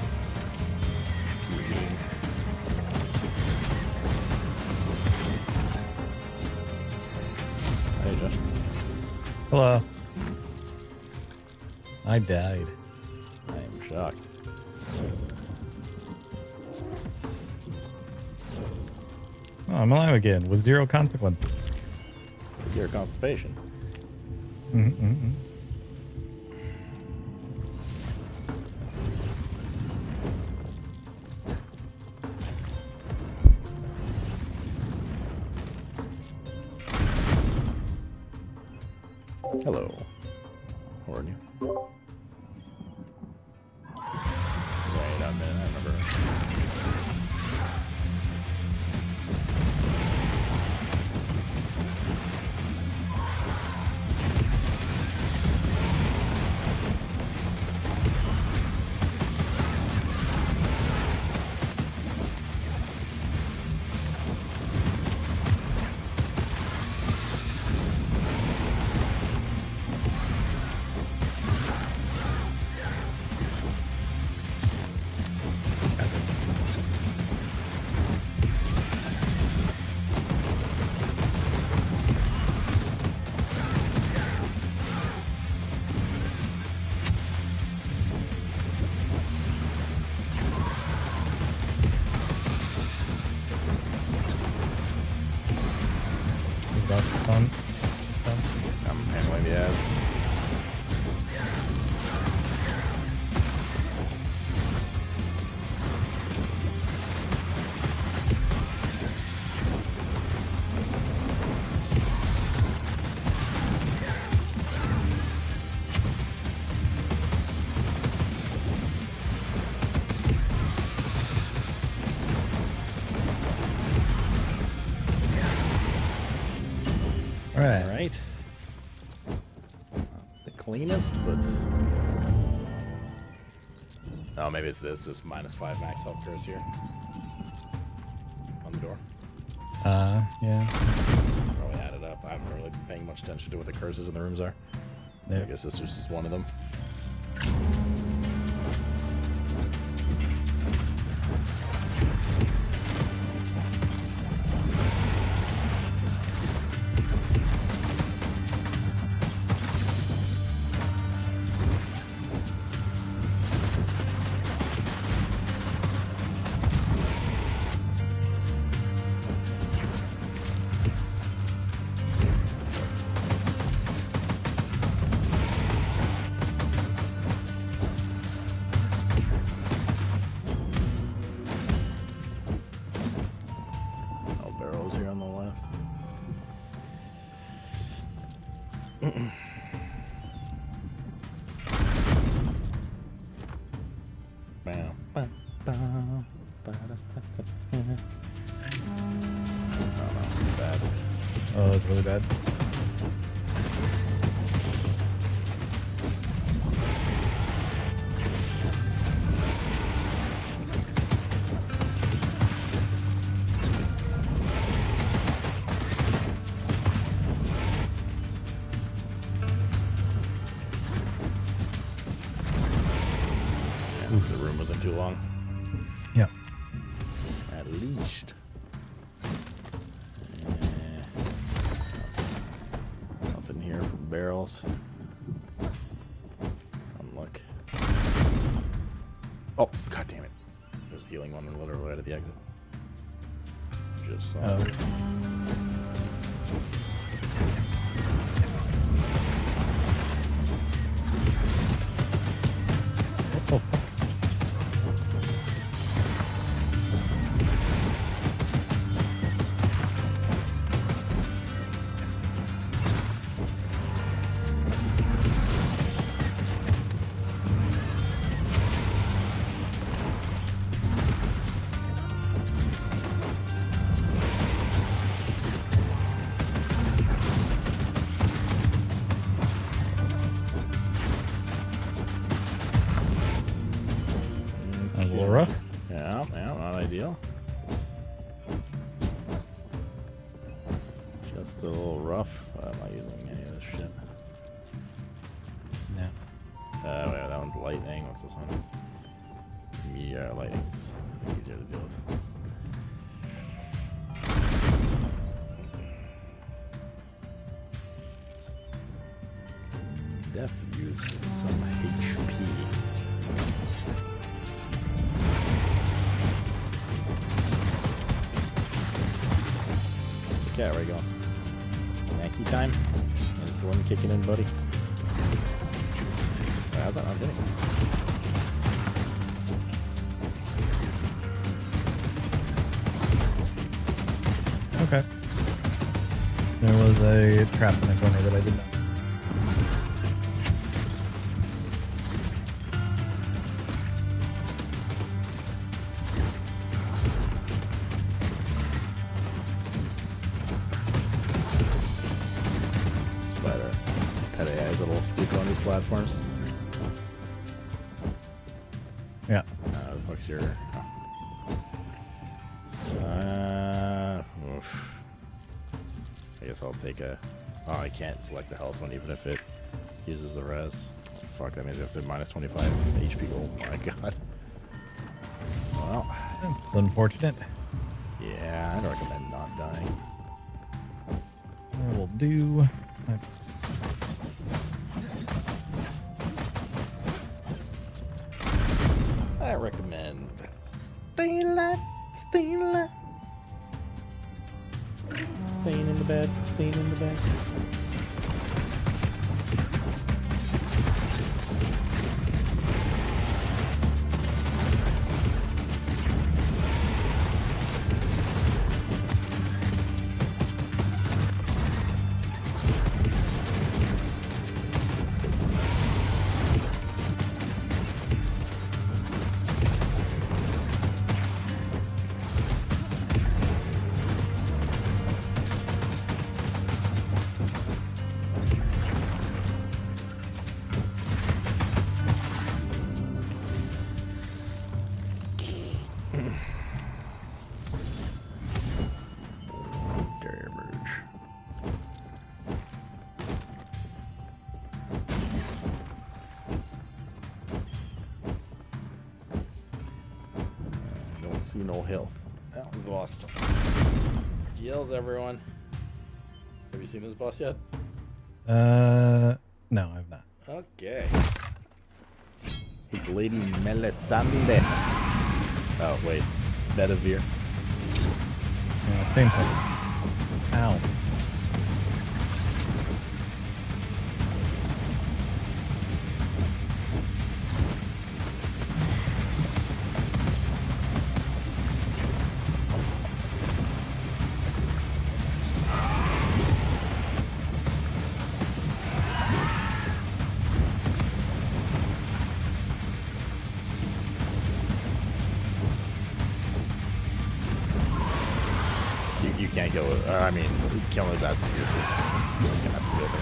Hey, Josh. Hello. I died. I am shocked. Oh, I'm alive again with 0 consequences. Zero constipation. Hello. How are you? Wait a minute, I remember. I'm handling the ads. All right. All right. The cleanest, but oh, maybe it's this -5 max health curse here on the door. Yeah. Probably added up. I haven't really been paying much attention to what the curses in the rooms are. So Yeah. I guess this is just one of them. Here on the left. Oh, that's really bad. At least the room wasn't too long. Yep. At least. Nothing here for barrels. Unlock. Oh, god damn it. There's a healing one literally right at the exit. Just saw it. Oh. That was a little rough. Yeah, not ideal. Just a little rough. I'm not using any of this shit. Yeah. Wait, that one's lightning. What's this one? Yeah, lightning's I think easier to deal with. Def uses some HP. So, cat, where you going? Snacky time? Insulin kicking in, buddy. How's that not hitting? Okay. There was a trap in the corner that I did not. try to pet AI is a little stupid on these platforms. Yeah. The fuck's your... oof. I guess I'll take a... Oh, I can't select the health one even if it uses the res. Oh, fuck, that means I have to minus 25 HP. Oh my god. Well... It's unfortunate. Yeah, I'd recommend not dying. I will do my best. I recommend staying alive, staying alive. Staying in the bed, staying in the bed. See no health. That was lost. GL's everyone. Have you seen this boss yet? No, I've not. Okay. It's Lady Melisande. Oh wait, Bedivere. Yeah, same thing. Ow. You can't kill it. I mean, killing his ads is useless. You're just gonna have to deal with it.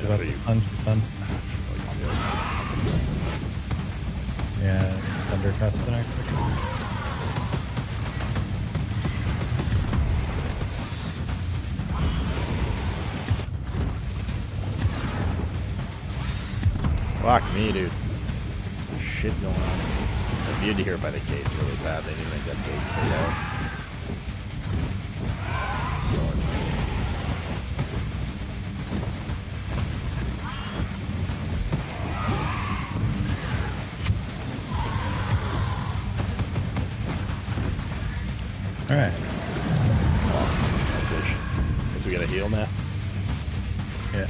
About this punch is fun. Yeah, just under custom actually. Fuck me, dude. Shit going on. The view to here by the gate's really bad. They need to make that gate fade out. It's so easy. Alright. That's it. Guess we gotta heal now. Yeah.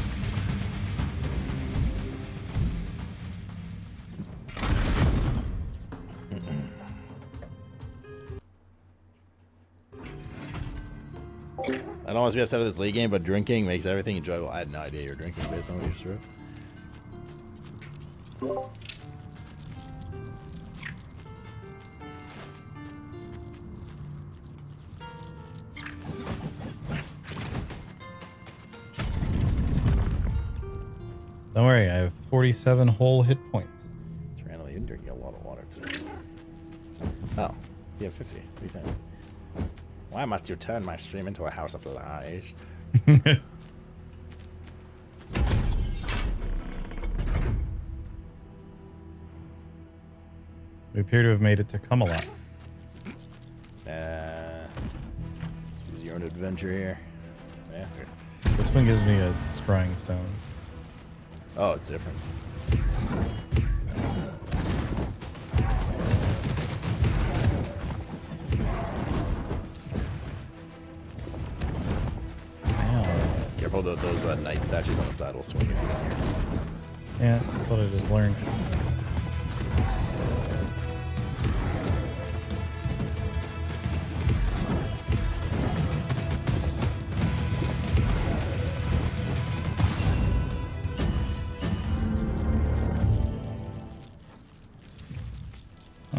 I don't want to be upset with this late game, but drinking makes everything enjoyable. I had no idea you were drinking based on what you just wrote. Don't worry, I have 47 whole hit points. It's randomly, you're drinking a lot of water today. Oh, you have 50. What do you think? Why must you turn my stream into a house of lies? We appear to have made it to Camelot. Choose your own adventure here. Yeah. This one gives me a scrying stone. Oh, it's different. Careful, those knight statues on the side will swing if you don't hear. Yeah, that's what I just learned.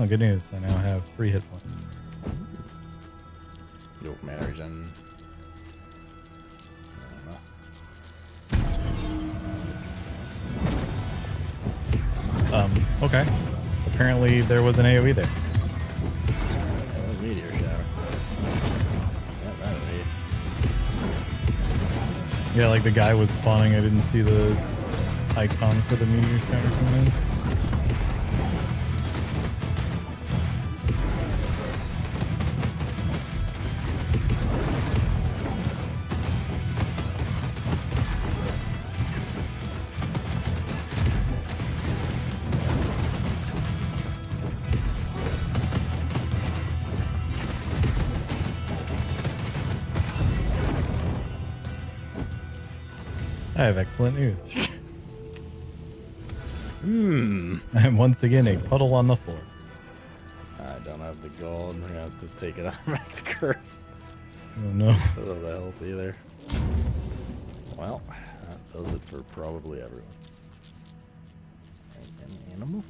Oh, good news. I now have 3 hit points. Yo, mana regen. Okay. Apparently there was an AoE there. That was meteor shower. That was me. Yeah, like the guy was spawning. I didn't see the icon for the meteor shower coming in. I have excellent news. I am once again a puddle on the floor. I don't have the gold. I'm gonna have to take it off Max Curse. Oh no. I don't have the health either. Well, that does it for probably everyone. Any animal?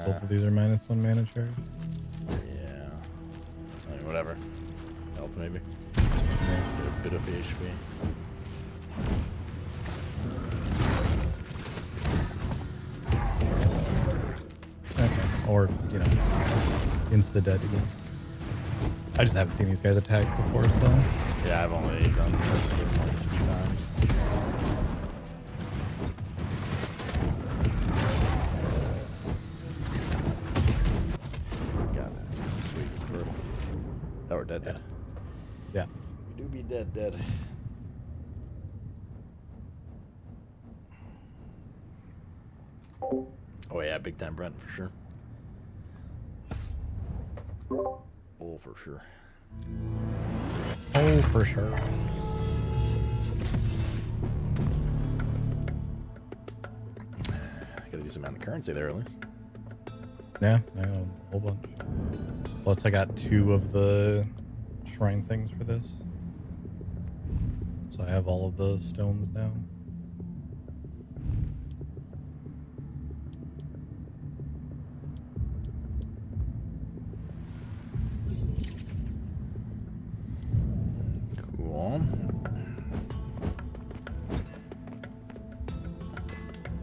Both of these are -1 mana charge. Yeah. I mean, whatever. Health maybe. Get a bit of HP. Okay. Or, you know, insta dead again. I just haven't seen these guys attack before, so. Yeah, I've only done this with like 2 times. Oh, we're dead, dead. Yeah. We do be dead, dead. Oh yeah, big time Brent for sure. Oh, for sure. Oh, for sure. Got a decent amount of currency there at least. Yeah, I got a whole bunch. Plus, I got 2 of the shrine things for this. So I have all of the stones down. Cool.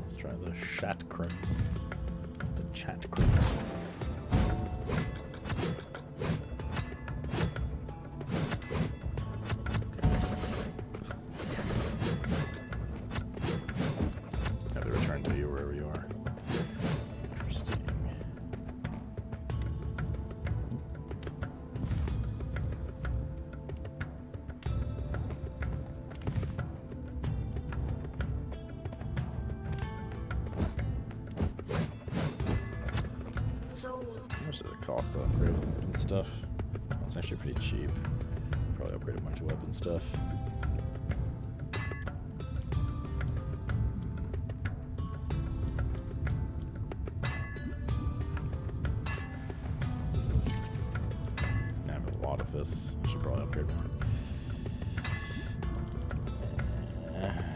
Let's try the chat crumbs. The chat crumbs. Have the return to you wherever you are. Interesting. How much does it cost to upgrade weapon stuff? Oh, it's actually pretty cheap. Probably upgrade a bunch of weapon stuff. I have a lot of this. I should probably upgrade more.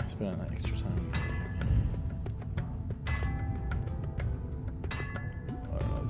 Spend that extra time. I don't know.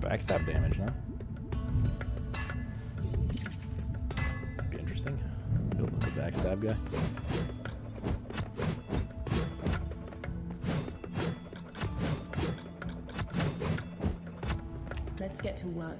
Backstab damage, huh? Be interesting. Build like a backstab guy. Let's get to work.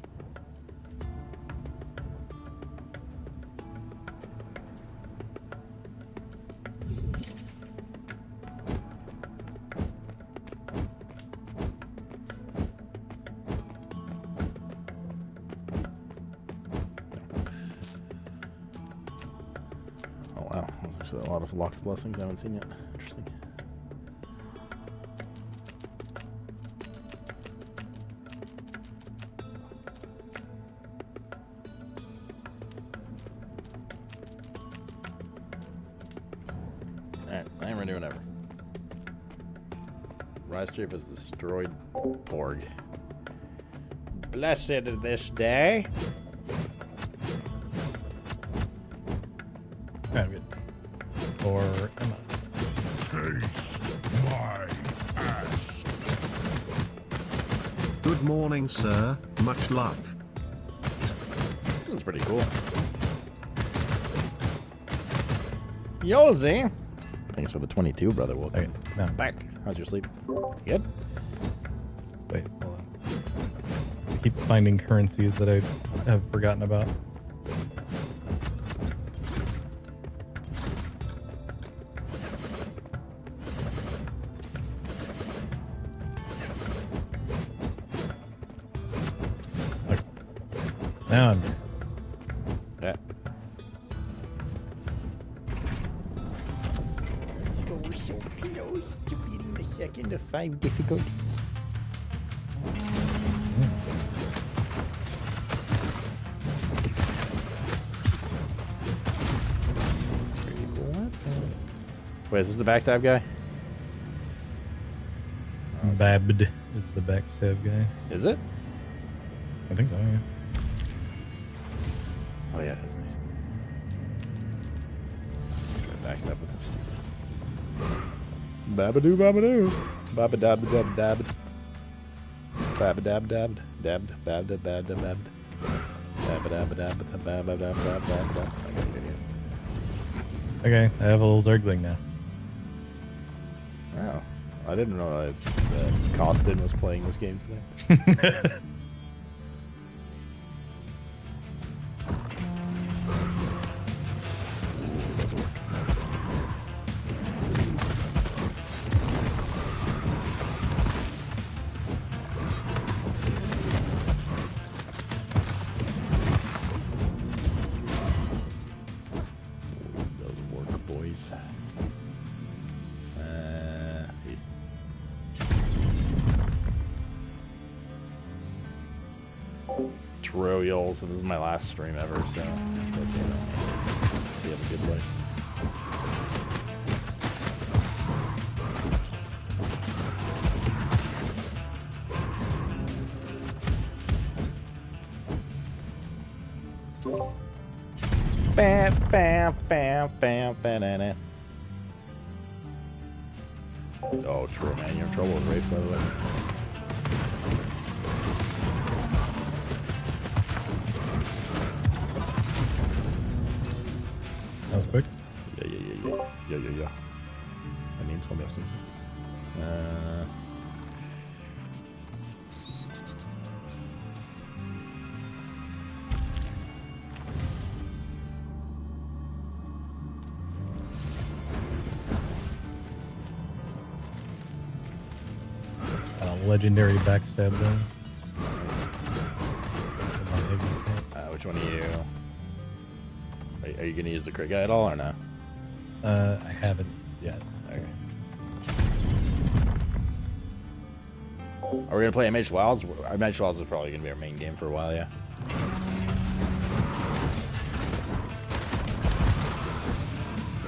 There's a lot of locked blessings I haven't seen yet. Interesting. Alright, I am ready whenever. Rise Street has destroyed Porg. Blessed this day. I'm good. Or am I? Taste my ass. Good morning, sir. Much love. That's pretty cool. Yolzy. Thanks for the 22, brother. Welcome back. How's your sleep? Good? Wait, hold on. I keep finding currencies that I have forgotten about. Now I'm here. Yeah. Let's go. We're so close to beating the second of 5 difficulties. Wait, is this the backstab guy? Babbed is the backstab guy. Is it? I think so, yeah. Oh yeah, that's nice. Try to backstab with this. Babadoo, babadoo. Babadab, dab, dab. Babadab, dab, dabbed, babda, babda, babbed. Babadab, dab, babadab, dab, dab, dab. Okay, I have a little Zergling now. Wow. I didn't realize that Costin was playing this game today. Royals, and this is my last stream ever, so it's okay though. You have a good life. Bam, bam, bam, bam, banana. Oh, true, man. You're in trouble with Rafe, by the way. That was quick. Yeah. My name's Home Destiny. Legendary backstab though. Which one are you? Are you gonna use the crit guy at all or no? I haven't yet. Okay. Are we gonna play Mage Wilds? Mage Wilds is probably gonna be our main game for a while, yeah.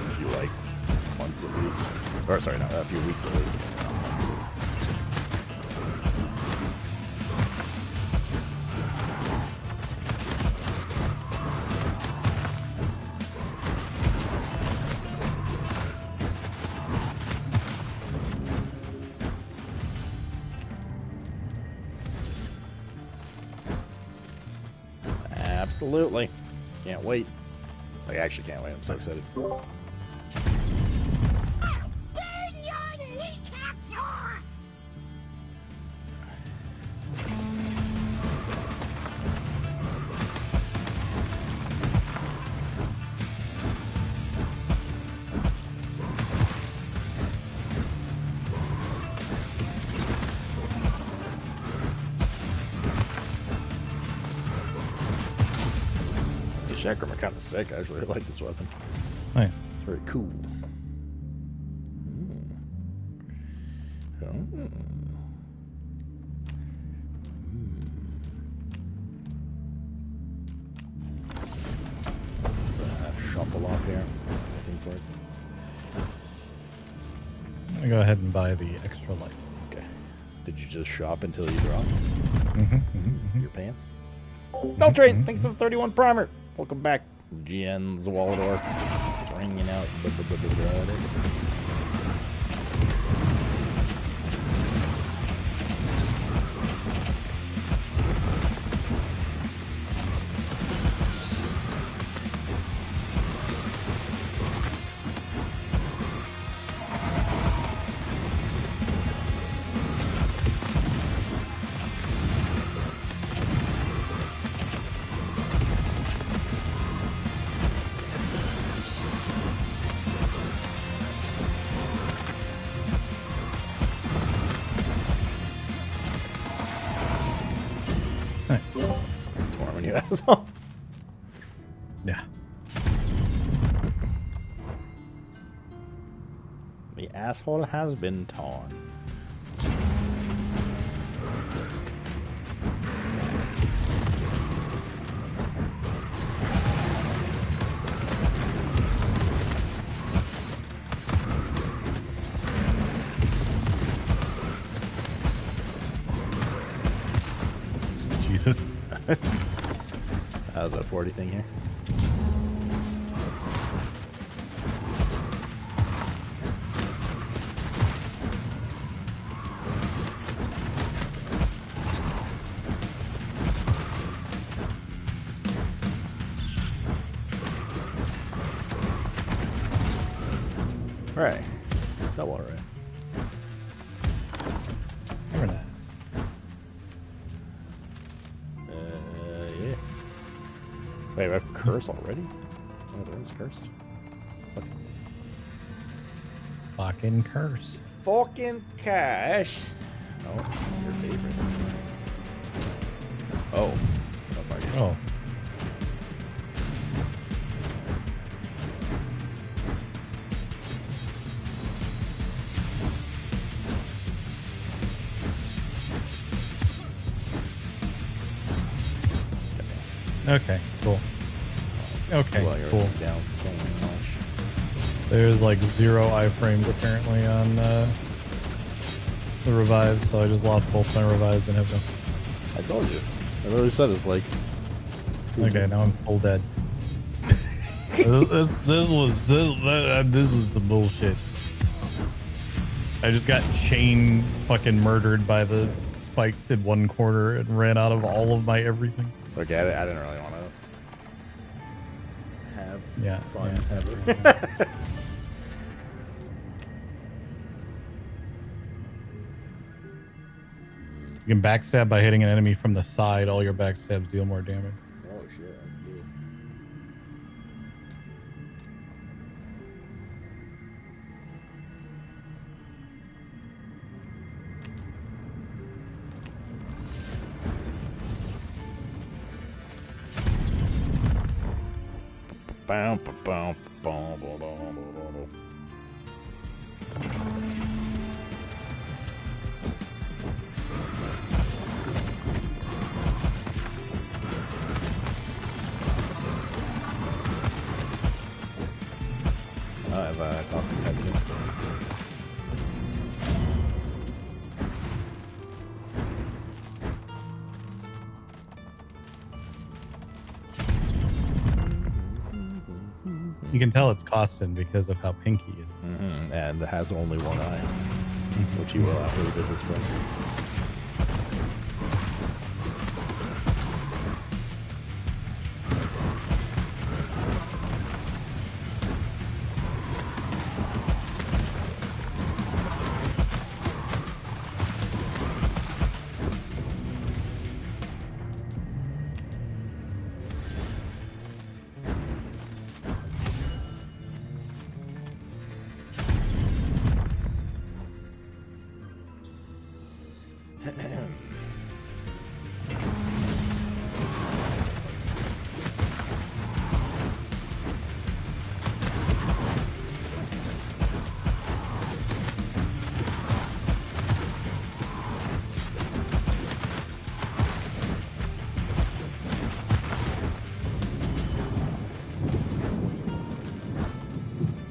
A few like months at least, or sorry, no, a few weeks at least. Absolutely. Can't wait. I actually can't wait. I'm so excited. Chakram are kind of sick. I actually like this weapon. Oh, yeah. It's very cool. Shuffle off here. Waiting for it. I'm gonna go ahead and buy the extra light. Okay. Did you just shop until you dropped? Your pants? No train. Thanks for the 31 primer. Welcome back, GN Zwalador. It's ringing out. Torn you asshole. Yeah. The asshole has been torn. Jesus. How's that 40 thing here? Right. Double array. Never know. Yeah. Wait, I have curse already? Oh, there's curse. Fuck. Fucking curse. Fucking cash. Oh, your favorite. Oh, that's not good. Oh. Okay, cool. Okay, cool. Down so much. There's like 0 iframes apparently on the revives, so I just lost both my revives and have no. I told you. I literally said it's like. Okay, now I'm full dead. this was the bullshit. I just got chain fucking murdered by the spikes in one corner and ran out of all of my everything. It's okay. I didn't really want to have fun ever. You can backstab by hitting an enemy from the side. All your backstabs deal more damage. Oh shit, that's good. Bow, bow, bow, bow, bow, bow, bow, bow. I have a costume head too. You can tell it's Costin because of how pink he is. And has only one eye, which he will after he visits from.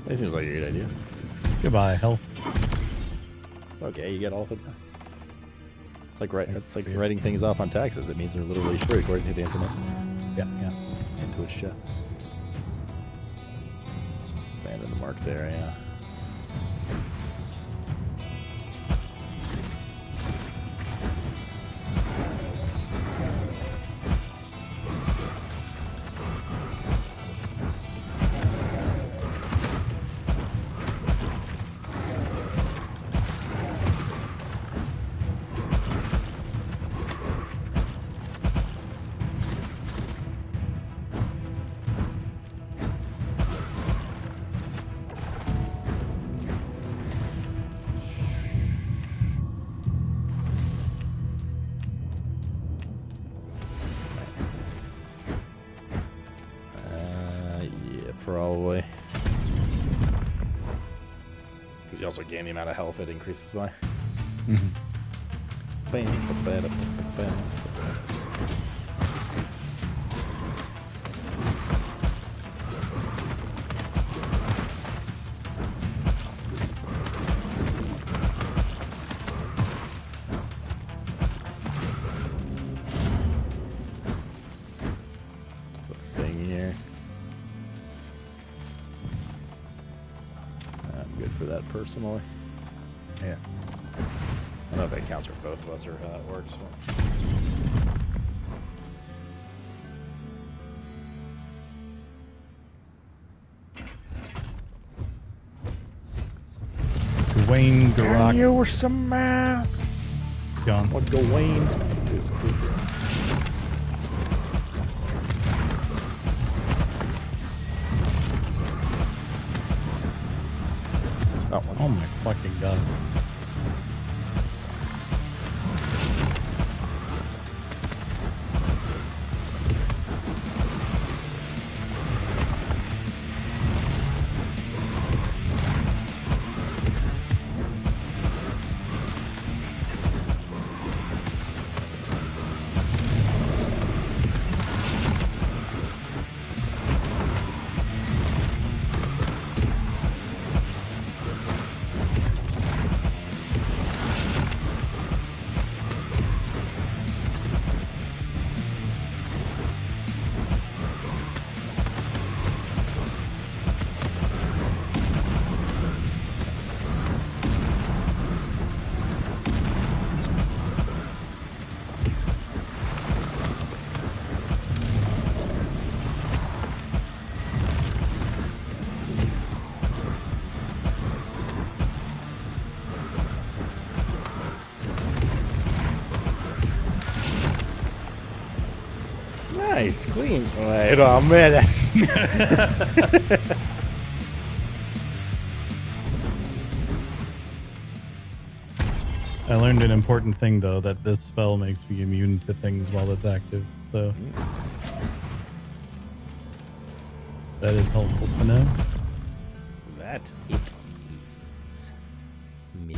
That seems like a good idea. Goodbye, health. Okay, you get all of it. It's like writing things off on taxes. It means they're literally free according to the internet. Yeah. And Twitch chat. Stand in the marked area. Probably. Because you also gain the amount of health it increases by. There's a thing here. I'm good for that personally. Yeah. I don't know if that counts for both of us or how that works. Dwayne Garock. Can you some Johnson. What Dwayne is good. Oh my fucking god. Nice, clean. Wait a minute. I learned an important thing though, that this spell makes me immune to things while it's active, so that is helpful to know. That it is. Me.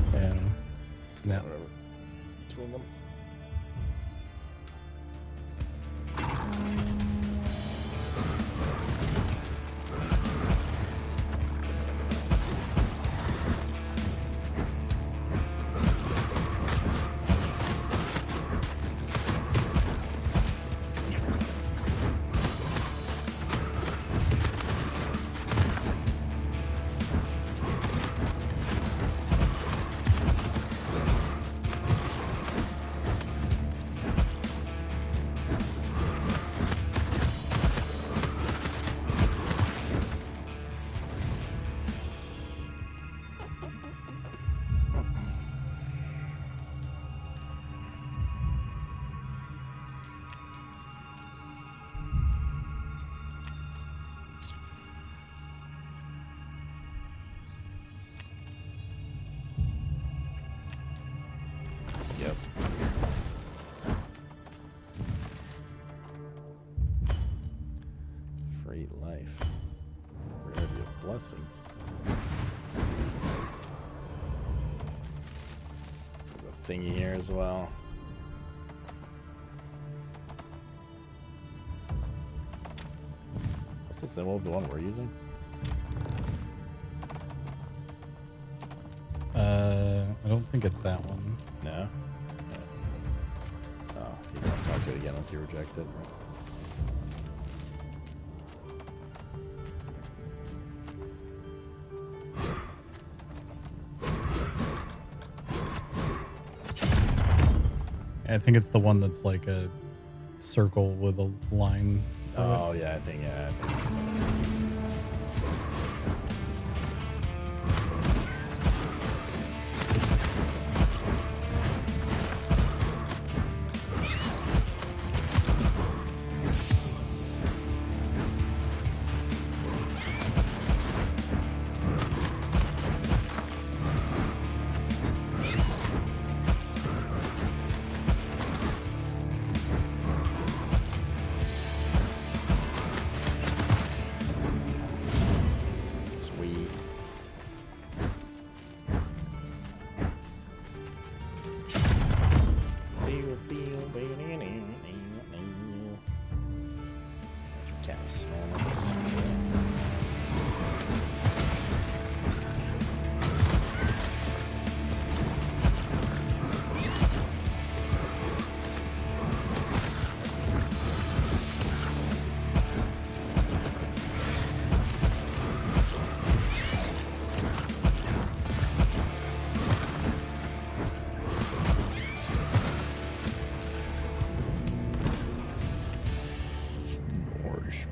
Yeah. Whatever. Between them. guess. Free life. Rarity of blessings. There's a thingy here as well. What's the symbol of the one we're using? I don't think it's that one. No? Oh, you can't talk to it again once you reject it. I think it's the one that's like a circle with a line. Oh, yeah, I think, yeah.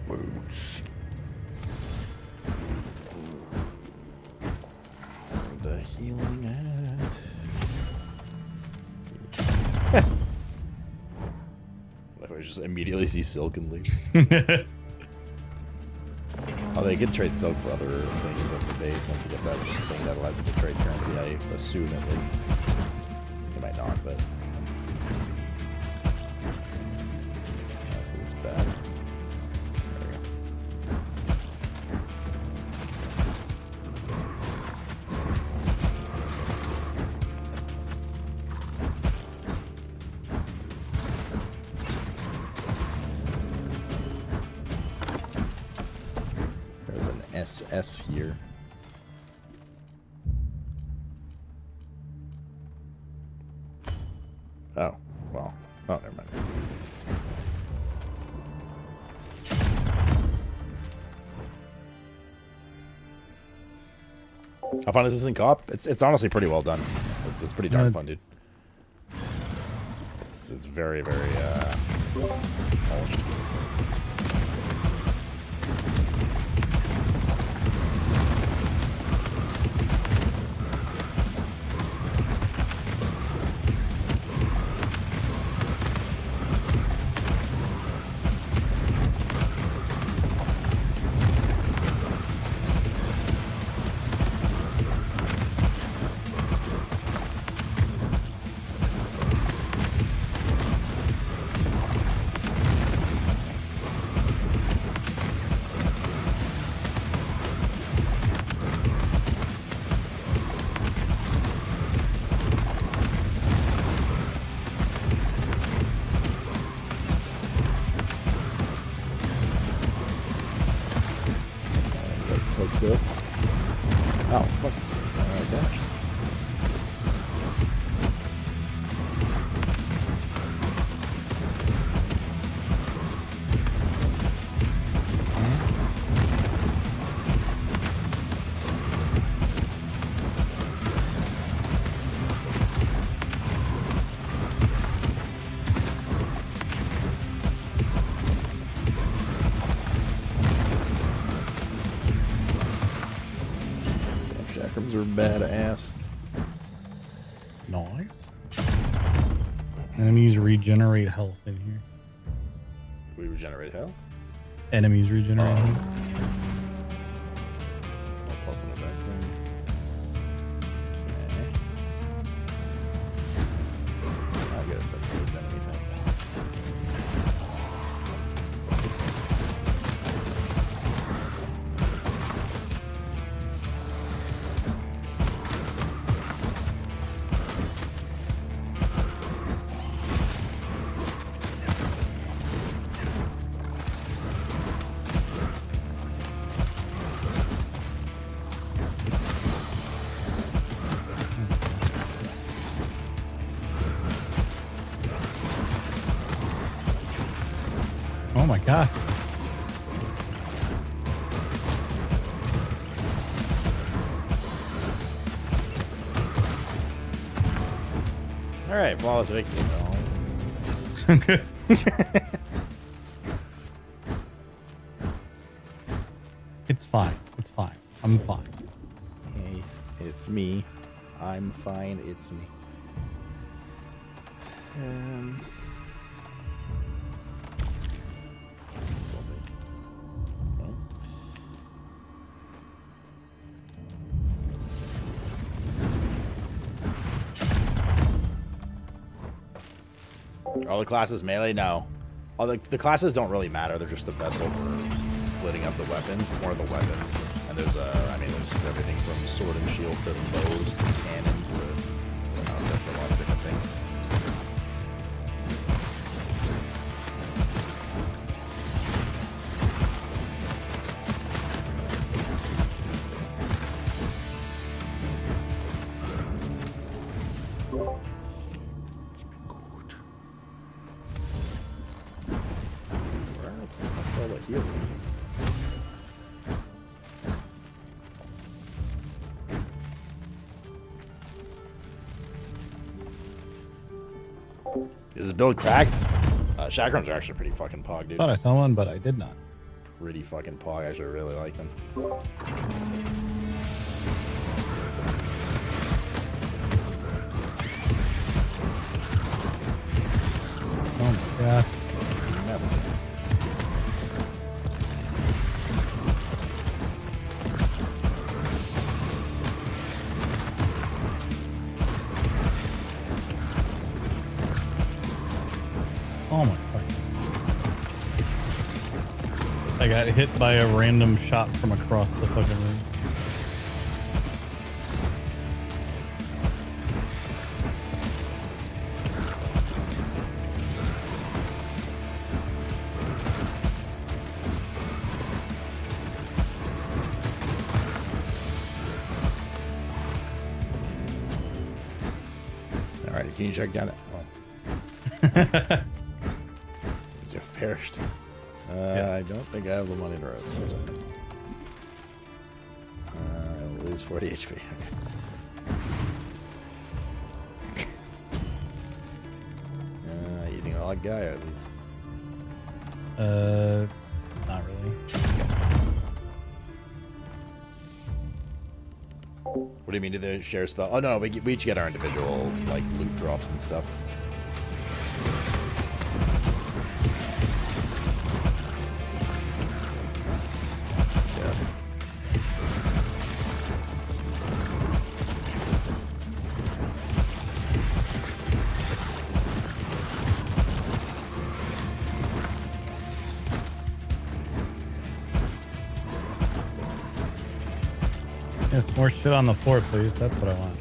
Boots. The healing at. Like I just immediately see Silk and leave. Oh, they could trade Silk for other things at the base once you get that thing that allows you to trade currency. I assume at least. They might not, but. This is bad. SS here. Oh, well. Oh, never mind. How fun is this in co-op? It's honestly pretty well done. It's pretty darn fun, dude. It's very, very polished. Oh, fuck. I dashed. Chakrams are badass. Nice. Enemies regenerate health in here. We regenerate health? Enemies regenerate health. I'll pause it back there. Okay. my god. All right, flawless victory. It's fine. It's fine. I'm fine. Hey, it's me. I'm fine. It's me. All the classes melee? No. All the classes don't really matter. They're just a vessel for splitting up the weapons. It's more of the weapons. And there's there's everything from sword and shield to bows to cannons to that's a lot of different things. Is this build cracked? Chakrams are actually pretty fucking pog, dude. Thought I saw one, but I did not. Pretty fucking pog. I actually really like them. Oh my god. Yes. Oh my god. I got hit by a random shot from across the fucking room. Alright, can you check down that? Oh. Seems you've perished. Yeah. I don't think I have the money to rest this time. I will lose 40 HP. You think I like guy or these? Not really. What do you mean, do they share spell? Oh no, we each get our individual like loot drops and stuff. Yes, more shit on the floor, please. That's what I want.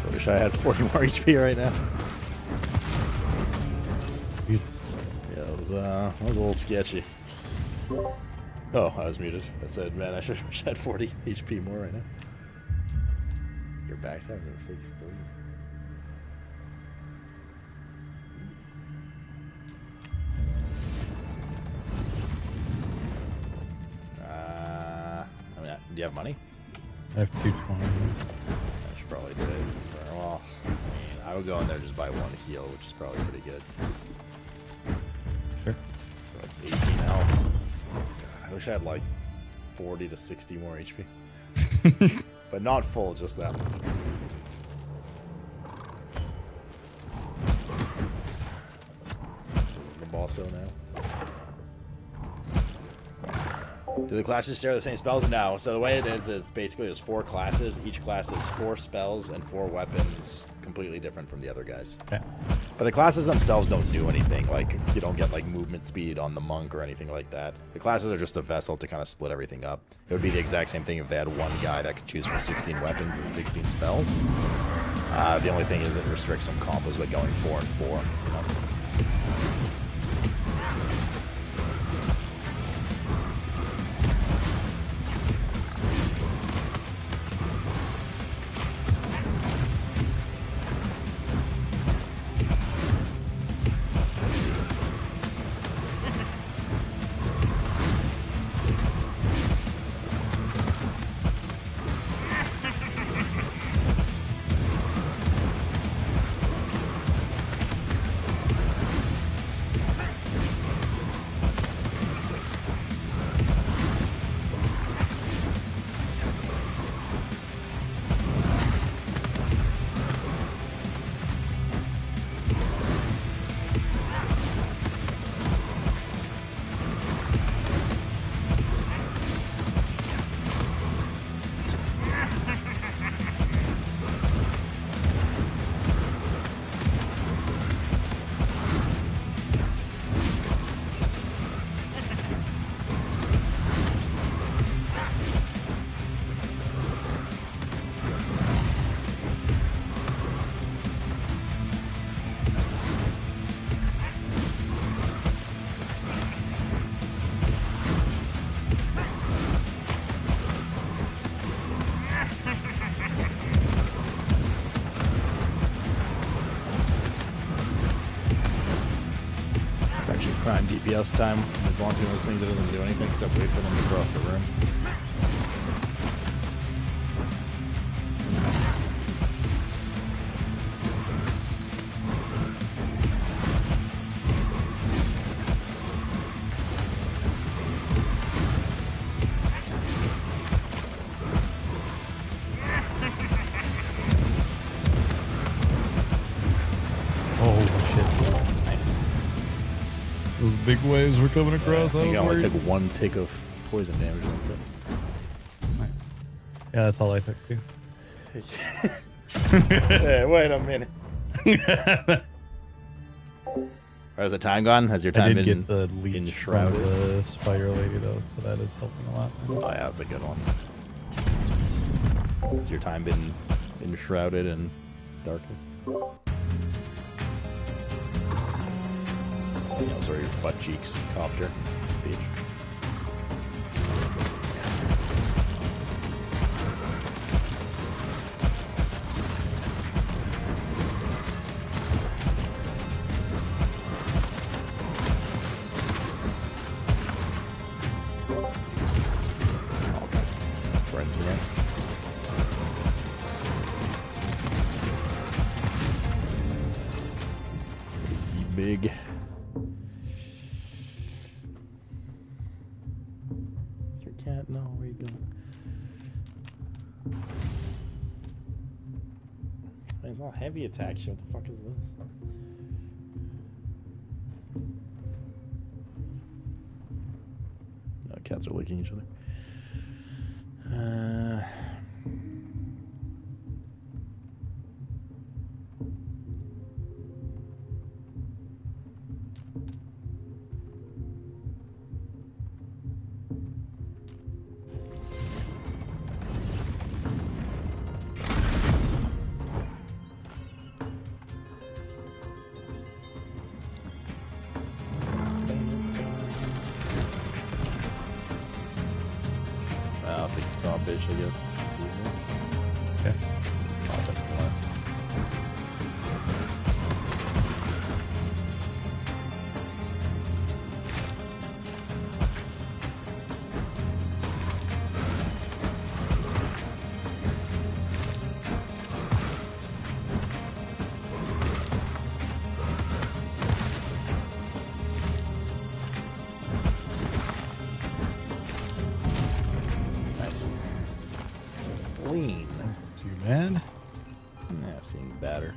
I wish I had 40 more HP right now. Jesus. Yeah, that was a little sketchy. Oh, I was muted. I said, man, I wish I had 40 HP more right now. Your back's having a 6 bleed. Do you have money? I have 220. I should probably do it. Well, I mean, I would go in there just buy one heal, which is probably pretty good. Sure. So like 18 health. God, I wish I had like 40 to 60 more HP. But not full, just that. Just the boss now. Do the classes share the same spells? No. So the way it is basically there's 4 classes. Each class has 4 spells and 4 weapons, completely different from the other guys. Okay. But the classes themselves don't do anything. Like, you don't get like movement speed on the monk or anything like that. The classes are just a vessel to kind of split everything up. It would be the exact same thing if they had one guy that could choose from 16 weapons and 16 spells. The only thing is it restricts some combos by going 4 and 4. You know? much of prime DPS time. As launching those things, it doesn't do anything except wait for them to cross the room. Those big waves were coming across. I think I only took 1 tick of poison damage. That's it. Nice. Yeah, that's all I took too. Yeah, wait a minute. Has the time gone? Has your time I did been get the leech enshrouded? from the spider lady though, so that is helping a lot. Oh yeah, that's a good one. Has your time been enshrouded in darkness? Yeah, those are your butt cheeks, copter, bitch. Okay. Friends, right? Big. Your cat? No, where you going? It's all heavy attack shit. What the fuck is this? No, cats are licking each other. I'll take the top bitch, I guess. Okay. I'll take the left. Nice. Lean. Too bad. Yeah, I've seen better.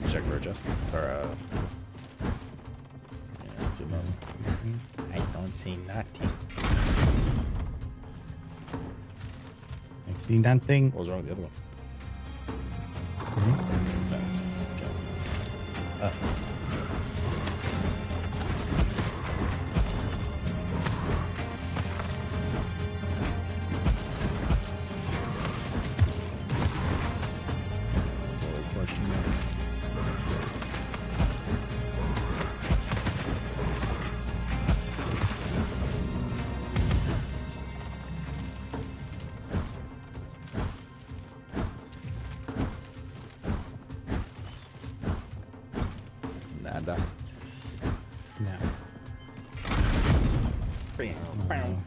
Check for a chest. Or, yeah, I see nothing. I don't see nothing. I see nothing. What was wrong with the other one? Nice. Nada. No.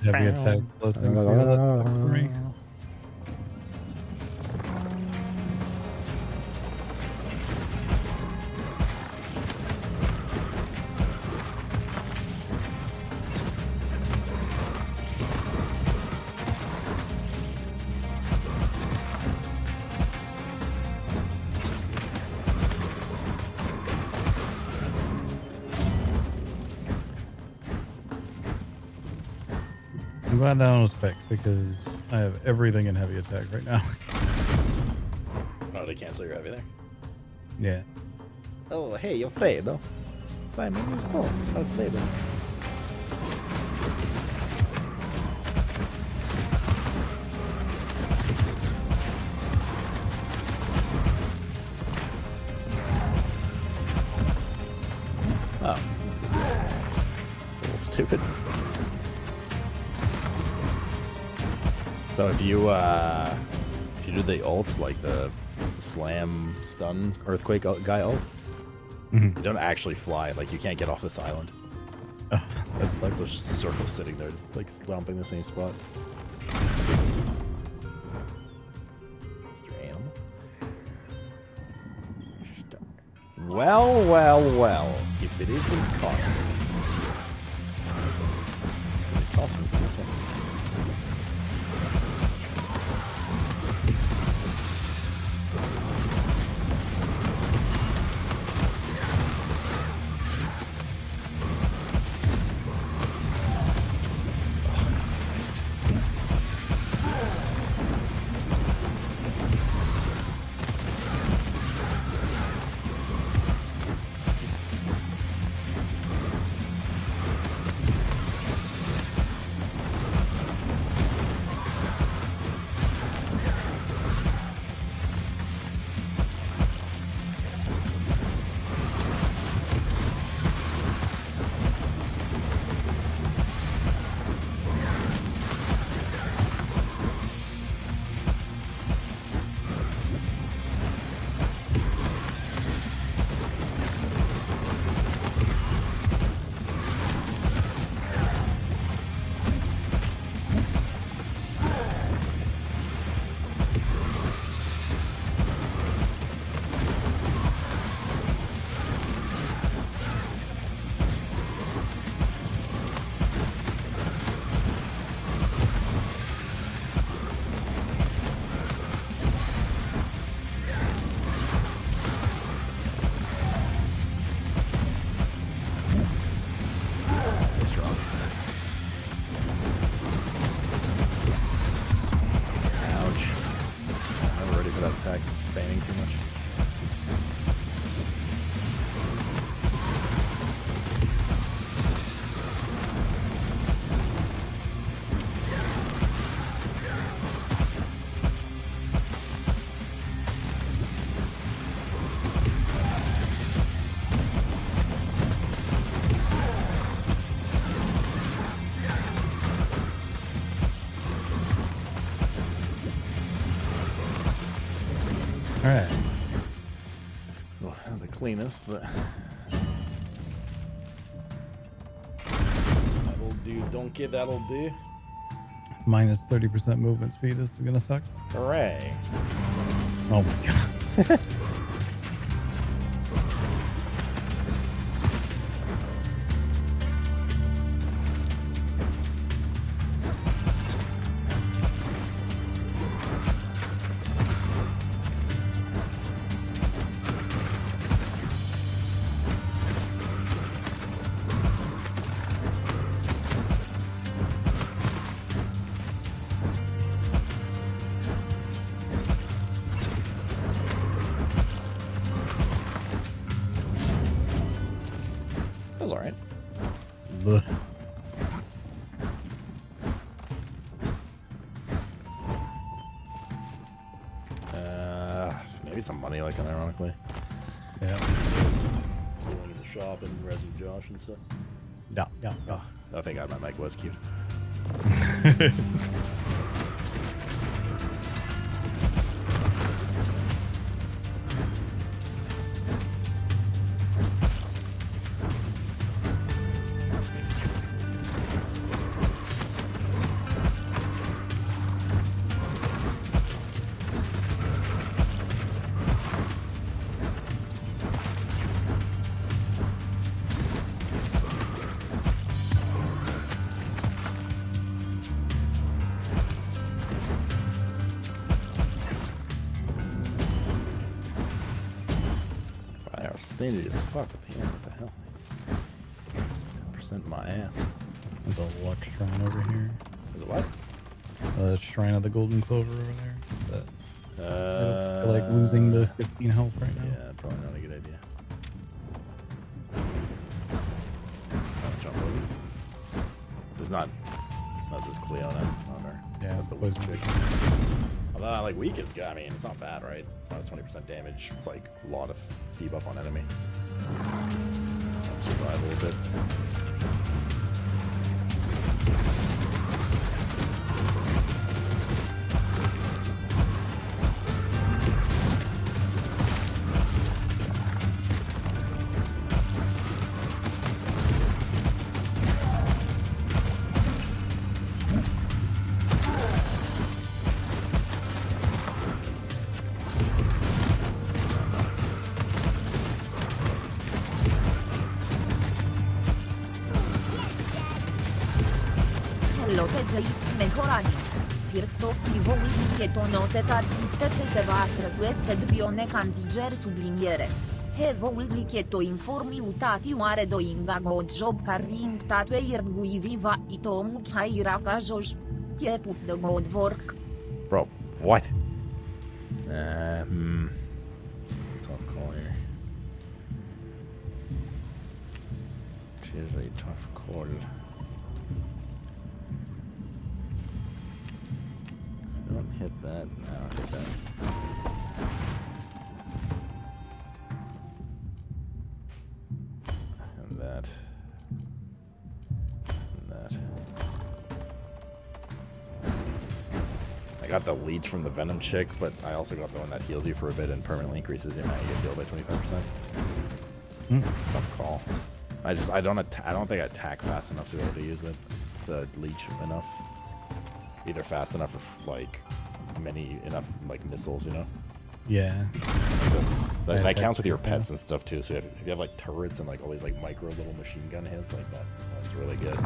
Heavy attack blessings. Yeah, that's up for me. I'm glad that one was picked because I have everything in heavy attack right now. Oh, they cancel your heavy there? Yeah. Oh, hey, Alfredo. Vai, meu sauce, Alfredo. Oh, that's good. A little stupid. So if you do the ult, like the slam stun earthquake guy ult, you don't actually fly. Like you can't get off this island. Oh, that's like there's just a circle sitting there, like stomping the same spot. Mr. Animal. Well, well, well. If it isn't costing. It's gonna be costing for this one. Spamming too much. Alright. Well, not the cleanest, but that'll do, donkey, that'll do. Minus 30% movement speed. This is gonna suck. Hooray. Oh my god. That was alright. Maybe some money, like, unironically. Yeah. Healing in the shop and Resident Josh and stuff. Yeah, yeah, yeah. Oh, thank God my mic was cute. Stingy as fuck with the what the hell? 10% my ass. There's a luck shrine over here. There's a what? Shrine of the Golden Clover over there. But I feel like losing the 15 health right now. Yeah, probably not a good idea. Jump over. It's not. That's just Cleona. It's not her. Yeah, that's the weak chick. Although, like, weak is good. I mean, it's not bad, right? It's minus 20% damage, like, a lot of debuff on enemy. Survive. survive a little bit. Lotegeits mejorani. First of livoul tonotet artiste se va requested bionek antiger subliniere. Hevoul licheto informi utati oare doinga god job carrying tatwe irgui viva itomu chaira kajoj. Keput the god work. Bro, what? Tough call here. She's a tough call. Don't hit that. No, I'll take that. And that. And that. I got the leech from the Venom chick, but I also got the one that heals you for a bit and permanently increases the amount you get healed by 25%. Tough call. I don't think I attack fast enough to be able to use it. The leech enough. Either fast enough or like enough like missiles, you know? Yeah. That counts with your pets and stuff too. So if you have like turrets and like all these like micro little machine gun hits like that, that's really good.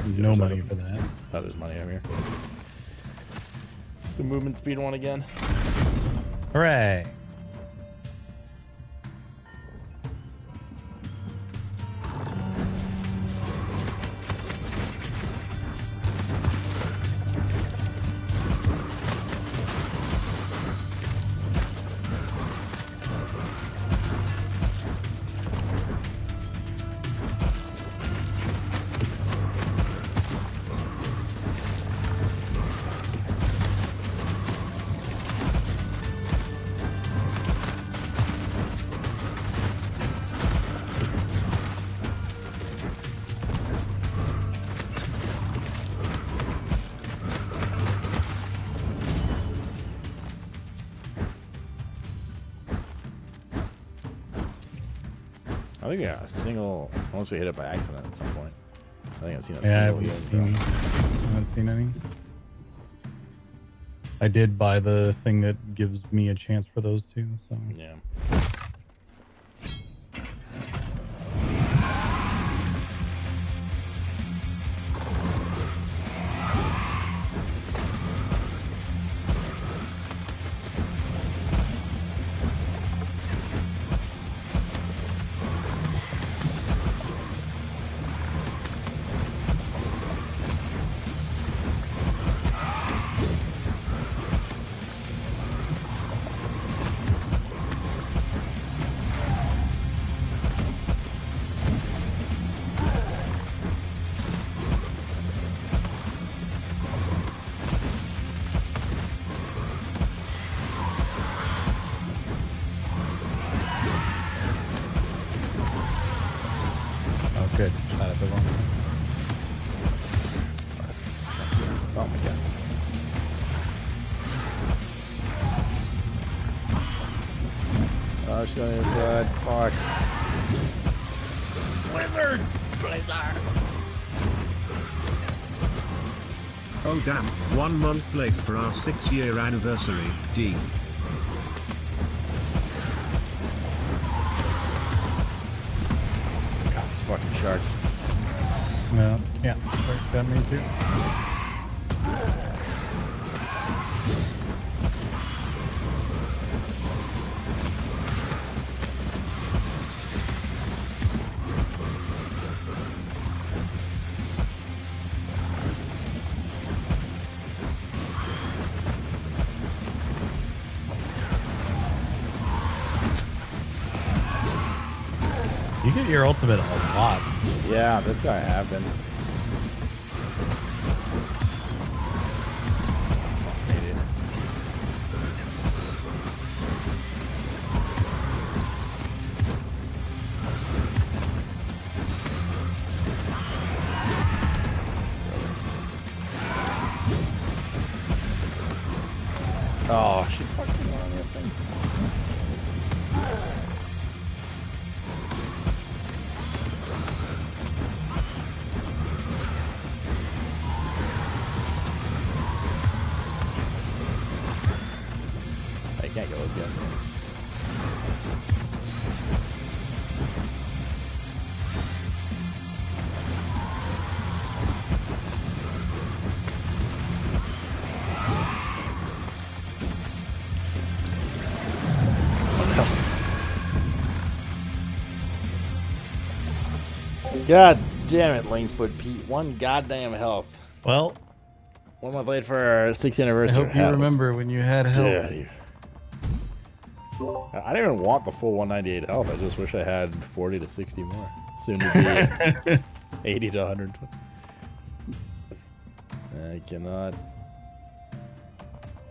There's no money for that. Oh, there's money over here. The movement speed one again. Hooray! I think a single, unless we hit it by accident at some point. I think I've seen a Yeah, single I haven't seen any. I did buy the thing that gives me a chance for those two, so. Yeah. Good. Shot at the wrong one. Oh my god. Oh, she's on the other side. Fuck. Blizzard! Oh damn, 1 month late for our 6-year anniversary, D. God, these fucking sharks. Yeah, sharks got me too. You get your ultimate a lot. Yeah, this guy I have been. Oh, she fucking on that thing. I can't kill those guys. God damn it, Lanefoot Pete. 1 goddamn health. Well, 1 month late for our 6th I anniversary. hope you remember when you had help. Dude. I didn't even want the full 198 health. I just wish I had 40 to 60 more. Soon to be 80 to 120. I cannot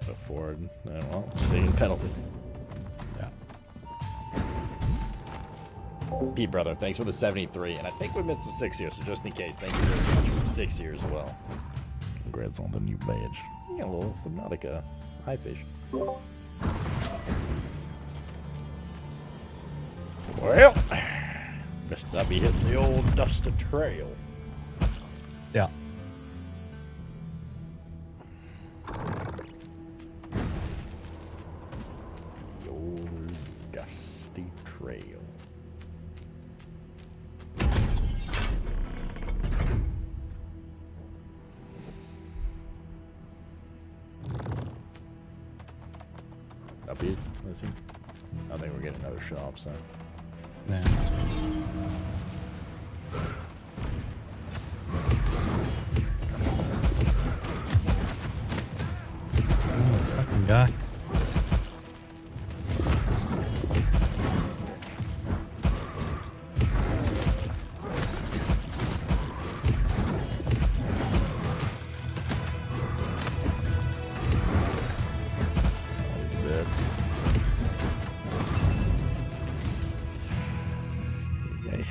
afford. Well, taking a penalty. Yeah. Pete, brother, thanks for the 73. And I think we missed the 6 years, so just in case, thank you very much for the 6 years as well. Congrats on the new badge. You got a little Subnautica high fish. Well, guess I'll be hitting the old Dusty Trail. Yeah. The old Dusty Trail. Uppies, let's see. I think we're getting another shop, so. Nah. Oh, fucking guy. He's a bit. Okay.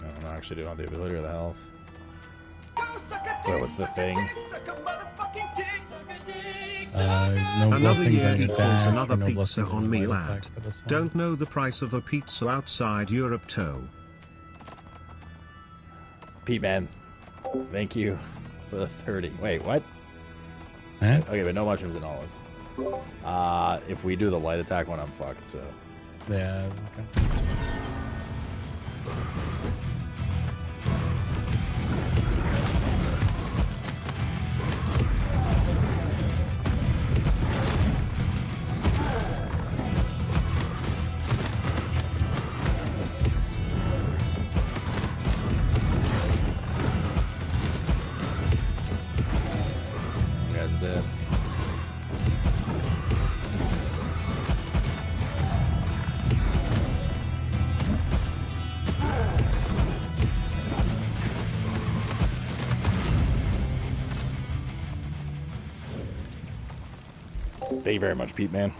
I don't actually do have the ability or the health. Wait, what's the thing? No Another blessings year on your equals dash, another no pizza blessings on me, your light lad. attack for this one. Don't know the price of a pizza outside Europe toe. Pete, man. Thank you for the 30. Wait, what? Eh? Okay, but no mushrooms and olives. If we do the light attack one, I'm fucked, so. Yeah, okay. You guys are dead. Thank you very much, Pete, man.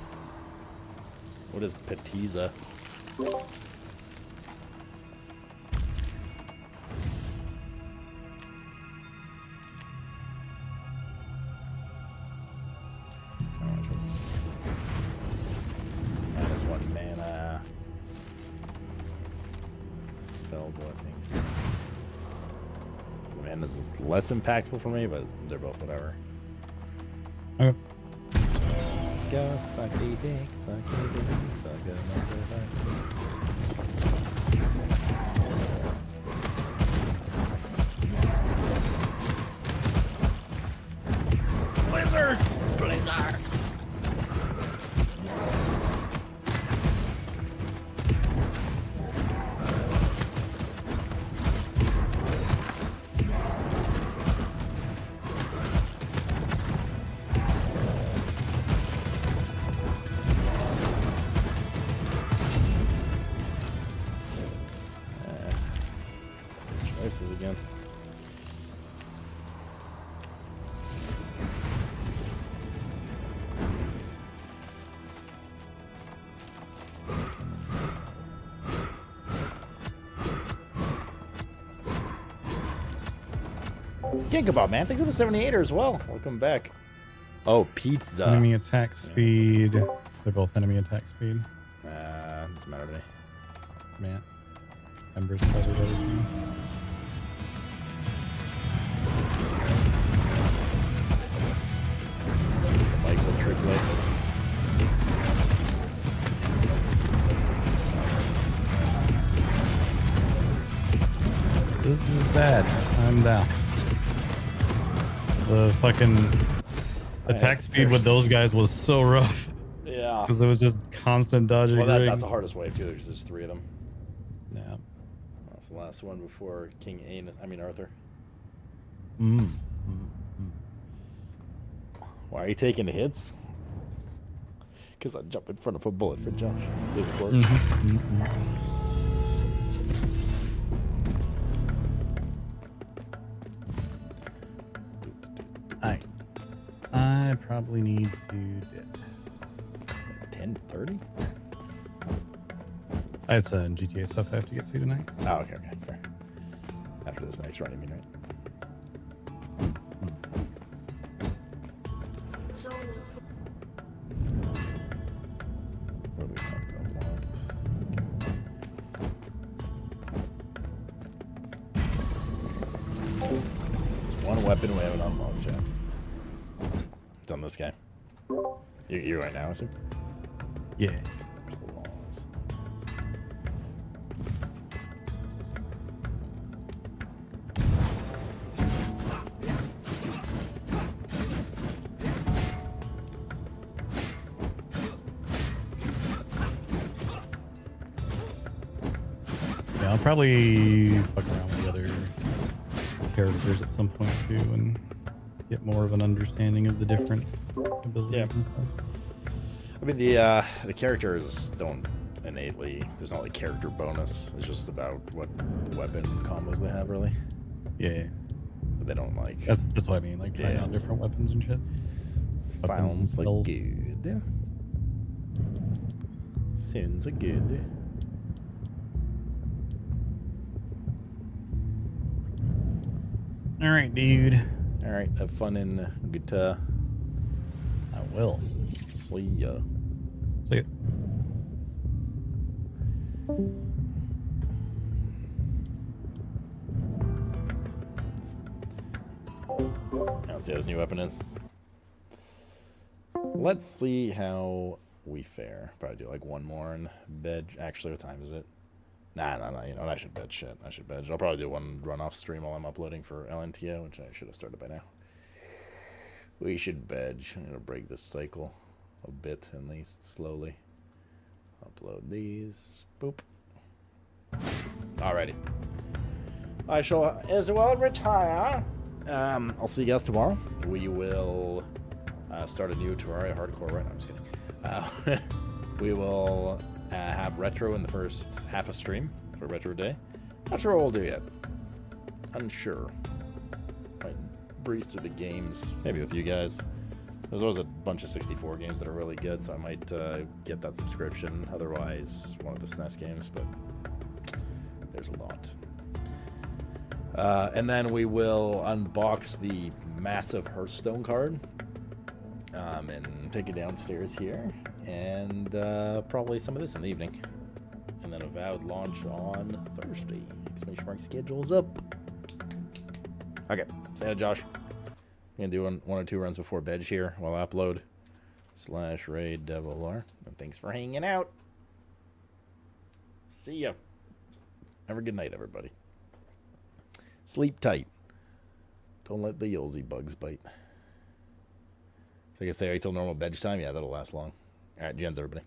What is Petiza? -1 mana. Spell blessings. Man, this is less impactful for me, but they're both whatever. Okay. Go suck a dick, suck a dick, suck a motherfucker. Blizzard! Blizzard! Choices again. Gigabob, man. Thanks for the 78er as well. Welcome back. Oh, pizza. Enemy attack speed. They're both enemy attack speed. Doesn't matter to me. Man. Ember's probably better too. That's the Michael triplet. This is bad. I'm down. The fucking attack speed with those guys was so rough. Yeah. Because it was just constant dodging. Well, that's the hardest wave too. There's just 3 of them. Yeah. That's the last one before King Arthur. Why are you taking the hits? Because I jump in front of a bullet for Josh. Discord. Alright. I probably need to dip. 10:30? I had some GTA stuff I have to get to tonight. Oh, okay, fair. After this next run, you mean, right? What do we have unlocked? There's one weapon we haven't unlocked yet. It's on this guy. You right now, is it? Yeah. Claws. Yeah, I'll probably fuck around with the other characters at some point too and get more of an understanding of the different abilities and stuff. I mean, the characters don't innately. There's not like character bonus. It's just about what weapon combos they have, really. Yeah. But they don't like. That's what I mean. Like trying out different weapons and shit. Sounds like good. Sounds good. All right, dude. All right, have fun in guitar. I will. See ya. See ya. Let's see how this new weapon is. Let's see how we fare. Probably do like one more in bed. Actually, what time is it? Nah. You know what? I should bed shit. I should bed. I'll probably do one run-off stream while I'm uploading for LNTO, which I should have started by now. We should bed. I'm gonna break this cycle a bit, at least slowly. Upload these. Boop. Alrighty. I shall as well retire. I'll see you guys tomorrow. We will start a new Terraria hardcore. Right now, I'm just kidding. We will have retro in the first half of stream for retro day. Not sure what we'll do yet. Unsure. Might breeze through the games, maybe with you guys. There's always a bunch of 64 games that are really good, so I might get that subscription. Otherwise, one of the SNES games, but there's a lot. And then we will unbox the massive Hearthstone card. And take it downstairs here, and probably some of this in the evening. And then Avowed launch on Thursday. Exclamation mark schedule's up. Okay, say hi, Josh. I'm gonna do one or two runs before bed here while I upload. /raid Devilar. And thanks for hanging out. See ya. Have a good night, everybody. Sleep tight. Don't let the Yolzy bugs bite. So I guess stay till normal bedtime. Yeah, that'll last long. All right, gens, everybody.